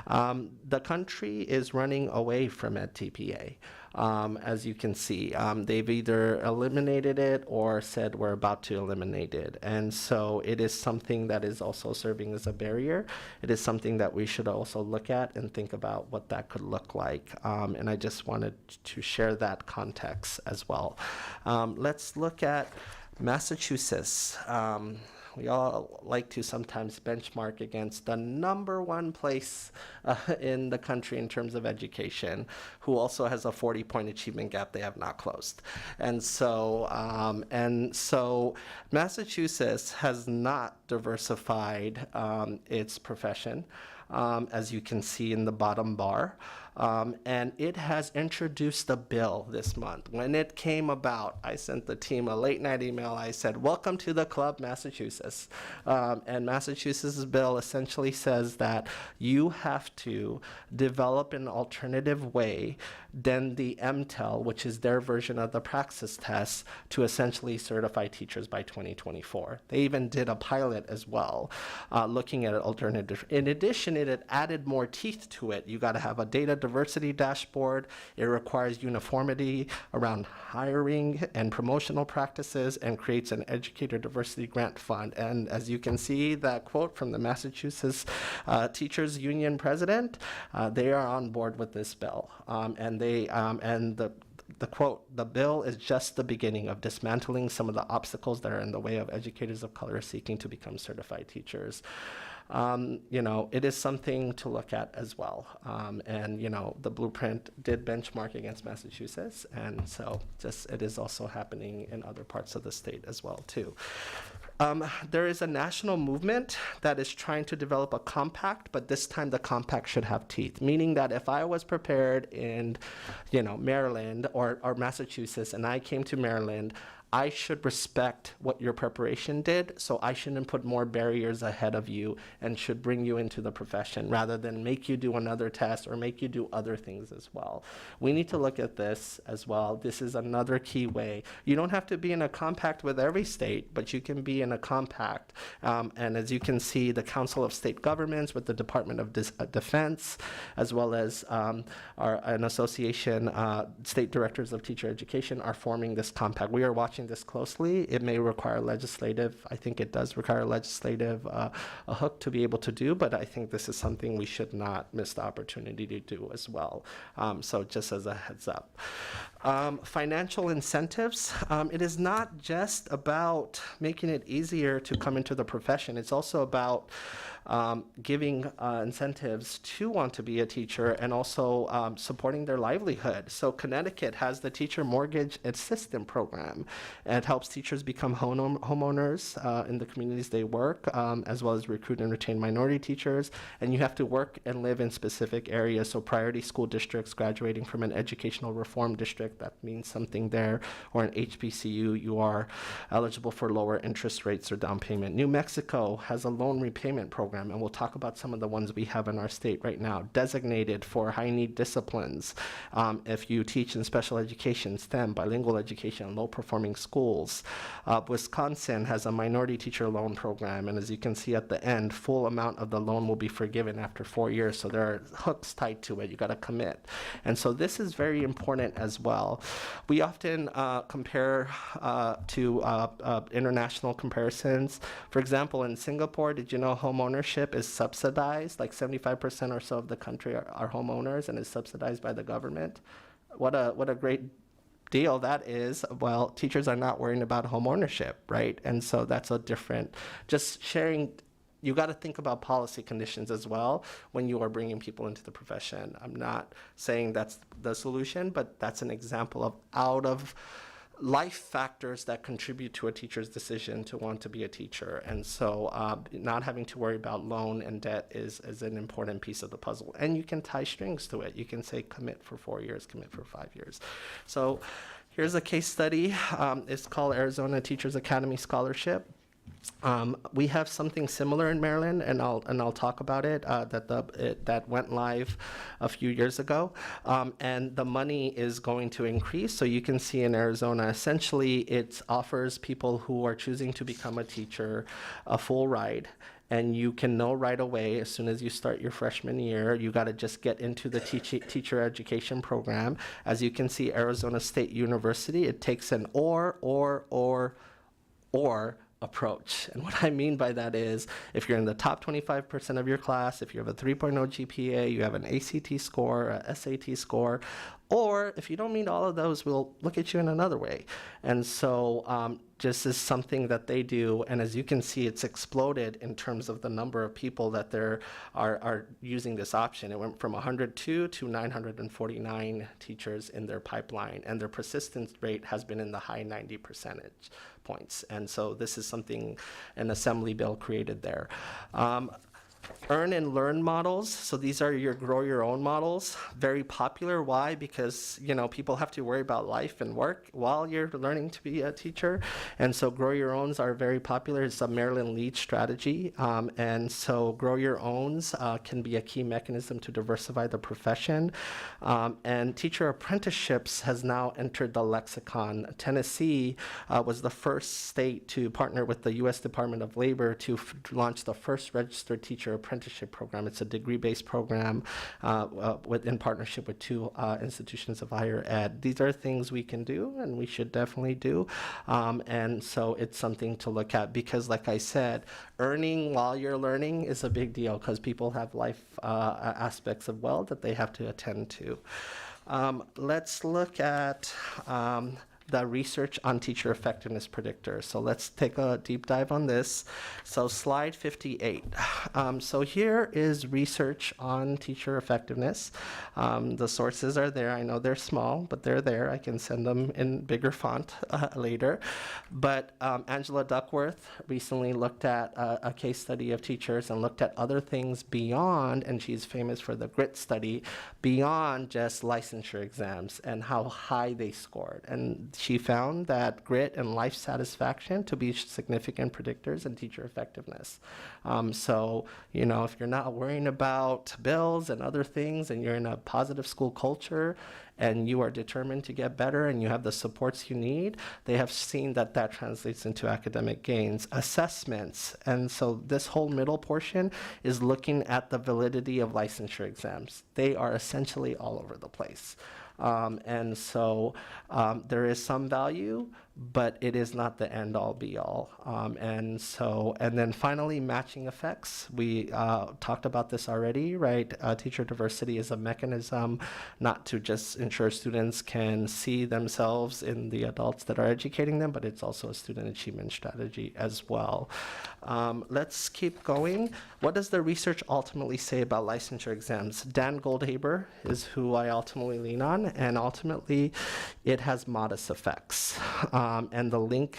The country is running away from EdTPA. As you can see, they've either eliminated it or said we're about to eliminate it. And so it is something that is also serving as a barrier. It is something that we should also look at and think about what that could look like. And I just wanted to share that context as well. Let's look at Massachusetts. We all like to sometimes benchmark against the #1 place in the country in terms of education, who also has a 40-point achievement gap they have not closed. And so Massachusetts has not diversified its profession, as you can see in the bottom bar. And it has introduced a bill this month. When it came about, I sent the team a late night email. I said, welcome to the club, Massachusetts. And Massachusetts' bill essentially says that you have to develop an alternative way than the MTEL, which is their version of the praxis test, to essentially certify teachers by 2024. They even did a pilot as well, looking at an alternative. In addition, it had added more teeth to it. You got to have a data diversity dashboard. It requires uniformity around hiring and promotional practices, and creates an educator diversity grant fund. And as you can see, that quote from the Massachusetts Teachers Union president, they are on board with this bill. And the quote, the bill is just the beginning of dismantling some of the obstacles that are in the way of educators of color seeking to become certified teachers. It is something to look at as well. And the blueprint did benchmark against Massachusetts. And so it is also happening in other parts of the state as well, too. There is a national movement that is trying to develop a compact, but this time the compact should have teeth, meaning that if I was prepared in, Maryland or Massachusetts, and I came to Maryland, I should respect what your preparation did, so I shouldn't put more barriers ahead of you and should bring you into the profession rather than make you do another test or make you do other things as well. We need to look at this as well. This is another key way. You don't have to be in a compact with every state, but you can be in a compact. And as you can see, the Council of State Governments with the Department of Defense, as well as an association, State Directors of Teacher Education, are forming this compact. We are watching this closely. It may require I think it does require legislative a hook to be able to do, but I think this is something we should not miss the opportunity to do as well. So just as a heads up. Financial incentives. It is not just about making it easier to come into the profession. It's also about giving incentives to want to be a teacher and also supporting their livelihood. So Connecticut has the Teacher Mortgage Assistance Program. And it helps teachers become homeowners in the communities they work, as well as recruit and retain minority teachers. And you have to work and live in specific areas. So priority school districts, graduating from an educational reform district, that means something there, or an HBCU, you are eligible for lower interest rates or down payment. New Mexico has a loan repayment program, and we'll talk about some of the ones we have in our state right now, designated for high need disciplines. If you teach in special education, STEM, bilingual education, low performing schools. Wisconsin has a minority teacher loan program, and as you can see at the end, full amount of the loan will be forgiven after 4 years, so there are hooks tied to it. You got to commit. And so this is very important as well. We often compare to international comparisons. For example, in Singapore, did you know home ownership is subsidized? Like 75% or so of the country are homeowners, and is subsidized by the government. What a great deal that is. Well, teachers are not worrying about home ownership, right? And so that's a different, just sharing. You got to think about policy conditions as well when you are bringing people into the profession. I'm not saying that's the solution, but that's an example of out of life factors that contribute to a teacher's decision to want to be a teacher. And so not having to worry about loan and debt is an important piece of the puzzle. And you can tie strings to it. You can say commit for 4 years, commit for 5 years. So here's a case study. It's called Arizona Teachers Academy Scholarship. We have something similar in Maryland, and I'll talk about it. That went live a few years ago, and the money is going to increase. So you can see in Arizona, essentially, it offers people who are choosing to become a teacher a full ride. And you can know right away, as soon as you start your freshman year, you got to just get into the teacher education program. As you can see, Arizona State University, it takes an or approach. And what I mean by that is, if you're in the top 25% of your class, if you have a 3.0 GPA, you have an ACT score, a SAT score, or if you don't meet all of those, we'll look at you in another way. And so just is something that they do. And as you can see, it's exploded in terms of the number of people that are using this option. It went from 102 to 949 teachers in their pipeline, and their persistence rate has been in the high 90 percentage points. And so this is something an assembly bill created there. Earn and learn models. So these are your grow your own models. Very popular. Why? Because, people have to worry about life and work while you're learning to be a teacher. And so grow your owns are very popular. It's a Maryland lead strategy. And so grow your owns can be a key mechanism to diversify the profession. And teacher apprenticeships has now entered the lexicon. Tennessee was the first state to partner with the U.S. Department of Labor to launch the first registered teacher apprenticeship program. It's a degree-based program in partnership with 2 institutions of higher ed. These are things we can do and we should definitely do. And so it's something to look at because, like I said, earning while you're learning is a big deal because people have life aspects of well that they have to attend to. Let's look at the research on teacher effectiveness predictors. So let's take a deep dive on this. So slide 58. So here is research on teacher effectiveness. The sources are there. I know they're small, but they're there. I can send them in bigger font later. But Angela Duckworth recently looked at a case study of teachers and looked at other things beyond, and she's famous for the GRIT study, beyond just licensure exams and how high they scored. And she found that grit and life satisfaction to be significant predictors in teacher effectiveness. So, if you're not worrying about bills and other things and you're in a positive school culture and you are determined to get better and you have the supports you need, they have seen that that translates into academic gains. Assessments, and so this whole middle portion is looking at the validity of licensure exams. They are essentially all over the place. And so there is some value, but it is not the end all be all. And then finally, matching effects. We talked about this already, right? Teacher diversity is a mechanism not to just ensure students can see themselves in the adults that are educating them, but it's also a student achievement strategy as well. Let's keep going. What does the research ultimately say about licensure exams? Dan Goldhaber is who I ultimately lean on, and ultimately it has modest effects. And the link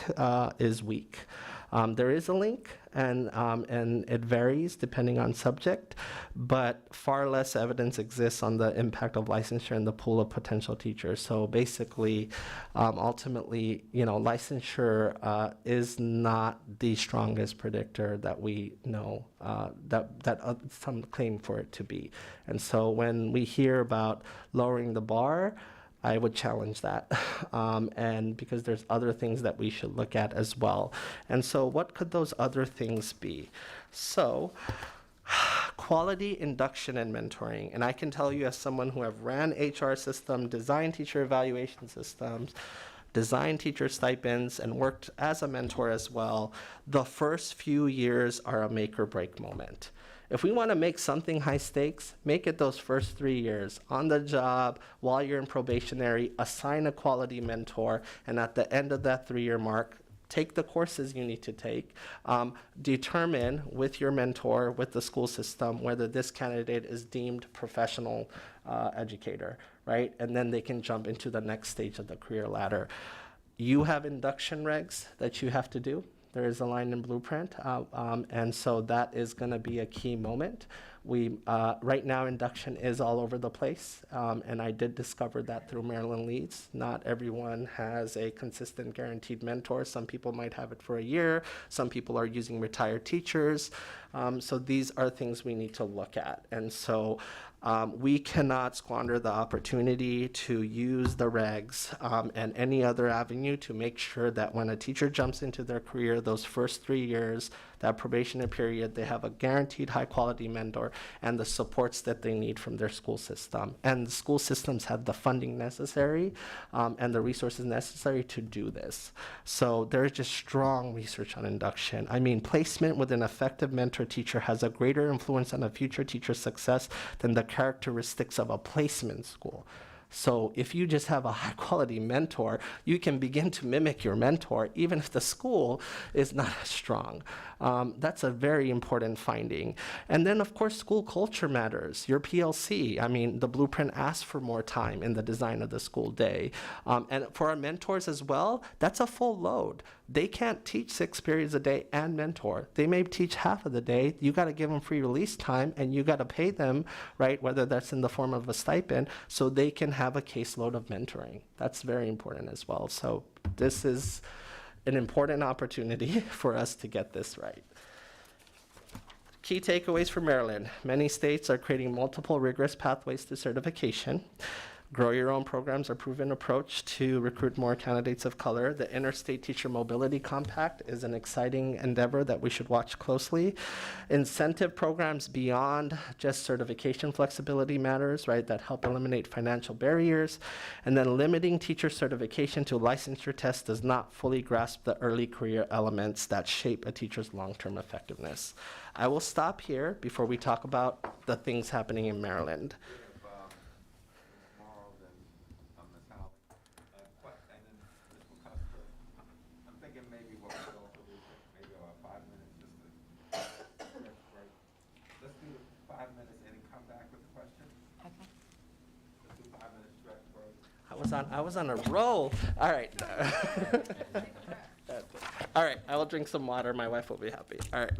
is weak. There is a link, and it varies depending on subject, but far less evidence exists on the impact of licensure in the pool of potential teachers. So basically, ultimately, licensure is not the strongest predictor that we know that some claim for it to be. And so when we hear about lowering the bar, I would challenge that, and because there's other things that we should look at as well. And so what could those other things be? So quality induction and mentoring. And I can tell you as someone who have ran HR system, designed teacher evaluation systems, designed teacher stipends, and worked as a mentor as well, the first few years are a make or break moment. If we want to make something high stakes, make it those first 3 years on the job while you're in probationary, assign a quality mentor, and at the end of that 3-year mark, take the courses you need to take, determine with your mentor, with the school system, whether this candidate is deemed professional educator, right? And then they can jump into the next stage of the career ladder. You have induction regs that you have to do. There is a line in blueprint, and so that is going to be a key moment. Right now, induction is all over the place, and I did discover that through Maryland Leads. Not everyone has a consistent guaranteed mentor. Some people might have it for a year. Some people are using retired teachers. So these are things we need to look at. And so we cannot squander the opportunity to use the regs and any other avenue to make sure that when a teacher jumps into their career, those first 3 years, that probationary period, they have a guaranteed high quality mentor and the supports that they need from their school system. And the school systems have the funding necessary and the resources necessary to do this. So there's just strong research on induction. I mean, placement with an effective mentor teacher has a greater influence on a future teacher's success than the characteristics of a placement school. So if you just have a high quality mentor, you can begin to mimic your mentor even if the school is not as strong. That's a very important finding. And then of course, school culture matters. Your PLC, I mean, the blueprint asks for more time in the design of the school day. And for our mentors as well, that's a full load. They can't teach 6 periods a day and mentor. They may teach half of the day. You got to give them free release time and you got to pay them, right, whether that's in the form of a stipend, so they can have a caseload of mentoring. That's very important as well. So this is an important opportunity for us to get this right. Key takeaways for Maryland. Many states are creating multiple rigorous pathways to certification. Grow your own programs, a proven approach to recruit more candidates of color. The Interstate Teacher Mobility Compact is an exciting endeavor that we should watch closely. Incentive programs beyond just certification flexibility matters, right, that help eliminate financial barriers. And then limiting teacher certification to licensure tests does not fully grasp the early career elements that shape a teacher's long-term effectiveness. I will stop here before we talk about the things happening in Maryland. I was on a roll. All right. All right, I will drink some water. My wife will be happy. All right.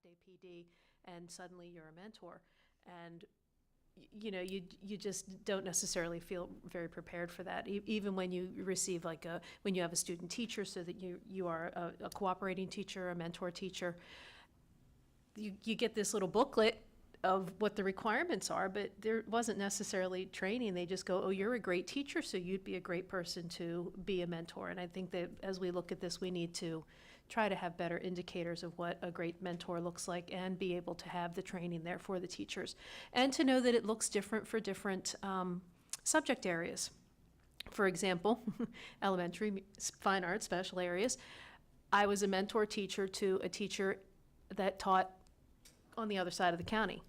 half-day PD, and suddenly you're a mentor. And you just don't necessarily feel very prepared for that. Even when you receive when you have a student teacher, so that you are a cooperating teacher, a mentor teacher, you get this little booklet of what the requirements are, but there wasn't necessarily training. They just go, oh, you're a great teacher, so you'd be a great person to be a mentor. And I think that as we look at this, we need to try to have better indicators of what a great mentor looks like, and be able to have the training there for the teachers, and to know that it looks different for different subject areas. For example, elementary, fine arts, special areas. I was a mentor teacher to a teacher that taught on the other side of the county.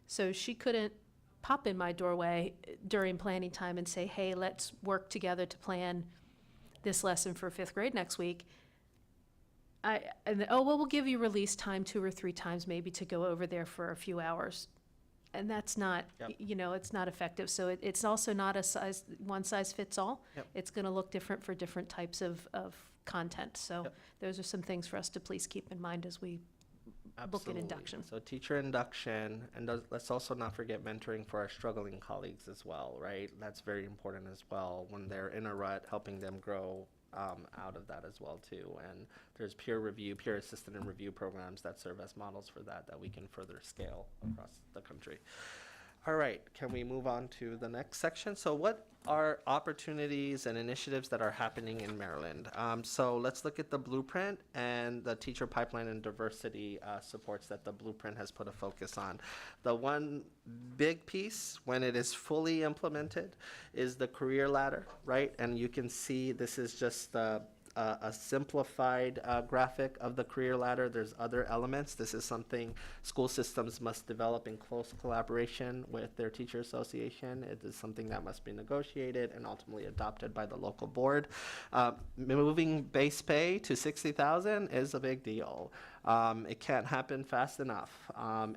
So she couldn't pop in my doorway during planning time and say, hey, let's work together to plan this lesson for 5th grade next week. We'll give you release time 2 or 3 times maybe to go over there for a few hours. And that's not, it's not effective. So it's also not a one size fits all. Yep. It's going to look different for different types of content. So those are some things for us to please keep in mind as we look at induction. So teacher induction, and let's also not forget mentoring for our struggling colleagues as well, right? That's very important as well when they're in a rut, helping them grow out of that as well too. And there's peer assisted and review programs that serve as models for that we can further scale across the country. All right, can we move on to the next section? So what are opportunities and initiatives that are happening in Maryland? So let's look at the blueprint and the teacher pipeline and diversity supports that the blueprint has put a focus on. The one big piece, when it is fully implemented, is the career ladder, right? And you can see this is just a simplified graphic of the career ladder. There's other elements. This is something school systems must develop in close collaboration with their teacher association. It is something that must be negotiated and ultimately adopted by the local board. Moving base pay to $60,000 is a big deal. It can't happen fast enough.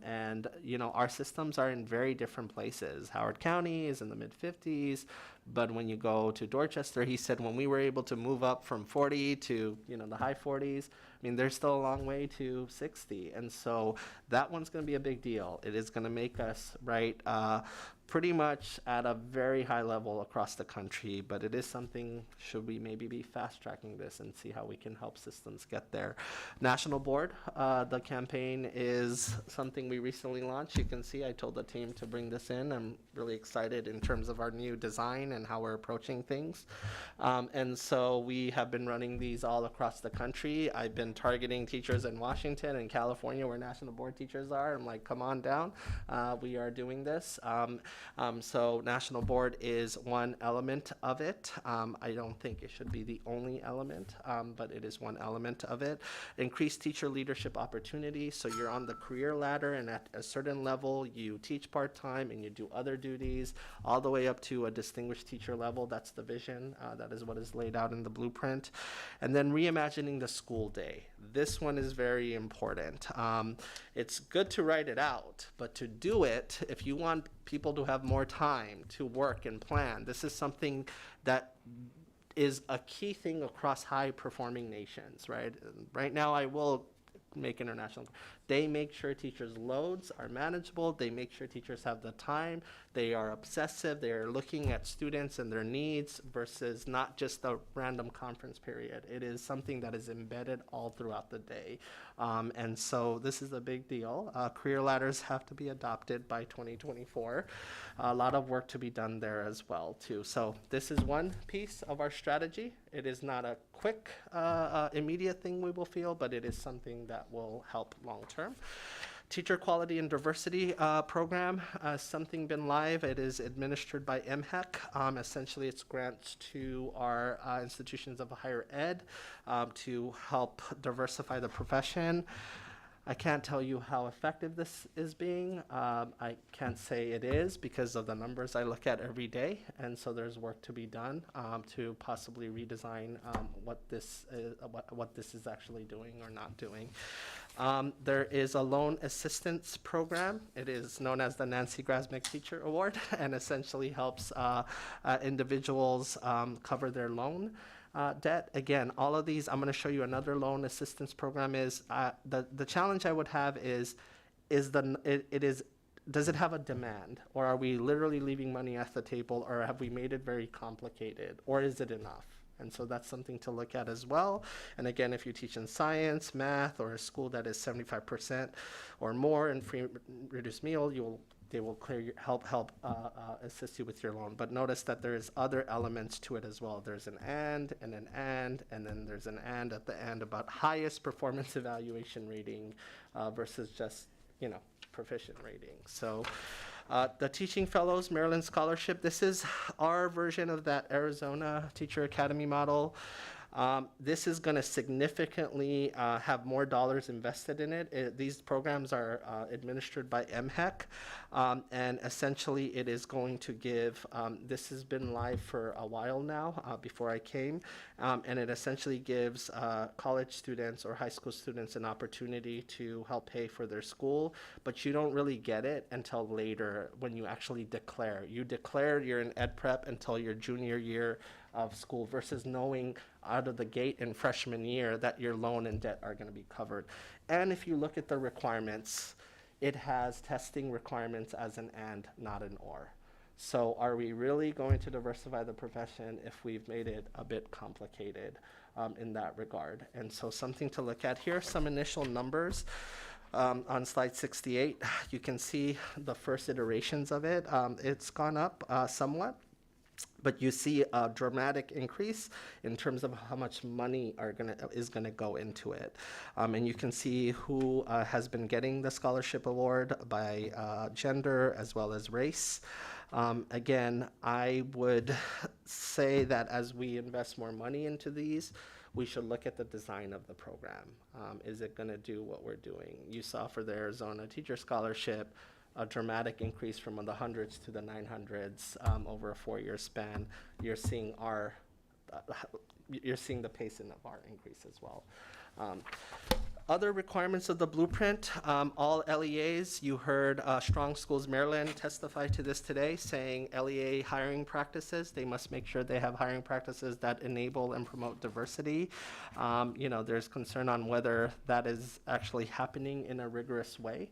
And our systems are in very different places. Howard County is in the mid-50s, but when you go to Dorchester, he said when we were able to move up from 40 to the high 40s, I mean, there's still a long way to 60. And so that one's going to be a big deal. It is going to make us, pretty much at a very high level across the country, but it is something, should we maybe be fast tracking this and see how we can help systems get there. National board, the campaign is something we recently launched. You can see I told the team to bring this in. I'm really excited in terms of our new design and how we're approaching things. And so we have been running these all across the country. I've been targeting teachers in Washington and California where national board teachers are. I'm like, come on down. We are doing this. So national board is one element of it. I don't think it should be the only element, but it is one element of it. Increased teacher leadership opportunities. So you're on the career ladder, and at a certain level, you teach part-time and you do other duties, all the way up to a distinguished teacher level. That's the vision. That is what is laid out in the blueprint. And then reimagining the school day. This one is very important. It's good to write it out, but to do it, if you want people to have more time to work and plan, this is something that is a key thing across high-performing nations, right? Right now, I will make international. They make sure teachers' loads are manageable. They make sure teachers have the time. They are obsessive. They are looking at students and their needs versus not just a random conference period. It is something that is embedded all throughout the day. And so this is a big deal. Career ladders have to be adopted by 2024. A lot of work to be done there as well, too. So this is one piece of our strategy. It is not a quick, immediate thing we will feel, but it is something that will help long-term. Teacher Quality and Diversity program, something been live. It is administered by MHEC. Essentially, it's grants to our institutions of higher ed to help diversify the profession. I can't tell you how effective this is being. I can't say it is because of the numbers I look at every day, and so there's work to be done to possibly redesign what this is actually doing or not doing. There is a loan assistance program. It is known as the Nancy Grasmick Teacher Award, and essentially helps individuals cover their loan. debt. Again, all of these, I'm going to show you another loan assistance program is, the challenge I would have is does it have a demand, or are we literally leaving money at the table, or have we made it very complicated, or is it enough? And so that's something to look at as well. And again, if you teach in science, math, or a school that is 75% or more in free reduced meal, they will help assist you with your loan. But notice that there is other elements to it as well. There's an and then there's an and at the end about highest performance evaluation rating versus just, proficient rating. So the Teaching Fellows Maryland Scholarship, this is our version of that Arizona Teacher Academy model. This is going to significantly have more dollars invested in it. These programs are administered by MHEC, and essentially it is going to give, this has been live for a while now, before I came, and it essentially gives college students or high school students an opportunity to help pay for their school, but you don't really get it until later when you actually declare. You declare you're in ed prep until your junior year of school versus knowing out of the gate in freshman year that your loan and debt are going to be covered. And if you look at the requirements, it has testing requirements as an and, not an or. So are we really going to diversify the profession if we've made it a bit complicated in that regard? And so something to look at here, some initial numbers. On slide 68, you can see the first iterations of it. It's gone up somewhat. But you see a dramatic increase in terms of how much money is gonna go into it. And you can see who has been getting the scholarship award by gender as well as race. Again, I would say that as we invest more money into these, we should look at the design of the program. Is it gonna do what we're doing? You saw for the Arizona Teacher Scholarship, a dramatic increase from the hundreds to the 900s over a 4-year span. You're seeing the pacing of our increase as well. Other requirements of the blueprint, all LEAs, you heard Strong Schools Maryland testify to this today, saying LEA hiring practices, they must make sure they have hiring practices that enable and promote diversity. There's concern on whether that is actually happening in a rigorous way.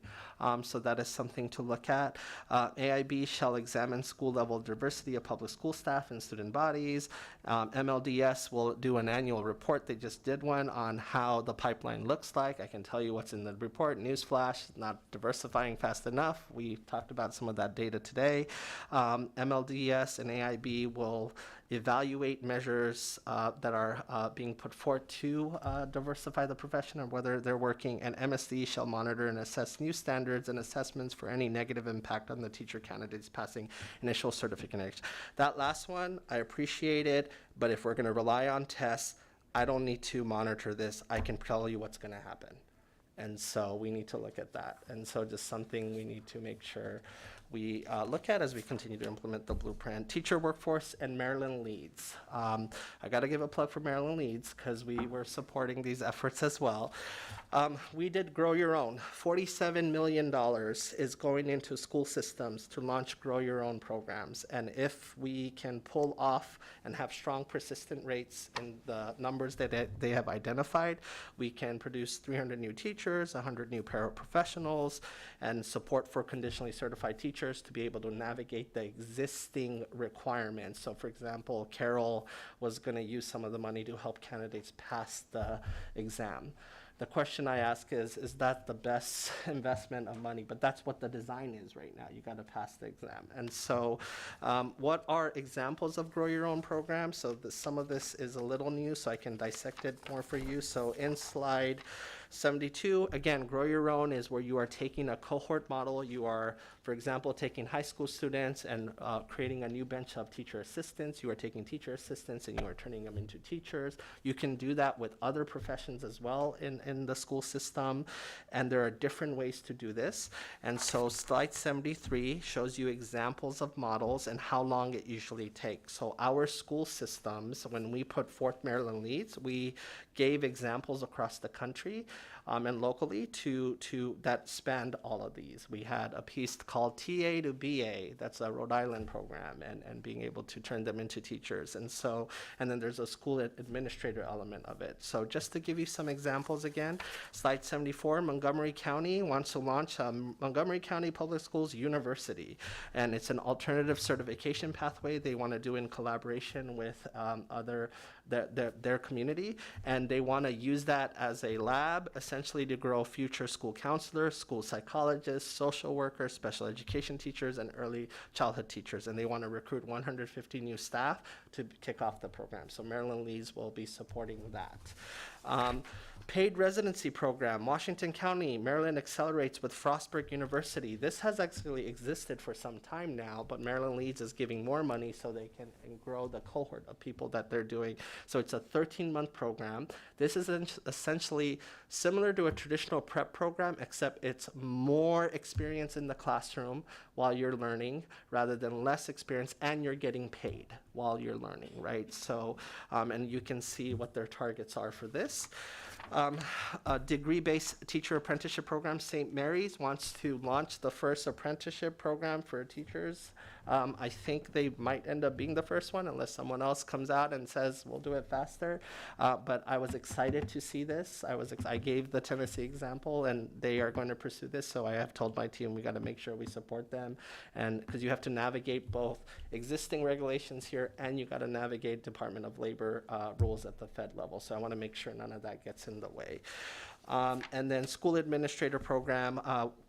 So that is something to look at. AIB shall examine school level diversity of public school staff and student bodies. MLDS will do an annual report. They just did one on how the pipeline looks like. I can tell you what's in the report. Newsflash, not diversifying fast enough. We talked about some of that data today. MLDS and AIB will evaluate measures that are being put forth to diversify the profession and whether they're working, and Msde shall monitor and assess new standards and assessments for any negative impact on the teacher candidates passing initial certificate. That last one, I appreciate it, but if we're going to rely on tests, I don't need to monitor this. I can tell you what's going to happen. And so we need to look at that. And so just something we need to make sure we look at as we continue to implement the blueprint. Teacher workforce and Maryland Leads. I got to give a plug for Maryland Leads because we were supporting these efforts as well. We did Grow Your Own. $47 million is going into school systems to launch Grow Your Own programs. And if we can pull off and have strong persistent rates in the numbers that they have identified, we can produce 300 new teachers, 100 new paraprofessionals, and support for conditionally certified teachers to be able to navigate the existing requirements. So for example, Carol was going to use some of the money to help candidates pass the exam. The question I ask is that the best investment of money? But that's what the design is right now. You got to pass the exam. And so what are examples of Grow Your Own programs? So some of this is a little new, so I can dissect it more for you. So in slide 72, again, Grow Your Own is where you are taking a cohort model. You are, for example, taking high school students and creating a new bench of teacher assistants. You are taking teacher assistants and you are turning them into teachers. You can do that with other professions as well in the school system, and there are different ways to do this. And so slide 73 shows you examples of models and how long it usually takes. So our school systems, when we put forth Maryland Leads, we gave examples across the country and locally to that spanned all of these. We had a piece called TA to BA, that's a Rhode Island program, and being able to turn them into teachers. And then there's a school administrator element of it. So just to give you some examples again, slide 74, Montgomery County wants to launch Montgomery County Public Schools University. And it's an alternative certification pathway they want to do in collaboration with their community. And they want to use that as a lab, essentially to grow future school counselors, school psychologists, social workers, special education teachers, and early childhood teachers. And they want to recruit 150 new staff to kick off the program. So Maryland Leads will be supporting that. Paid residency program, Washington County, Maryland accelerates with Frostburg University. This has actually existed for some time now, but Maryland Leads is giving more money so they can grow the cohort of people that they're doing. So it's a 13-month program. This is essentially similar to a traditional prep program, except it's more experience in the classroom while you're learning rather than less experience, and you're getting paid while you're learning, right? So, and you can see what their targets are for this. A degree-based teacher apprenticeship program, St. Mary's wants to launch the first apprenticeship program for teachers. I think they might end up being the first one unless someone else comes out and says, we'll do it faster. But I was excited to see this. I gave the Tennessee example, and they are going to pursue this. So I have told my team we got to make sure we support them. And because you have to navigate both existing regulations here, and you got to navigate Department of Labor rules at the Fed level. So I want to make sure none of that gets in the way. And then school administrator program,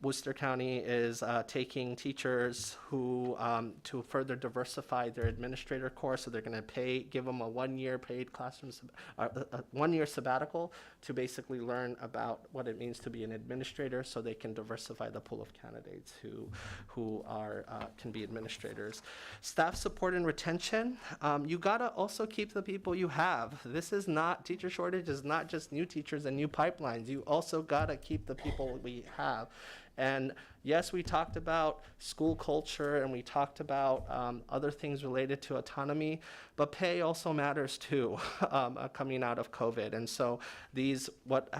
Worcester County is taking teachers who to further diversify their administrator course. So they're going to give them a 1-year paid classroom, a 1-year sabbatical to basically learn about what it means to be an administrator, so they can diversify the pool of candidates who can be administrators. Staff support and retention. You gotta also keep the people you have. Teacher shortage is not just new teachers and new pipelines. You also gotta keep the people we have. And yes, we talked about school culture and we talked about other things related to autonomy, but pay also matters too, coming out of COVID. And so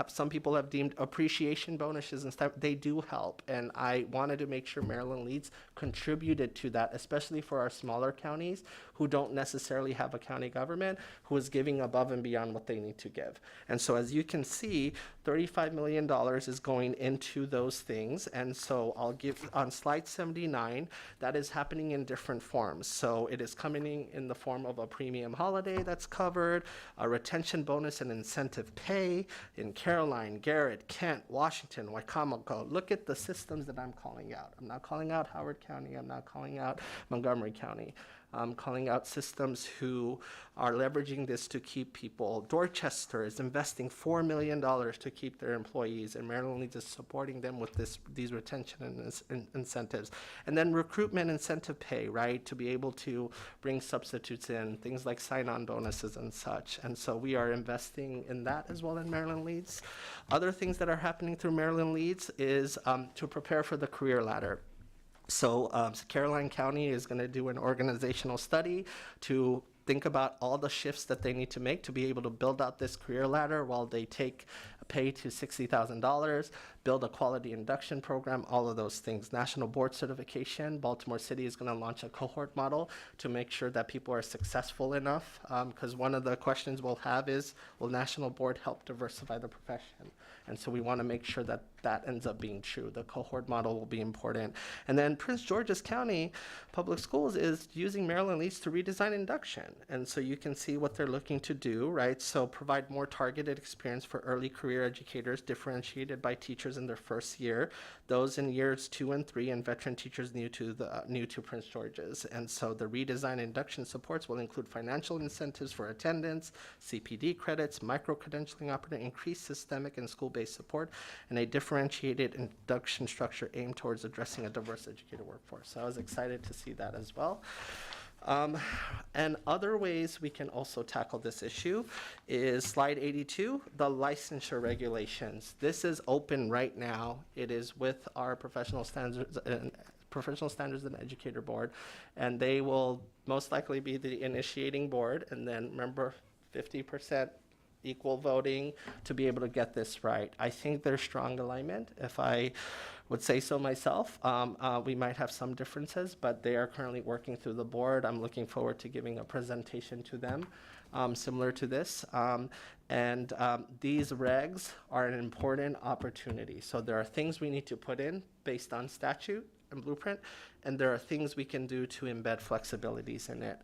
some people have deemed appreciation bonuses and stuff, they do help. And I wanted to make sure Maryland Leads contributed to that, especially for our smaller counties who don't necessarily have a county government who is giving above and beyond what they need to give. And so as you can see, $35 million is going into those things. And so I'll give on slide 79, that is happening in different forms. So it is coming in the form of a premium holiday that's covered, a retention bonus and incentive pay in Caroline, Garrett, Kent, Washington, Wicomico. Look at the systems that I'm calling out. I'm not calling out Howard County. I'm not calling out Montgomery County. I'm calling out systems who are leveraging this to keep people. Dorchester is investing $4 million to keep their employees, and Maryland Leads is supporting them with these retention and incentives. And then recruitment incentive pay, right, to be able to bring substitutes in, things like sign-on bonuses and such. And so we are investing in that as well in Maryland Leads. Other things that are happening through Maryland Leads is to prepare for the career ladder. So Caroline County is going to do an organizational study to think about all the shifts that they need to make to be able to build out this career ladder while they take pay to $60,000, build a quality induction program, all of those things. National board certification, Baltimore City is going to launch a cohort model to make sure that people are successful enough, because one of the questions we'll have is, will national board help diversify the profession? And so we want to make sure that that ends up being true. The cohort model will be important. And then Prince George's County Public Schools is using Maryland Leads to redesign induction. And so you can see what they're looking to do, right? So provide more targeted experience for early career educators differentiated by teachers in their first year, those in years 2 and 3, and veteran teachers new to Prince George's. And so the redesign induction supports will include financial incentives for attendance, CPD credits, micro-credentialing opportunity, increased systemic and school-based support, and a differentiated induction structure aimed towards addressing a diverse educator workforce. So I was excited to see that as well. And other ways we can also tackle this issue is slide 82, the licensure regulations. This is open right now. It is with our professional standards and educator board, and they will most likely be the initiating board. And then remember, 50% equal voting to be able to get this right. I think there's strong alignment, if I would say so myself. We might have some differences, but they are currently working through the board. I'm looking forward to giving a presentation to them similar to this. These regs are an important opportunity. So there are things we need to put in based on statute and blueprint, and there are things we can do to embed flexibilities in it.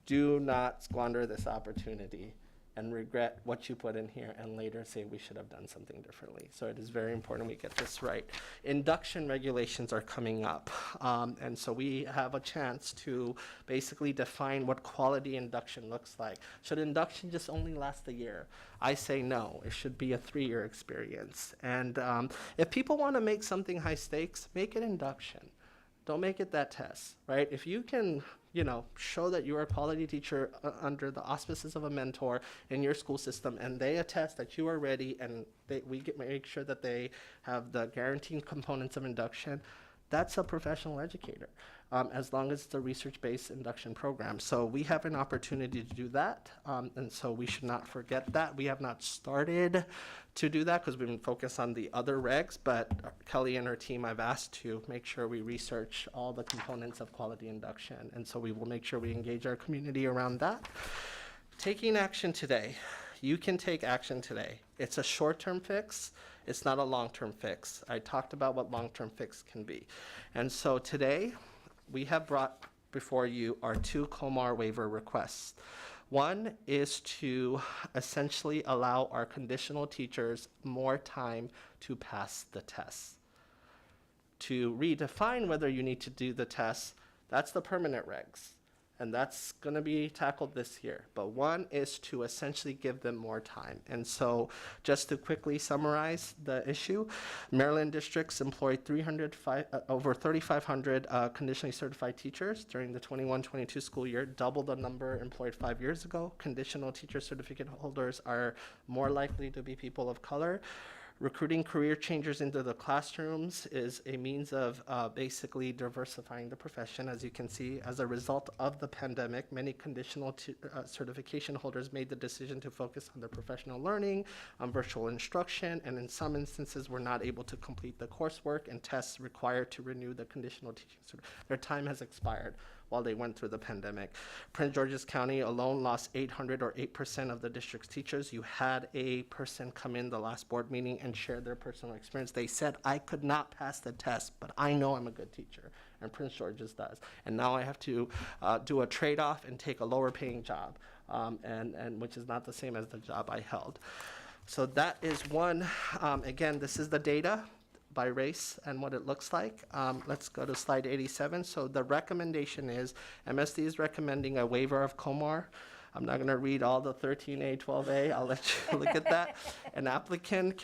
Do not squander this opportunity and regret what you put in here and later say we should have done something differently. So it is very important we get this right. Induction regulations are coming up. And so we have a chance to basically define what quality induction looks like. Should induction just only last a year? I say no, it should be a 3-year experience. And if people want to make something high stakes, make it induction. Don't make it that test, right? If you can, show that you're a quality teacher under the auspices of a mentor in your school system, and they attest that you are ready, and make sure that they have the guaranteed components of induction, that's a professional educator, as long as it's a research-based induction program. So we have an opportunity to do that, and so we should not forget that. We have not started to do that because we've been focused on the other regs, but Kelly and her team, I've asked to make sure we research all the components of quality induction, and so we will make sure we engage our community around that. Taking action today. You can take action today. It's a short-term fix. It's not a long-term fix. I talked about what long-term fix can be. And so today, we have brought before you our 2 COMAR waiver requests. One is to essentially allow our conditional teachers more time to pass the test. To redefine whether you need to do the test, that's the permanent regs. And that's going to be tackled this year. But one is to essentially give them more time. And so just to quickly summarize the issue, Maryland districts employed over 3,500 conditionally certified teachers during the 21-22 school year, double the number employed 5 years ago. Conditional teacher certificate holders are more likely to be people of color. Recruiting career changers into the classrooms is a means of basically diversifying the profession. As you can see, as a result of the pandemic, many conditional certification holders made the decision to focus on their professional learning, on virtual instruction, and in some instances were not able to complete the coursework and tests required to renew the conditional teaching certificate. Their time has expired while they went through the pandemic. Prince George's County alone lost 800 or 8% of the district's teachers. You had a person come in the last board meeting and share their personal experience. They said, I could not pass the test, but I know I'm a good teacher, and Prince George's does. And now I have to do a trade-off and take a lower paying job, and which is not the same as the job I held. So that is one. Again, this is the data by race and what it looks like. Let's go to slide 87. So the recommendation is, MSD is recommending a waiver of COMAR. I'm not going to read all the 13A, 12A. I'll let you look at that. An applicant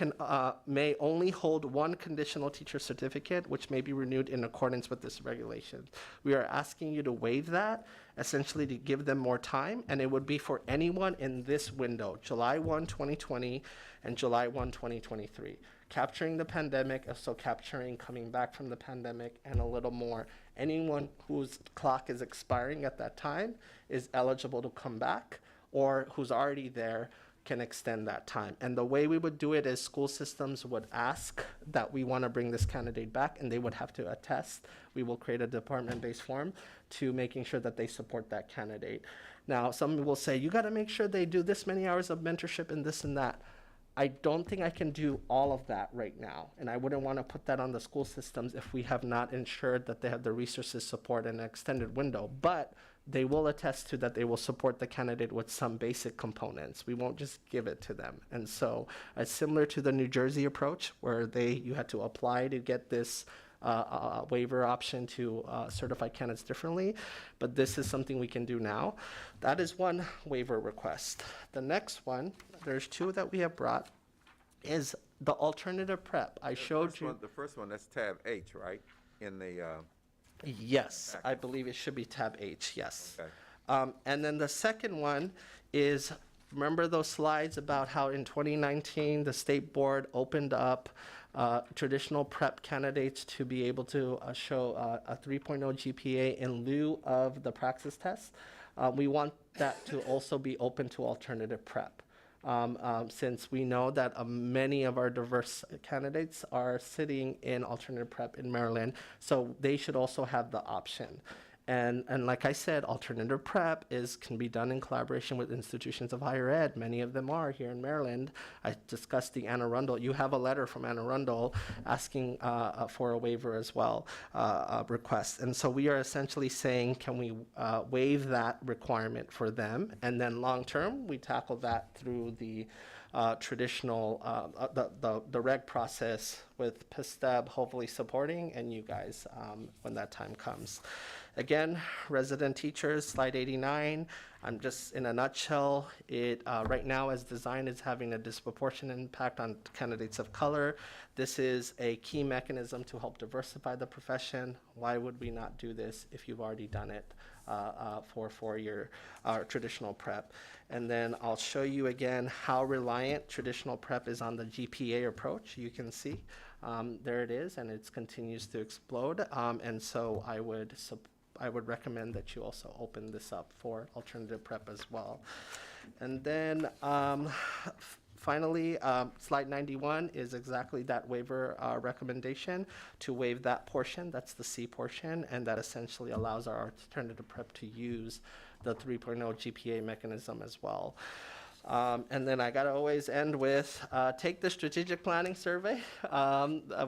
may only hold one conditional teacher certificate, which may be renewed in accordance with this regulation. We are asking you to waive that, essentially to give them more time, and it would be for anyone in this window, July 1, 2020 and July 1, 2023. Capturing the pandemic, so capturing coming back from the pandemic and a little more. Anyone whose clock is expiring at that time is eligible to come back, or who's already there can extend that time. And the way we would do it is school systems would ask that we want to bring this candidate back, and they would have to attest. We will create a department-based form to making sure that they support that candidate. Now, some will say, you got to make sure they do this many hours of mentorship and this and that. I don't think I can do all of that right now, and I wouldn't want to put that on the school systems if we have not ensured that they have the resources, support, and an extended window. But they will attest to that they will support the candidate with some basic components. We won't just give it to them. And so it's similar to the New Jersey approach, where you had to apply to get this waiver option to certify candidates differently, but this is something we can do now. That is one waiver request. The next one, there's 2 that we have brought, is the alternative prep. I showed you. The first one, that's tab H, right? In the Yes, I believe it should be tab H, yes. Okay. And then the second one is, remember those slides about how in 2019 the state board opened up traditional prep candidates to be able to show a 3.0 GPA in lieu of the praxis test? We want that to also be open to alternative prep. since we know that many of our diverse candidates are sitting in alternative prep in Maryland, so they should also have the option. And like I said, alternative prep can be done in collaboration with institutions of higher ed. Many of them are here in Maryland. I discussed the Anne Arundel. You have a letter from Anne Arundel asking for a waiver as well, request. And so we are essentially saying, can we waive that requirement for them? And then long term, we tackle that through the traditional, the reg process with PSTEB hopefully supporting, and you guys when that time comes. Again, resident teachers, slide 89. I'm just, in a nutshell, it right now as designed is having a disproportionate impact on candidates of color. This is a key mechanism to help diversify the profession. Why would we not do this if you've already done it for 4-year traditional prep? And then I'll show you again how reliant traditional prep is on the GPA approach. You can see there it is, and it continues to explode. And so I would recommend that you also open this up for alternative prep as well. And then finally, slide 91 is exactly that waiver recommendation to waive that portion. That's the C portion, and that essentially allows our alternative prep to use the 3.0 GPA mechanism as well. And then I gotta always end with, take the strategic planning survey.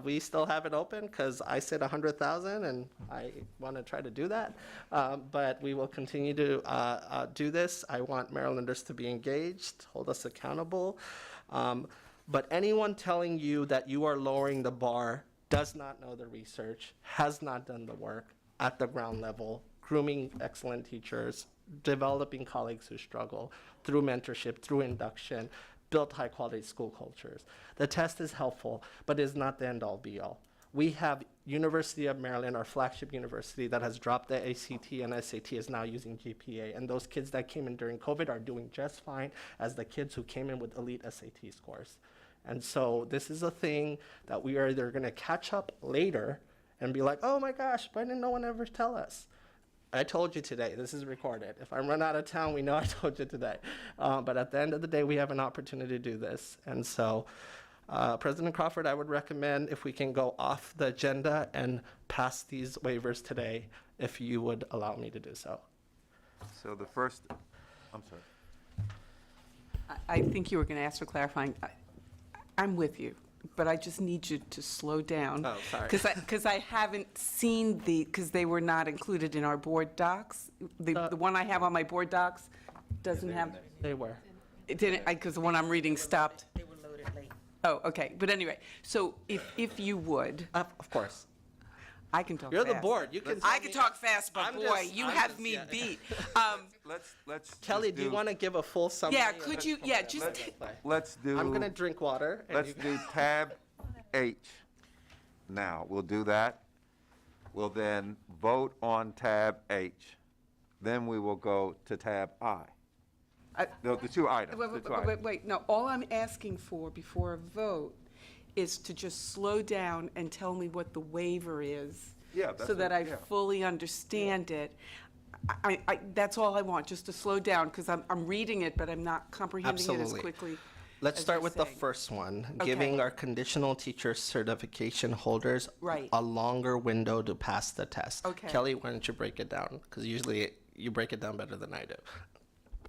We still have it open because I said 100,000 and I want to try to do that. But we will continue to do this. I want Marylanders to be engaged, hold us accountable. But anyone telling you that you are lowering the bar does not know the research, has not done the work at the ground level, grooming excellent teachers, developing colleagues who struggle through mentorship, through induction, built high quality school cultures. The test is helpful, but is not the end all be all. We have University of Maryland, our flagship university, that has dropped the ACT and SAT, is now using GPA. And those kids that came in during COVID are doing just fine as the kids who came in with elite SAT scores. And so this is a thing that we are either gonna catch up later and be like, oh my gosh, why didn't no one ever tell us? I told you today, this is recorded. If I run out of town, we know I told you today. But at the end of the day, we have an opportunity to do this. And so, President Crawford, I would recommend if we can go off the agenda and pass these waivers today, if you would allow me to do so. So the first, I'm sorry. I think you were going to ask for clarifying. I'm with you, but I just need you to slow down. Oh, sorry. Because I haven't seen because they were not included in our board docs. The one I have on my board docs doesn't have. They were. It didn't, because the one I'm reading stopped. They were loaded late. Oh, okay. But anyway, so if you would. Of course. I can talk You're fast. the board. You can. I can talk fast, but I'm boy, just- you I'm have just- me yeah. beat. Let's Kelly, just do you want to give a full summary? Yeah, could you, yeah, just, Let's do. I'm gonna drink water. and Let's you- do tab H. Now, we'll do that. We'll then vote on tab H. Then we will go to tab I. The two items. the two items. wait, no, all I'm asking for before a vote is to just slow down and tell me what the waiver is. Yeah, that's So that what- I yeah. fully understand it. That's all I want, just to slow down, because I'm reading it, but I'm not comprehending it as Absolutely. quickly. Let's as start you're with the saying. first one, Okay. giving our conditional teacher certification holders Right. a longer window to pass the test. Okay. Kelly, why don't you break it down? Because usually you break it down better than I do.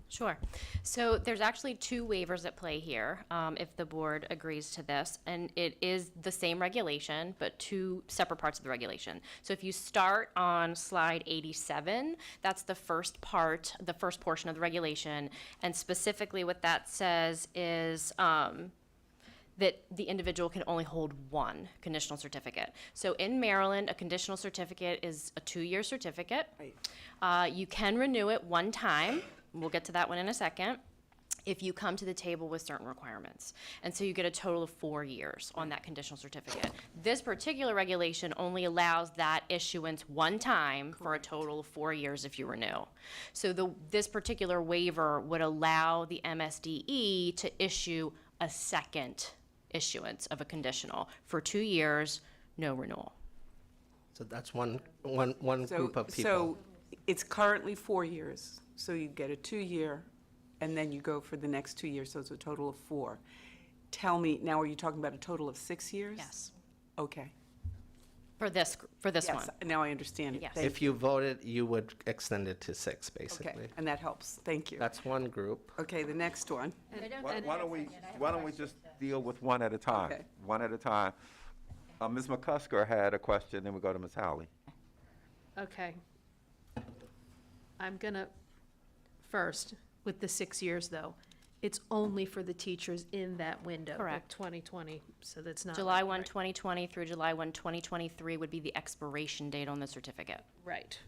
Sure. So there's actually two waivers at play here, if the board agrees to this, and it is the same regulation, but two separate parts of the regulation. So if you start on slide 87, that's the first part, the first portion of the regulation, and specifically what that says is that the individual can only hold one conditional certificate. So in Maryland, a conditional certificate is a 2-year certificate. You can renew it one time. We'll get to that one in a second, if you come to the table with certain requirements. And so you get a total of 4 years on that conditional certificate. This particular regulation only allows that issuance one time for a total of 4 years if you renew. So this particular waiver would allow the MSDE to issue a second issuance of a conditional for 2 years, no renewal. So that's one group of people. So it's currently 4 years, so you get a 2-year and then you go for the next 2 years, so it's a total of 4. Tell me, now are you talking about a total of 6 years? Yes. Okay. For this Yes, one. now I understand it. Yes. Thank If you voted, you would extend it to 6, basically. Okay, and that helps. Thank you. That's one group. Okay, the next one. Why don't we just deal with one at a time? Okay. One at a time. Ms. McCusker had a question, then we go to Ms. Howley. Okay. I'm gonna, first, with the 6 years though, it's only for the teachers in that window. the Correct. 2020, so that's not. July 1, 2020 through July 1, 2023 would be the expiration date on the certificate. Right.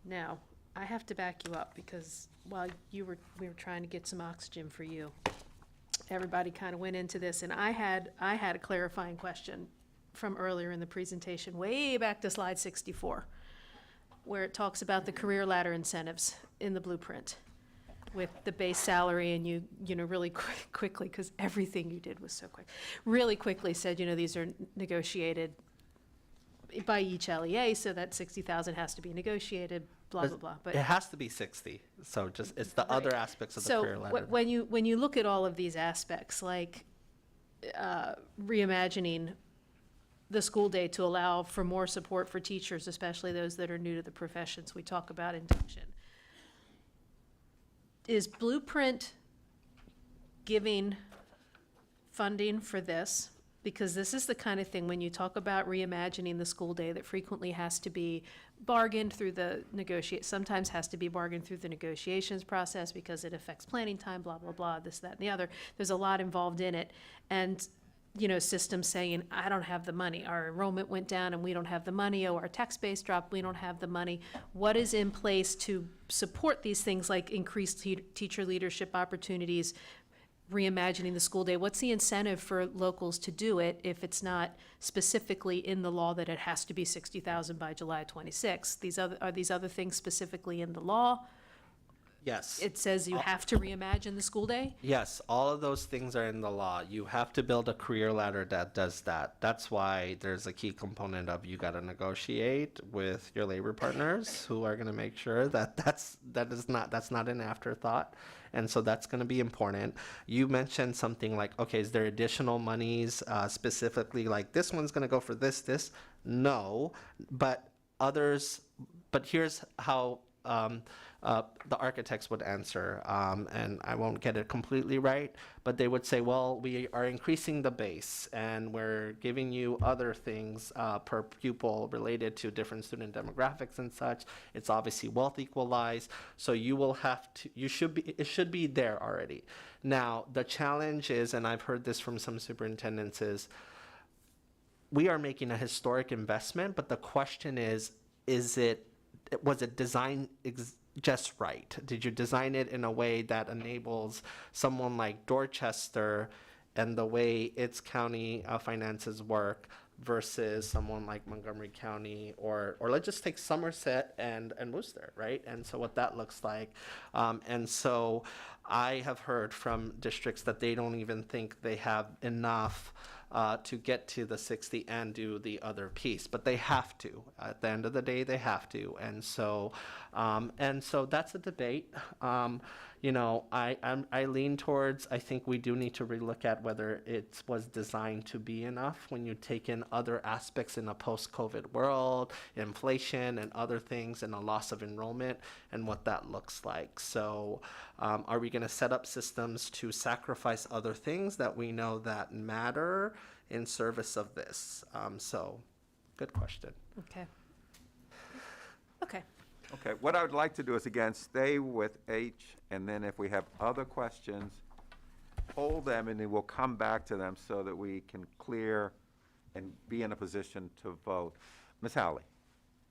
Now, I have to back you up because while we were trying to get some oxygen for you, everybody kind of went into this, and I had a clarifying question from earlier in the presentation, way back to slide 64, where it talks about the career ladder incentives in the blueprint with the base salary, and you know, really quickly, because everything you did was so quick, really quickly said, you know, these are negotiated by each LEA, so that 60,000 has to be negotiated, blah, blah, blah. But It has to be 60, so just, it's the other aspects of the so career ladder. when you look at all of these aspects, like reimagining the school day to allow for more support for teachers, especially those that are new to the professions, we talk about induction. Is Blueprint giving funding for this? Because this is the kind of thing, when you talk about reimagining the school day, that frequently has to be bargained through the sometimes has to be bargained through the negotiations process because it affects planning time, blah, blah, blah, this, that, and the other. There's a lot involved in it. And, you know, systems saying, I don't have the money. Our enrollment went down and we don't have the money. Oh, our tax base dropped, we don't have the money. What is in place to support these things like increased teacher leadership opportunities, reimagining the school day? What's the incentive for locals to do it if it's not specifically in the law that it has to be 60,000 by July 26th? Are these other things specifically in the law? Yes. It says you have to reimagine the school day? Yes, all of those things are in the law. You have to build a career ladder that does that. That's why there's a key component of you got to negotiate with your labor partners who are going to make sure that that's not an afterthought. And so that's going to be important. You mentioned something like, okay, is there additional monies specifically like this one's going to go for this? No, but here's how the architects would answer, and I won't get it completely right, but they would say, well, we are increasing the base and we're giving you other things per pupil related to different student demographics and such. It's obviously wealth equalized, so it should be there already. Now, the challenge is, and I've heard this from some superintendents, is we are making a historic investment, but the question is was it designed just right? Did you design it in a way that enables someone like Dorchester and the way its county finances work versus someone like Montgomery County or let's just take Somerset and Worcester, right? And so what that looks like. And so I have heard from districts that they don't even think they have enough to get to the 60 and do the other piece, but they have to. At the end of the day, they have to, and so that's a debate. You know, I lean towards, I think we do need to relook at whether it was designed to be enough when you take in other aspects in a post-COVID world, inflation and other things, and a loss of enrollment, and what that looks like. So are we going to set up systems to sacrifice other things that we know that matter in service of this? So good question. Okay. Okay, what I would like to do is, again, stay with H, and then if we have other questions, hold them, and then we'll come back to them so that we can clear and be in a position to vote. Ms. Howley.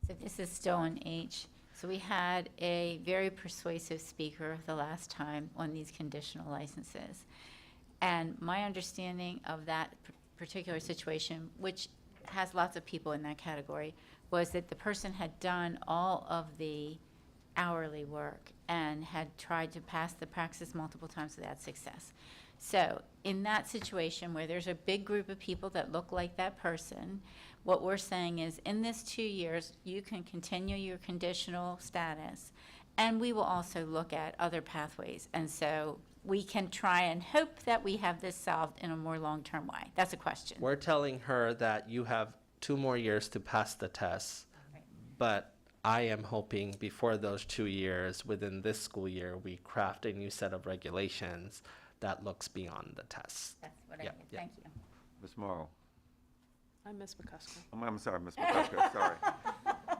So this is still on H. So we had a very persuasive speaker the last time on these conditional licenses. And my understanding of that particular situation, which has lots of people in that category, was that the person had done all of the hourly work and had tried to pass the praxis multiple times without success. So in that situation where there's a big group of people that look like that person, what we're saying is in this 2 years, you can continue your conditional status And we will also look at other pathways. And so we can try and hope that we have this solved in a more long-term way. That's a question. We're telling her that you have 2 more years to pass the test, but I am hoping before those 2 years, within this school year, we craft a new set of regulations that looks beyond the test. That's what I Yeah, mean. yeah. Thank you. Ms. Morrow. I'm Ms. McCusker. I'm sorry, Ms. McCusker, sorry.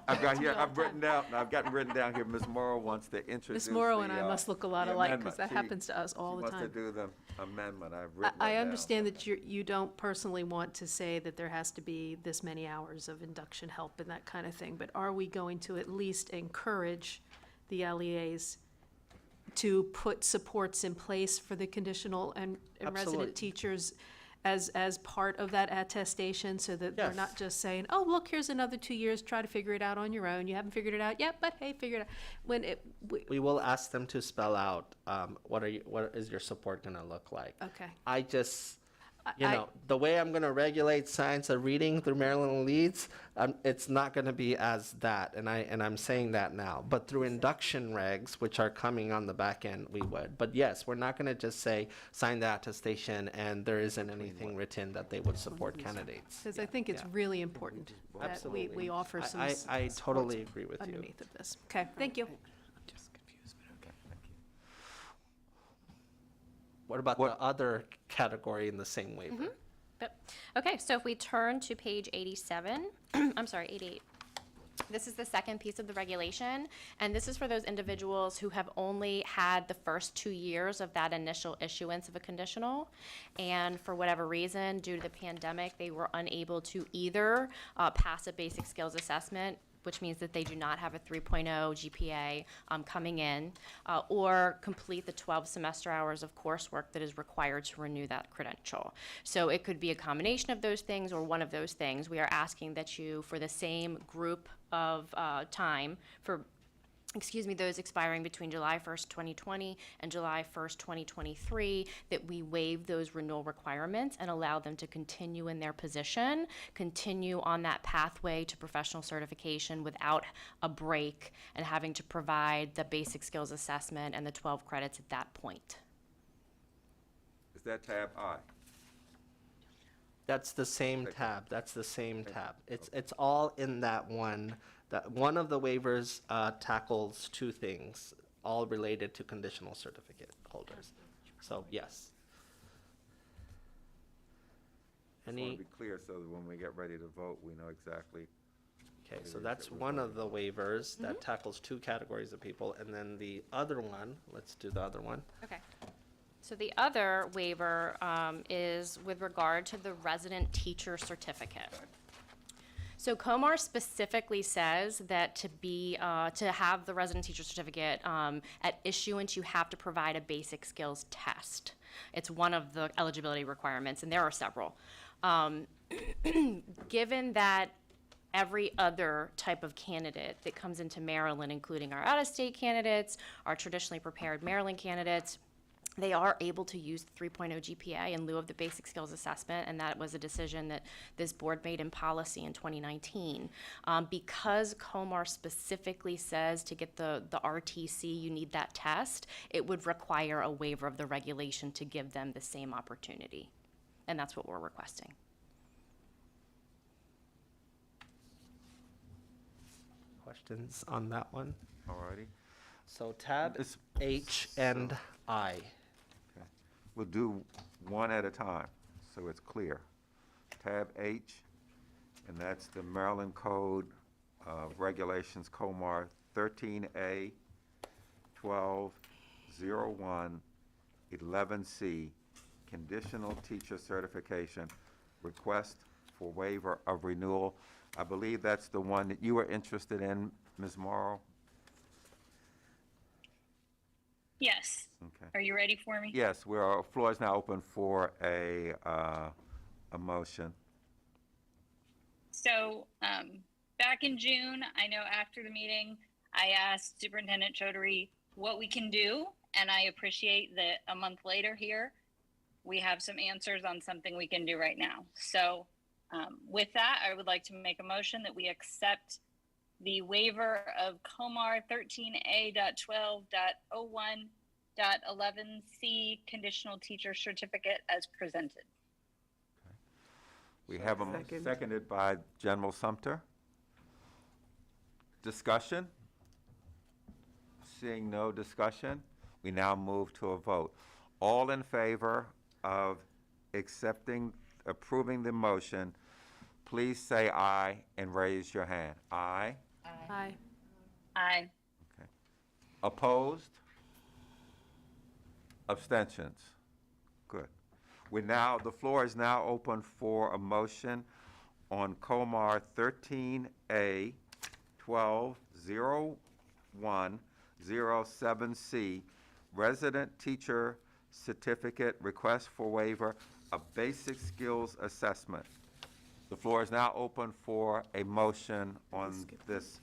I've got here, I've gotten written down here, Ms. Morrow wants to introduce Ms. Morrow and the, I must look a lot the alike, amendment. because that She- happens to us all the She time. wants to do the amendment, I've written that I down. understand that you don't personally want to say that there has to be this many hours of induction help and that kind of thing, but are we going to at least encourage the LEAs to put supports in place for the conditional and Absolutely. resident teachers as part of that attestation, so that they're not Yes. just saying, oh, look, here's another 2 years, try to figure it out on your own, you haven't figured it out yet, but hey, figure it out. When We will ask them to spell out what is your support going to look like. Okay. I just, I- know, the way I'm going to regulate science of reading through Maryland Leads, it's not going to be as that, and I'm saying that now. But through induction regs, which are coming on the back end, we would. But yes, we're not going to just say sign the attestation and there isn't anything written that they would support candidates. Because I think it's really important that we Absolutely. offer some I supports totally agree with you. underneath of this. Okay, thank you. What about the other category in the same waiver? Yep. Okay, so if we turn to page 87, I'm sorry, 88. This is the second piece of the regulation, and this is for those individuals who have only had the first 2 years of that initial issuance of a conditional, and for whatever reason, due to the pandemic, they were unable to either pass a basic skills assessment, which means that they do not have a 3.0 GPA coming in, or complete the 12 semester hours of coursework that is required to renew that credential. So it could be a combination of those things or one of those things. We are asking that you, for the same group of time, for those expiring between July 1st, 2020 and July 1st, 2023, that we waive those renewal requirements and allow them to continue in their position, continue on that pathway to professional certification without a break and having to provide the basic skills assessment and the 12 credits at that point. Is that tab I? That's the same tab. That's the same tab. It's all in that one. That one of the waivers tackles 2 things, all related to conditional certificate holders. So yes. Just want to be clear so that when we get ready to vote, we know exactly. Okay, so that's one of the waivers that tackles 2 categories of people, and then the other one. Let's do the other one. Okay. So the other waiver is with regard to the resident teacher certificate. So COMAR specifically says that to have the resident teacher certificate at issuance, you have to provide a basic skills test. It's one of the eligibility requirements, and there are several. Given that every other type of candidate that comes into Maryland, including our out-of-state candidates, our traditionally prepared Maryland candidates, they are able to use the 3.0 GPA in lieu of the basic skills assessment, and that was a decision that this board made in policy in 2019. Because COMAR specifically says to get the RTC, you need that test, it would require a waiver of the regulation to give them the same opportunity. And that's what we're requesting. Questions on that one? Alrighty. So tab H and I. Okay. We'll do one at a time, so it's clear. Tab H, and that's the Maryland Code Regulations, COMAR 13A 1201 11C, conditional teacher certification, request for waiver of renewal. I believe that's the one that you were interested in, Ms. Morrow? Yes. Okay. Are you ready for me? Yes, floor is now open for a motion. So back in June, I know after the meeting, I asked Superintendent Chaudhary what we can do, and I appreciate that a month later here, we have some answers on something we can do right now. So with that, I would like to make a motion that we accept the waiver of COMAR 13A.12.01.11C conditional teacher certificate as presented. We have them Second. seconded by General Sumter. Discussion? Seeing no discussion, we now move to a vote. All in favor of approving the motion, please say aye and raise your hand. Aye. Aye. Aye. Okay. Opposed? Abstentions? Good. The floor is now open for a motion on COMAR 13A 120107C, Resident Teacher Certificate Request for Waiver of Basic Skills Assessment. The floor is now open for a motion on this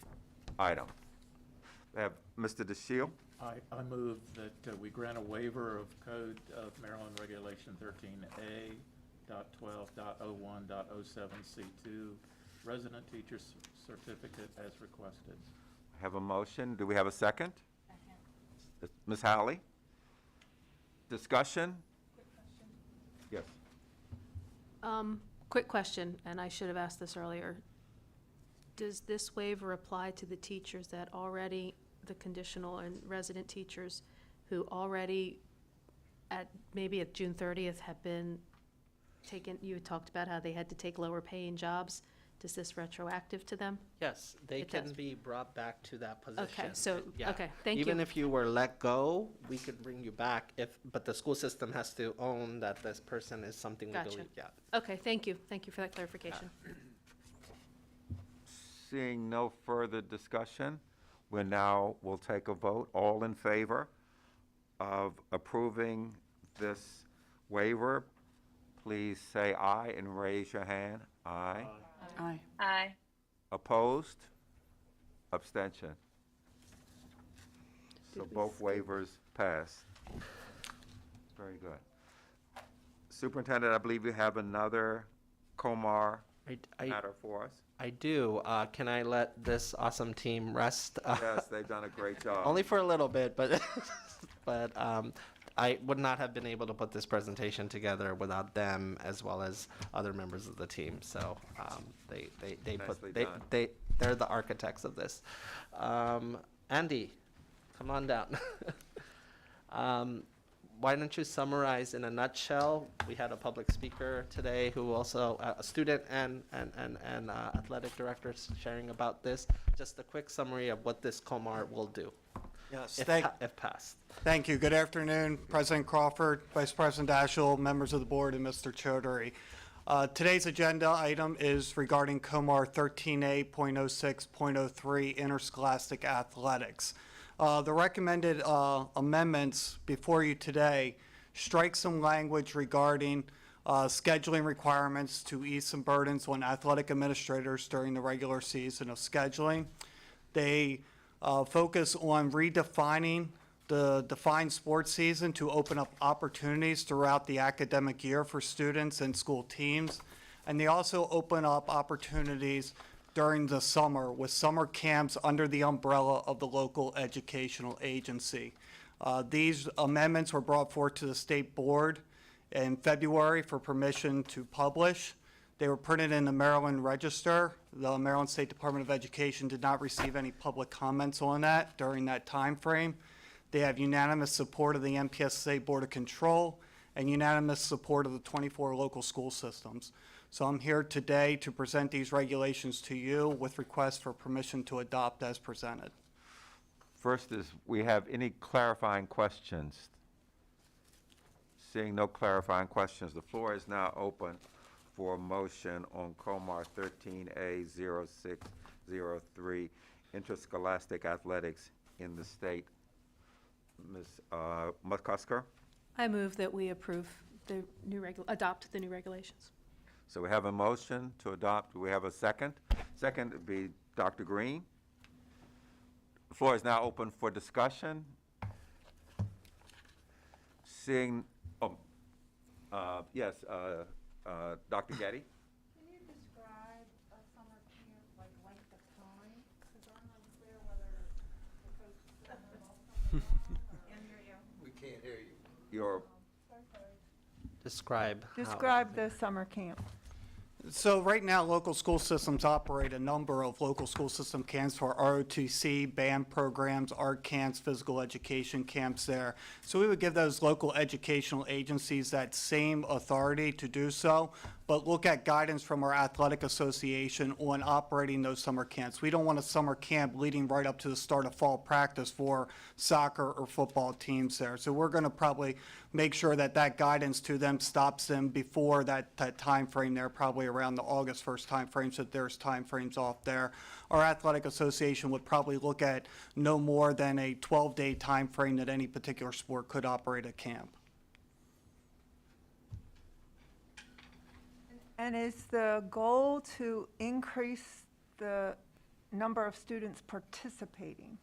item. We have Mr. DeShiel. I move that we grant a waiver of Code of Maryland Regulation 13A.12.01.07C2, Resident Teacher Certificate as requested. Have a motion. Do we have a second? Second. Ms. Howley? Discussion? Yes. Quick question, and I should have asked this earlier. Does this waiver apply to the teachers that already, the conditional and resident teachers who already maybe at June 30th have been taken, you had talked about how they had to take lower paying jobs. Is this retroactive to them? Yes, they It can does. be brought back to that position. Okay, so, Yeah. okay, thank you. Even if you were let go, we could bring you back but the school system has to own that this person is something legally, Gotcha. yeah. Okay, thank you. Thank you for that clarification. Seeing no further discussion, we'll take a vote. All in favor of approving this waiver, please say aye and raise your hand. Aye. Aye. Aye. Opposed? Abstention? So both waivers pass. Very good. Superintendent, I believe you have another COMAR matter for us. I do. Can I let this awesome team rest? Yes, they've done a great job. Only for a little bit, but I would not have been able to put this presentation together without them as well as other members of the team. So Nicely done. they're the architects of this. Andy, come on down. Why don't you summarize in a nutshell? We had a public speaker today who also a student and athletic directors sharing about this. Just a quick summary of what this COMAR will do. Yes, if passed. Thank you. Good afternoon, President Crawford, Vice President Daschle, members of the board, and Mr. Chaudhary. Today's agenda item is regarding COMAR 13A.06.03 Interscholastic Athletics. The recommended amendments before you today strike some language regarding scheduling requirements to ease some burdens on athletic administrators during the regular season of scheduling. They focus on redefining the defined sports season to open up opportunities throughout the academic year for students and school teams. And they also open up opportunities during the summer with summer camps under the umbrella of the local educational agency. These amendments were brought forth to the state board in February for permission to publish. They were printed in the Maryland Register. The Maryland State Department of Education did not receive any public comments on that during that time frame. They have unanimous support of the MPSA Board of Control and unanimous support of the 24 local school systems. So I'm here today to present these regulations to you with requests for permission to adopt as presented. First is, we have any clarifying questions? Seeing no clarifying questions, the floor is now open for a motion on COMAR 13A0603, Interscholastic Athletics in the state. Ms. McCusker? I move that we approve the adopt the new regulations. So we have a motion to adopt. Do we have a second? Second would be Dr. Green. The floor is now open for discussion. Seeing, yes, Dr. Getty? Can you describe a summer camp, like length of time? Because your, Describe. how- Describe the summer camp. So right now, local school systems operate a number of local school system camps for ROTC, band programs, art camps, physical education camps there. So we would give those local educational agencies that same authority to do so, but look at guidance from our athletic association on operating those summer camps. We don't want a summer camp leading right up to the start of fall practice for soccer or football teams there. So we're going to probably make sure that that guidance to them stops them before that time frame there, probably around the August 1st time frame, so there's time frames off there. Our athletic association would probably look at no more than a 12-day time frame that any particular sport could operate a camp. And is the goal to increase the number of students participating?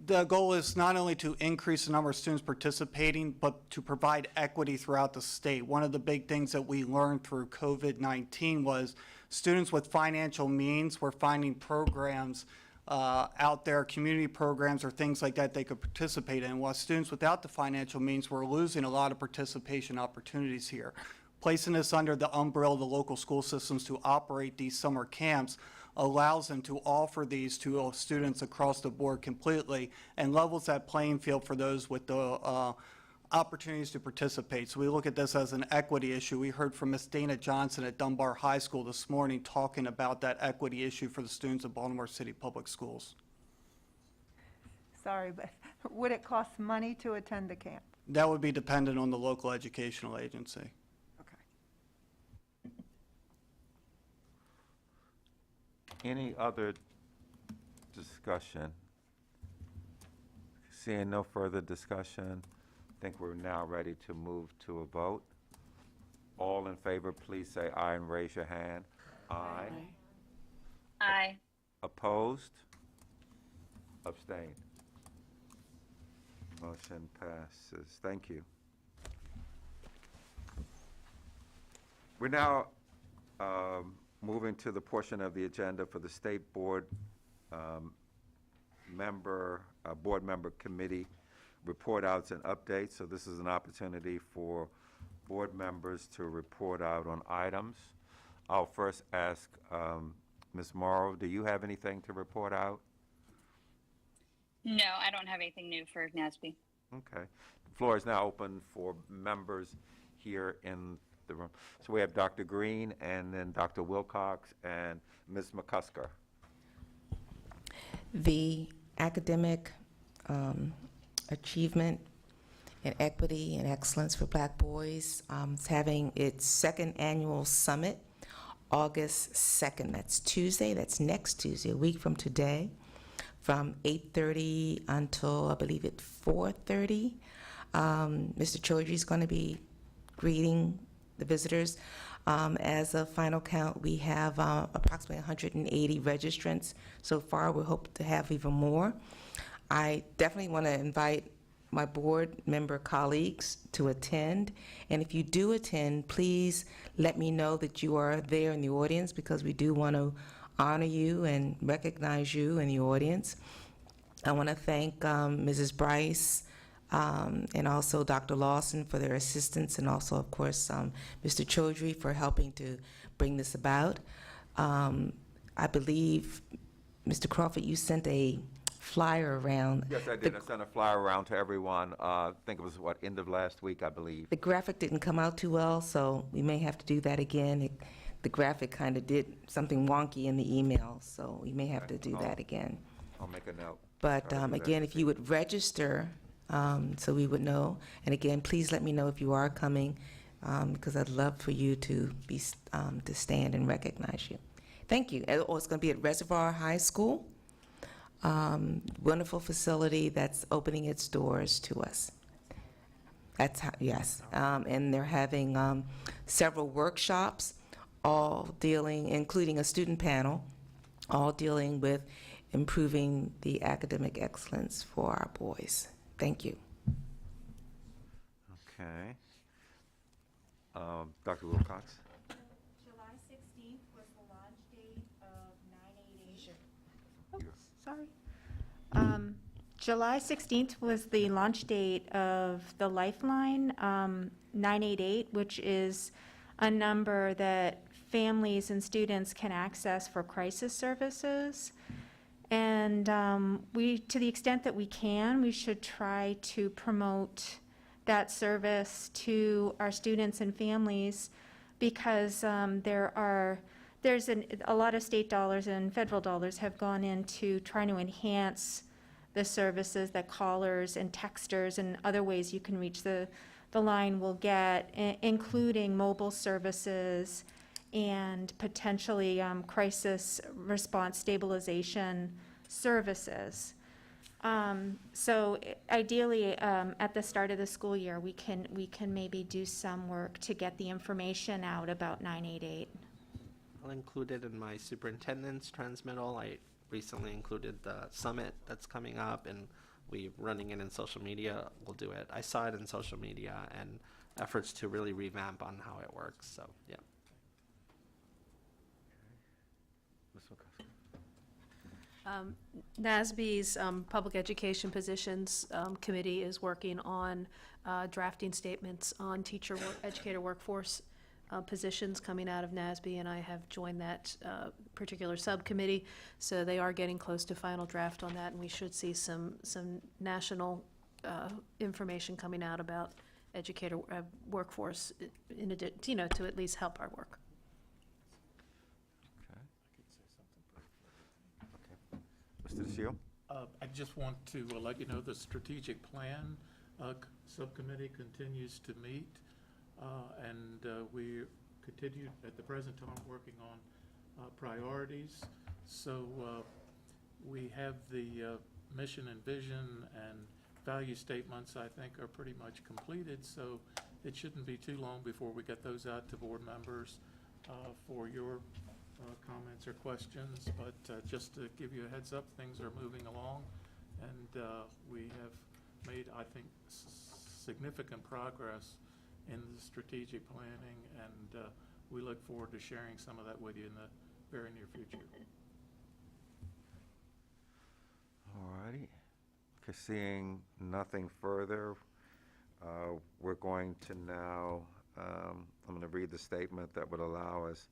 The goal is not only to increase the number of students participating, but to provide equity throughout the state. One of the big things that we learned through COVID-19 was students with financial means were finding programs out there, community programs or things like that they could participate in, while students without the financial means were losing a lot of participation opportunities here. Placing this under the umbrella of the local school systems to operate these summer camps allows them to offer these to students across the board completely and levels that playing field for those with the opportunities to participate. So we look at this as an equity issue. We heard from Ms. Dana Johnson at Dunbar High School this morning talking about that equity issue for the students of Baltimore City Public Schools. Sorry, but would it cost money to attend the camp? That would be dependent on the local educational agency. any other discussion? Seeing no further discussion, I think we're now ready to move to a vote. All in favor, please say aye and raise your hand. Aye. Aye. Opposed? Abstained? Motion passes. Thank you. We're now moving to the portion of the agenda for the State Board Board Member Committee report outs and updates. So this is an opportunity for board members to report out on items. I'll first ask Ms. Morrow, do you have anything to report out? No, I don't have anything new for NASB. Okay. The floor is now open for members here in the room. So we have Dr. Green and then Dr. Wilcox and Ms. McCusker. The academic achievement and equity and excellence for Black boys is having its second annual summit, August 2nd. That's Tuesday. That's next Tuesday, a week from today, from 8:30 until, I believe, at 4:30. Mr. Chaudhry is going to be greeting the visitors. As a final count, we have approximately 180 registrants so far. We hope to have even more. I definitely want to invite my board member colleagues to attend. And if you do attend, please let me know that you are there in the audience, because we do want to honor you and recognize you in the audience. I want to thank Mrs. Bryce and also Dr. Lawson for their assistance, and also, of course, Mr. Chaudhry for helping to bring this about. I believe, Mr. Crawford, you sent a flyer around. Yes, I did. I sent a flyer around to everyone. I think it was, end of last week, I believe. The graphic didn't come out too well, so we may have to do that again. The graphic kind of did something wonky in the email, so we may have to do that again. I'll make a note. But again, if you would register, so we would know. And again, please let me know if you are coming, because I'd love for you to be to stand and recognize you. Thank you. Oh, it's going to be at Reservoir High School. Wonderful facility that's opening its doors to us. That's how, yes. And they're having several workshops, all dealing, including a student panel, all dealing with improving the academic excellence for our boys. Thank you. Okay. Dr. Wilcox? July 16th was the launch date of 9/8 Asia. Oh, sorry. July 16th was the launch date of the Lifeline 988, which is a number that families and students can access for crisis services. And to the extent that we can, we should try to promote that service to our students and families, because there's a lot of state dollars and federal dollars have gone into trying to enhance the services that callers and texters and other ways you can reach the line will get, including mobile services and potentially crisis response stabilization services. So ideally, at the start of the school year, we can maybe do some work to get the information out about 988. I'll include it in my superintendent's transmittal. I recently included the summit that's coming up, and we're running it in social media. We'll do it. I saw it in social media and efforts to really revamp on how it works. So, yeah. NASB's Public Education Positions Committee is working on drafting statements on educator workforce positions coming out of NASB, and I have joined that particular subcommittee. So they are getting close to final draft on that, and we should see some national information coming out about educator workforce in addition, to at least help our work. Mr. DeShiel? I just want to let you know the strategic plan subcommittee continues to meet, and we continue at the present time working on priorities. So we have the mission and vision and value statements, I think, are pretty much completed. So it shouldn't be too long before we get those out to board members for your comments or questions, but just to give you a heads up, things are moving along, and we have made, I think, significant progress in the strategic planning, and we look forward to sharing some of that with you in the very near future. All righty. Okay, seeing nothing further, we're going to now, I'm going to read the statement that would allow us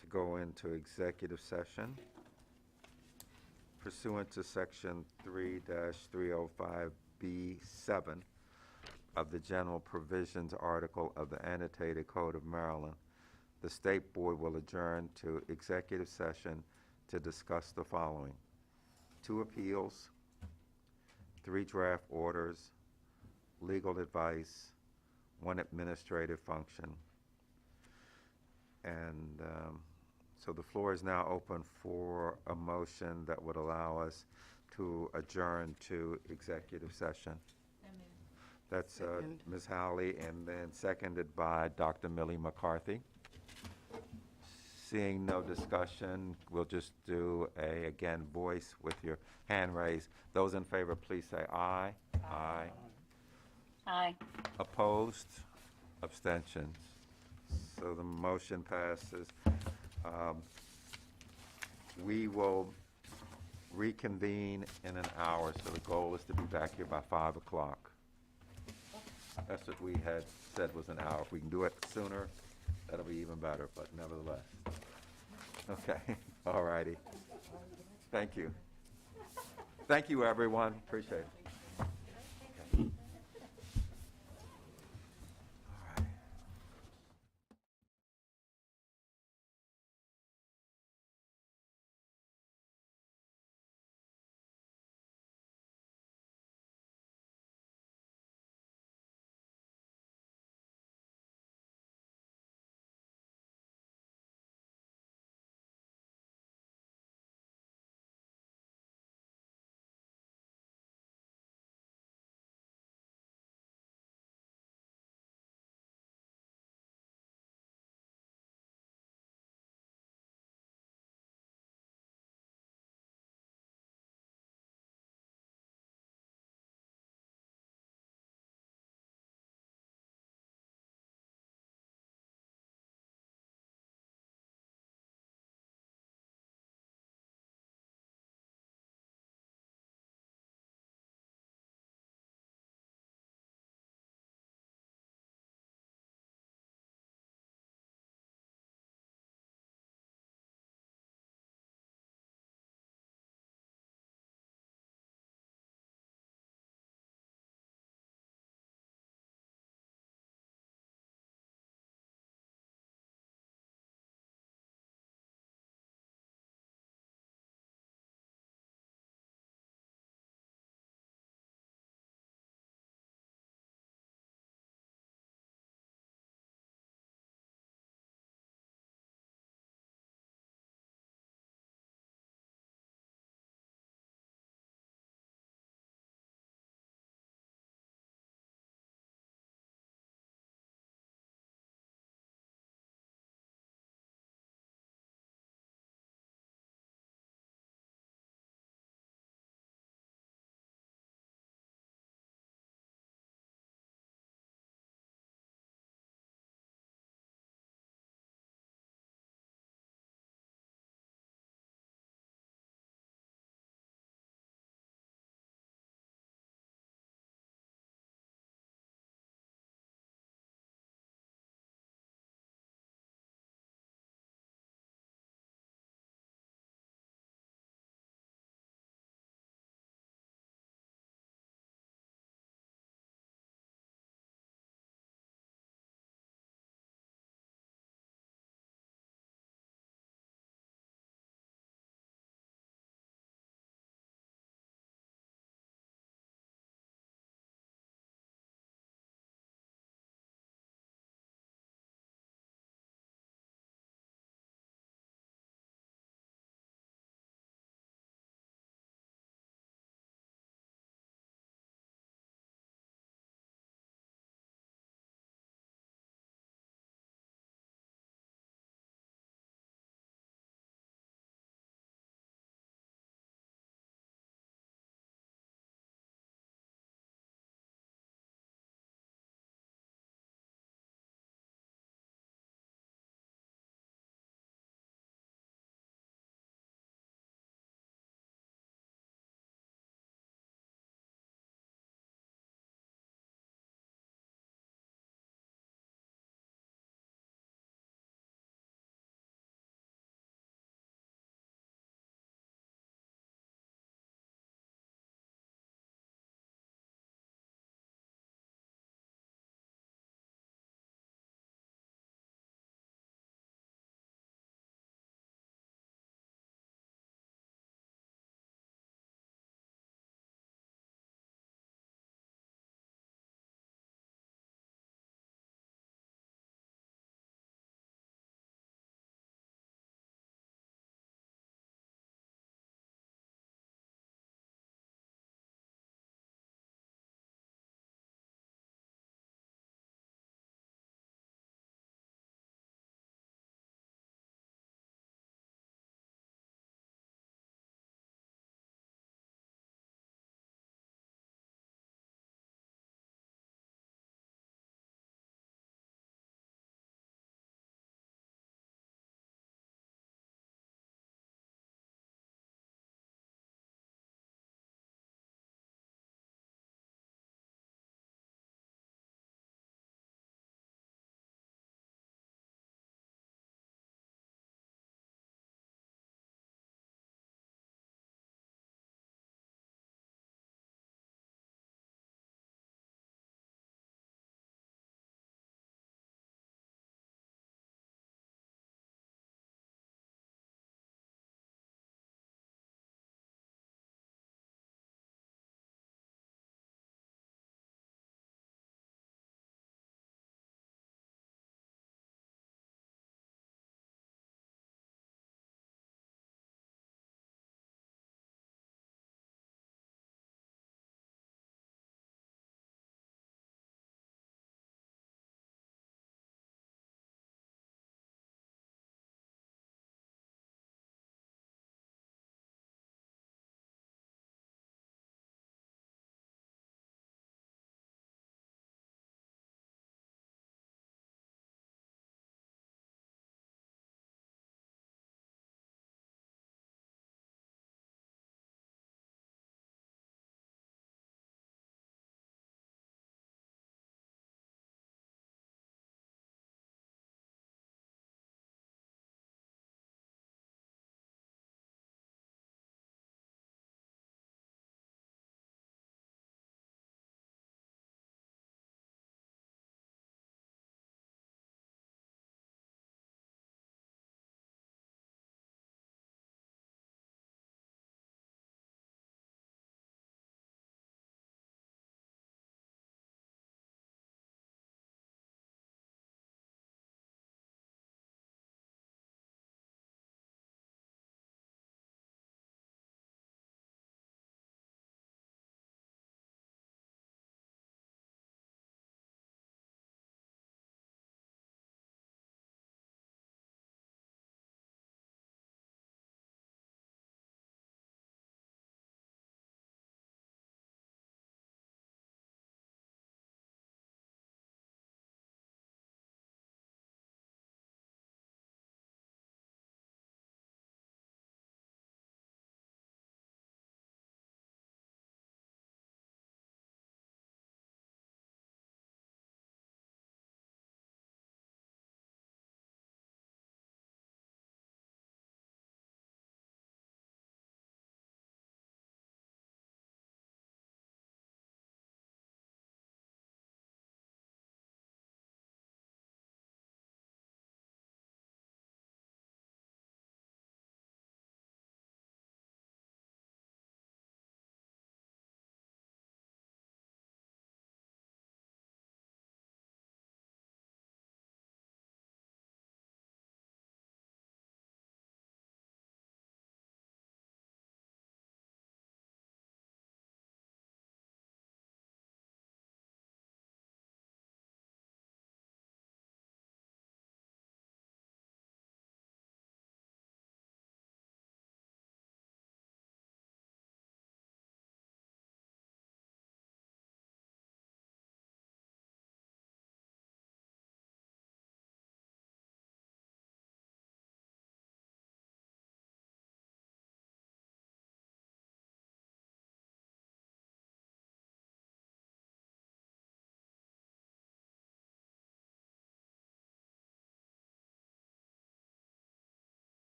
to go into executive session pursuant to section 3-305B7 of the General Provisions article of the Annotated Code of Maryland. The State Board will adjourn to executive session to discuss the following: 2 appeals, 3 draft orders, legal advice, 1 administrative function. And so the floor is now open for a motion that would allow us to adjourn to executive session. That's Ms. Howley, and then seconded by Dr. Millie McCarthy. Seeing no discussion, we'll just do again, voice with your hand raised. Those in favor, please say aye. Aye. Aye. Opposed? Abstentions? So the motion passes. We will reconvene in an hour, so the goal is to be back here by 5 o'clock. That's what we had said was an hour. If we can do it sooner, that'll be even better, but nevertheless. Okay, all righty. Thank you. Thank you, everyone. Appreciate it.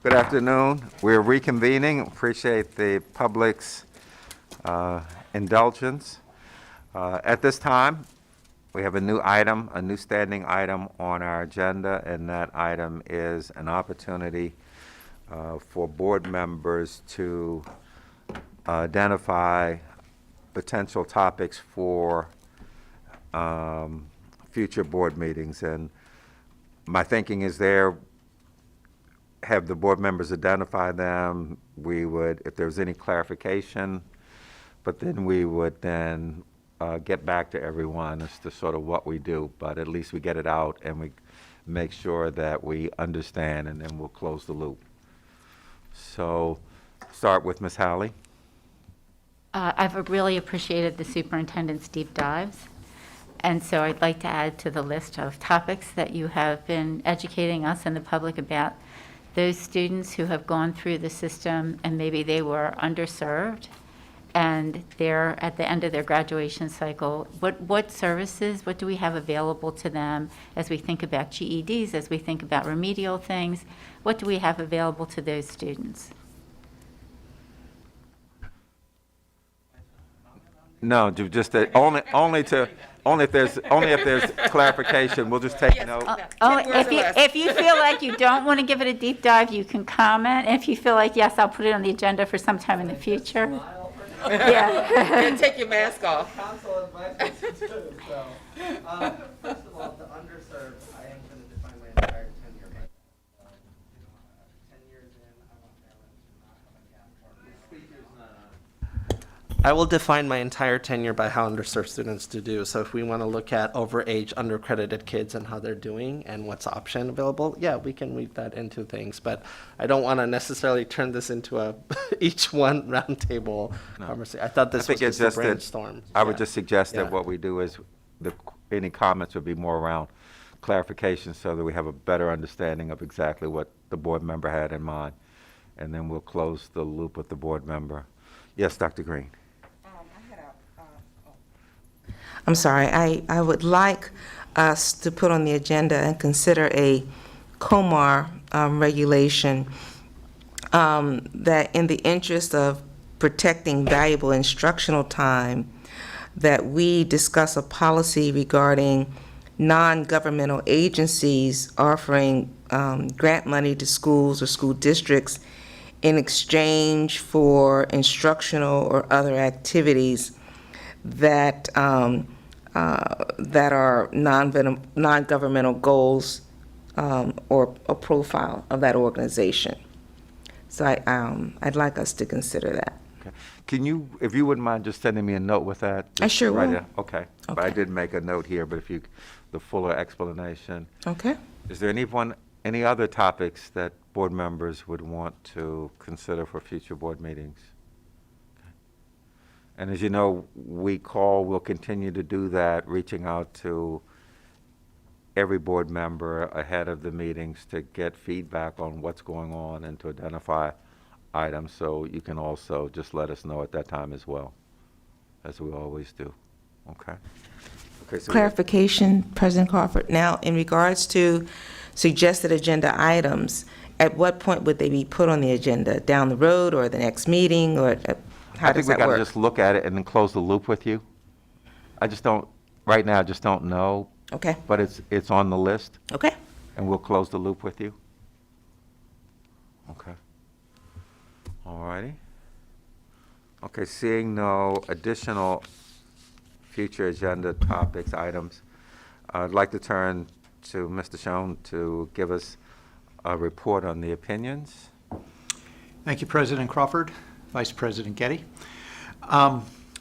Good afternoon. We're reconvening. Appreciate the public's indulgence. At this time, we have a new item, a new standing item on our agenda, and that item is an opportunity for board members to identify potential topics for future board meetings. And my thinking is have the board members identify them. We would, if there's any clarification, but then we would then get back to everyone as to sort of what we do. But at least we get it out and we make sure that we understand, and then we'll close the loop. So start with Ms. Howley. I've really appreciated the superintendent's deep dives. And so I'd like to add to the list of topics that you have been educating us and the public about, those students who have gone through the system and maybe they were underserved and they're at the end of their graduation cycle. What services, what do we have available to them as we think about GEDs, as we think about remedial things? What do we have available to those students? No, just only if there's clarification. We'll just take note. If you feel like you don't want to give it a deep dive, you can comment. If you feel like, yes, I'll put it on the agenda for sometime in the future. Yeah. And take your mask off. Counsel advises too, so. First of all, the underserved, I am going to define my entire tenure, but 10 years in, I want Maryland to not have a gap. Speaker's not on. I will define my entire tenure by how underserved students do. So if we want to look at overage, undercredited kids and how they're doing and what's option available, yeah, we can weave that into things. But I don't want to necessarily turn this into a each one roundtable conversation. I thought this was just a brainstorm. I would just suggest that what we do is any comments would be more around clarification so that we have a better understanding of exactly what the board member had in mind. And then we'll close the loop with the board member. Yes, Dr. Green. I'm sorry, I would like us to put on the agenda and consider a COMAR regulation that in the interest of protecting valuable instructional time, that we discuss a policy regarding non-governmental agencies offering grant money to schools or school districts in exchange for instructional or other activities that that are non-governmental goals or a profile of that organization. So I'd like us to consider that. Okay. Can you, if you wouldn't mind just sending me a note with that? I sure will. Okay. But I did make a note here, but if you, the fuller explanation. Okay. Is there any other topics that board members would want to consider for future board meetings? And as you know, we'll continue to do that, reaching out to every board member ahead of the meetings to get feedback on what's going on and to identify items. So you can also just let us know at that time as well, as we always do. Okay. So Clarification, President Crawford. Now, in regards to suggested agenda items, at what point would they be put on the agenda? Down the road or the next meeting, or how does that work? I think we got to just look at it and then close the loop with you. I just don't, right now, I just don't know. Okay. But it's on the list. Okay. And we'll close the loop with you. Okay. All righty. Okay, seeing no additional future agenda topics, items, I'd like to turn to Mr. Schoen to give us a report on the opinions. Thank you, President Crawford, Vice President Getty.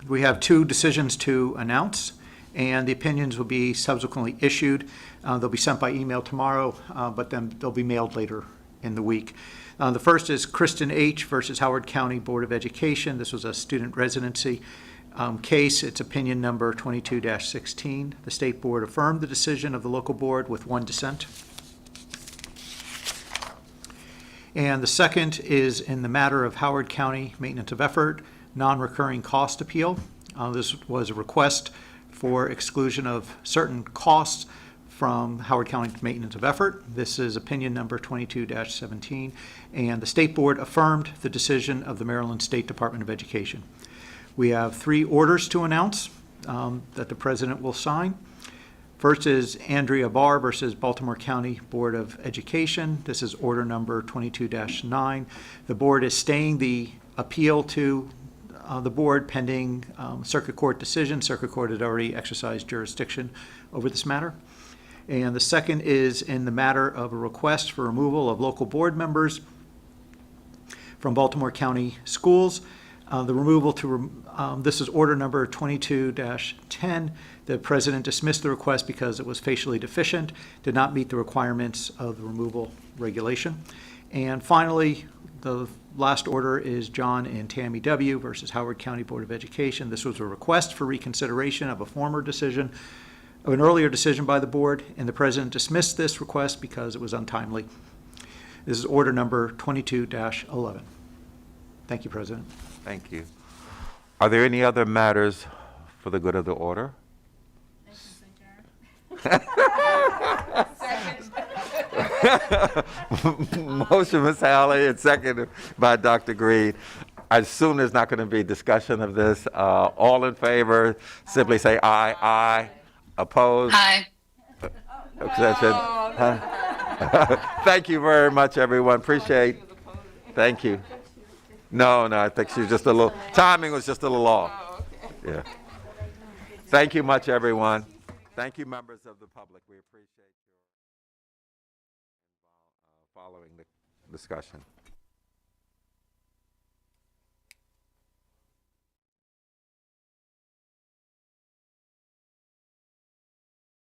We have 2 decisions to announce, and the opinions will be subsequently issued. They'll be sent by email tomorrow, but then they'll be mailed later in the week. The first is Kristen H. versus Howard County Board of Education. This was a student residency case. It's opinion number 22-16. The State Board affirmed the decision of the local board with 1 dissent. And the second is in the matter of Howard County Maintenance of Effort, non-recurring cost appeal. This was a request for exclusion of certain costs from Howard County Maintenance of Effort. This is opinion number 22-17, and the State Board affirmed the decision of the Maryland State Department of Education. We have 3 orders to announce that the President will sign. First is Andrea Barr versus Baltimore County Board of Education. This is order number 22-9. The board is staying the appeal to the board pending circuit court decision. Circuit court had already exercised jurisdiction over this matter. And the second is in the matter of a request for removal of local board members from Baltimore County Schools. The removal this is order number 22-10. The President dismissed the request because it was facially deficient, did not meet the requirements of the removal regulation. And finally, the last order is John and Tammy W. versus Howard County Board of Education. This was a request for reconsideration of a former decision, of an earlier decision by the board, and the President dismissed this request because it was untimely. This is order number 22-11. Thank you, President. Thank you. Are there any other matters for the good of the order? Motion, Ms. Halley, and seconded by Dr. Green. I assume there's not going to be discussion of this. All in favor, simply say aye. Aye. Opposed? Aye. Abstention? Thank you very much, everyone. Appreciate. Thank you. No, I think she's just a little, timing was just a little off. Yeah. Thank you much, everyone. Thank you, members of the public. We appreciate your following the discussion.